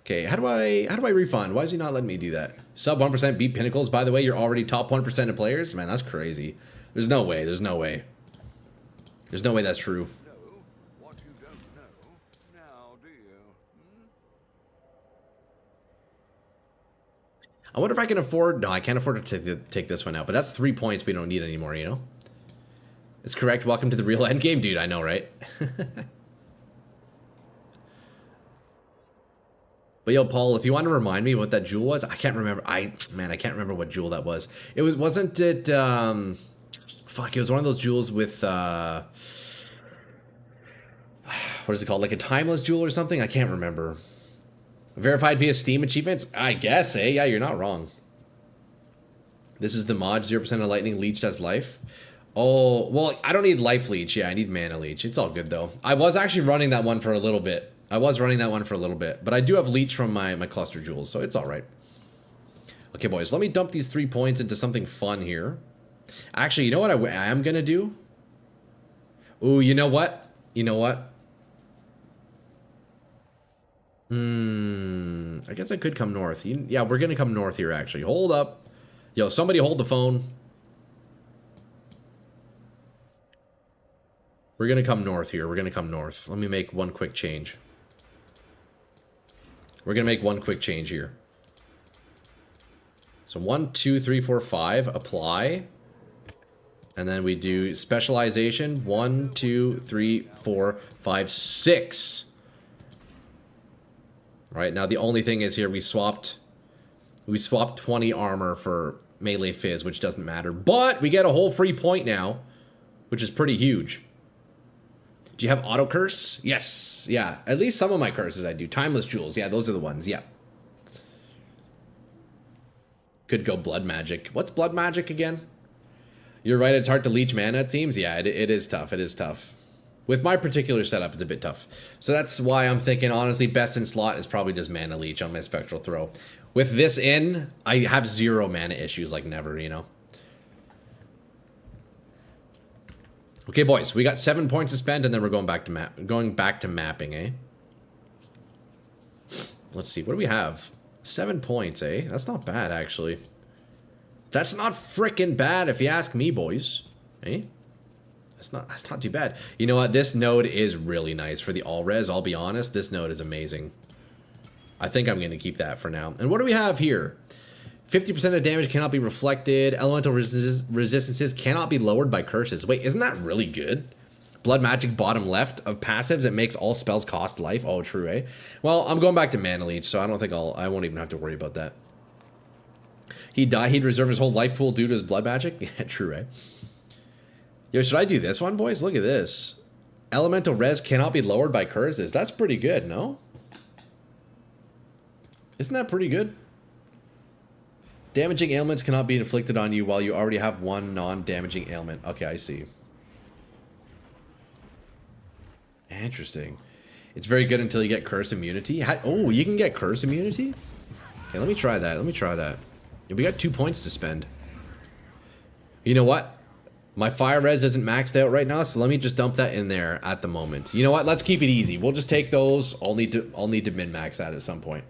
Okay, how do I refund? Why is he not letting me do that? Sub 1% beat Pinnacles. By the way, you're already top 1% of players? Man, that's crazy. There's no way. There's no way. There's no way that's true. What you don't know, now do you? I wonder if I can afford... No, I can't afford to take this one out. But that's 3 points we don't need anymore, you know? It's correct. Welcome to the real endgame, dude. I know, right? But yo, Paul, if you want to remind me what that jewel was, I can't remember. Man, I can't remember what jewel that was. It was, wasn't it? Fuck, it was one of those jewels with what is it called? Like a timeless jewel or something? I can't remember. Verified via Steam achievements? I guess, eh? Yeah, you're not wrong. This is the mod. 0% of lightning leech does life. Oh, well, I don't need life leech. Yeah, I need mana leech. It's all good though. I was actually running that one for a little bit. But I do have leech from my cluster jewels, so it's all right. Okay, boys, let me dump these 3 points into something fun here. Actually, you know what I am gonna do? Ooh, you know what? You know what? I guess I could come north. Yeah, we're gonna come north here, actually. Hold up. Yo, somebody hold the phone. We're gonna come north here. We're gonna come north. Let me make one quick change. We're going to make one quick change here. So 1, 2, 3, 4, 5, apply. And then we do specialization. 1, 2, 3, 4, 5, 6. All right, now the only thing is here we swapped 20 armor for melee fizz, which doesn't matter. But we get a whole free point now, which is pretty huge. Do you have auto curse? Yes. Yeah. At least some of my curses I do. Timeless jewels. Yeah, those are the ones. Yeah. Could go blood magic. What's blood magic again? You're right. It's hard to leech mana, it seems. Yeah, it is tough. It is tough. With my particular setup, it's a bit tough. So that's why I'm thinking, honestly, best in slot is probably just mana leech on my spectral throw. With this in, I have 0 mana issues like never, you know. Okay, boys, we got 7 points to spend, and then we're going back to mapping, eh? Let's see, what do we have? 7 points, eh? That's not bad, actually. That's not frickin' bad, if you ask me, boys. Eh? That's not too bad. You know what? This node is really nice for the all-res. I'll be honest, this node is amazing. I think I'm going to keep that for now. And what do we have here? 50% of damage cannot be reflected. Elemental resistances cannot be lowered by curses. Wait, isn't that really good? Blood magic bottom left of passives. It makes all spells cost life. Oh, true, eh? Well, I'm going back to mana leech, so I don't think I won't even have to worry about that. He'd reserve his whole life pool due to his blood magic. Yeah, true, eh? Yo, should I do this one, boys? Look at this. Elemental res cannot be lowered by curses. That's pretty good, no? Isn't that pretty good? Damaging ailments cannot be inflicted on you while you already have one non-damaging ailment. Okay, I see. Interesting. It's very good until you get curse immunity. Oh, you can get curse immunity? Okay, let me try that. Let me try that. Yeah, we got 2 points to spend. You know what? My fire res isn't maxed out right now, so let me just dump that in there at the moment. You know what? Let's keep it easy. We'll just take those. I'll need to min-max that at some point.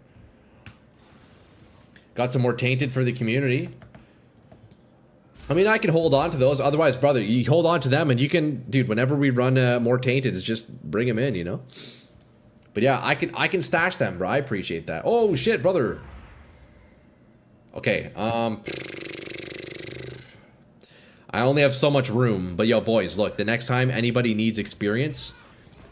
Got some more tainted for the community. I mean, I can hold on to those. Otherwise, brother, you hold on to them and you can, dude, whenever we run more tainted, it's just bring them in, you know? But yeah, I can stash them, bro. I appreciate that. Oh, shit, brother. Okay, I only have so much room, but yo, boys, look, the next time anybody needs experience,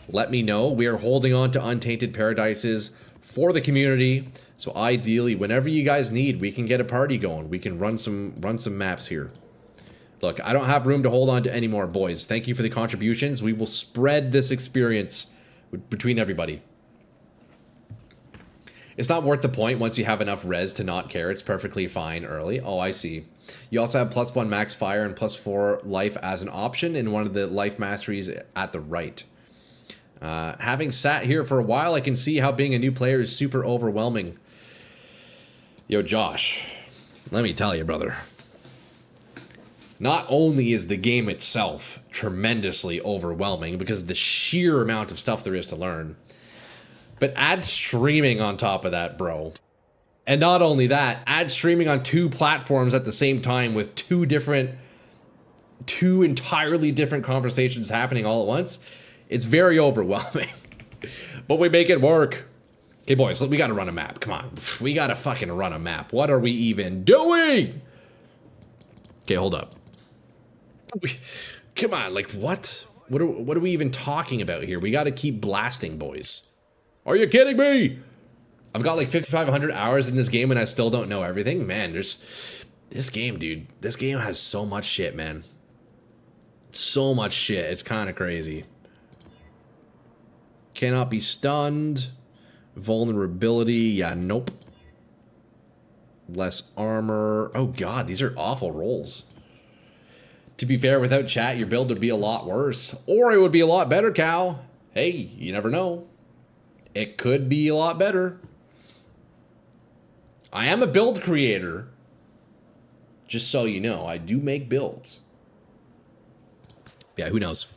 let me know. We are holding on to Untainted Paradises for the community, so ideally, whenever you guys need, we can get a party going. We can run some maps here. Look, I don't have room to hold on to any more, boys. Thank you for the contributions. We will spread this experience between everybody. It's not worth the point once you have enough res to not care. It's perfectly fine early. Oh, I see. You also have +1 max fire and +4 life as an option in one of the life masteries at the right. Having sat here for a while, I can see how being a new player is super overwhelming. Yo, Josh, let me tell you, brother. Not only is the game itself tremendously overwhelming because of the sheer amount of stuff there is to learn, but add streaming on top of that, bro. And not only that, add streaming on 2 platforms at the same time with 2 entirely different conversations happening all at once. It's very overwhelming. But we make it work. Okay, boys, we gotta run a map. Come on. We gotta fucking run a map. What are we even doing? Okay, hold up. Come on, like, what? What are we even talking about here? We gotta keep blasting, boys. Are you kidding me? I've got like 5,500 hours in this game and I still don't know everything. Man, this game, dude. This game has so much shit, man. So much shit. It's kind of crazy. Cannot be stunned. Vulnerability. Yeah, nope. Less armor. Oh god, these are awful rolls. To be fair, without chat, your build would be a lot worse. Or it would be a lot better, Cal. Hey, you never know. It could be a lot better. I am a build creator. Just so you know, I do make builds. Yeah, who knows?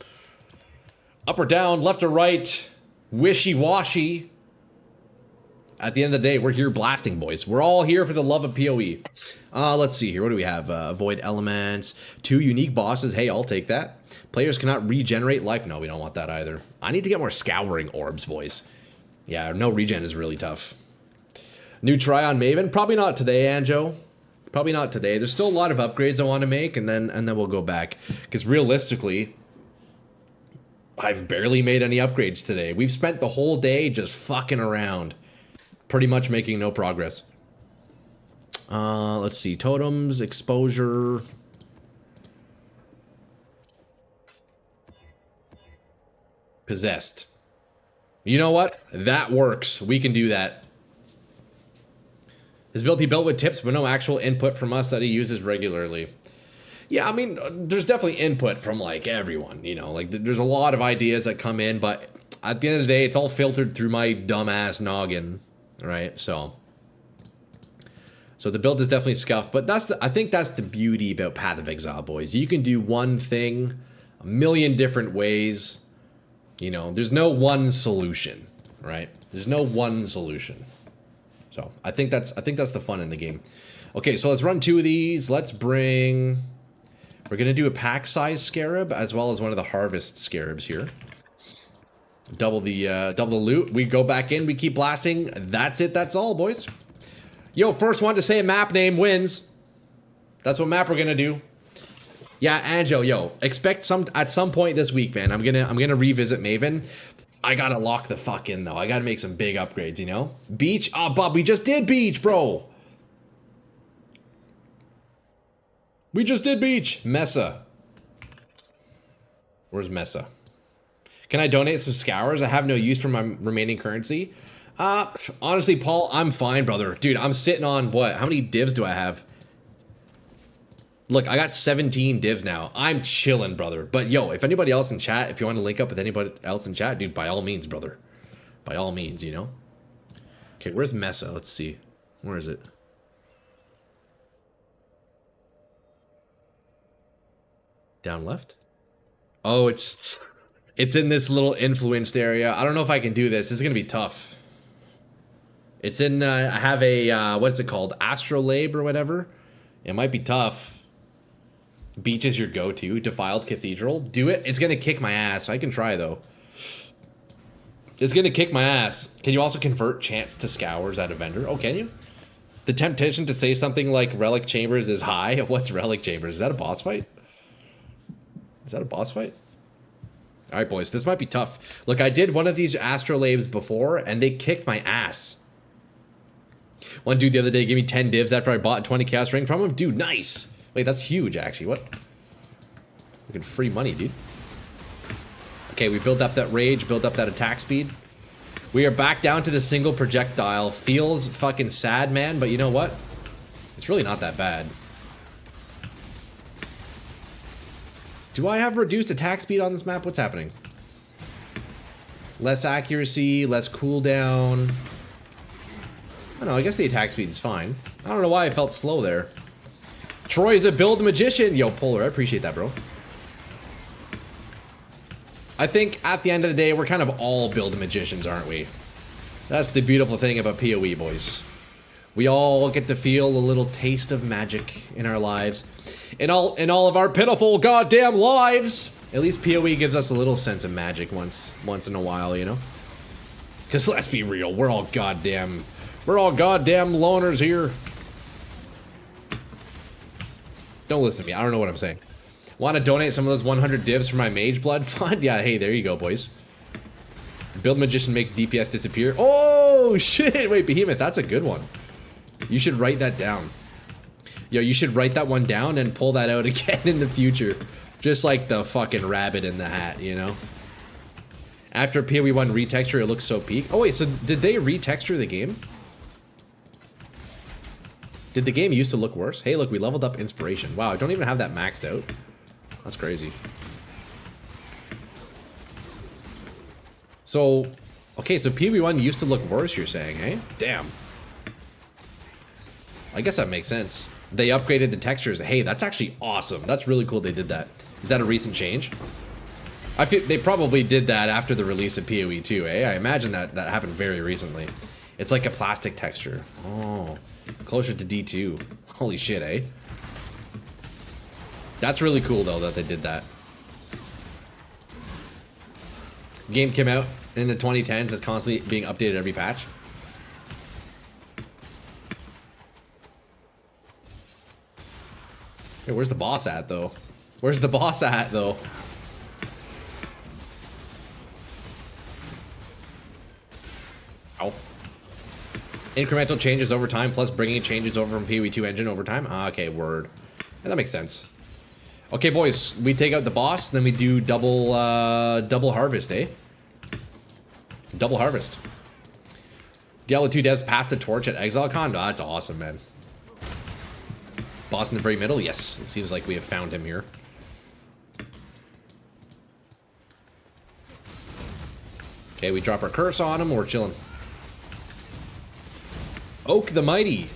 Up or down, left or right, wishy-washy. At the end of the day, we're here blasting, boys. We're all here for the love of PoE. Let's see here. What do we have? Avoid elements. 2 unique bosses. Hey, I'll take that. Players cannot regenerate life. No, we don't want that either. I need to get more scouring orbs, boys. Yeah, no regen is really tough. New try on Maven? Probably not today, Anjo. Probably not today. There's still a lot of upgrades I want to make, and then we'll go back. Because realistically, I've barely made any upgrades today. We've spent the whole day just fucking around. Pretty much making no progress. Let's see. Totems, exposure. Possessed. You know what? That works. We can do that. His build he built with tips, but no actual input from us that he uses regularly. Yeah, I mean, there's definitely input from, like, everyone, you know? Like, there's a lot of ideas that come in, but at the end of the day, it's all filtered through my dumbass noggin, right? So the build is definitely scuffed, but I think that's the beauty about Path of Exile, boys. You can do one thing a million different ways. You know, there's no one solution, right? There's no one solution. So I think that's the fun in the game. Okay, so let's run 2 of these. We're gonna do a pack size scarab as well as one of the harvest scarabs here. Double the loot. We go back in, we keep blasting. That's it, that's all, boys. Yo, first one to say a map name wins. That's what map we're gonna do. Yeah, Anjo, yo, expect at some point this week, man. I'm gonna revisit Maven. I gotta lock the fuck in though. I gotta make some big upgrades, you know? Beach? Oh, Bob, we just did beach, bro. We just did beach. Mesa. Where's Mesa? Can I donate some scours? I have no use for my remaining currency. Honestly, Paul, I'm fine, brother. Dude, I'm sitting on what? How many divs do I have? Look, I got 17 divs now. I'm chilling, brother. But yo, if anybody else in chat, if you want to link up with anybody else in chat, dude, by all means, brother. By all means, you know? Okay, where's Mesa? Let's see. Where is it? Down left? Oh, it's in this little influenced area. I don't know if I can do this. This is going to be tough. It's in, I have a, what's it called? Astrolabe or whatever. It might be tough. Beach is your go-to. Defiled Cathedral. Do it. It's going to kick my ass. I can try, though. It's going to kick my ass. Can you also convert chants to scours at a vendor? Oh, can you? The temptation to say something like Relic Chambers is high. What's Relic Chambers? Is that a boss fight? Is that a boss fight? All right, boys, this might be tough. Look, I did one of these astrolabes before, and they kicked my ass. One dude the other day gave me 10 divs after I bought 20 Chaos Ring from him. Dude, nice. Wait, that's huge, actually. What? Looking free money, dude. Okay, we built up that rage, built up that attack speed. We are back down to the single projectile. Feels fucking sad, man, but you know what? It's really not that bad. Do I have reduced attack speed on this map? What's happening? Less accuracy, less cooldown. I don't know, I guess the attack speed is fine. I don't know why I felt slow there. Troy's a build magician. Yo, Polar, I appreciate that, bro. I think at the end of the day, we're kind of all build magicians, aren't we? That's the beautiful thing about PoE, boys. We all get to feel a little taste of magic in our lives. In all of our pitiful goddamn lives. At least PoE gives us a little sense of magic once in a while, you know? Because let's be real, we're all goddamn loners here. Don't listen to me, I don't know what I'm saying. Want to donate some of those 100 divs for my Mage Blood fund? Yeah, hey, there you go, boys. Build Magician makes DPS disappear. Oh, shit. Wait, Behemoth, that's a good one. You should write that down. Yo, you should write that one down and pull that out again in the future. Just like the fucking rabbit in the hat, you know? After PoE 1 retexture, it looks so peak. Oh, wait, so did they retexture the game? Did the game used to look worse? Hey, look, we leveled up Inspiration. Wow, I don't even have that maxed out. That's crazy. So, okay, so PoE1 used to look worse, you're saying, eh? Damn. I guess that makes sense. They upgraded the textures. Hey, that's actually awesome. That's really cool they did that. Is that a recent change? I feel they probably did that after the release of PoE 2, eh? I imagine that happened very recently. It's like a plastic texture. Oh, closer to D2. Holy shit, eh? That's really cool, though, that they did that. Game came out in the 2010s. It's constantly being updated every patch. Hey, where's the boss at, though? Where's the boss at, though? Ow. Incremental changes over time, plus bringing changes over from PoE 2 engine over time. Ah, okay, word. Yeah, that makes sense. Okay, boys, we take out the boss, then we do double harvest, eh? Double harvest. Diablo 2 devs passed the torch at ExileCon. Oh, that's awesome, man. Boss in the very middle? Yes, it seems like we have found him here. Okay, we drop our curse on him, we're chilling. Oak the Mighty.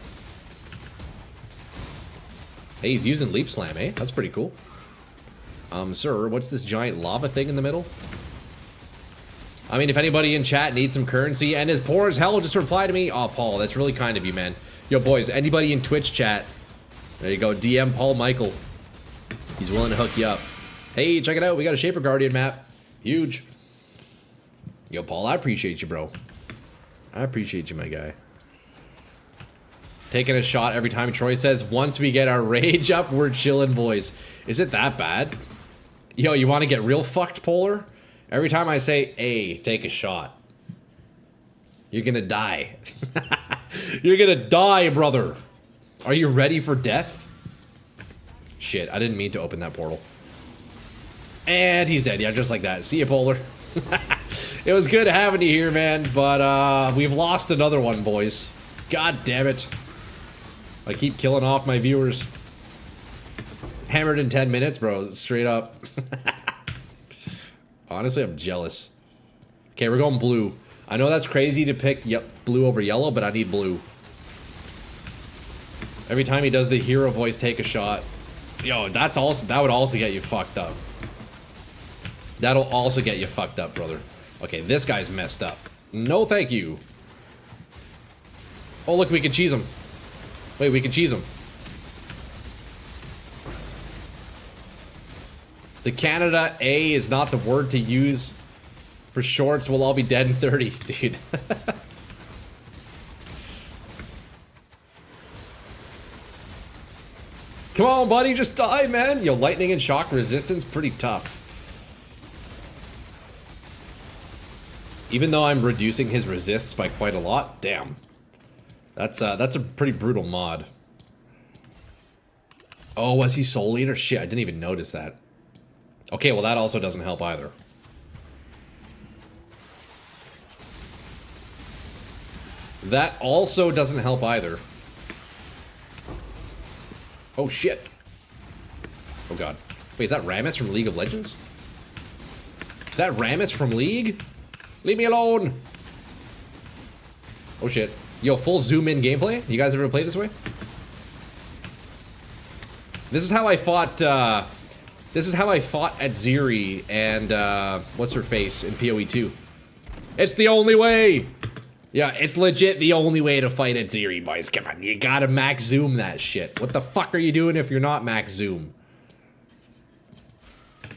Hey, he's using Leap Slam, eh? That's pretty cool. Sir, what's this giant lava thing in the middle? I mean, if anybody in chat needs some currency and is poor as hell, just reply to me. Oh, Paul, that's really kind of you, man. Yo, boys, anybody in Twitch chat, there you go, DM Paul Michael. He's willing to hook you up. Hey, check it out, we got a Shaper Guardian map. Huge. Yo, Paul, I appreciate you, bro. I appreciate you, my guy. Taking a shot every time Troy says, once we get our rage up, we're chilling, boys. Is it that bad? Yo, you want to get real fucked, Polar? Every time I say, hey, take a shot, you're gonna die. You're gonna die, brother. Are you ready for death? Shit, I didn't mean to open that portal. And he's dead. Yeah, just like that. See you, Polar. It was good having you here, man, but we've lost another one, boys. God damn it. I keep killing off my viewers. Hammered in 10 minutes, bro. Straight up. Honestly, I'm jealous. Okay, we're going blue. I know that's crazy to pick blue over yellow, but I need blue. Every time he does the hero voice, take a shot. Yo, that would also get you fucked up. That'll also get you fucked up, brother. Okay, this guy's messed up. No, thank you. Oh, look, we can cheese him. Wait, we can cheese him. The Canada A is not the word to use for shorts. We'll all be dead in 30, dude. Come on, buddy, just die, man. Yo, lightning and shock resistance, pretty tough. Even though I'm reducing his resists by quite a lot, damn. That's a pretty brutal mod. Oh, was he Soul Eater? Shit, I didn't even notice that. Okay, well that also doesn't help either. That also doesn't help either. Oh shit. Oh god. Wait, is that Rammus from League of Legends? Is that Rammus from League? Leave me alone! Oh shit. Yo, full zoom in gameplay? You guys ever play this way? This is how I fought, this is how I fought at Ziri and, what's her face in PoE 2. It's the only way! Yeah, it's legit the only way to fight at Ziri, boys. Come on, you gotta max zoom that shit. What the fuck are you doing if you're not max zoom?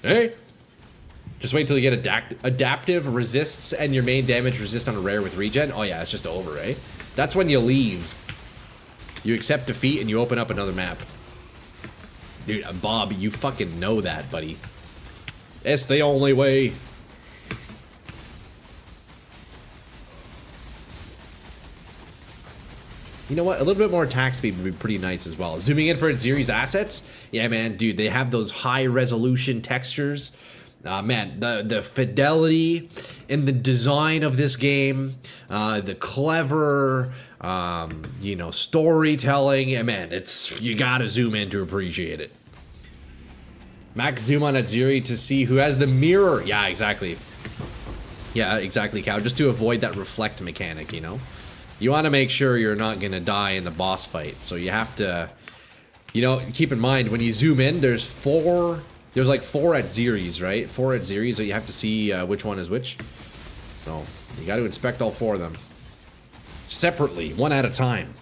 Hey? Just wait till you get adaptive resists and your main damage resist on a rare with regen. Oh yeah, it's just over, eh? That's when you leave. You accept defeat and you open up another map. Dude, Bob, you fucking know that, buddy. It's the only way. You know what? A little bit more attack speed would be pretty nice as well. Zooming in for Ziri's assets? Yeah, man, dude, they have those high resolution textures. Man, the fidelity in the design of this game, the clever, you know, storytelling. Yeah, man, you gotta zoom in to appreciate it. Max zoom on at Ziri to see who has the mirror. Yeah, exactly. Yeah, exactly, Cow. Just to avoid that reflect mechanic, you know? You want to make sure you're not going to die in the boss fight. So you have to, you know, keep in mind when you zoom in, there's like four at Ziri's, right? 4 at Ziri's, so you have to see which one is which. So you got to inspect all 4 of them separately, one at a time.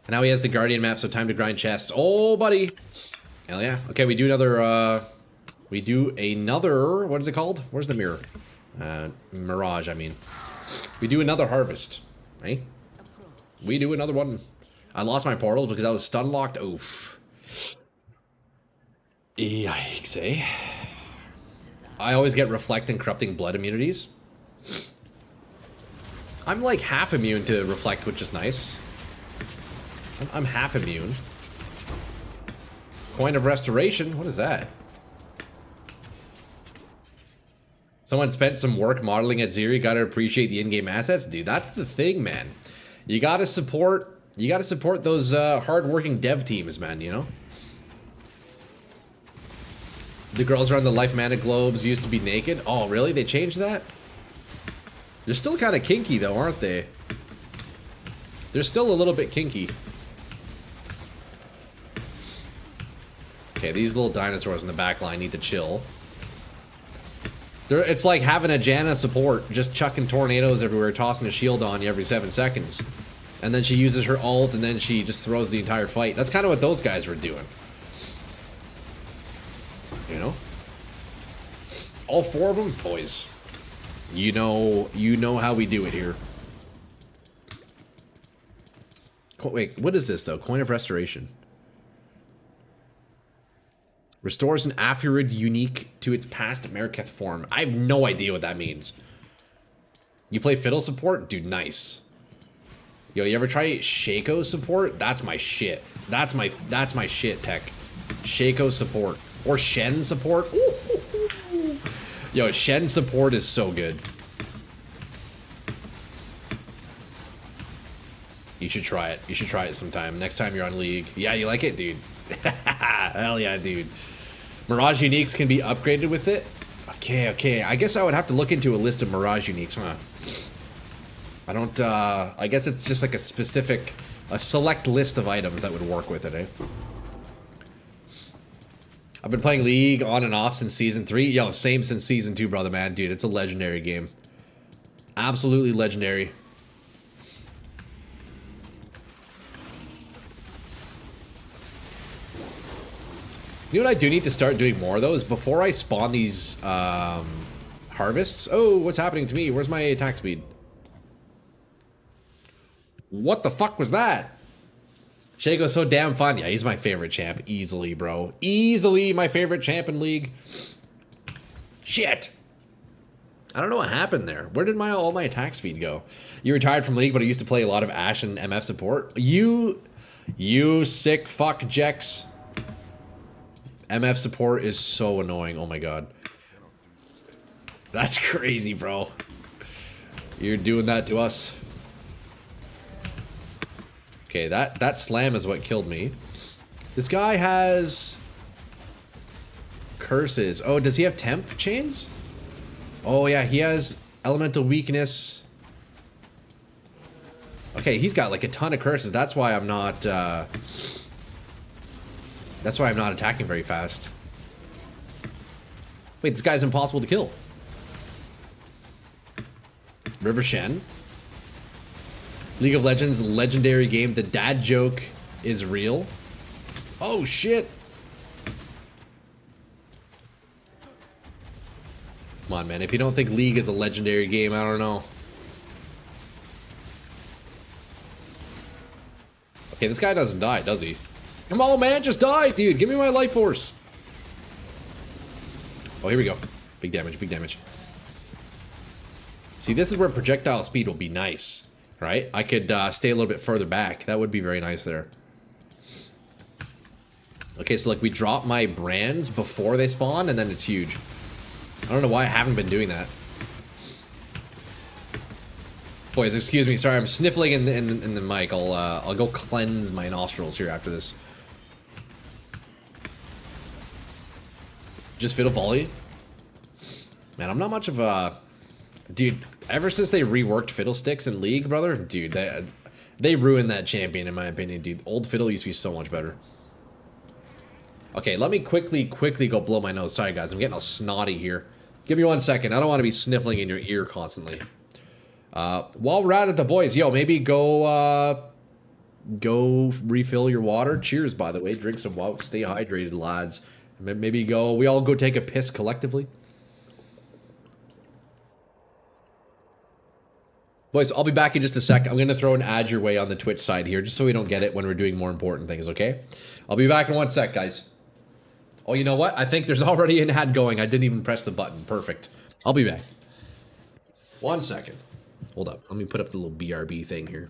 And now he has the Guardian map, so time to grind chests. Oh, buddy. Hell yeah. Okay, we do another, what is it called? Where's the mirror? Mirage, I mean. We do another harvest, right? We do another one. I lost my portals because I was stun locked. Oof. Yikes, eh? I always get reflect and corrupting blood immunities. I'm like half immune to reflect, which is nice. I'm half immune. Coin of restoration, what is that? Someone spent some work modeling at Ziri, gotta appreciate the in-game assets. Dude, that's the thing, man. You gotta support those hard-working dev teams, man, you know? The girls around the Life Mana globes used to be naked. Oh, really? They changed that? They're still kind of kinky, though, aren't they? They're still a little bit kinky. Okay, these little dinosaurs in the back line need to chill. It's like having a Janna support, just chucking tornadoes everywhere, tossing a shield on you every 7 seconds. And then she uses her ult, and then she just throws the entire fight. That's kind of what those guys were doing. You know? All 4 of them? Boys. You know how we do it here. Wait, what is this, though? Coin of Restoration. Restores an Aphrodite unique to its past Mariketh form. I have no idea what that means. You play fiddle support? Dude, nice. Yo, you ever try Shaco support? That's my shit. That's my shit, Tech. Shaco support. Or Shen support. Ooh. Yo, Shen support is so good. You should try it. You should try it sometime. Next time you're on League. Yeah, you like it, dude? Hell yeah, dude. Mirage uniques can be upgraded with it? Okay. I guess I would have to look into a list of Mirage uniques, huh? I don't, I guess it's just like a select list of items that would work with it, eh? I've been playing League on and off since Season 3. Yo, same since Season 2, brother, man. Dude, it's a legendary game. Absolutely legendary. You know what I do need to start doing more, though, is before I spawn these harvests... Oh, what's happening to me? Where's my attack speed? What the fuck was that? Shaco's so damn fun. Yeah, he's my favorite champ. Easily, bro. Easily my favorite champ in League. Shit. I don't know what happened there. Where did all my attack speed go? You retired from League, but I used to play a lot of Ashe and MF support. You sick fuck, Jex. MF support is so annoying. Oh my god. That's crazy, bro. You're doing that to us. Okay, that slam is what killed me. This guy has curses. Oh, does he have temp chains? Oh yeah, he has elemental weakness. Okay, he's got like a ton of curses. That's why I'm not attacking very fast. Wait, this guy's impossible to kill. River Shen. League of Legends legendary game. The dad joke is real. Oh shit. Come on, man. If you don't think League is a legendary game, I don't know. Okay, this guy doesn't die, does he? Come on, man. Just die, dude. Give me my life force. Oh, here we go. Big damage, big damage. See, this is where projectile speed will be nice, right? I could stay a little bit further back. That would be very nice there. Okay, so like we drop my brands before they spawn, and then it's huge. I don't know why I haven't been doing that. Boys, excuse me. Sorry, I'm sniffling in the mic. I'll go cleanse my nostrils here after this. Just fiddle volley. Man, I'm not much of a dude. Ever since they reworked Fiddlesticks in League, brother, dude, they ruined that champion in my opinion, dude. Old Fiddle used to be so much better. Okay, let me quickly go blow my nose. Sorry, guys, I'm getting all snotty here. Give me 1 second. I don't want to be sniffling in your ear constantly. While we're at it, the boys, yo, maybe go refill your water. Cheers, by the way. Drink some water. Stay hydrated, lads. Maybe we all go take a piss collectively. Boys, I'll be back in just a sec. I'm going to throw an ad your way on the Twitch side here, just so we don't get it when we're doing more important things, okay? I'll be back in 1 sec, guys. Oh, you know what? I think there's already an ad going. I didn't even press the button. Perfect. I'll be back. 1 second. Hold up. Let me put up the little BRB thing here.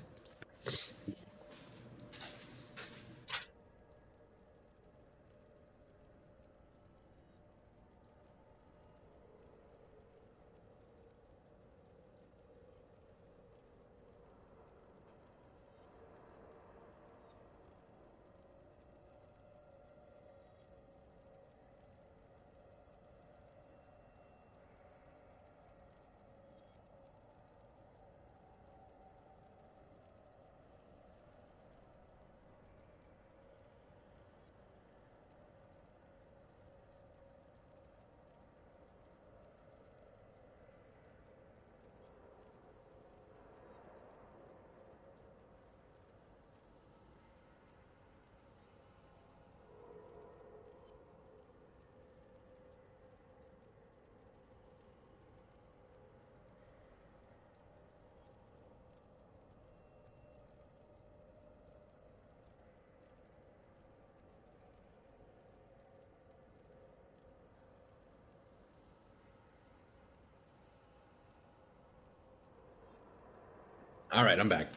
All right, I'm back.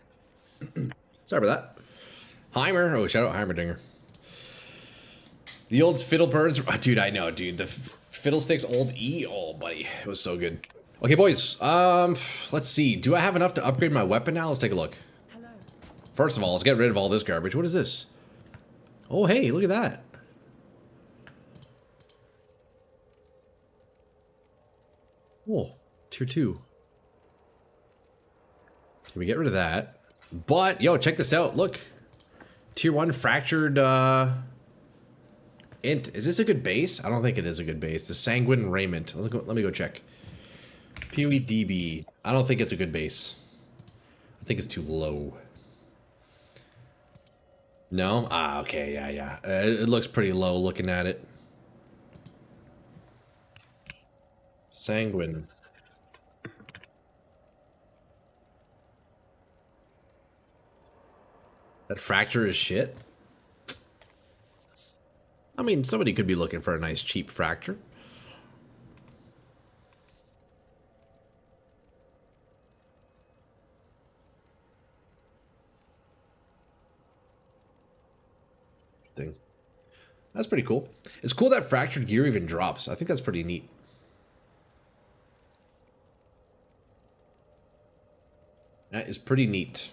Sorry about that. Heimer. Oh, shout out Heimerdinger. The old Fiddlebirds. Oh, dude, I know, dude. The Fiddlesticks old E. Oh, buddy. It was so good. Okay, boys. Let's see. Do I have enough to upgrade my weapon now? Let's take a look. Hello. First of all, let's get rid of all this garbage. What is this? Oh, hey, look at that. Oh, tier 2. Can we get rid of that? But, yo, check this out. Look. Tier 1 fractured, int. Is this a good base? I don't think it is a good base. The Sanguine Raiment. Let me go check. PoEDB. I don't think it's a good base. I think it's too low. No? Ah, okay, yeah. It looks pretty low looking at it. Sanguine. That fracture is shit. I mean, somebody could be looking for a nice cheap fracture. Thing. That's pretty cool. It's cool that fractured gear even drops. I think that's pretty neat. That is pretty neat.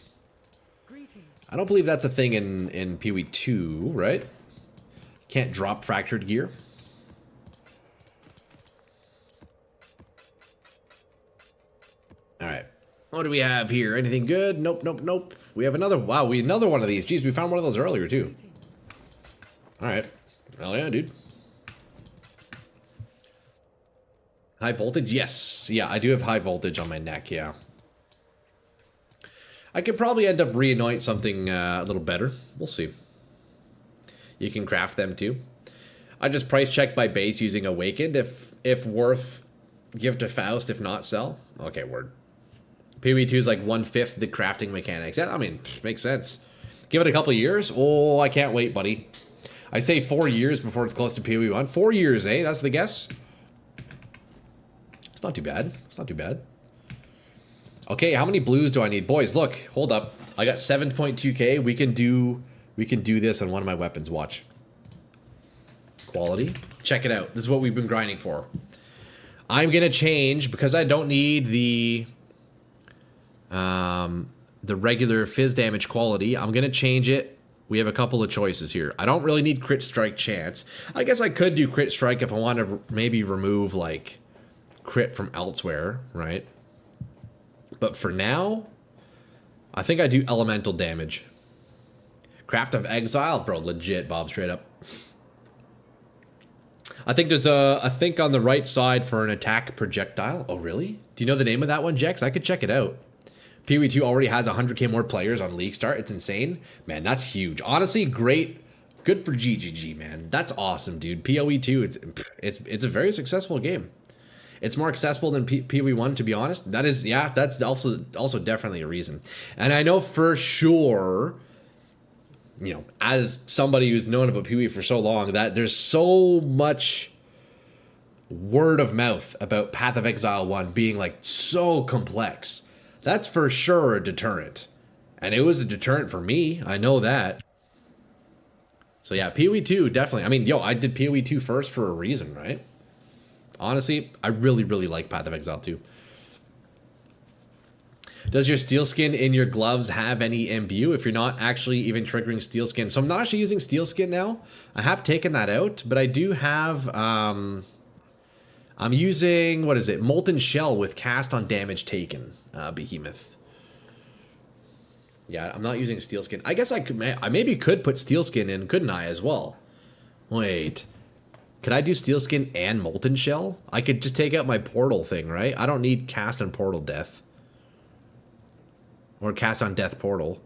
Greetings. I don't believe that's a thing in PoE 2, right? Can't drop fractured gear. All right. What do we have here? Anything good? Nope, nope, nope. We have another. Wow, another one of these. Jeez, we found one of those earlier too. Greetings. All right. Hell yeah, dude. High voltage? Yes. Yeah, I do have high voltage on my neck, yeah. I could probably end up re-anoint something a little better. We'll see. You can craft them too. I just price check by base using Awakened. If worth, give to Faust. If not, sell. Okay, word. PoE 2 is like 1/5 the crafting mechanics. Yeah, I mean, makes sense. Give it a couple years. Oh, I can't wait, buddy. I say 4 years before it's close to PoE 1. 4 years, eh? That's the guess. It's not too bad. It's not too bad. Okay, how many blues do I need? Boys, look, hold up. I got 7.2k. We can do this on one of my weapons. Watch. Quality. Check it out. This is what we've been grinding for. I'm gonna change because I don't need the regular fizz damage quality. I'm gonna change it. We have a couple of choices here. I don't really need crit strike chance. I guess I could do crit strike if I want to maybe remove like crit from elsewhere, right? But for now, I think I do elemental damage. Path of Exile, bro, legit, Bob, straight up. I think there's a think on the right side for an attack projectile. Oh, really? Do you know the name of that one, Jex? I could check it out. PoE 2 already has 100k more players on League Start. It's insane. Man, that's huge. Honestly, great. Good for GGG, man. That's awesome, dude. PoE 2, it's a very successful game. It's more accessible than PoE 1, to be honest. That is, yeah, that's also definitely a reason. And I know for sure, you know, as somebody who's known about PoE for so long, that there's so much word of mouth about Path of Exile 1 being like so complex. That's for sure a deterrent. And it was a deterrent for me. I know that. So yeah, PoE 2, definitely. I mean, yo, I did PoE 2 first for a reason, right? Honestly, I really, really like Path of Exile 2. Does your steel skin in your gloves have any imbue if you're not actually even triggering steel skin? So I'm not actually using steel skin now. I have taken that out, but I do have, I'm using, what is it? Molten Shell with cast on damage taken, Behemoth. Yeah, I'm not using steel skin. I guess I maybe could put steel skin in, couldn't I, as well? Wait. Could I do steel skin and molten shell? I could just take out my portal thing, right? I don't need cast on portal death. Or cast on death portal.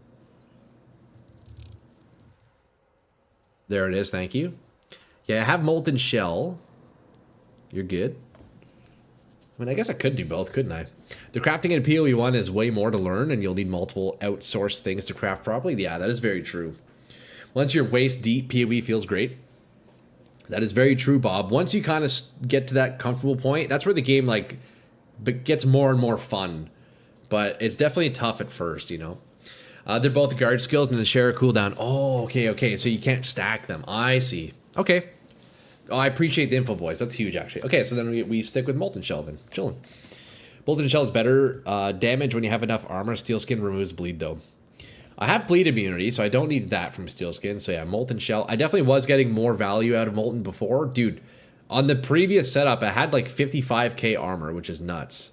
There it is, thank you. Yeah, I have molten shell. You're good. I mean, I guess I could do both, couldn't I? The crafting in PoE 1 is way more to learn, and you'll need multiple outsourced things to craft properly. Yeah, that is very true. Once you're waist deep, PoE feels great. That is very true, Bob. Once you kind of get to that comfortable point, that's where the game like gets more and more fun. But it's definitely tough at first, you know. They're both guard skills and the share a cooldown. Oh, okay. So you can't stack them. I see. Okay. Oh, I appreciate the info, boys. That's huge, actually. Okay, so then we stick with Molten Shell then. Chillin'. Molten Shell is better damage when you have enough armor. Steel Skin removes bleed, though. I have bleed immunity, so I don't need that from Steel Skin. So yeah, Molten Shell. I definitely was getting more value out of Molten before. Dude, on the previous setup, I had like 55k armor, which is nuts.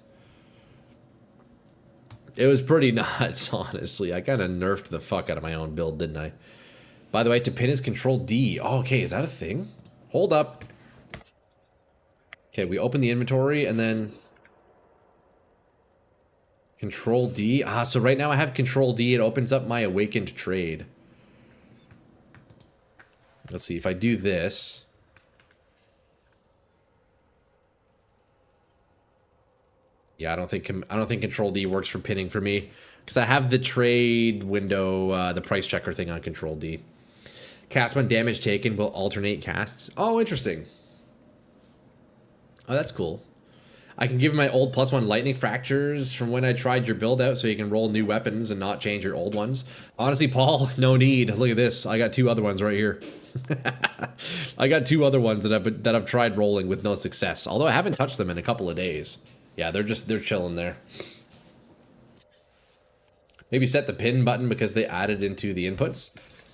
It was pretty nuts, honestly. I kind of nerfed the fuck out of my own build, didn't I? By the way, to pin is Control D. Oh, okay, is that a thing? Hold up. Okay, we open the inventory and then Control D. Ah, so right now I have Control D. It opens up my Awakened trade. Let's see, if I do this. Yeah, I don't think Control D works for pinning for me because I have the trade window, the price checker thing on Control D. Cast when damage taken will alternate casts. Oh, interesting. Oh, that's cool. I can give my old +1 lightning fractures from when I tried your build out so you can roll new weapons and not change your old ones. Honestly, Paul, no need. Look at this. I got 2 other ones right here. I got 2 other ones that I've tried rolling with no success. Although I haven't touched them in a couple of days. Yeah, they're chilling there. Maybe set the pin button because they added into the inputs.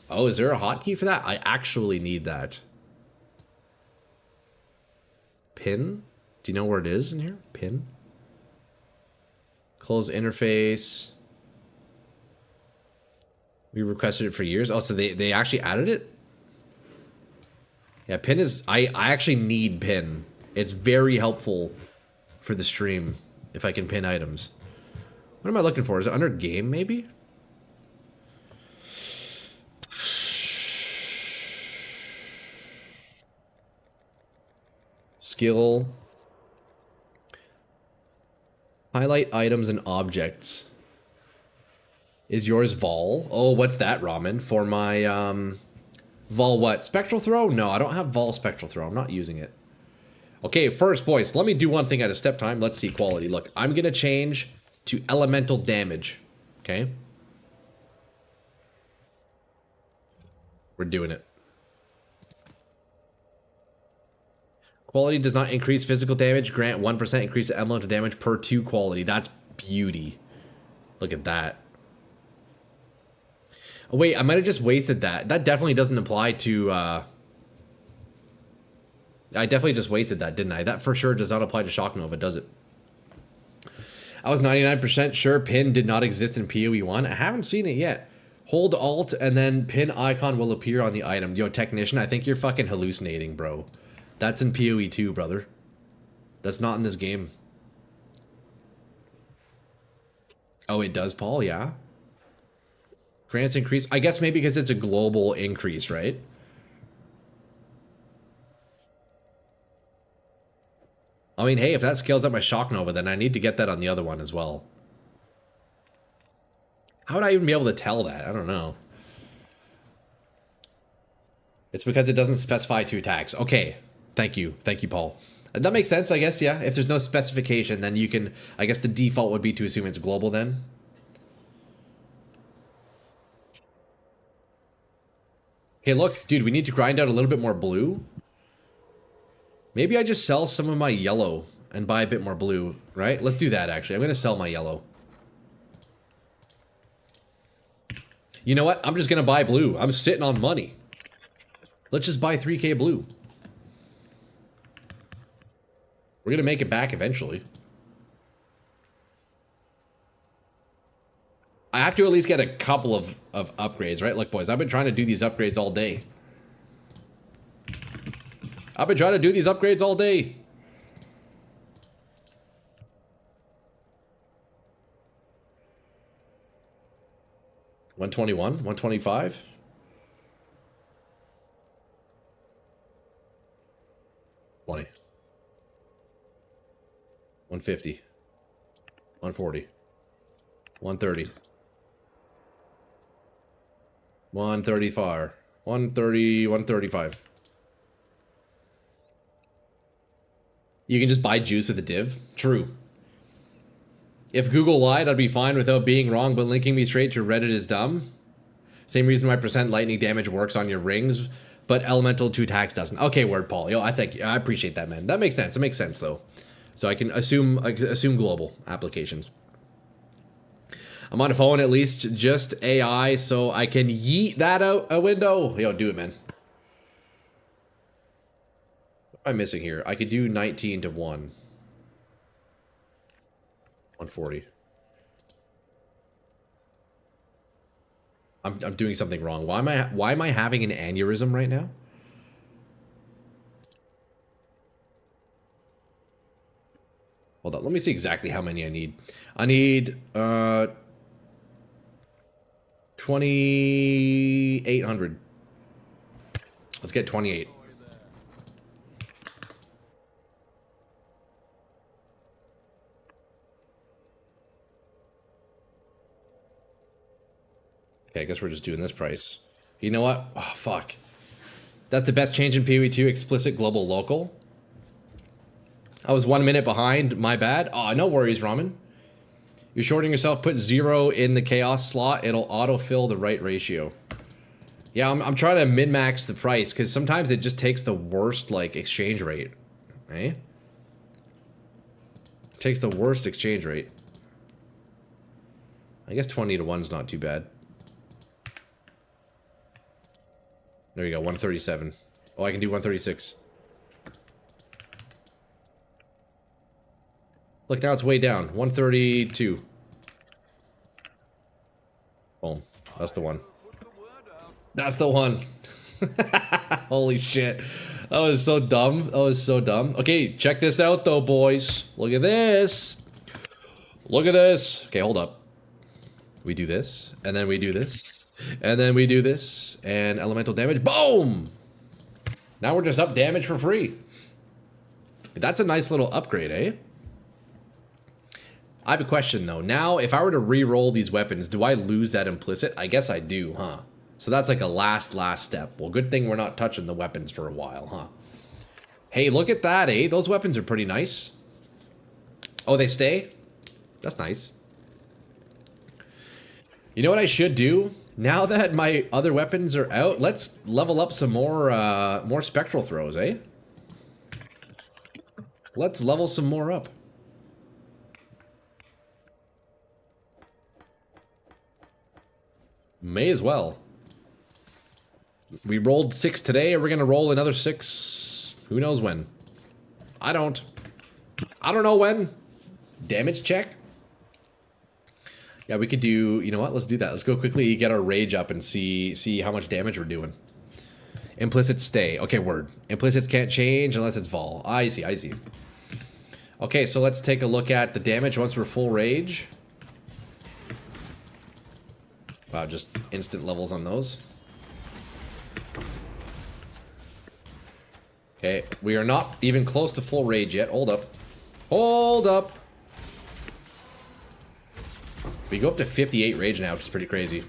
Oh, is there a hotkey for that? I actually need that. Pin? Do you know where it is in here? Pin? Close interface. We requested it for years. Oh, so they actually added it? Yeah, pin is... I actually need pin. It's very helpful for the stream if I can pin items. What am I looking for? Is it under game, maybe? Skill... Highlight items and objects. Is yours Vol? Oh, what's that, Ramen? For my, Vol what? Spectral Throw? No, I don't have Vol Spectral Throw. I'm not using it. Okay, first, boys, let me do one thing at a step time. Let's see quality. Look, I'm going to change to elemental damage. Okay? We're doing it. Quality does not increase physical damage. Grant 1% increase the elemental damage per 2 quality. That's beauty. Look at that. Oh, wait, I might have just wasted that. That definitely doesn't apply to... I definitely just wasted that, didn't I? That for sure does not apply to Shock Nova, does it? I was 99% sure pin did not exist in PoE 1. I haven't seen it yet. Hold Alt and then pin icon will appear on the item. Yo, Technician, I think you're fucking hallucinating, bro. That's in PoE 2, brother. That's not in this game. Oh, it does, Paul? Yeah. Grants increase. I guess maybe because it's a global increase, right? I mean, hey, if that scales up my Shock Nova, then I need to get that on the other one as well. How would I even be able to tell that? I don't know. It's because it doesn't specify 2 attacks. Okay. Thank you. Thank you, Paul. That makes sense, I guess, yeah. If there's no specification, then you can... I guess the default would be to assume it's global then. Okay, look, dude, we need to grind out a little bit more blue. Maybe I just sell some of my yellow and buy a bit more blue, right? Let's do that, actually. I'm going to sell my yellow. You know what? I'm just going to buy blue. I'm sitting on money. Let's just buy 3K blue. We're going to make it back eventually. I have to at least get a couple of upgrades, right? Look, boys, I've been trying to do these upgrades all day. I've been trying to do these upgrades all day. $121, $125. $20. $150. $140. $130. $135. $130. $135. You can just buy juice with a div? True. If Google lied, I'd be fine without being wrong, but linking me straight to Reddit is dumb. Same reason why % lightning damage works on your rings, but elemental 2 attacks doesn't. Okay, word, Paul. Yo, I appreciate that, man. That makes sense. It makes sense, though. So I can assume global applications. I'm on a phone, at least just AI, so I can yeet that out a window. Yo, do it, man. What am I missing here? I could do 19 to 1. 140. I'm doing something wrong. Why am I having an aneurysm right now? Hold on, let me see exactly how many I need. I need 2,800. Let's get 28. Okay, I guess we're just doing this price. You know what? Oh, fuck. That's the best change in PoE2, explicit global local. I was 1 minute behind, my bad. Oh, no worries, Ramen. You're shorting yourself, put 0 in the chaos slot, it'll autofill the right ratio. Yeah, I'm trying to min-max the price, because sometimes it just takes the worst, like, exchange rate. Eh? It takes the worst exchange rate. I guess 20 to 1's not too bad. There you go, 137. Oh, I can do 136. Look, now it's way down. 132. Boom. That's the one. That's the one. Holy shit. That was so dumb. That was so dumb. Okay, check this out though, boys. Look at this. Look at this. Okay, hold up. We do this, and then we do this, and then we do this, and elemental damage. Boom! Now we're just up damage for free. That's a nice little upgrade, eh? I have a question though. Now, if I were to re-roll these weapons, do I lose that implicit? I guess I do, huh? So that's like a last step. Well, good thing we're not touching the weapons for a while, huh? Hey, look at that, eh? Those weapons are pretty nice. Oh, they stay? That's nice. You know what I should do? Now that my other weapons are out, let's level up some more spectral throws, eh? Let's level some more up. May as well. We rolled 6 today, and we're gonna roll another 6. Who knows when? I don't know when. Damage check? Yeah, we could do, you know what? Let's do that. Let's go quickly get our rage up and see how much damage we're doing. Implicits stay. Okay, word. Implicits can't change unless it's vol. I see, I see. Okay, so let's take a look at the damage once we're full rage. Wow, just instant levels on those. Okay, we are not even close to full rage yet. Hold up. Hold up. We go up to 58 rage now, which is pretty crazy.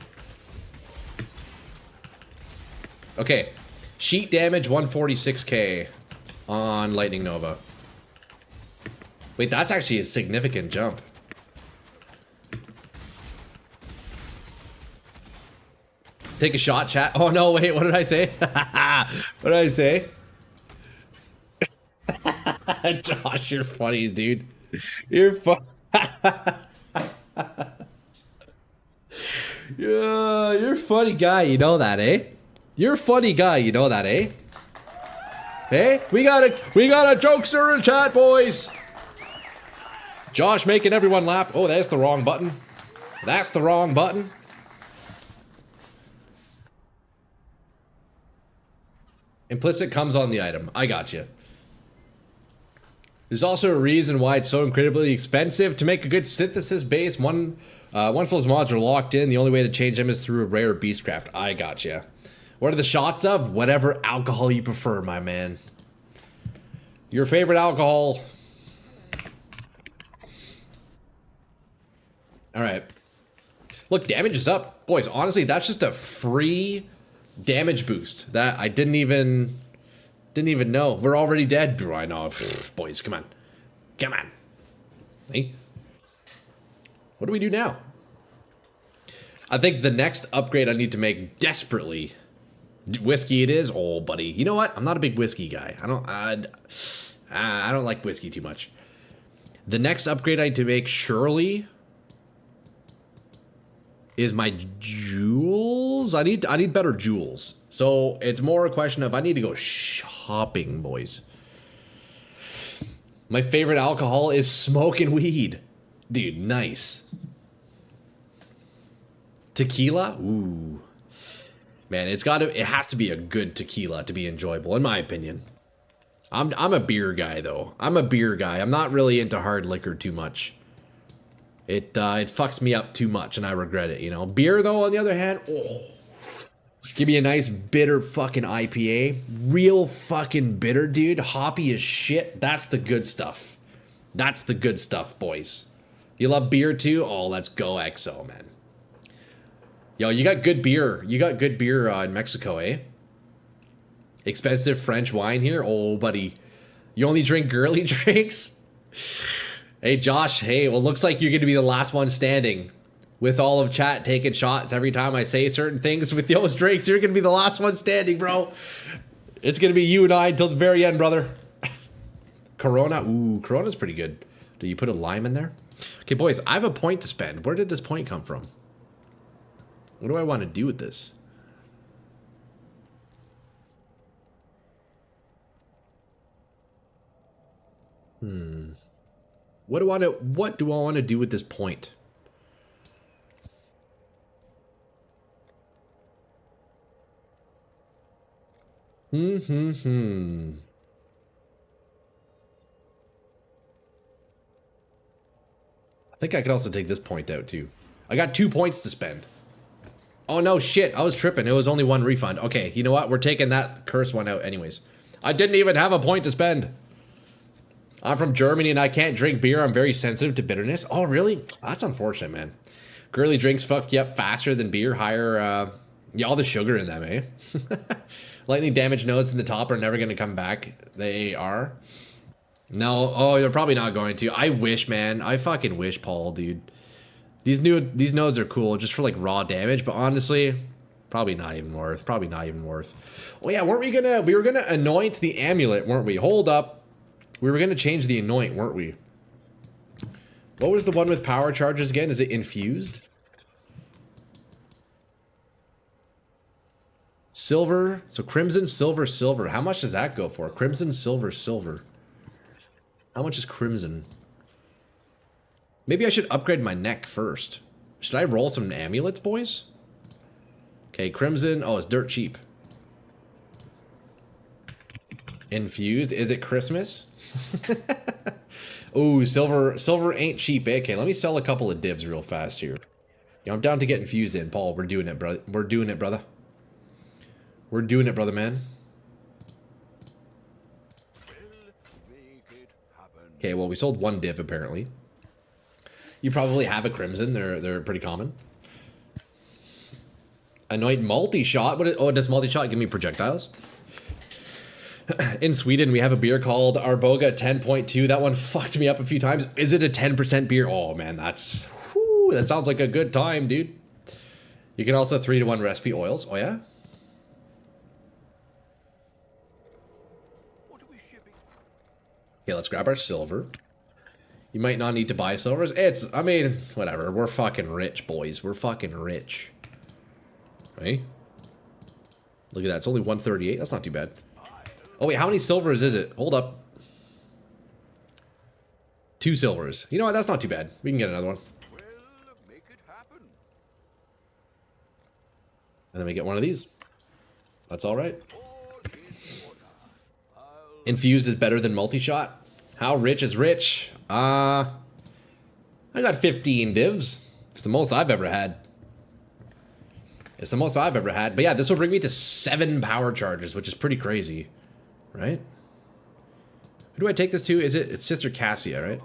Okay. Sheet damage 146k on Lightning Nova. Wait, that's actually a significant jump. Take a shot, chat. Oh no, wait, what did I say? What did I say? Josh, you're funny, dude. You're fun. Yeah, you're a funny guy, you know that, eh? You're a funny guy, you know that, eh? Hey, we got a jokester in chat, boys. Josh making everyone laugh. Oh, that's the wrong button. That's the wrong button. Implicit comes on the item. I got you. There's also a reason why it's so incredibly expensive to make a good synthesis base. Once those mods are locked in, the only way to change them is through a rare beastcraft. I gotcha. What are the shots of? Whatever alcohol you prefer, my man. Your favorite alcohol. Alright. Look, damage is up. Boys, honestly, that's just a free damage boost that I didn't even know. We're already dead. I know. Boys, come on. Come on. Hey. What do we do now? I think the next upgrade I need to make desperately. Whiskey it is. Oh, buddy. You know what? I'm not a big whiskey guy. I don't like whiskey too much. The next upgrade I need to make surely is my jewels. I need better jewels. So it's more a question of I need to go shopping, boys. My favorite alcohol is smoking weed. Dude, nice. Tequila? Ooh. Man, it has to be a good tequila to be enjoyable, in my opinion. I'm a beer guy, though. I'm a beer guy. I'm not really into hard liquor too much. It fucks me up too much, and I regret it, you know? Beer, though, on the other hand, oh. Give me a nice bitter fucking IPA. Real fucking bitter, dude. Hoppy as shit. That's the good stuff. That's the good stuff, boys. You love beer, too? Oh, let's go, XO, man. Yo, you got good beer. You got good beer in Mexico, eh? Expensive French wine here? Oh, buddy. You only drink girly drinks? Hey, Josh. Hey, well, looks like you're going to be the last one standing. With all of chat taking shots every time I say certain things with those drinks, you're going to be the last one standing, bro. It's going to be you and I until the very end, brother. Corona. Ooh, Corona's pretty good. Do you put a lime in there? Okay, boys, I have a point to spend. Where did this point come from? What do I want to do with this? What do I want to do with this point? I think I could also take this point out too. I got 2 points to spend. Oh no, shit, I was tripping. It was only 1 refund. Okay, you know what? We're taking that curse one out anyways. I didn't even have a point to spend. I'm from Germany and I can't drink beer. I'm very sensitive to bitterness. Oh, really? That's unfortunate, man. Girly drinks fuck you up faster than beer. Higher, yeah, all the sugar in them, eh? Lightning damage nodes in the top are never going to come back. They are. No, oh, they're probably not going to. I wish, man. I fucking wish, Paul, dude. These nodes are cool just for like raw damage, but honestly, probably not even worth. Probably not even worth. Oh yeah, we were gonna anoint the amulet, weren't we? Hold up. We were gonna change the anoint, weren't we? What was the one with power charges again? Is it infused? Silver. So crimson, silver, silver. How much does that go for? Crimson, silver, silver. How much is crimson? Maybe I should upgrade my neck first. Should I roll some amulets, boys? Okay, crimson. Oh, it's dirt cheap. Infused. Is it Christmas? Ooh, silver ain't cheap. Okay, let me sell a couple of divs real fast here. Yeah, I'm down to get infused in, Paul. We're doing it, brother. We're doing it, brother. We're doing it, brother, man. Okay, well, we sold 1 div, apparently. You probably have a crimson. They're pretty common. Anoint multi-shot. Oh, does multi-shot give me projectiles? In Sweden, we have a beer called Arboga 10.2. That one fucked me up a few times. Is it a 10% beer? Oh, man, that sounds like a good time, dude. You can also 3-to-1 recipe oils. Oh, yeah? Okay, let's grab our silver. You might not need to buy silvers. I mean, whatever. We're fucking rich, boys. We're fucking rich. Right? Look at that. It's only 138. That's not too bad. Oh, wait. How many silvers is it? Hold up. 2 silvers. You know what? That's not too bad. We can get another one. And then we get one of these. That's all right. Infused is better than multi-shot. How rich is rich? I got 15 divs. It's the most I've ever had. It's the most I've ever had. But yeah, this will bring me to 7 power charges, which is pretty crazy. Right? Who do I take this to? It's Sister Cassia, right?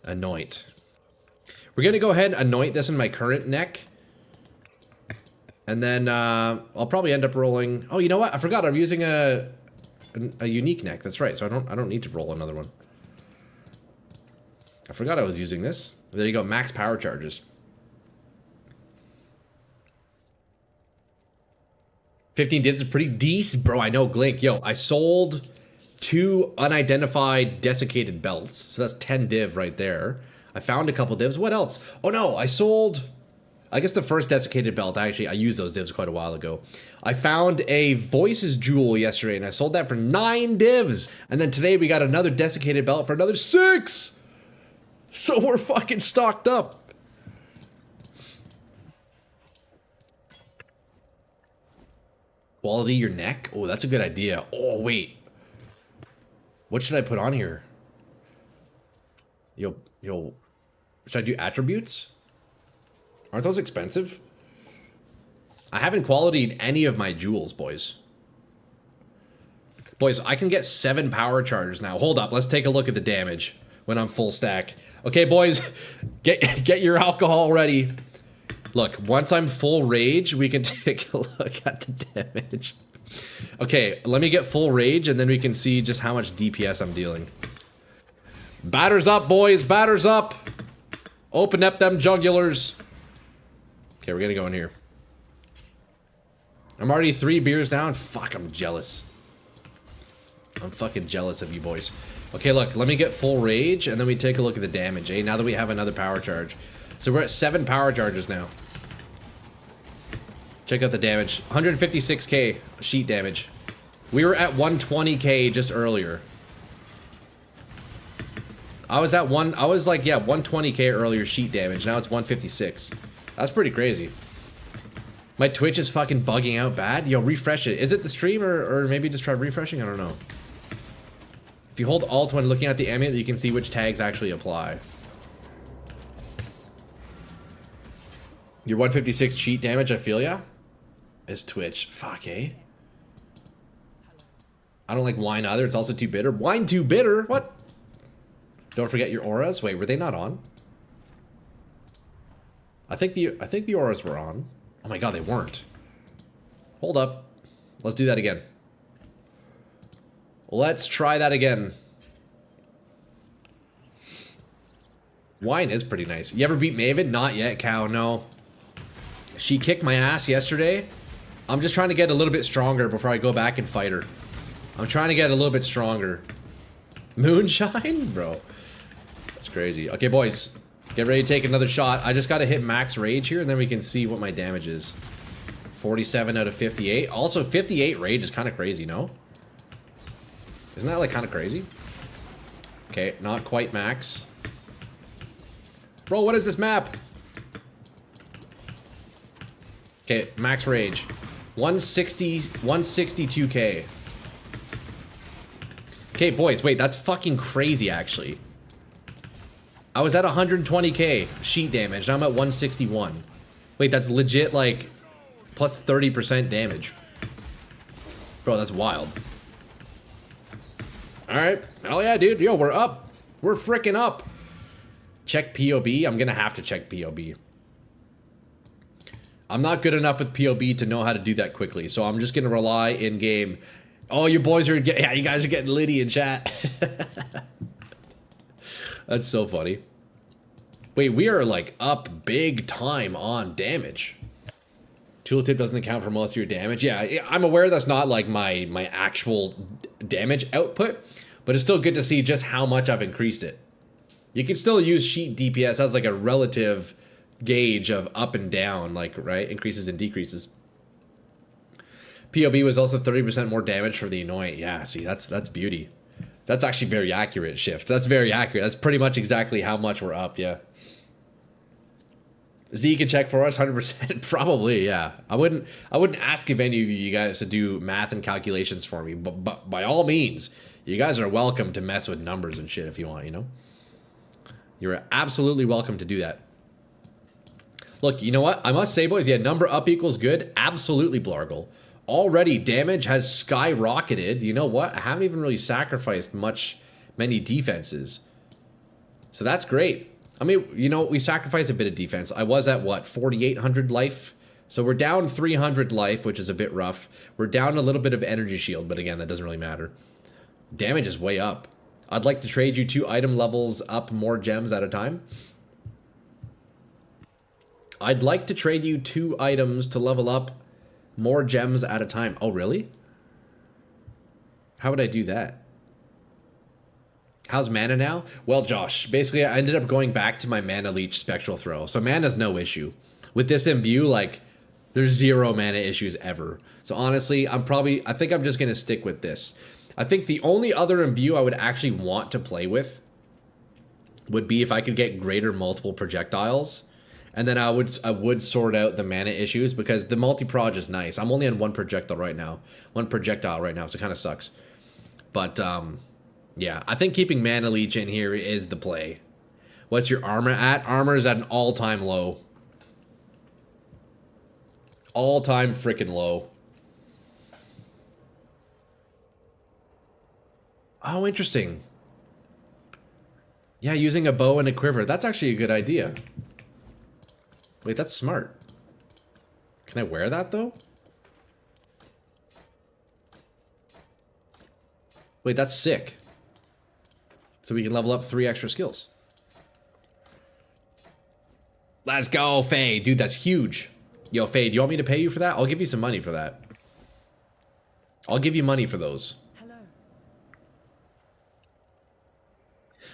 Anoint. We're going to go ahead and anoint this in my current neck. And then I'll probably end up rolling... Oh, you know what? I forgot. I'm using a unique neck. That's right. So I don't need to roll another one. I forgot I was using this. There you go. Max power charges. 15 divs is pretty decent. Bro, I know, Glink. Yo, I sold 2 unidentified desiccated belts. So that's 10 div right there. I found a couple divs. What else? Oh, no. I sold... I guess the first desiccated belt, actually, I used those divs quite a while ago. I found a Voices Jewel yesterday, and I sold that for 9 divs. And then today we got another desiccated belt for another 6. So we're fucking stocked up. Quality your neck? Oh, that's a good idea. Oh, wait. What should I put on here? Yo, should I do attributes? Aren't those expensive? I haven't qualityed any of my jewels, boys. Boys, I can get 7 power charges now. Hold up, let's take a look at the damage when I'm full stack. Okay, boys, get your alcohol ready. Look, once I'm full rage, we can take a look at the damage. Okay, let me get full rage, and then we can see just how much DPS I'm dealing. Batters up, boys! Batters up! Open up them jugulars. Okay, we're gonna go in here. I'm already 3 beers down. Fuck, I'm jealous. I'm fucking jealous of you boys. Okay, look, let me get full rage, and then we take a look at the damage, eh? Now that we have another power charge. So we're at 7 power charges now. Check out the damage. 156k sheet damage. We were at 120k just earlier. I was like, yeah, 120k earlier sheet damage. Now it's 156. That's pretty crazy. My Twitch is fucking bugging out bad. Yo, refresh it. Is it the stream or maybe just try refreshing? I don't know. If you hold Alt when looking at the amulet, you can see which tags actually apply. Your 156 cheat damage, I feel ya. Is Twitch. Fuck, eh? I don't like wine either. It's also too bitter. Wine too bitter? What? Don't forget your auras. Wait, were they not on? I think the auras were on. Oh my god, they weren't. Hold up. Let's do that again. Let's try that again. Wine is pretty nice. You ever beat Maven? Not yet, Cow. No. She kicked my ass yesterday. I'm just trying to get a little bit stronger before I go back and fight her. I'm trying to get a little bit stronger. Moonshine? Bro. That's crazy. Okay, boys. Get ready to take another shot. I just got to hit max rage here, and then we can see what my damage is. 47 out of 58. Also, 58 rage is kind of crazy, no? Isn't that, like, kind of crazy? Okay, not quite max. Bro, what is this map? Okay, max rage. 162k. Okay, boys, wait, that's fucking crazy, actually. I was at 120k sheet damage, now I'm at 161. Wait, that's legit, like, plus 30% damage. Bro, that's wild. Alright, hell yeah, dude. Yo, we're up. We're freaking up. Check POB. I'm gonna have to check POB. I'm not good enough with POB to know how to do that quickly, so I'm just gonna rely in game. Oh, you boys are yeah, you guys are getting litty in chat. That's so funny. Wait, we are like up big time on damage. Tooltip doesn't account for most of your damage. Yeah, I'm aware that's not like my actual damage output, but it's still good to see just how much I've increased it. You can still use sheet DPS as like a relative gauge of up and down, like, right? Increases and decreases. POB was also 30% more damage for the annoying. Yeah, see, that's beauty. That's actually very accurate, Shift. That's very accurate. That's pretty much exactly how much we're up, yeah. Z, you can check for us, 100%. Probably, yeah. I wouldn't ask if any of you guys to do math and calculations for me, but by all means, you guys are welcome to mess with numbers and shit if you want, you know? You're absolutely welcome to do that. Look, you know what? I must say, boys, yeah, number up equals good. Absolutely, Blargle. Already, damage has skyrocketed. You know what? I haven't even really sacrificed many defenses. So that's great. I mean, you know, we sacrificed a bit of defense. I was at, what, 4,800 life? So we're down 300 life, which is a bit rough. We're down a little bit of energy shield, but again, that doesn't really matter. Damage is way up. I'd like to trade you 2 item levels up more gems at a time. I'd like to trade you 2 items to level up more gems at a time. Oh, really? How would I do that? How's mana now? Well, Josh, basically I ended up going back to my mana leech spectral throw. So mana's no issue. With this imbue, like, there's 0 mana issues ever. So honestly, I think I'm just going to stick with this. I think the only other imbue I would actually want to play with would be if I could get greater multiple projectiles. And then I would sort out the mana issues because the multi-proj is nice. I'm only on 1 projectile right now. 1 projectile right now, so it kind of sucks. But, yeah, I think keeping Mana Leech in here is the play. What's your armor at? Armor is at an all-time low. All-time freaking low. Oh, interesting. Yeah, using a bow and a quiver. That's actually a good idea. Wait, that's smart. Can I wear that, though? Wait, that's sick. So we can level up 3 extra skills. Let's go, Faye. Dude, that's huge. Yo, Faye, do you want me to pay you for that? I'll give you some money for that. I'll give you money for those. Hello.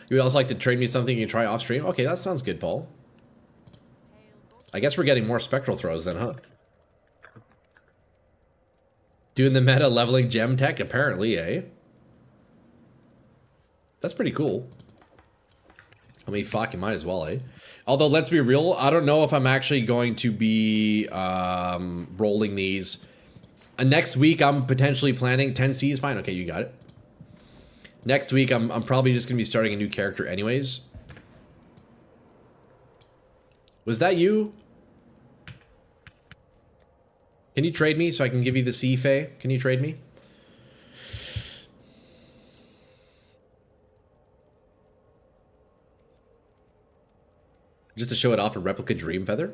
You would also like to trade me something you can try off stream? Okay, that sounds good, Paul. I guess we're getting more spectral throws then, huh? Doing the meta leveling gem tech, apparently, eh? That's pretty cool. I mean, fuck, you might as well, eh? Although, let's be real, I don't know if I'm actually going to be rolling these. Next week, I'm potentially planning 10C is fine. Okay, you got it. Next week, I'm probably just going to be starting a new character anyways. Was that you? Can you trade me so I can give you the C, Faye? Can you trade me? Just to show it off a replica Dream Feather?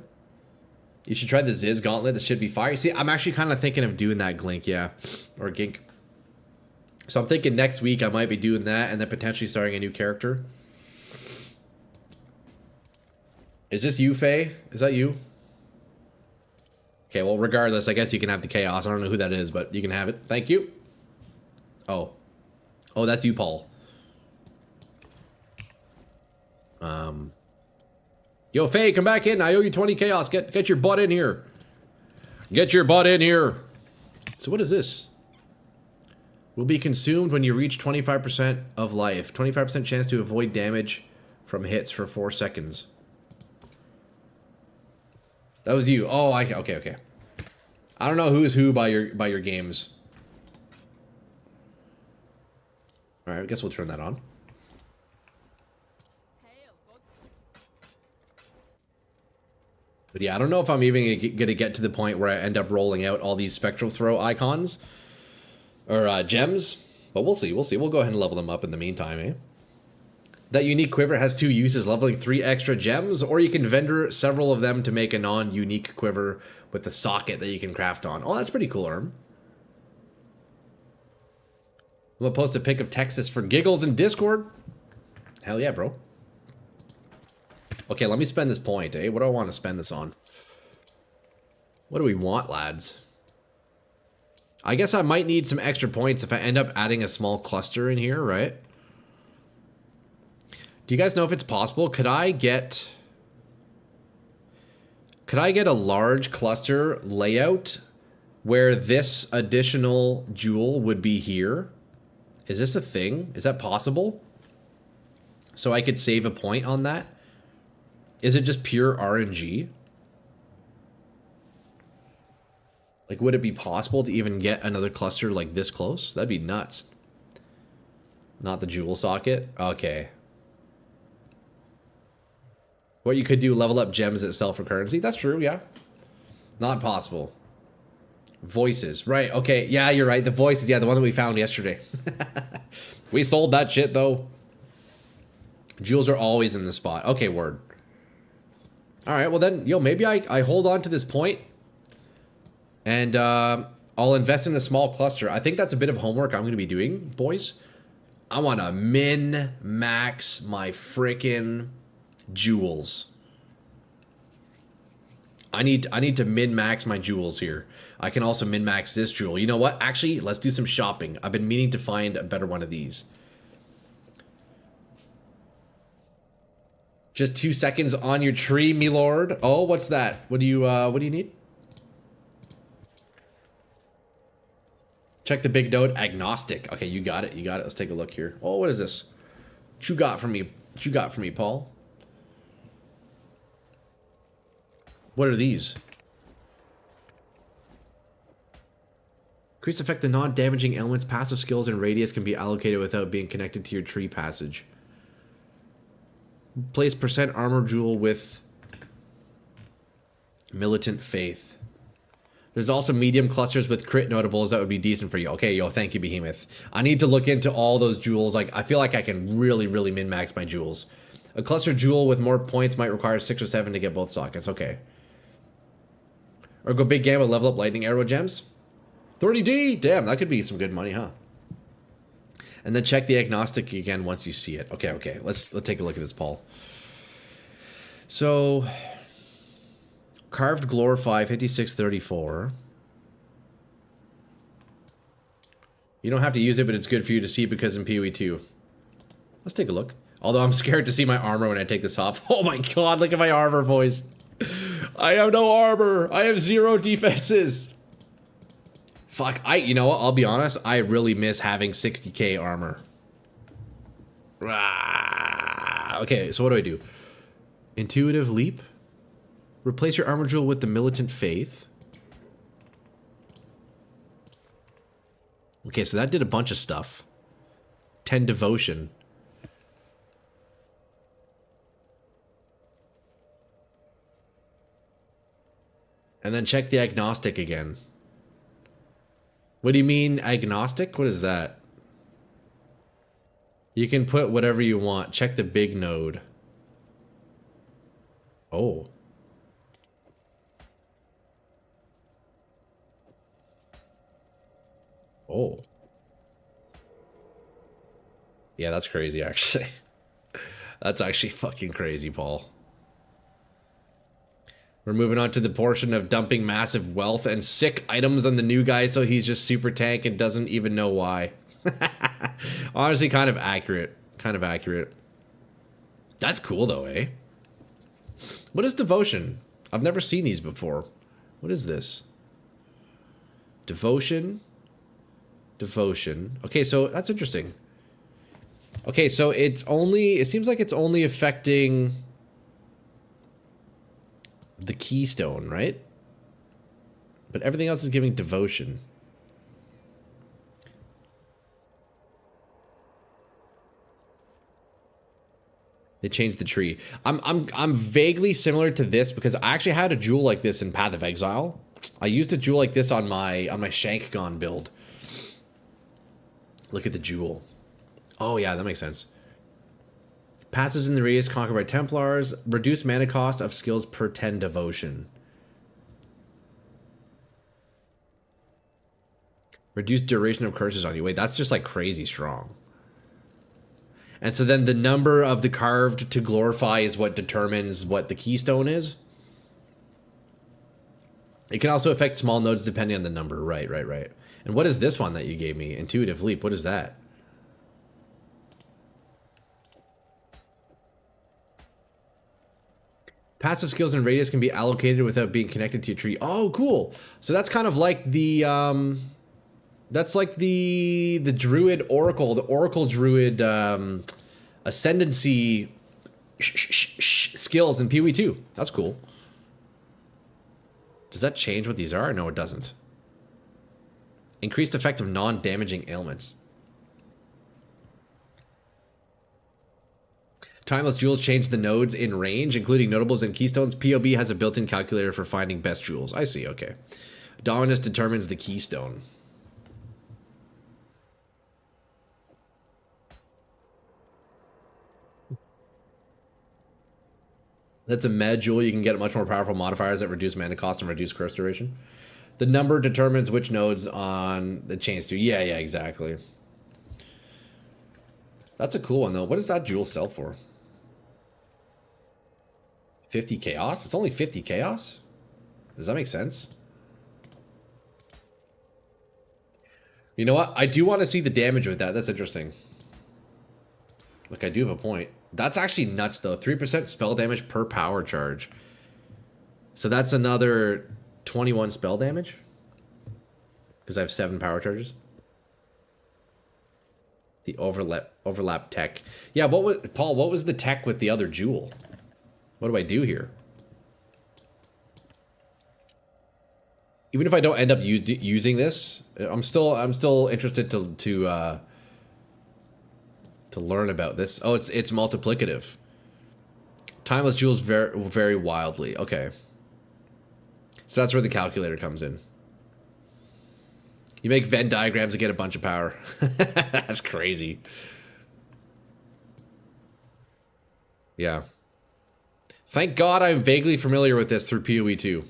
You should try the Ziz Gauntlet. This should be fire. See, I'm actually kind of thinking of doing that Glink, yeah. Or Gink. So I'm thinking next week I might be doing that and then potentially starting a new character. Is this you, Faye? Is that you? Okay, well, regardless, I guess you can have the Chaos. I don't know who that is, but you can have it. Thank you. Oh. Oh, that's you, Paul. Yo, Faye, come back in. I owe you 20 Chaos. Get your butt in here. Get your butt in here. So what is this? Will be consumed when you reach 25% of life. 25% chance to avoid damage from hits for 4 seconds. That was you. Oh, okay. I don't know who's who by your games. All right, I guess we'll turn that on. But yeah, I don't know if I'm even gonna get to the point where I end up rolling out all these spectral throw icons or gems. But we'll see. We'll go ahead and level them up in the meantime, eh? That unique quiver has 2 uses, leveling 3 extra gems, or you can vendor several of them to make a non-unique quiver with the socket that you can craft on. Oh, that's pretty cool, Erm. I'm gonna post a pic of Texas for giggles in Discord. Hell yeah, bro. Okay, let me spend this point, eh? What do I want to spend this on? What do we want, lads? I guess I might need some extra points if I end up adding a small cluster in here, right? Do you guys know if it's possible? Could I get a large cluster layout where this additional jewel would be here? Is this a thing? Is that possible? So I could save a point on that? Is it just pure RNG? Like, would it be possible to even get another cluster like this close? That'd be nuts. Not the jewel socket? Okay. What you could do, level up gems that sell for currency. That's true, yeah. Not possible. Voices. Right, okay. Yeah, you're right. The voices. Yeah, the one that we found yesterday. We sold that shit, though. Jewels are always in the spot. Okay, word. All right, well then, yo, maybe I hold on to this point and I'll invest in a small cluster. I think that's a bit of homework I'm going to be doing, boys. I want to min-max my freaking jewels. I need to min-max my jewels here. I can also min-max this jewel. You know what? Actually, let's do some shopping. I've been meaning to find a better one of these. Just 2 seconds on your tree, me lord. Oh, what's that? What do you need? Check the big node. Agnostic. Okay, you got it. You got it. Let's take a look here. Oh, what is this? What you got for me? What you got for me, Paul? What are these? Increase effect of non-damaging elements. Passive skills and radius can be allocated without being connected to your tree passage. Place percent armor jewel with militant faith. There's also medium clusters with crit notables that would be decent for you. Okay, yo, thank you, Behemoth. I need to look into all those jewels. Like, I feel like I can really min-max my jewels. A cluster jewel with more points might require 6 or 7 to get both sockets. Okay. Or go big gamma, level up lightning arrow gems. 30D! Damn, that could be some good money, huh? And then check the agnostic again once you see it. Okay. Let's take a look at this, Paul. So, carved glorify 5634. You don't have to use it, but it's good for you to see because in PoE 2. Let's take a look. Although I'm scared to see my armor when I take this off. Oh my god, look at my armor, boys. I have no armor. I have 0 defenses. Fuck, you know what? I'll be honest. I really miss having 60k armor. Okay, so what do? Intuitive leap. Replace your armor jewel with the militant faith. Okay, so that did a bunch of stuff. 10 devotion. And then check the agnostic again. What do you mean agnostic? What is that? You can put whatever you want. Check the big node. Oh. Oh. Yeah, that's crazy, actually. That's actually fucking crazy, Paul. We're moving on to the portion of dumping massive wealth and sick items on the new guy, so he's just super tank and doesn't even know why. Honestly, kind of accurate. Kind of accurate. That's cool, though, eh? What is devotion? I've never seen these before. What is this? Devotion. Devotion. Okay, so that's interesting. Okay, so it seems like it's only affecting the keystone, right? But everything else is giving devotion. They changed the tree. I'm vaguely similar to this because I actually had a jewel like this in Path of Exile. I used a jewel like this on my Shankgon build. Look at the jewel. Oh yeah, that makes sense. Passives in the radius conquered by Templars. Reduce mana cost of skills per 10 devotion. Reduce duration of curses on you. Wait, that's just like crazy strong. And so then the number of the carved to glorify is what determines what the keystone is. It can also affect small nodes depending on the number. Right. And what is this one that you gave me? Intuitive leap. What is that? Passive skills and radius can be allocated without being connected to your tree. Oh, cool. So that's kind of like the that's like the druid oracle, the oracle druid ascendancy skills in PoE 2. That's cool. Does that change what these are? No, it doesn't. Increased effect of non-damaging ailments. Timeless jewels change the nodes in range, including notables and keystones. POB has a built-in calculator for finding best jewels. I see, okay. Dominus determines the keystone. That's a med jewel. You can get much more powerful modifiers that reduce mana cost and reduce curse duration. The number determines which nodes on the chains to. Yeah, exactly. That's a cool one, though. What does that jewel sell for? 50 chaos? It's only 50 chaos? Does that make sense? You know what? I do want to see the damage with that. That's interesting. Look, I do have a point. That's actually nuts, though. 3% spell damage per power charge. So that's another 21 spell damage? Because I have 7 power charges. The overlap tech. Yeah, Paul, what was the tech with the other jewel? What do I do here? Even if I don't end up using this, I'm still interested to learn about this. Oh, it's multiplicative. Timeless jewels vary wildly. Okay. So that's where the calculator comes in. You make Venn diagrams and get a bunch of power. That's crazy. Yeah. Thank God I'm vaguely familiar with this through PoE 2.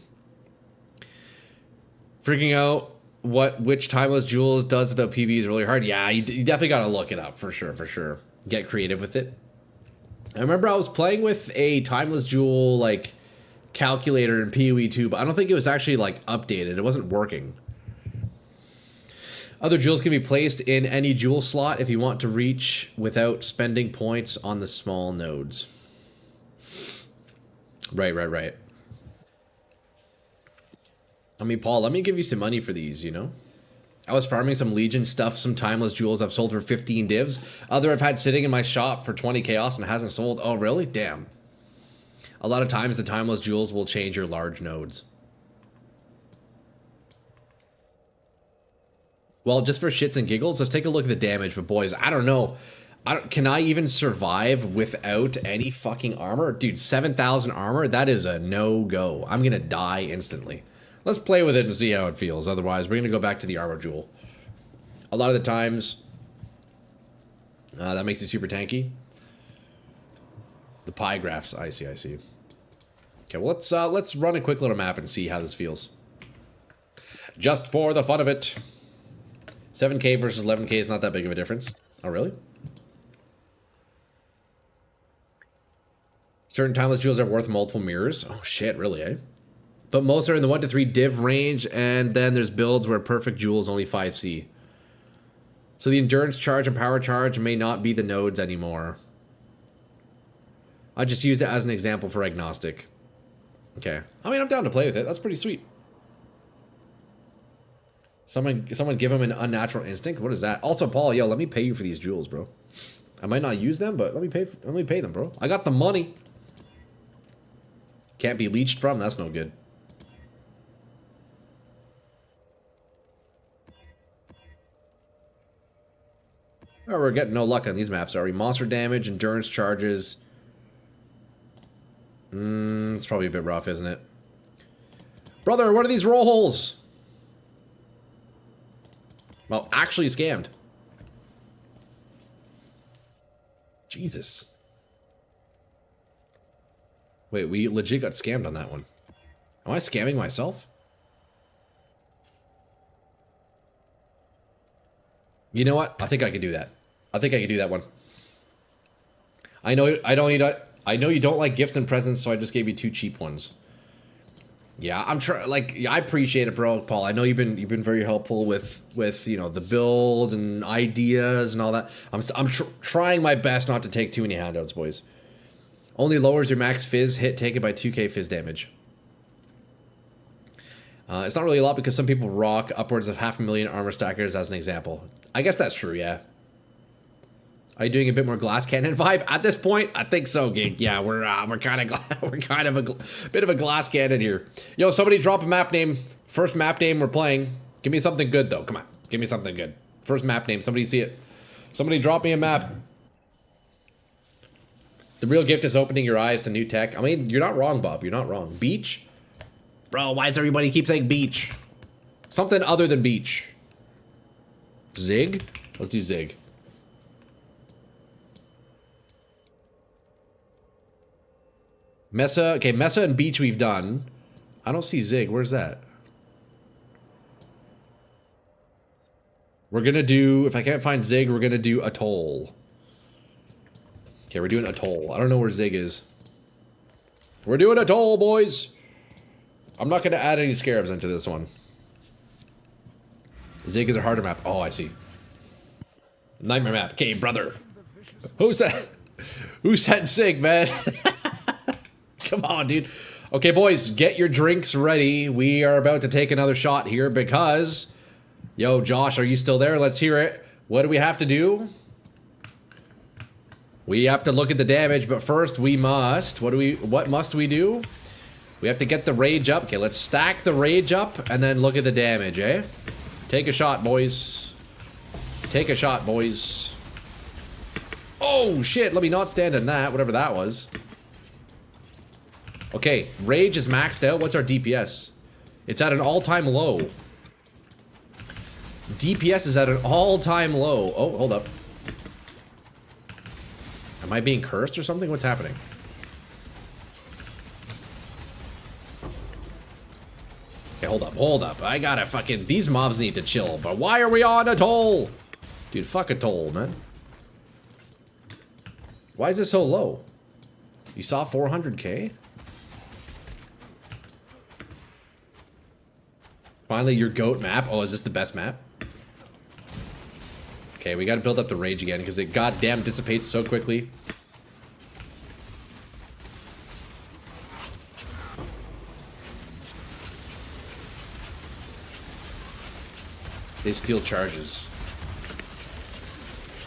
Freaking out which timeless jewels does without PB is really hard. Yeah, you definitely got to look it up for sure, for sure. Get creative with it. I remember I was playing with a timeless jewel like calculator in PoE 2, but I don't think it was actually like updated. It wasn't working. Other jewels can be placed in any jewel slot if you want to reach without spending points on the small nodes. Right. I mean, Paul, let me give you some money for these, you know? I was farming some Legion stuff, some timeless jewels I've sold for 15 divs. Other I've had sitting in my shop for 20 chaos and hasn't sold. Oh, really? Damn. A lot of times the timeless jewels will change your large nodes. Well, just for shits and giggles, let's take a look at the damage. But boys, I don't know. Can I even survive without any fucking armor? Dude, 7,000 armor? That is a no-go. I'm going to die instantly. Let's play with it and see how it feels. Otherwise, we're going to go back to the armor jewel. A lot of the times, that makes it super tanky. The pie graphs, I see. Okay, well, let's run a quick little map and see how this feels. Just for the fun of it. 7k versus 11k is not that big of a difference. Oh, really? Certain timeless jewels are worth multiple mirrors. Oh, shit, really, eh? But most are in the 1 to 3 div range, and then there's builds where perfect jewel is only 5c. So the endurance charge and power charge may not be the nodes anymore. I just used it as an example for agnostic. Okay. I mean, I'm down to play with it. That's pretty sweet. Someone give him an unnatural instinct? What is that? Also, Paul, yo, let me pay you for these jewels, bro. I might not use them, but let me pay them, bro. I got the money. Can't be leached from. That's no good. Oh, we're getting no luck on these maps, are we? Monster damage, endurance charges. It's probably a bit rough, isn't it? Brother, what are these roll holes? Well, actually scammed. Jesus. Wait, we legit got scammed on that one. Am I scamming myself? You know what? I think I can do that. I think I can do that one. I know you don't like gifts and presents, so I just gave you 2 cheap ones. Yeah, I'm trying. Like, yeah, I appreciate it, bro, Paul. I know you've been very helpful with you know the build and ideas and all that. I'm trying my best not to take too many handouts, boys. Only lowers your max fizz hit taken by 2k fizz damage. It's not really a lot because some people rock upwards of 500,000 armor stackers as an example. I guess that's true, yeah. Are you doing a bit more glass cannon vibe at this point? I think so, Gig. Yeah, we're kind of a bit of a glass cannon here. Yo, somebody drop a map name. First map name we're playing. Give me something good though. Come on, give me something good. First map name. Somebody see it. Somebody drop me a map. The real gift is opening your eyes to new tech. I mean, you're not wrong, Bob. You're not wrong. Beach, bro. Why does everybody keep saying beach? Something other than beach. Zig. Let's do Zig. Mesa, okay, Mesa and Beach we've done. I don't see Zig. Where's that? We're gonna do, if I can't find Zig, we're gonna do Atoll. Okay, we're doing Atoll. I don't know where Zig is. We're doing Atoll, boys. I'm not gonna add any scarabs into this one. Zig is a harder map. Oh, I see. Nightmare map. Okay, brother. Who said Zig, man? Come on, dude. Okay, boys, get your drinks ready. We are about to take another shot here because... Yo, Josh, are you still there? Let's hear it. What do we have to do? We have to look at the damage, but first we must... What must we do? We have to get the rage up. Okay, let's stack the rage up and then look at the damage, eh? Take a shot, boys. Take a shot, boys. Oh, shit. Let me not stand in that, whatever that was. Okay, rage is maxed out. What's our DPS? It's at an all-time low. DPS is at an all-time low. Oh, hold up. Am I being cursed or something? What's happening? Okay, hold up. I gotta fucking... These mobs need to chill, but why are we on a toll? Dude, fuck a toll, man. Why is it so low? You saw 400k? Finally, your GOAT map. Oh, is this the best map? Okay, we gotta build up the rage again, because it goddamn dissipates so quickly. They steal charges.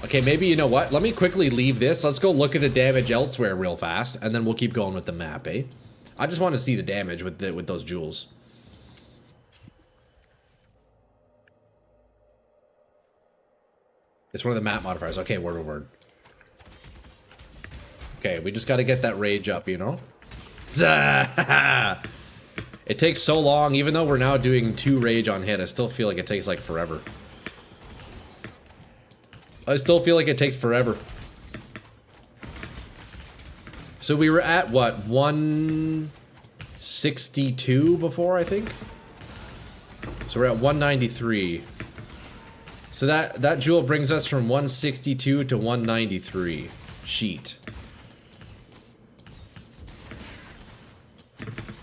Okay, maybe you know what? Let me quickly leave this. Let's go look at the damage elsewhere real fast, and then we'll keep going with the map, eh? I just want to see the damage with those jewels. It's one of the map modifiers. Okay, word to word. Okay, we just got to get that rage up, you know? It takes so long, even though we're now doing 2 rage on hit, I still feel like it takes like forever. I still feel like it takes forever. So we were at what, 162 before, I think? So we're at 193. So that jewel brings us from 162 to 193. Sheet.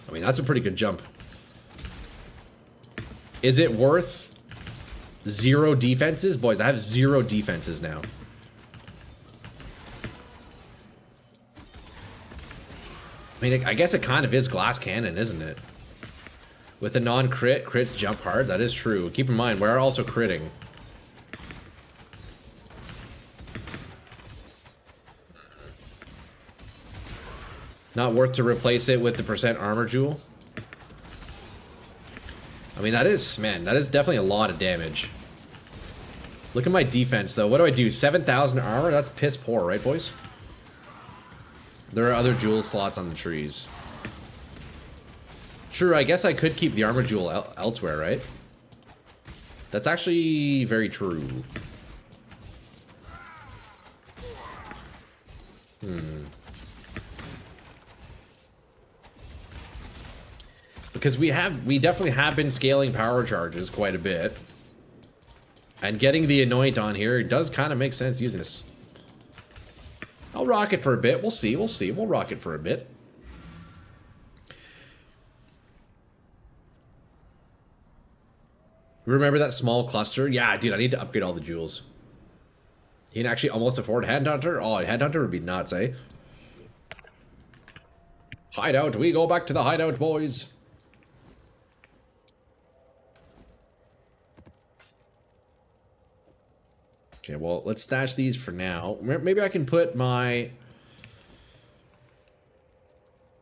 I mean, that's a pretty good jump. Is it worth 0 defenses? Boys, I have 0 defenses now. I mean, I guess it kind of is glass cannon, isn't it? With a non-crit, crits jump hard. That is true. Keep in mind, we're also critting. Not worth to replace it with the percent armor jewel. I mean, that is, man, that is definitely a lot of damage. Look at my defense, though. What do I do? 7,000 armor? That's piss poor, right, boys? There are other jewel slots on the trees. True, I guess I could keep the armor jewel elsewhere, right? That's actually very true. Because we definitely have been scaling power charges quite a bit. And getting the Anoint on here does kind of make sense using this. I'll rock it for a bit. We'll see. We'll rock it for a bit. Remember that small cluster? Yeah, dude, I need to upgrade all the jewels. You can actually almost afford Headhunter? Oh, Headhunter would be nuts, eh? Hideout. We go back to the hideout, boys. Okay, well, let's stash these for now. Maybe I can put my...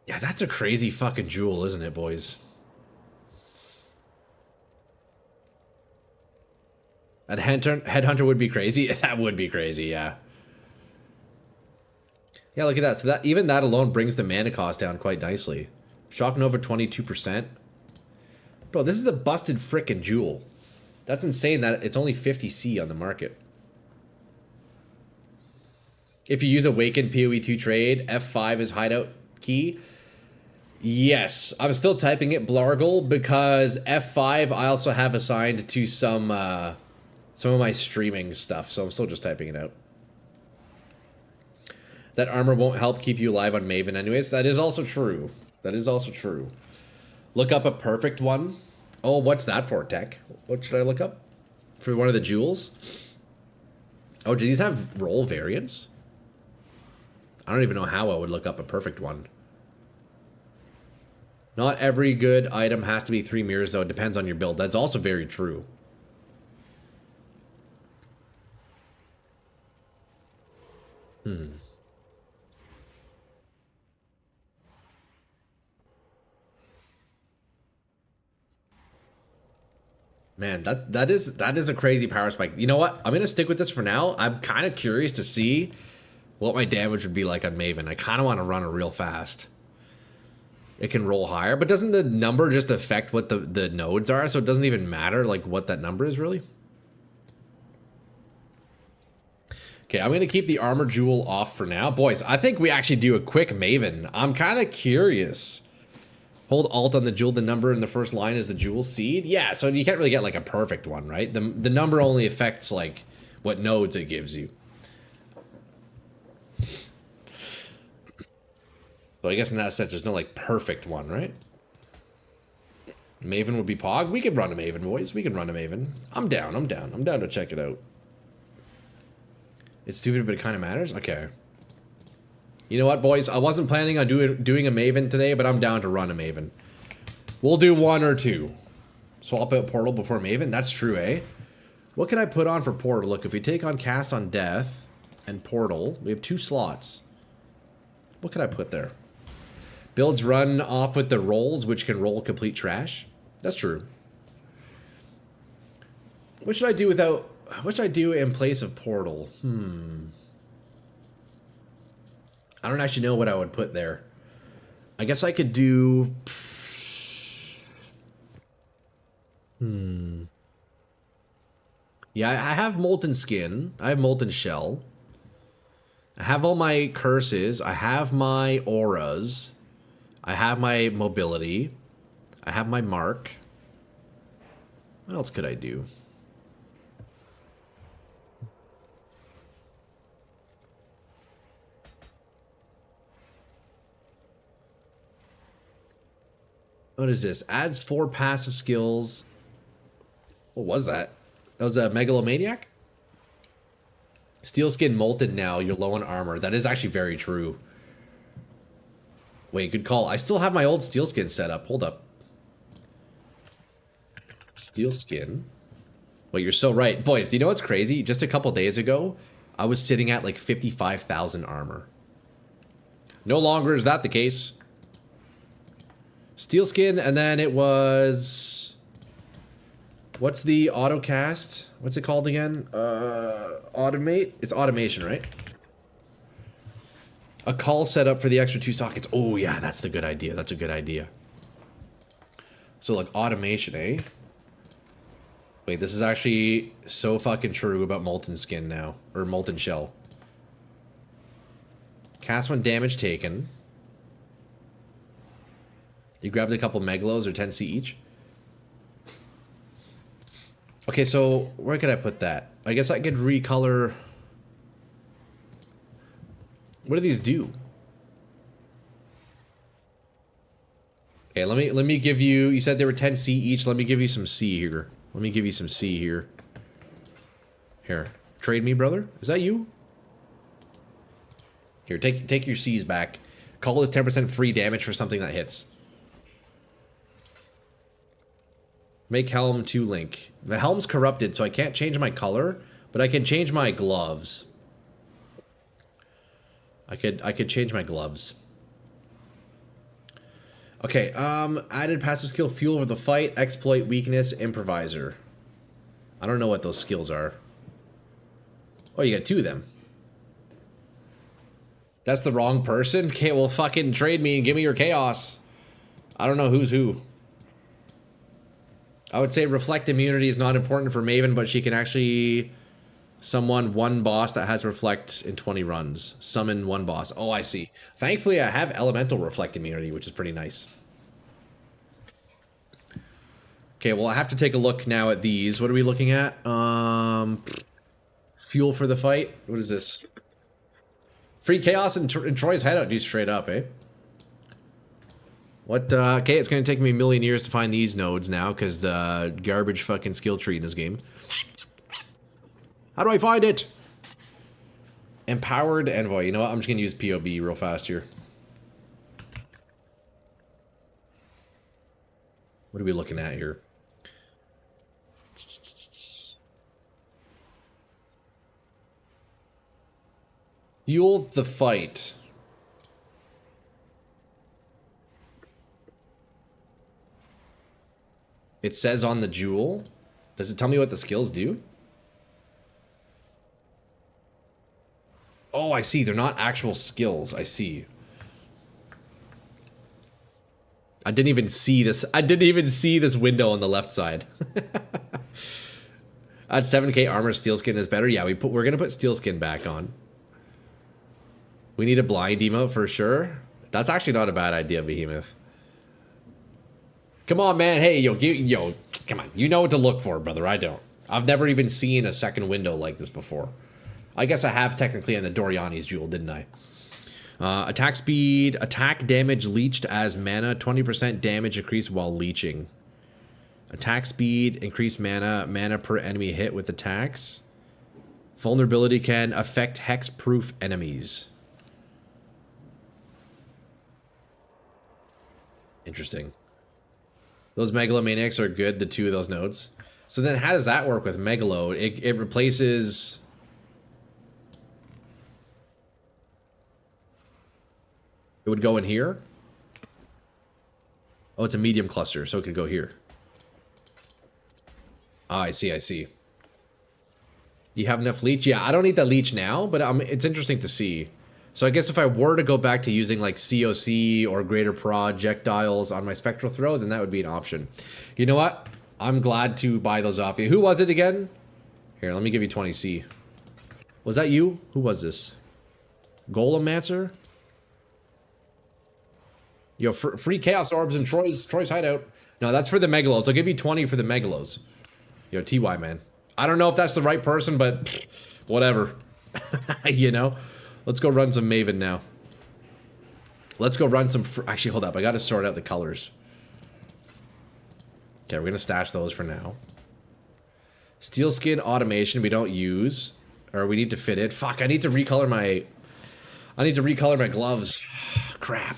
Yeah, that's a crazy fucking jewel, isn't it, boys? That Headhunter would be crazy? That would be crazy, yeah. Yeah, look at that. So that even that alone brings the mana cost down quite nicely. Shock Nova 22%. Bro, this is a busted frickin' jewel. That's insane that it's only 50C on the market. If you use Awakened PoE2 trade, F5 is hideout key. Yes, I'm still typing it Blargle because F5 I also have assigned to some of my streaming stuff, so I'm still just typing it out. That armor won't help keep you alive on Maven anyways. That is also true. That is also true. Look up a perfect one. Oh, what's that for, Tech? What should I look up? For one of the jewels? Oh, do these have roll variants? I don't even know how I would look up a perfect one. Not every good item has to be 3 mirrors, though. It depends on your build. That's also very true. Man, that is a crazy power spike. You know what? I'm gonna stick with this for now. I'm kind of curious to see what my damage would be like on Maven. I kind of want to run it real fast. It can roll higher, but doesn't the number just affect what the nodes are? So it doesn't even matter like what that number is really. Okay, I'm gonna keep the armor jewel off for now, boys. I think we actually do a quick Maven. I'm kind of curious Hold Alt on the jewel. The number in the first line is the jewel seed. Yeah, so you can't really get like a perfect one, right? The number only affects like what nodes it gives you. So I guess in that sense, there's no like perfect one, right? Maven would be Pog. We could run a Maven, boys. We can run a Maven. I'm down. I'm down. I'm down to check it out. It's stupid, but it kind of matters. Okay. You know what, boys? I wasn't planning on doing a Maven today, but I'm down to run a Maven. We'll do one or two. Swap out Portal before Maven. That's true, eh? What can I put on for Portal? Look, if we take on Cast on Death and Portal, we have 2 slots. What can I put there? Builds run off with the rolls, which can roll complete trash. That's true. What should I do without... What should I do in place of Portal? I don't actually know what I would put there. I guess I could do... Yeah, I have Molten Skin. I have Molten Shell. I have all my curses. I have my auras. I have my mobility. I have my mark. What else could I do? What is this? Adds 4 passive skills. What was that? That was a Megalomaniac? Steel skin molten now. You're low on armor. That is actually very true. Wait, good call. I still have my old steel skin set up. Hold up. Steel skin. Wait, you're so right. Boys, do you know what's crazy? Just a couple days ago, I was sitting at like 55,000 armor. No longer is that the case. Steel skin, and then it was... What's the auto cast? What's it called again? Automate? It's automation, right? A call set up for the extra 2 sockets. Oh, yeah, that's a good idea. That's a good idea. So, like, automation, eh? Wait, this is actually so fucking true about Molten Skin now. Or Molten Shell. Cast 1 damage taken. You grabbed a couple Megalos or 10C each. Okay, so where could I put that? I guess I could recolor... What do these do? Okay, let me give you... You said they were 10C each. Let me give you some C here. Let me give you some C here. Here. Trade me, brother. Is that you? Here, take your C's back. Call is 10% free damage for something that hits. Make helm 2 link. The helm's corrupted, so I can't change my color, but I can change my gloves. I could change my gloves. Okay, added passive skill, fuel for the fight, exploit, weakness, improviser. I don't know what those skills are. Oh, you got 2 of them. That's the wrong person? Okay, well, fucking trade me and give me your chaos. I don't know who's who. I would say reflect immunity is not important for Maven, but she can actually summon 1 boss that has reflect in 20 runs. Summon 1 boss. Oh, I see. Thankfully, I have elemental reflect immunity, which is pretty nice. Okay, well, I have to take a look now at these. What are we looking at? Fuel for the fight. What is this? Free chaos and Troy's hideout, dude, straight up, eh? What, okay, it's gonna take me a million years to find these nodes now, because the garbage fucking skill tree in this game. How do I find it? Empowered Envoy. You know what? I'm just gonna use POB real fast here. What are we looking at here? Fueled the fight. It says on the jewel. Does it tell me what the skills do? Oh, I see. They're not actual skills. I see. I didn't even see this. I didn't even see this window on the left side. At 7k armor, steel skin is better. Yeah, we're gonna put steel skin back on. We need a blind emote for sure. That's actually not a bad idea, Behemoth. Come on, man. Hey, yo, come on. You know what to look for, brother. I don't. I've never even seen a second window like this before. I guess I have technically on the Doriani's Jewel, didn't I? Attack speed, attack damage leached as mana, 20% damage increase while leeching. Attack speed, increased mana per enemy hit with attacks. Vulnerability can affect hex-proof enemies. Interesting. Those Megalomaniacs are good, the two of those nodes. So then how does that work with Megalo? It replaces... It would go in here? Oh, it's a medium cluster, so it could go here. Ah, I see, I see. You have enough leech? Yeah, I don't need that leech now, but it's interesting to see. So I guess if I were to go back to using like COC or greater projectiles on my Spectral Throw, then that would be an option. You know what? I'm glad to buy those off you. Who was it again? Here, let me give you 20C. Was that you? Who was this? Golemancer? Yo, free Chaos Orbs in Troy's hideout. No, that's for the Megalos. I'll give you 20 for the Megalos. Yo, TY, man. I don't know if that's the right person, but whatever. You know? Let's go run some Maven now. Let's go run some... Actually, hold up. I got to sort out the colors. Okay, we're going to stash those for now. Steel Skin Automation we don't use. Or we need to fit it. Fuck, I need to recolor my... I need to recolor my gloves. Crap.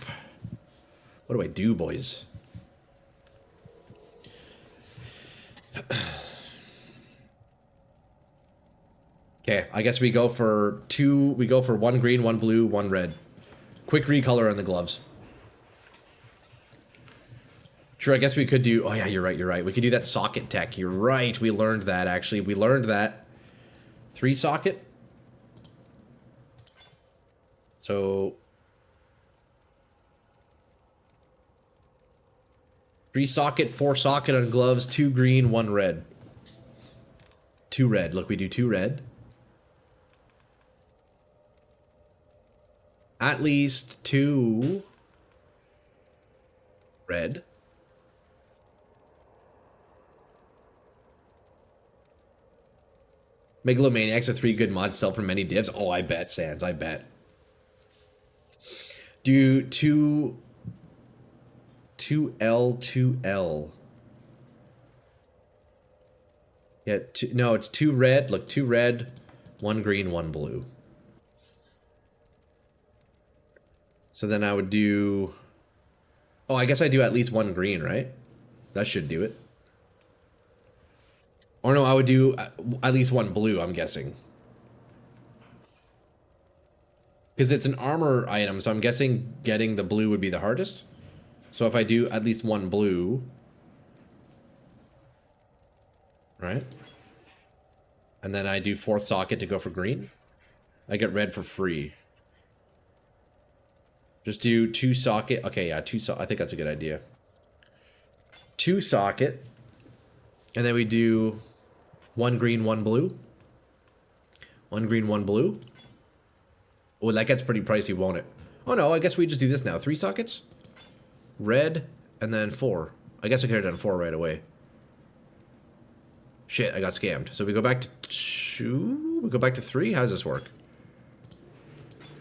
What do I do, boys? Okay, I guess we go for two. We go for one green, one blue, one red. Quick recolor on the gloves. Sure, I guess we could do... Oh, yeah, you're right, you're right. We could do that socket tech. You're right, we learned that, actually. We learned that. 3 socket. So... 3 socket, 4 socket on gloves, 2 green, 1 red. 2 red. Look, we do 2 red. At least 2 red. Megalomaniacs are 3 good mods, sell for many divs. Oh, I bet, Sans, I bet. Do 2L, 2L. Yeah, no, it's 2 red. Look, 2 red, 1 green, 1 blue. So then I would do... Oh, I guess I do at least 1 green, right? That should do it. Or no, I would do at least 1 blue, I'm guessing. Because it's an armor item, so I'm guessing getting the blue would be the hardest. So if I do at least 1 blue... Right? And then I do 4th socket to go for green. I get red for free. Just do 2 socket. Okay, yeah, 2 socket. I think that's a good idea. 2 socket. And then we do 1 green, 1 blue. 1 green, 1 blue. Oh, that gets pretty pricey, won't it? Oh no, I guess we just do this now. 3 sockets. Red, and then 4. I guess I could have done 4 right away. Shit, I got scammed. So we go back to 2. We go back to 3. How does this work?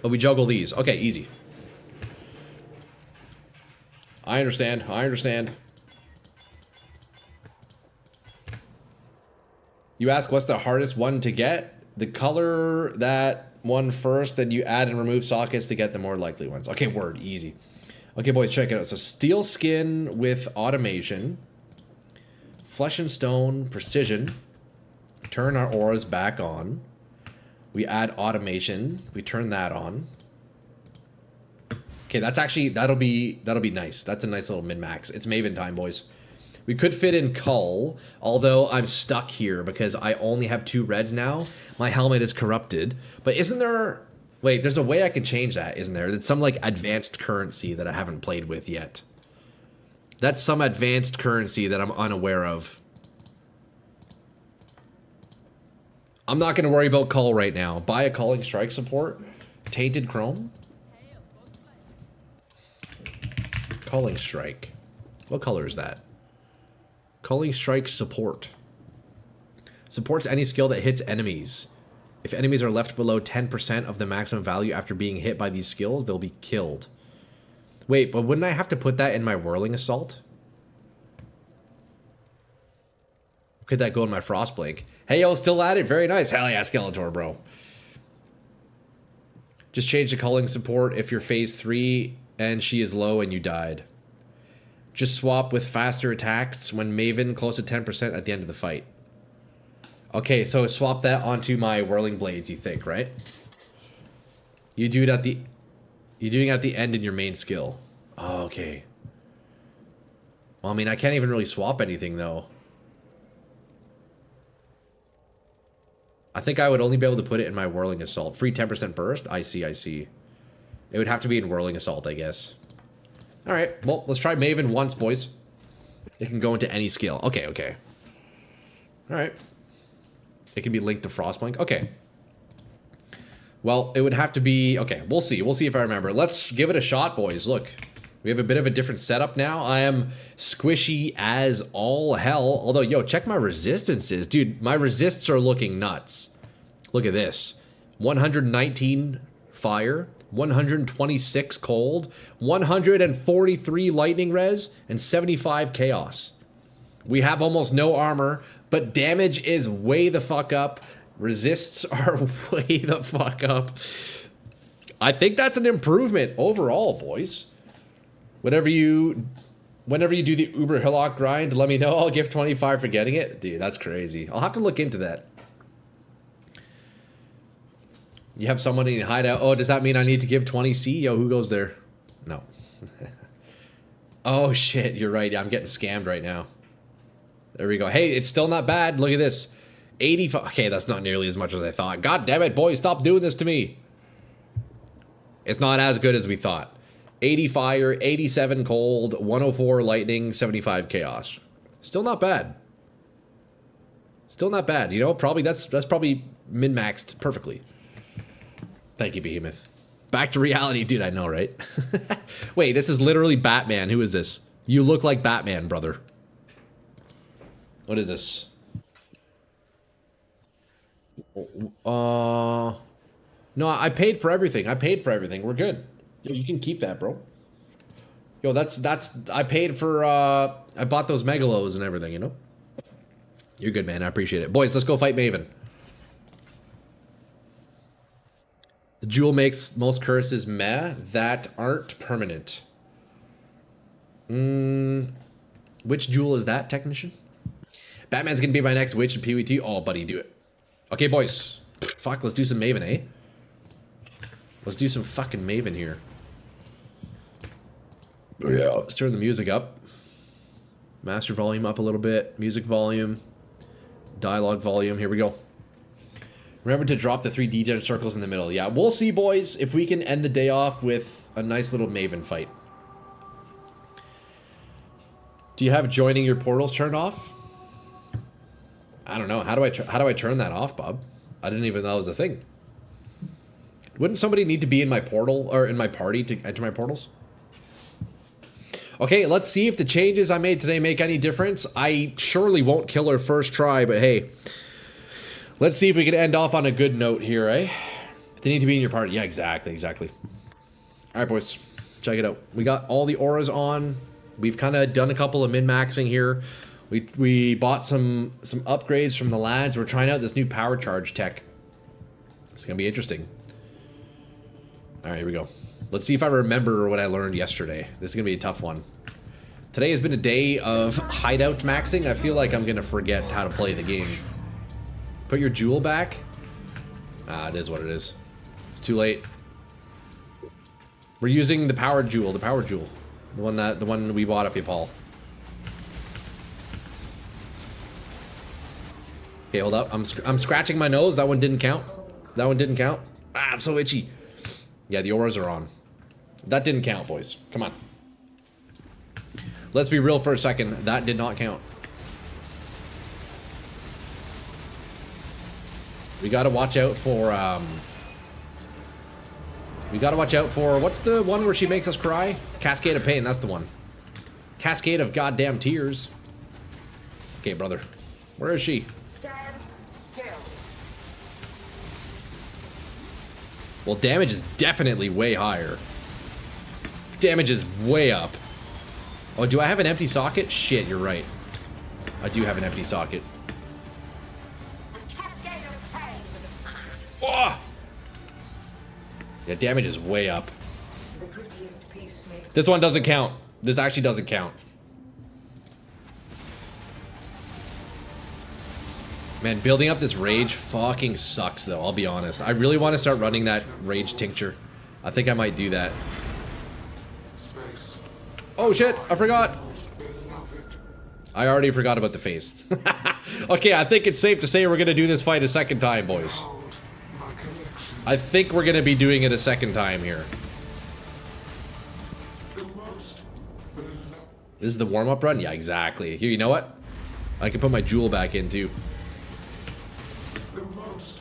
Oh, we juggle these. Okay, easy. I understand. I understand. You ask what's the hardest one to get? The color that one first, then you add and remove sockets to get the more likely ones. Okay, word. Easy. Okay, boys, check it out. So steel skin with automation. Flesh and stone, precision. Turn our auras back on. We add automation. We turn that on. Okay, that's actually, that'll be nice. That's a nice little min-max. It's Maven time, boys. We could fit in Cull, although I'm stuck here because I only have 2 reds now. My helmet is corrupted. But isn't there... Wait, there's a way I can change that, isn't there? It's some, like, advanced currency that I haven't played with yet. That's some advanced currency that I'm unaware of. I'm not going to worry about Cull right now. Buy a Culling Strike support. Tainted Chrome. Culling Strike. What color is that? Culling Strike support. Supports any skill that hits enemies. If enemies are left below 10% of the maximum value after being hit by these skills, they'll be killed. Wait, but wouldn't I have to put that in my Whirling Assault? Could that go in my Frostblink? Hey, yo, still at it? Very nice. Hell yeah, Skeletor, bro. Just change the culling support if you're phase 3 and she is low and you died. Just swap with faster attacks when Maven close to 10% at the end of the fight. Okay, so swap that onto my Whirling Blades, you think, right? You do it at the... You're doing it at the end in your main skill. Oh, okay. Well, I mean, I can't even really swap anything, though. I think I would only be able to put it in my Whirling Assault. Free 10% burst? I see, I see. It would have to be in Whirling Assault, I guess. Alright, well, let's try Maven once, boys. It can go into any skill. Okay, okay. Alright. It can be linked to Frostblink. Okay. Well, it would have to be... Okay, we'll see. We'll see if I remember. Let's give it a shot, boys. Look, we have a bit of a different setup now. I am squishy as all hell. Although, yo, check my resistances. Dude, my resists are looking nuts. Look at this. 119 fire, 126 cold, 143 lightning res, and 75 chaos. We have almost no armor, but damage is way the fuck up. Resists are way the fuck up. I think that's an improvement overall, boys. Whenever you do the Uber Hillock grind, let me know. I'll give 25 for getting it. Dude, that's crazy. I'll have to look into that. You have someone in hideout. Oh, does that mean I need to give 20C? Yo, who goes there? No. Oh, shit. You're right. I'm getting scammed right now. There we go. Hey, it's still not bad. Look at this. 85. Okay, that's not nearly as much as I thought. God damn it, boys. Stop doing this to me. It's not as good as we thought. 80 fire, 87 cold, 104 lightning, 75 chaos. Still not bad. Still not bad. You know, probably that's probably min-maxed perfectly. Thank you, Behemoth. Back to reality, dude. I know, right? Wait, this is literally Batman. Who is this? You look like Batman, brother. What is this? No, I paid for everything. I paid for everything. We're good. Yo, you can keep that, bro. Yo, that's I paid for I bought those megalos and everything, you know? You're good, man. I appreciate it. Boys, let's go fight Maven. The jewel makes most curses meh that aren't permanent. Which jewel is that, technician? Batman's gonna be my next witch in PvT. Oh, buddy, do it. Okay, boys. Fuck, let's do some Maven, eh? Let's do some fucking Maven here. Oh, yeah. Let's turn the music up. Master volume up a little bit. Music volume. Dialogue volume. Here we go. Remember to drop the 3 degen circles in the middle. Yeah, we'll see, boys, if we can end the day off with a nice little Maven fight. Do you have joining your portals turned off? I don't know. How do I turn that off, Bob? I didn't even know that was a thing. Wouldn't somebody need to be in my portal or in my party to enter my portals? Okay, let's see if the changes I made today make any difference. I surely won't kill her first try, but hey, let's see if we can end off on a good note here, eh? They need to be in your party. Yeah, exactly, exactly. All right, boys, check it out. We got all the auras on. We've kind of done a couple of min-maxing here. We bought some upgrades from the lads. We're trying out this new power charge tech. It's gonna be interesting. All right, here we go. Let's see if I remember what I learned yesterday. This is gonna be a tough one. Today has been a day of hideout maxing. I feel like I'm gonna forget how to play the game. Put your jewel back. Ah, it is what it is. It's too late. We're using the power jewel. The power jewel. The one we bought off you, Paul. Okay, hold up. I'm scratching my nose. That one didn't count. That one didn't count. Ah, I'm so itchy. Yeah, the auras are on. That didn't count, boys. Come on. Let's be real for a second. That did not count. We gotta watch out for, we gotta watch out for, what's the one where she makes us cry? Cascade of Pain, that's the one. Cascade of goddamn tears. Okay, brother. Where is she? Stand still. Well, damage is definitely way higher. Damage is way up. Oh, do I have an empty socket? Shit, you're right. I do have an empty socket. A cascade of pain. Oh! Yeah, damage is way up. The prettiest piece makes. This one doesn't count. This actually doesn't count. Man, building up this rage fucking sucks, though. I'll be honest. I really want to start running that rage tincture. I think I might do that. Oh shit, I forgot. I already forgot about the face. Okay, I think it's safe to say we're gonna do this fight a second time, boys. I think we're gonna be doing it a second time here. This is the warm-up run? Yeah, exactly. Here, you know what? I can put my jewel back in, too.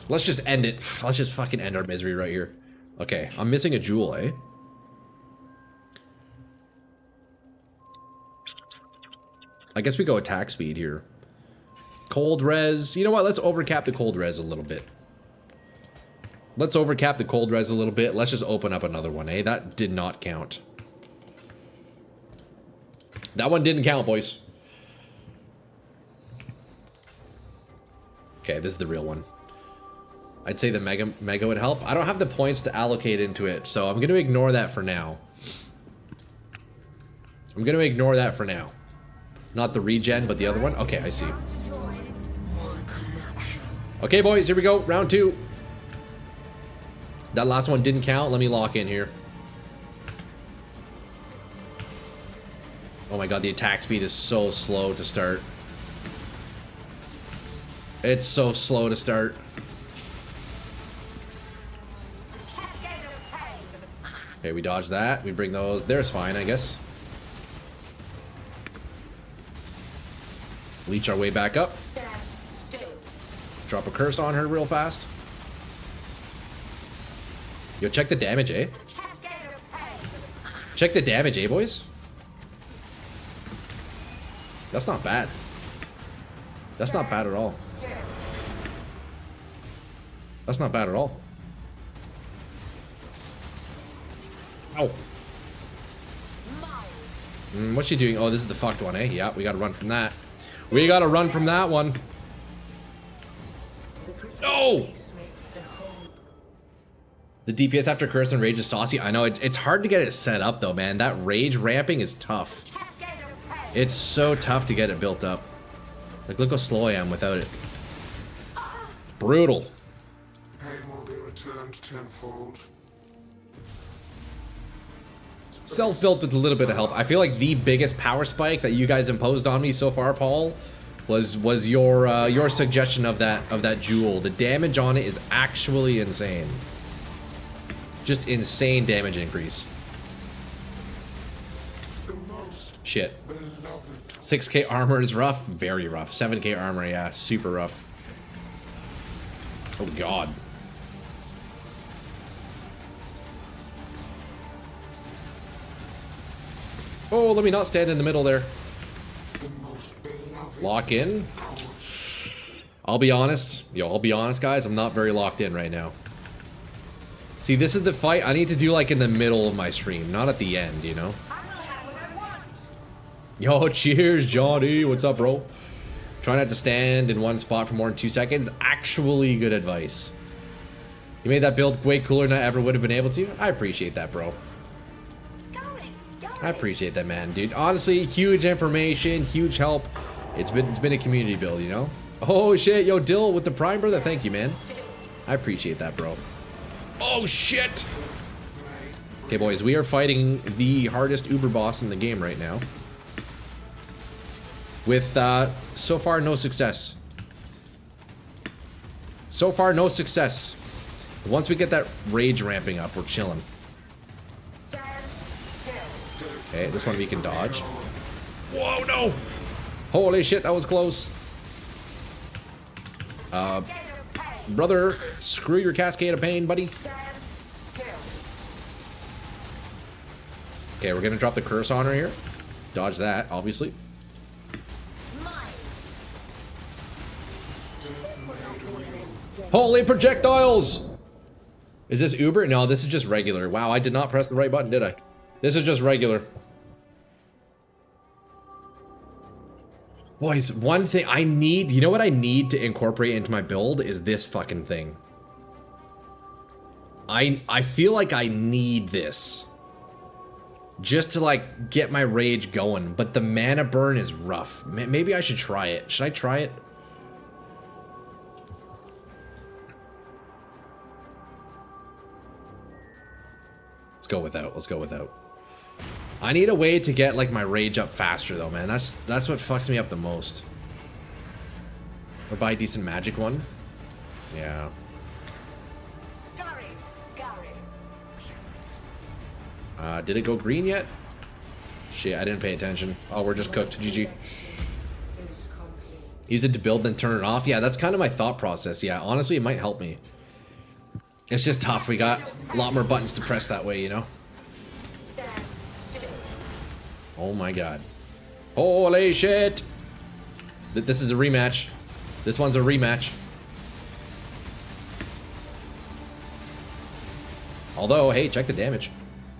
Let's just end it. Let's just fucking end our misery right here. Okay, I'm missing a jewel, eh? I guess we go attack speed here. Cold res. You know what? Let's overcap the cold res a little bit. Let's overcap the cold res a little bit. Let's just open up another one, eh? That did not count. That one didn't count, boys. Okay, this is the real one. I'd say the mega would help. I don't have the points to allocate into it, so I'm going to ignore that for now. I'm going to ignore that for now. Not the regen, but the other one. Okay, I see. Okay, boys, here we go. Round 2. That last one didn't count. Let me lock in here. Oh my god, the attack speed is so slow to start. It's so slow to start. Okay, we dodge that. We bring those. There's fine, I guess. Leech our way back up. Drop a curse on her real fast. Yo, check the damage, eh? Check the damage, eh, boys? That's not bad. That's not bad at all. That's not bad at all. Ow. What's she doing? Oh, this is the fucked one, eh? Yeah, we gotta run from that. We gotta run from that one. No! The DPS after Curse and Rage is saucy. I know, it's hard to get it set up, though, man. That Rage ramping is tough. It's so tough to get it built up. Like, look how slow I am without it. Brutal. Pain will be returned tenfold. Self-built with a little bit of help. I feel like the biggest power spike that you guys imposed on me so far, Paul, was your suggestion of that jewel. The damage on it is actually insane. Just insane damage increase. Shit. 6k armor is rough. Very rough. 7k armor, yeah. Super rough. Oh, God. Oh, let me not stand in the middle there. Lock in. I'll be honest. Yo, I'll be honest, guys. I'm not very locked in right now. See, this is the fight I need to do, like, in the middle of my stream, not at the end, you know? Yo, cheers, Johnny. What's up, bro? Try not to stand in one spot for more than 2 seconds. Actually good advice. You made that build way cooler than I ever would have been able to. I appreciate that, bro. I appreciate that, man, dude. Honestly, huge information, huge help. It's been a community build, you know? Oh, shit. Yo, Dill with the Prime, brother. Thank you, man. I appreciate that, bro. Oh, shit. Okay, boys. We are fighting the hardest Uber boss in the game right now. With, so far, no success. So far, no success. Once we get that rage ramping up, we're chilling. Okay, this one we can dodge. Whoa, no! Holy shit, that was close. Brother, screw your cascade of pain, buddy. Okay, we're gonna drop the curse on her here. Dodge that, obviously. Holy projectiles! Is this Uber? No, this is just regular. Wow, I did not press the right button, did I? This is just regular. Boys, one thing I need, you know what I need to incorporate into my build is this fucking thing. I feel like I need this. Just to like get my rage going, but the mana burn is rough. Maybe I should try it. Should I try it? Let's go without. Let's go without. I need a way to get like my rage up faster though, man. That's what fucks me up the most. Or buy a decent magic one. Yeah. Scurry, scurry. Did it go green yet? Shit, I didn't pay attention. Oh, we're just cooked. GG. Is complete. Use it to build, then turn it off. Yeah, that's kind of my thought process. Yeah, honestly, it might help me. It's just tough. We got a lot more buttons to press that way, you know? Stand still. Oh my god. Holy shit! This is a rematch. This one's a rematch. Although, hey, check the damage.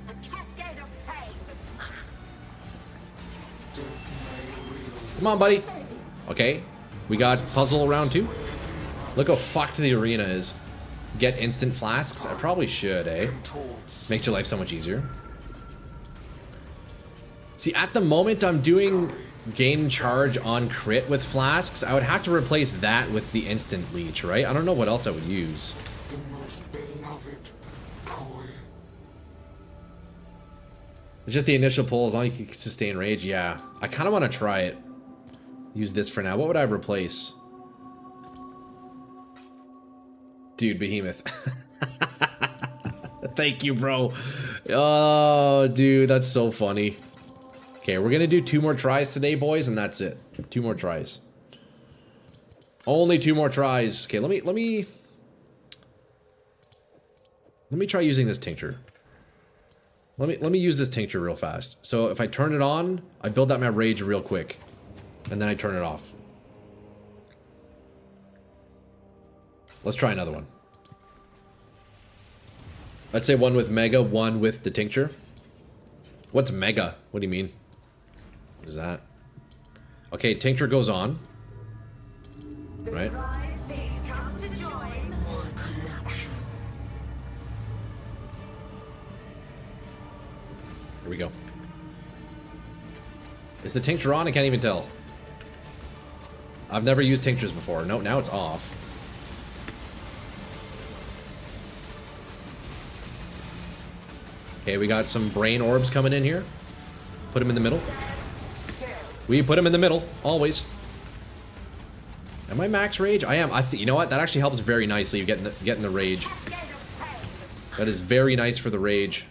A cascade of pain. Come on, buddy. Okay, we got puzzle round 2. Look how fucked the arena is. Get instant flasks? I probably should, eh? Makes your life so much easier. See, at the moment I'm doing gain charge on crit with flasks. I would have to replace that with the instant leech, right? I don't know what else I would use. The most beloved toy. It's just the initial pull, as long as you can sustain rage. Yeah, I kind of want to try it. Use this for now. What would I replace? Dude, Behemoth. Thank you, bro. Oh, dude, that's so funny. Okay, we're gonna do 2 more tries today, boys, and that's it. 2 more tries. Only 2 more tries. Okay, let me try using this tincture. Let me use this tincture real fast. So if I turn it on, I build up my rage real quick, and then I turn it off. Let's try another one. I'd say 1 with Mega, 1 with the tincture. What's Mega? What do you mean? What is that? Okay, tincture goes on. Right? Rise piece comes to join. Here we go. Is the tincture on? I can't even tell. I've never used tinctures before. No, now it's off. Okay, we got some brain orbs coming in here. Put them in the middle. Still. We put them in the middle, always. Am I max rage? I am. You know what? That actually helps very nicely. Getting the rage. Cascade of pain. That is very nice for the rage.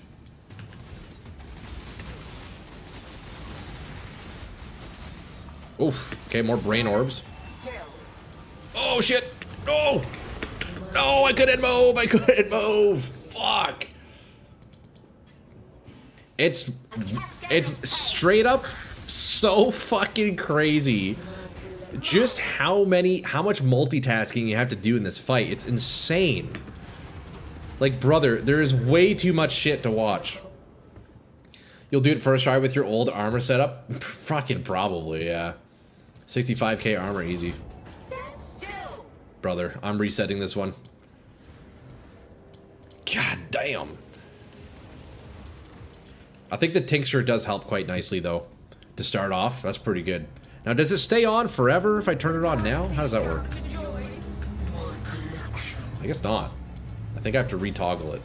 Oof. Okay, more brain orbs. Still. Oh shit! No! No, I couldn't move! I couldn't move! Fuck! It's straight up so fucking crazy. Just how much multitasking you have to do in this fight. It's insane. Like, brother, there is way too much shit to watch. You'll do it first try with your old armor setup? Fucking probably, yeah. 65k armor, easy. Stand still. Brother, I'm resetting this one. God damn. I think the tincture does help quite nicely, though. To start off, that's pretty good. Now, does it stay on forever if I turn it on now? How does that work? To join. I guess not. I think I have to retoggle it.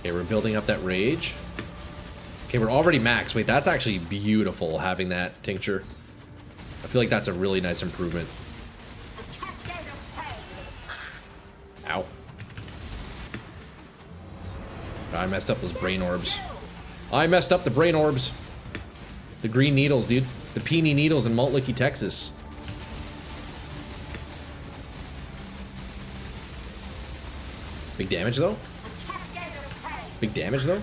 Okay, we're building up that rage. Okay, we're already max. Wait, that's actually beautiful, having that tincture. I feel like that's a really nice improvement. A cascade of pain. Ow. I messed up those brain orbs. I messed up the brain orbs. The green needles, dude. The peony needles in Maltlicky, Texas. Big damage, though? A cascade of pain. Big damage, though?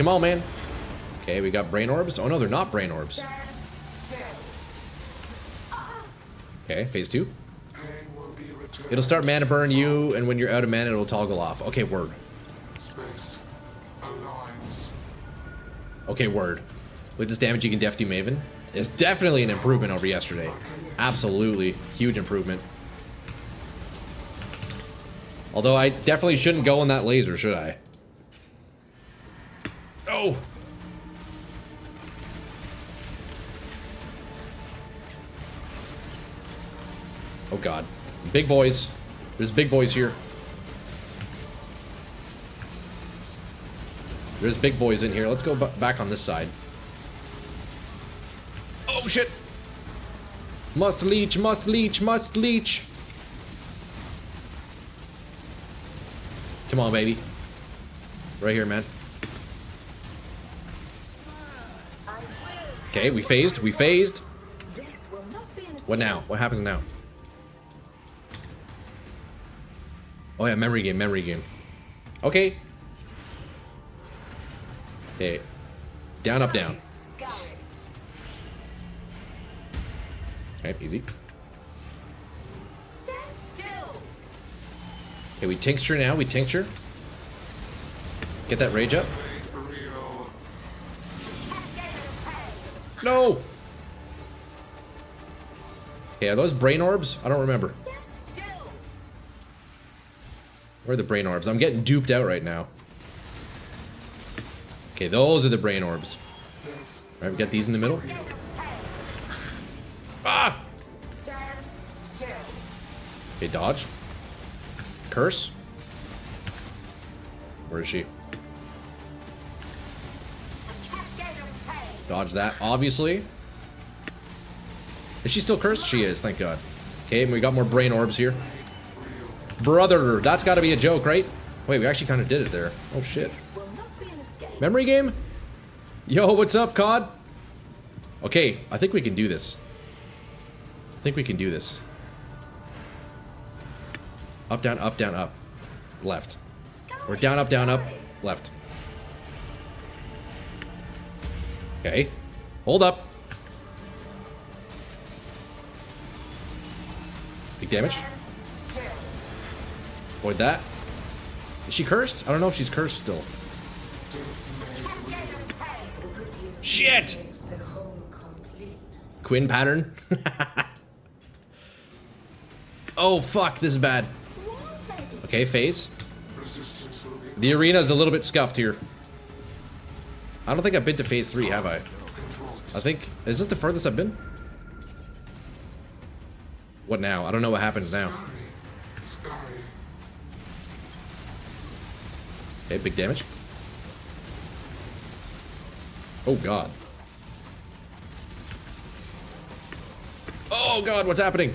Come on, man. Okay, we got brain orbs. Oh no, they're not brain orbs. Stand still. Okay, phase 2. Pain will be returned. It'll start mana burn you, and when you're out of mana, it'll toggle off. Okay, word. Space aligns. Okay, word. With this damage, you can def do Maven. It's definitely an improvement over yesterday. Absolutely. Huge improvement. Although I definitely shouldn't go on that laser, should I? Oh! Oh god. Big boys. There's big boys here. There's big boys in here. Let's go back on this side. Oh shit! Must leech, must leech, must leech! Come on, baby. Right here, man. Okay, we phased, we phased. Death will not be an escape. What now? What happens now? Oh yeah, memory game, memory game. Okay. Okay. Down, up, down. Scurry. Okay, easy. Stand still. Okay, we tincture now, we tincture. Get that rage up. Real. Cascade of pain. No! Okay, are those brain orbs? I don't remember. Stand still. Where are the brain orbs? I'm getting duped out right now. Okay, those are the brain orbs. Death. Alright, we got these in the middle. Cascade of pain. Ah! Stand still. Okay, dodge. Curse. Where is she? A cascade of pain. Dodge that, obviously. Is she still cursed? She is, thank God. Okay, and we got more brain orbs here. Brother, that's gotta be a joke, right? Wait, we actually kind of did it there. Oh shit. Death will not be an escape. Memory game? Yo, what's up, COD? Okay, I think we can do this. I think we can do this. Up, down, up, down, up. Left. Or down, up, left. Okay. Hold up. Big damage. Stand still. Avoid that. Is she cursed? I don't know if she's cursed still. Cascade of pain. Shit! Quinn pattern. Oh fuck, this is bad. Okay, phase. Resistance will be The arena's a little bit scuffed here. I don't think I've been to phase 3, have I? I think... Is this the furthest I've been? What now? I don't know what happens now. scary. Okay, big damage. Oh god. Oh god, what's happening?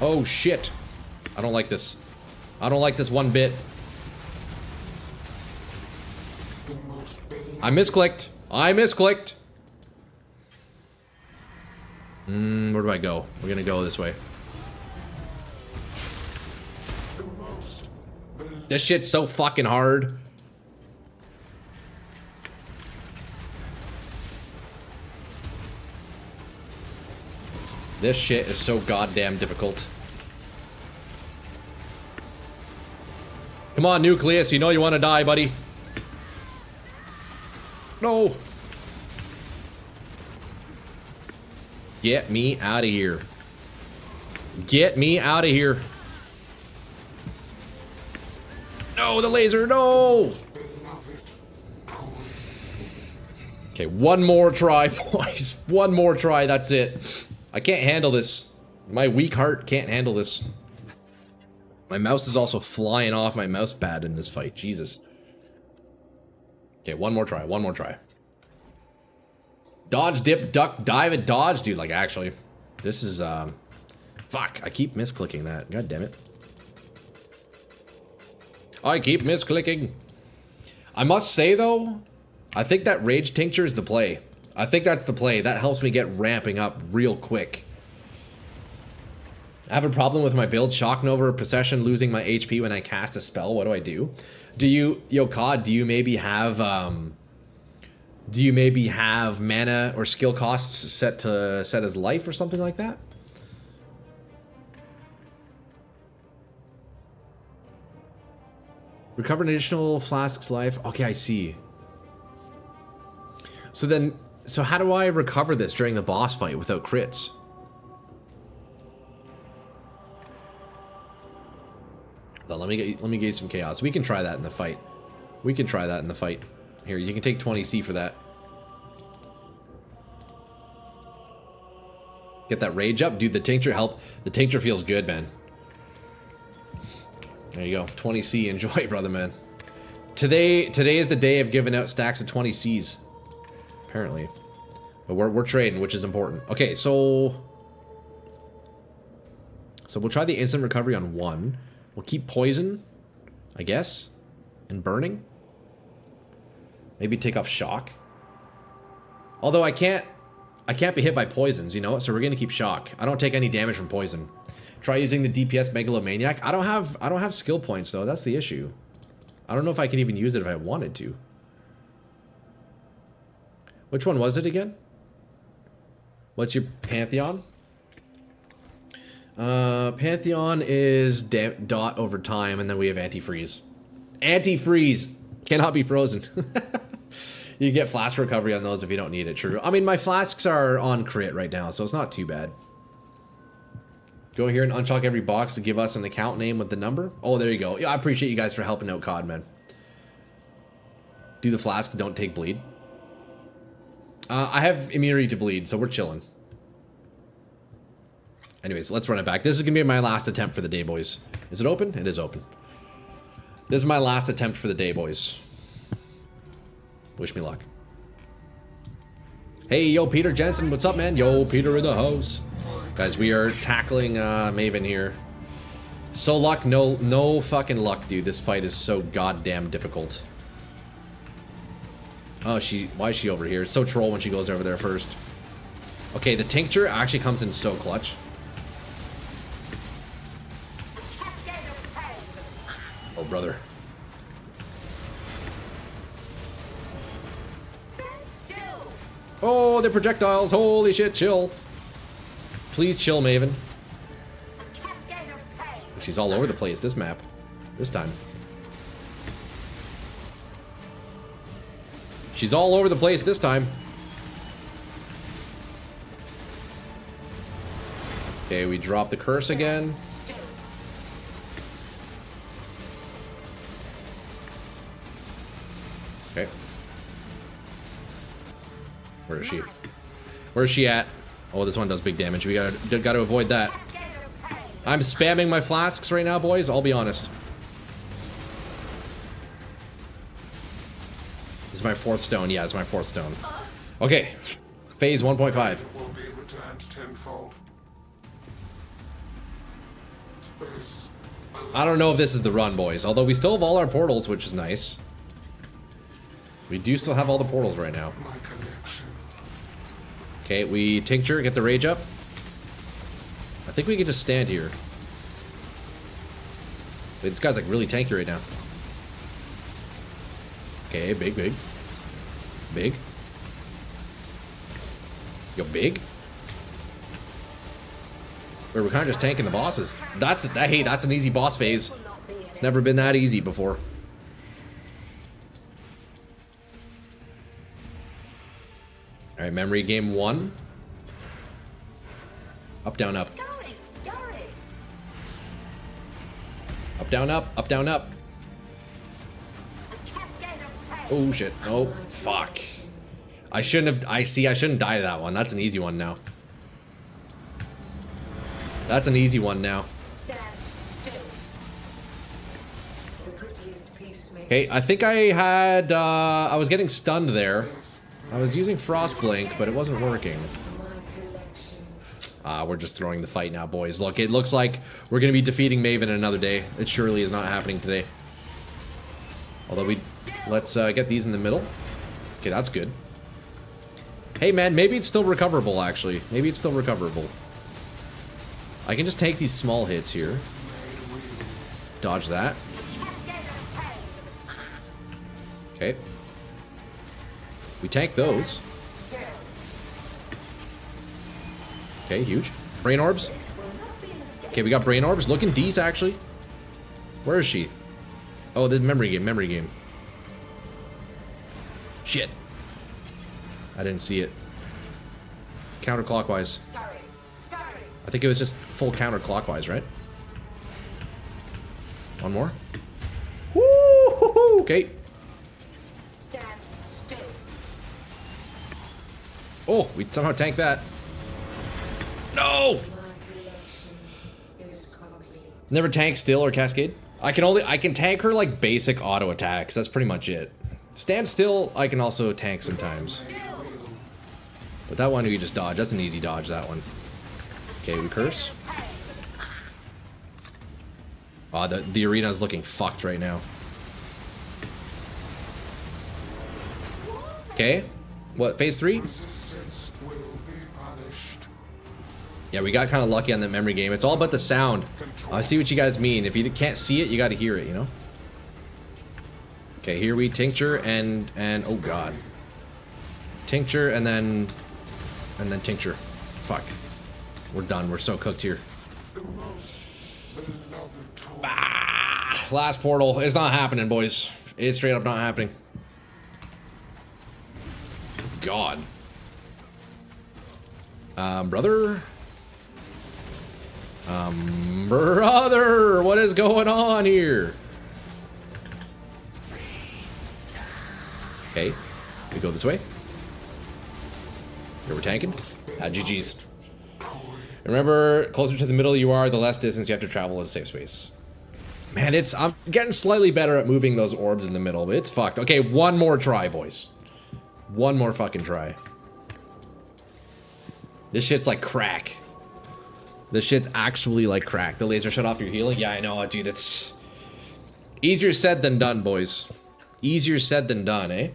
Oh shit. I don't like this. I don't like this one bit. The most pain. I misclicked. I misclicked. Where do I go? We're gonna go this way. The most. This shit's so fucking hard. This shit is so goddamn difficult. Come on, Nucleus, you know you want to die, buddy. No. Get me out of here. Get me out of here. No, the laser, no. Okay, one more try, boys. One more try, that's it. I can't handle this. My weak heart can't handle this. My mouse is also flying off my mouse pad in this fight. Jesus. Okay, one more try. One more try. Dodge, dip, duck, dive, and dodge. Dude, like, actually. This is, fuck. I keep misclicking that. God damn it. I keep misclicking. I must say, though, I think that Rage Tincture is the play. I think that's the play. That helps me get ramping up real quick. I have a problem with my build. Shock Nova Possession, losing my HP when I cast a spell. What do I do? Do you, yo, COD, do you maybe have mana or skill costs set as life or something like that? Recover an additional flask's life. Okay, I see. So how do I recover this during the boss fight without crits? Well, let me get some chaos. We can try that in the fight. We can try that in the fight. Here, you can take 20C for that. Get that rage up, dude. The tincture help. The tincture feels good, man. There you go. 20C. Enjoy, brother, man. Today is the day of giving out stacks of 20Cs. Apparently. But we're trading, which is important. Okay, so we'll try the instant recovery on 1. We'll keep poison, I guess, and burning. Maybe take off shock. Although I can't be hit by poisons, you know, so we're gonna keep shock. I don't take any damage from poison. Try using the DPS Megalomaniac. I don't have skill points though. That's the issue. I don't know if I can even use it if I wanted to. Which one was it again? What's your Pantheon? Pantheon is dot over time, and then we have antifreeze. Antifreeze cannot be frozen. You get flask recovery on those if you don't need it. True. I mean, my flasks are on crit right now, so it's not too bad. Go here and unchock every box to give us an account name with the number. Oh, there you go. Yeah, I appreciate you guys for helping out COD, man. Do the flask, don't take bleed. I have immunity to bleed, so we're chilling. Anyways, let's run it back. This is going to be my last attempt for the day, boys. Is it open? It is open. This is my last attempt for the day, boys. Wish me luck. Hey, yo, Peter Jensen. What's up, man? Yo, Peter in the house. Guys, we are tackling Maven here. So luck, no fucking luck, dude. This fight is so goddamn difficult. Oh, why is she over here? It's so troll when she goes over there first. Okay, the tincture actually comes in so clutch. Oh, brother. Oh, the projectiles. Holy shit, chill. Please chill, Maven. She's all over the place, this map. This time. She's all over the place this time. Okay, we drop the curse again. Okay. Where is she? Where's she at? Oh, this one does big damage. We gotta avoid that. I'm spamming my flasks right now, boys. I'll be honest. This is my 4th stone. Yeah, it's my 4th stone. Okay. Phase 1.5. Will be returned tenfold. Space. I don't know if this is the run, boys. Although we still have all our portals, which is nice. We do still have all the portals right now. My connection. Okay, we tincture, get the rage up. I think we can just stand here. Wait, this guy's like really tanky right now. Okay, big. Big. Yo, big. We're kind of just tanking the bosses. Hey, that's an easy boss phase. It's never been that easy before. All right, memory game 1. Up, down, up. Up, down, up. Up, down, up. Oh shit! Oh fuck! I shouldn't have. I shouldn't die to that one. That's an easy one now. That's an easy one now. Okay, I think I had. I was getting stunned there. I was using Frost Blink, but it wasn't working. We're just throwing the fight now, boys. Look, it looks like we're gonna be defeating Maven another day. It surely is not happening today. Although let's get these in the middle. Okay, that's good. Hey man, maybe it's still recoverable actually. Maybe it's still recoverable. I can just take these small hits here. Dodge that. Cascade of pain. Okay. We tank those. Still. Okay, huge. Brain orbs. Will not be an escape. Okay, we got brain orbs. Looking decent, actually. Where is she? Oh, the memory game, memory game. Shit. I didn't see it. Counterclockwise. Scurry. Scurry. I think it was just full counterclockwise, right? One more. Woo! Okay. Stand still. Oh, we somehow tanked that. No! My collection is complete. Never tank still or cascade. I can tank her like basic auto attacks. That's pretty much it. Stand still, I can also tank sometimes. Still. But that one you just dodge. That's an easy dodge, that one. Okay, we curse. Oh, the arena is looking fucked right now. Okay. What, phase 3? Resistance will be punished. Yeah, we got kind of lucky on that memory game. It's all about the sound. I see what you guys mean. If you can't see it, you got to hear it, you know? Okay, here we tincture and oh god. Tincture and then tincture. Fuck. We're done. We're so cooked here. The most beloved toy. Ah, last portal. It's not happening, boys. It's straight up not happening. God. Brother? Brother! What is going on here? Okay. We go this way. Here we're tanking. GG's. Remember, closer to the middle you are, the less distance you have to travel in a safe space. Man, I'm getting slightly better at moving those orbs in the middle, but it's fucked. Okay, one more try, boys. One more fucking try. This shit's like crack. This shit's actually like crack. The laser shut off your healing? Yeah, I know, dude. It's easier said than done, boys. Easier said than done, eh?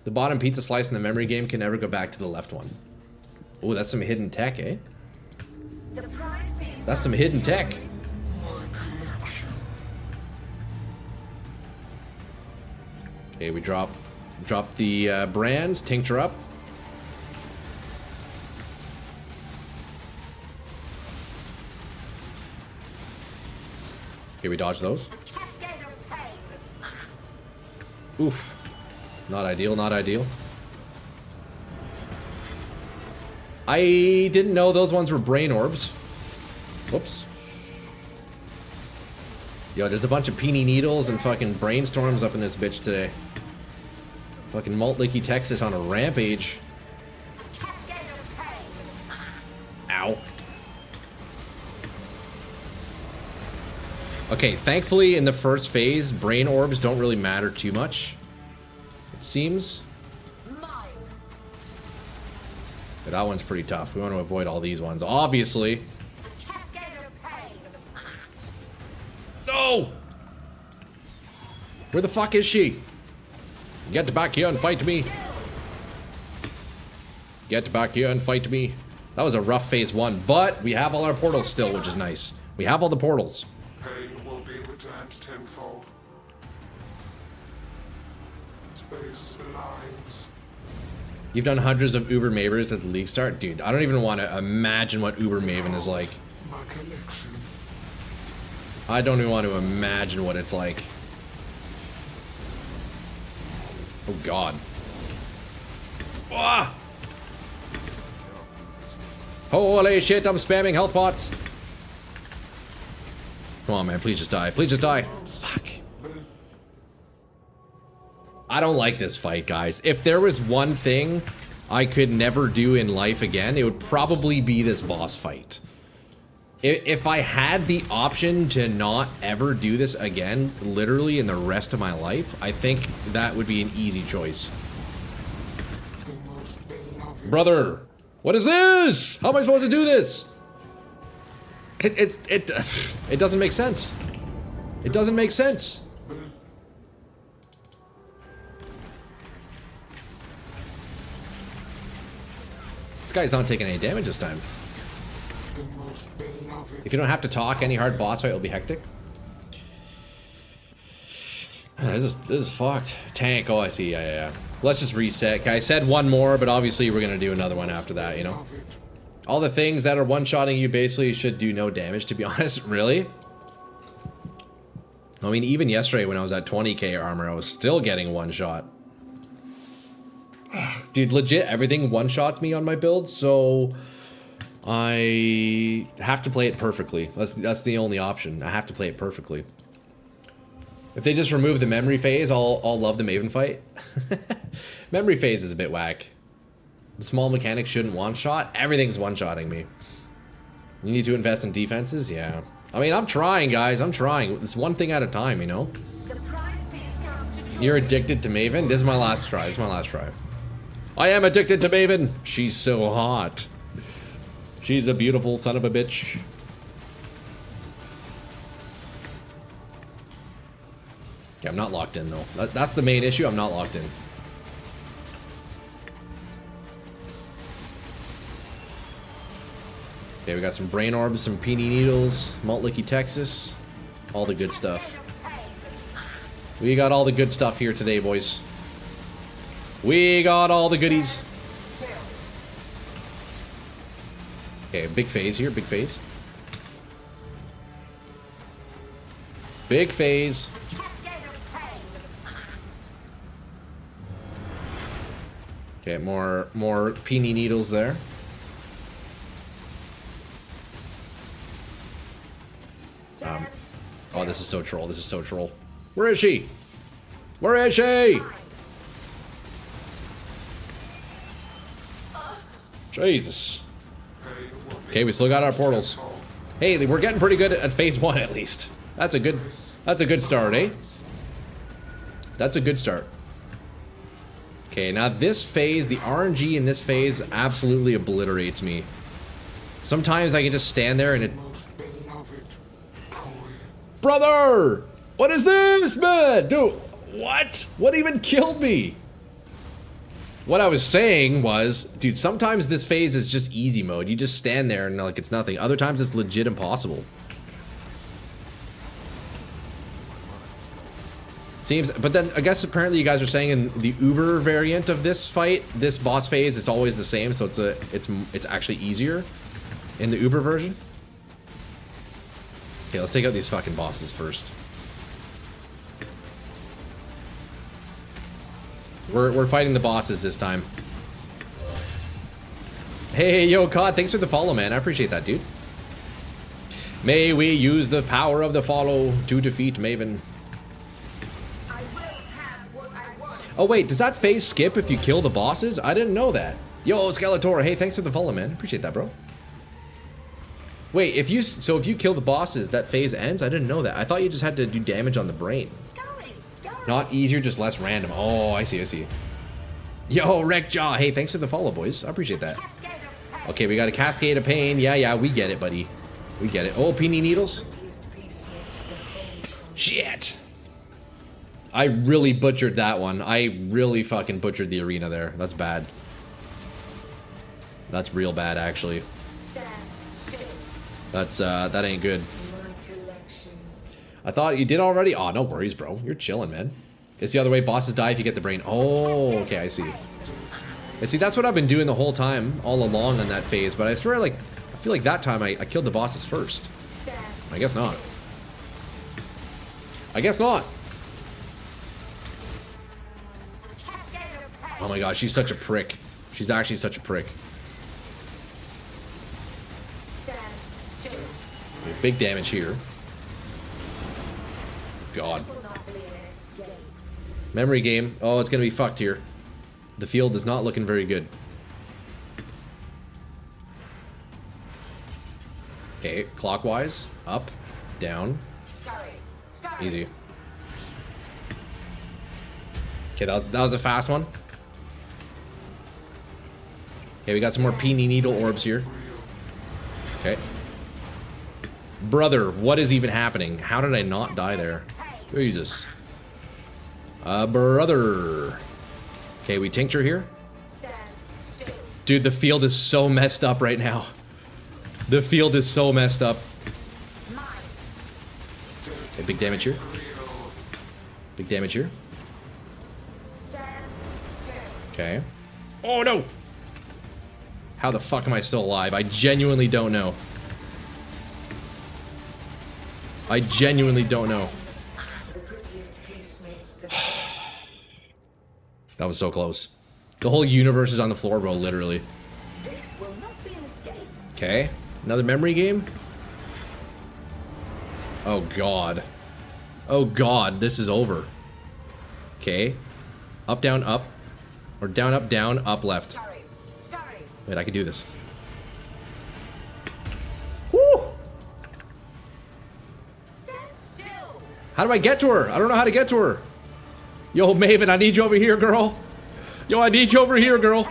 The bottom pizza slice in the memory game can never go back to the left one. Oh, that's some hidden tech, eh? The prize piece. That's some hidden tech. Okay, we drop the brands, tincture up. Okay, we dodge those. Cascade of pain. Oof. Not ideal, not ideal. I didn't know those ones were brain orbs. Whoops. Yo, there's a bunch of peony needles and fucking brainstorms up in this bitch today. Fucking Malt Licky Texas on a rampage. Cascade of pain. Ow. Okay, thankfully in the first phase, brain orbs don't really matter too much. It seems. Mine. But that one's pretty tough. We want to avoid all these ones, obviously. Cascade of pain. No! Where the fuck is she? Get back here and fight me. Get back here and fight me. That was a rough phase 1, but we have all our portals still, which is nice. We have all the portals. Pain will be returned tenfold. Space lines. You've done hundreds of Uber Mavers at the league start? Dude, I don't even want to imagine what Uber Maven is like. My collection. I don't even want to imagine what it's like. Oh god. Ah! Holy shit, I'm spamming health pots. Come on, man, please just die. Please just die. Fuck. I don't like this fight, guys. If there was one thing I could never do in life again, it would probably be this boss fight. If I had the option to not ever do this again, literally in the rest of my life, I think that would be an easy choice. The most beloved. Brother, what is this? How am I supposed to do this? It doesn't make sense. It doesn't make sense. This guy's not taking any damage this time. The most If you don't have to talk, any hard boss fight will be hectic. This is fucked. Tank, oh I see, yeah. Let's just reset. Okay, I said one more, but obviously we're gonna do another one after that, you know? All the things that are one-shotting you basically should do no damage, to be honest. Really? I mean, even yesterday when I was at 20k armor, I was still getting one shot. Dude, legit, everything one-shots me on my build, so I have to play it perfectly. That's the only option. I have to play it perfectly. If they just remove the memory phase, I'll love the Maven fight. Memory phase is a bit whack. The small mechanics shouldn't one-shot. Everything's one-shotting me. You need to invest in defenses? Yeah. I mean, I'm trying, guys. I'm trying. It's one thing at a time, you know? The prize piece comes to You're addicted to Maven? This is my last try. This is my last try. I am addicted to Maven. She's so hot. She's a beautiful son of a bitch. Okay, I'm not locked in, though. That's the main issue. I'm not locked in. Okay, we got some brain orbs, some peony needles, malt licky Texas, all the good stuff. We got all the good stuff here today, boys. We got all the goodies. Okay, big phase here, big phase. Big phase. Okay, more peony needles there. Oh, this is so troll. This is so troll. Where is she? Where is she? Jesus. Okay, we still got our portals. Hey, we're getting pretty good at phase 1 at least. That's a good start, eh? That's a good start. Okay, now this phase, the RNG in this phase absolutely obliterates me. Sometimes I can just stand there and it... Brother! What is this, man? Dude, what? What even killed me? What I was saying was, dude, sometimes this phase is just easy mode. You just stand there and like it's nothing. Other times it's legit impossible. Seems, but then I guess apparently you guys are saying in the Uber variant of this fight, this boss phase, it's always the same, so it's actually easier in the Uber version. Okay, let's take out these fucking bosses first. We're fighting the bosses this time. Hey, yo, COD, thanks for the follow, man. I appreciate that, dude. May we use the power of the follow to defeat Maven. I will have what I want. Oh, wait, does that phase skip if you kill the bosses? I didn't know that. Yo, Skeletor, hey, thanks for the follow, man. Appreciate that, bro. Wait, if you kill the bosses, that phase ends? I didn't know that. I thought you just had to do damage on the brain. Not easier, just less random. Oh, I see. Yo, Wreckjaw. Hey, thanks for the follow, boys. I appreciate that. Okay, we got a Cascade of Pain. Yeah, we get it, buddy. We get it. Oh, Peony Needles. Shit. I really butchered that one. I really fucking butchered the arena there. That's bad. That's real bad, actually. That ain't good. I thought you did already. Oh, no worries, bro. You're chilling, man. It's the other way. Bosses die if you get the brain. Oh, okay, I see. And see, that's what I've been doing the whole time, all along on that phase. But I swear, like, I feel like that time I killed the bosses first. I guess not. I guess not. Oh my gosh, she's such a prick. She's actually such a prick. Big damage here. God. Memory game. Oh, it's gonna be fucked here. The field is not looking very good. Okay, clockwise. Up. Down. Easy. Okay, that was a fast one. Okay, we got some more Peony Needle orbs here. Okay. Brother, what is even happening? How did I not die there? Jesus. Brother. Okay, we tincture here. Dude, the field is so messed up right now. The field is so messed up. Mine. Okay, big damage here. Big damage here. Stand still. Okay. Oh no! How the fuck am I still alive? I genuinely don't know. I genuinely don't know. The prettiest piece makes the That was so close. The whole universe is on the floor, bro, literally. Death will not be an escape. Okay. Another memory game? Oh god. Oh god, this is over. Okay. Up, down, up. Or down, up, left. Scurry. Scurry. Wait, I can do this. Woo! Stand still. How do I get to her? I don't know how to get to her. Yo, Maven, I need you over here, girl. Yo, I need you over here, girl.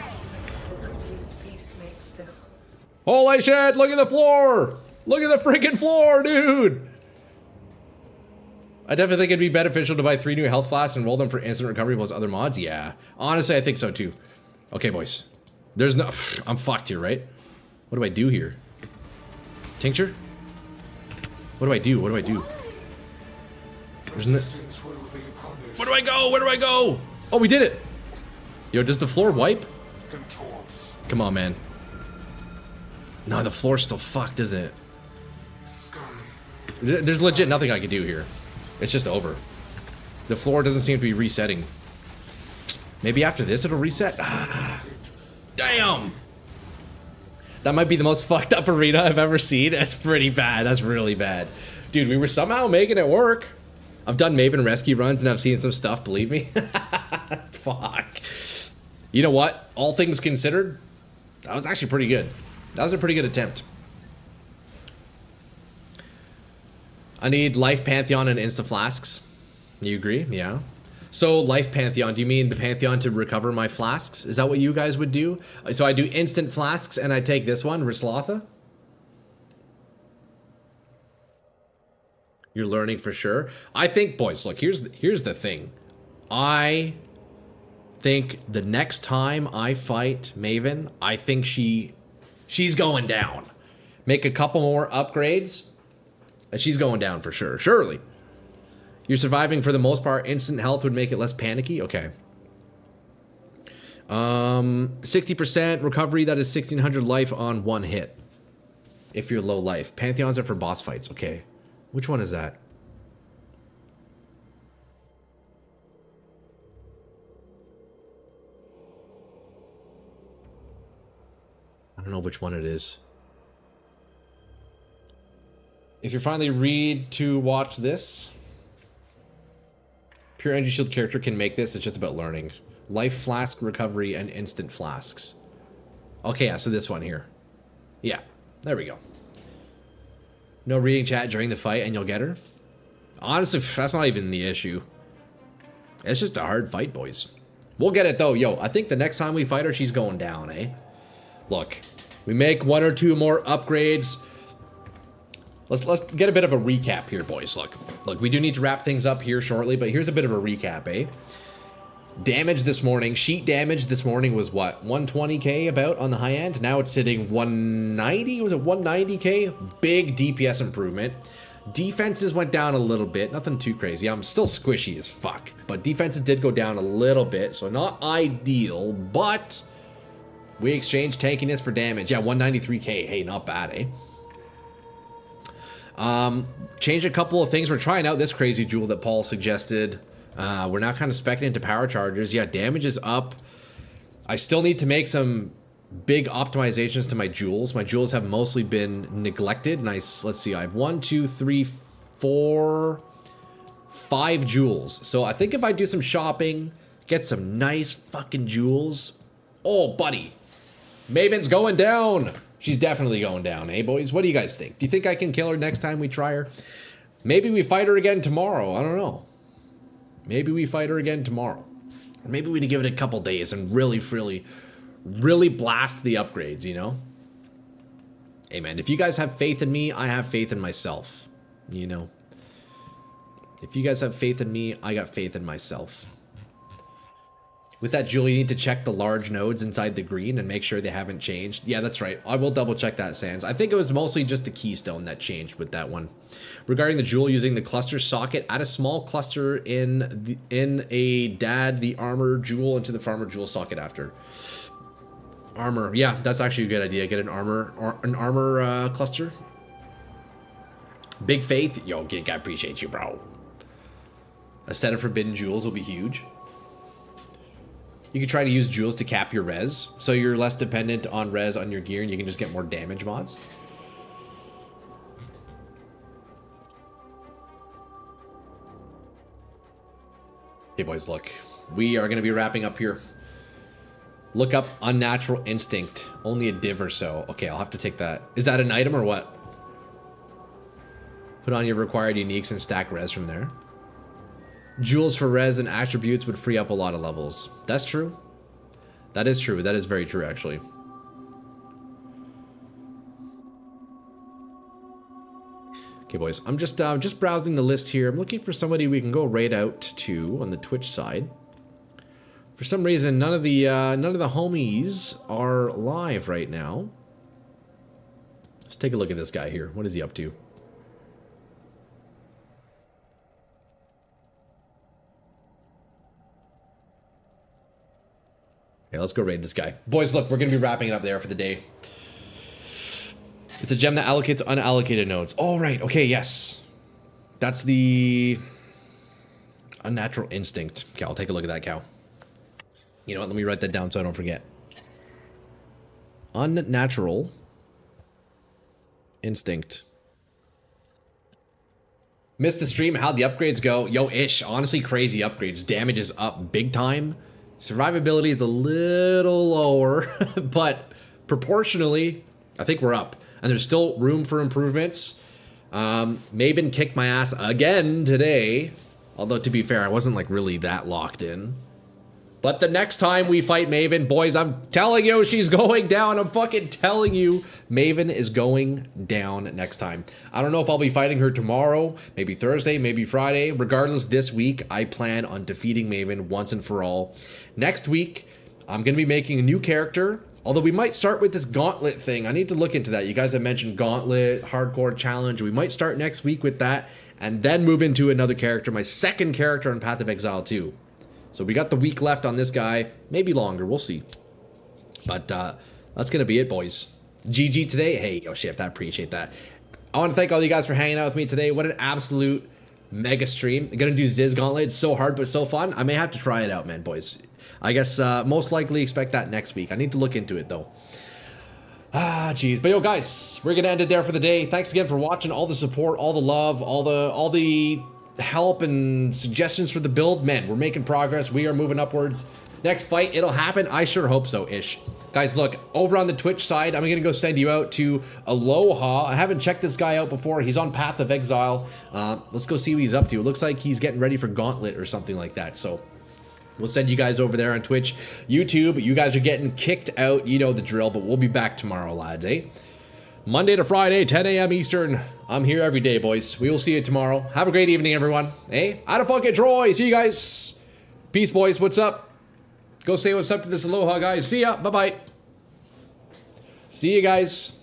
The prettiest piece makes the Holy shit, look at the floor. Look at the freaking floor, dude. I definitely think it'd be beneficial to buy 3 new health flasks and roll them for instant recovery plus other mods. Yeah, honestly, I think so too. Okay, boys. There's no... I'm fucked here, right? What do I do here? Tincture? What do I do? What do I do? There's no... Resistance will be punished. Where do I go? Where do I go? Oh, we did it. Yo, does the floor wipe? Contorts. Come on, man. No, the floor's still fucked, isn't it? Scurry. There's legit nothing I can do here. It's just over. The floor doesn't seem to be resetting. Maybe after this it'll reset? Ah, damn! That might be the most fucked up arena I've ever seen. That's pretty bad. That's really bad. Dude, we were somehow making it work. I've done Maven rescue runs and I've seen some stuff, believe me. Fuck. You know what? All things considered, that was actually pretty good. That was a pretty good attempt. I need Life Pantheon and Insta Flasks. You agree? Yeah. So, Life Pantheon, do you mean the Pantheon to recover my flasks? Is that what you guys would do? So I do instant flasks and I take this one, Rislotha? You're learning for sure. I think, boys, look, here's the thing. I think the next time I fight Maven, I think she's going down. Make a couple more upgrades, and she's going down for sure. Surely. You're surviving for the most part. Instant health would make it less panicky. Okay. 60% recovery. That is 1600 life on one hit. If you're low life. Pantheons are for boss fights. Okay. Which one is that? I don't know which one it is. If you finally read to watch this, pure energy shield character can make this. It's just about learning. Life flask recovery and instant flasks. Okay, yeah, so this one here. Yeah, there we go. No reading chat during the fight and you'll get her. Honestly, that's not even the issue. It's just a hard fight, boys. We'll get it though. Yo, I think the next time we fight her, she's going down, eh? Look, we make 1 or 2 more upgrades. Let's get a bit of a recap here, boys. Look, we do need to wrap things up here shortly, but here's a bit of a recap, eh? Damage this morning, sheet damage this morning was what? 120k about on the high end. Now it's sitting 190. Was it 190k? Big DPS improvement. Defenses went down a little bit. Nothing too crazy. I'm still squishy as fuck, but defenses did go down a little bit, so not ideal, but we exchanged tankiness for damage. Yeah, 193k. Hey, not bad, eh? Changed a couple of things. We're trying out this crazy jewel that Paul suggested. We're now kind of speccing into power chargers. Yeah, damage is up. I still need to make some big optimizations to my jewels. My jewels have mostly been neglected. Nice. Let's see. I have 1, 2, 3, 4, 5 jewels. So I think if I do some shopping, get some nice fucking jewels. Oh, buddy. Maven's going down. She's definitely going down, eh, boys? What do you guys think? Do you think I can kill her next time we try her? Maybe we fight her again tomorrow. I don't know. Maybe we fight her again tomorrow. Or maybe we give it a couple days and really blast the upgrades, you know? Hey, man, if you guys have faith in me, I have faith in myself, you know? If you guys have faith in me, I got faith in myself. With that jewel, you need to check the large nodes inside the green and make sure they haven't changed. Yeah, that's right. I will double check that, Sans. I think it was mostly just the keystone that changed with that one. Regarding the jewel, using the cluster socket, add a small cluster in a dad the armor jewel into the farmer jewel socket after. Armor, yeah, that's actually a good idea. Get an armor cluster. Big Faith, yo, Gig, I appreciate you, bro. A set of forbidden jewels will be huge. You can try to use jewels to cap your res, so you're less dependent on res on your gear and you can just get more damage mods. Okay, boys, look. We are going to be wrapping up here. Look up Unnatural Instinct. Only a div or so. Okay, I'll have to take that. Is that an item or what? Put on your required uniques and stack res from there. Jewels for res and attributes would free up a lot of levels. That's true. That is true. That is very true, actually. Okay, boys. I'm just browsing the list here. I'm looking for somebody we can go raid out to on the Twitch side. For some reason, none of the homies are live right now. Let's take a look at this guy here. What is he up to? Okay, let's go raid this guy. Boys, look, we're going to be wrapping it up there for the day. It's a gem that allocates unallocated nodes. Oh, right. Okay, yes. That's the Unnatural Instinct. Okay, I'll take a look at that cow. You know what? Let me write that down so I don't forget. Unnatural Instinct. Missed the stream. How'd the upgrades go? Yo, Ish. Honestly, crazy upgrades. Damage is up big time. Survivability is a little lower, but proportionally, I think we're up. And there's still room for improvements. Maven kicked my ass again today. Although, to be fair, I wasn't like really that locked in. But the next time we fight Maven, boys, I'm telling you, she's going down. I'm fucking telling you, Maven is going down next time. I don't know if I'll be fighting her tomorrow, maybe Thursday, maybe Friday. Regardless, this week, I plan on defeating Maven once and for all. Next week, I'm going to be making a new character. Although we might start with this gauntlet thing. I need to look into that. You guys have mentioned gauntlet, hardcore challenge. We might start next week with that and then move into another character, my second character on Path of Exile 2. So we got the week left on this guy. Maybe longer. We'll see. But that's going to be it, boys. GG today. Hey, yo, Shift, I appreciate that. I want to thank all you guys for hanging out with me today. What an absolute mega stream. I'm going to do Ziz Gauntlet. It's so hard, but so fun. I may have to try it out, man, boys. I guess most likely expect that next week. I need to look into it, though. Ah, jeez. But yo, guys, we're going to end it there for the day. Thanks again for watching. All the support, all the love, all the help and suggestions for the build. Man, we're making progress. We are moving upwards. Next fight, it'll happen. I sure hope so, Ish. Guys, look, over on the Twitch side, I'm going to go send you out to Aloha. I haven't checked this guy out before. He's on Path of Exile. Let's go see what he's up to. It looks like he's getting ready for Gauntlet or something like that. So we'll send you guys over there on Twitch. YouTube, you guys are getting kicked out. You know the drill, but we'll be back tomorrow, lads, eh? Monday to Friday, 10 a.m. Eastern. I'm here every day, boys. We will see you tomorrow. Have a great evening, everyone. Hey, out of fucking Troy. See you guys. Peace, boys. What's up? Go say what's up to this Aloha, guys. See ya. Bye-bye. See you guys.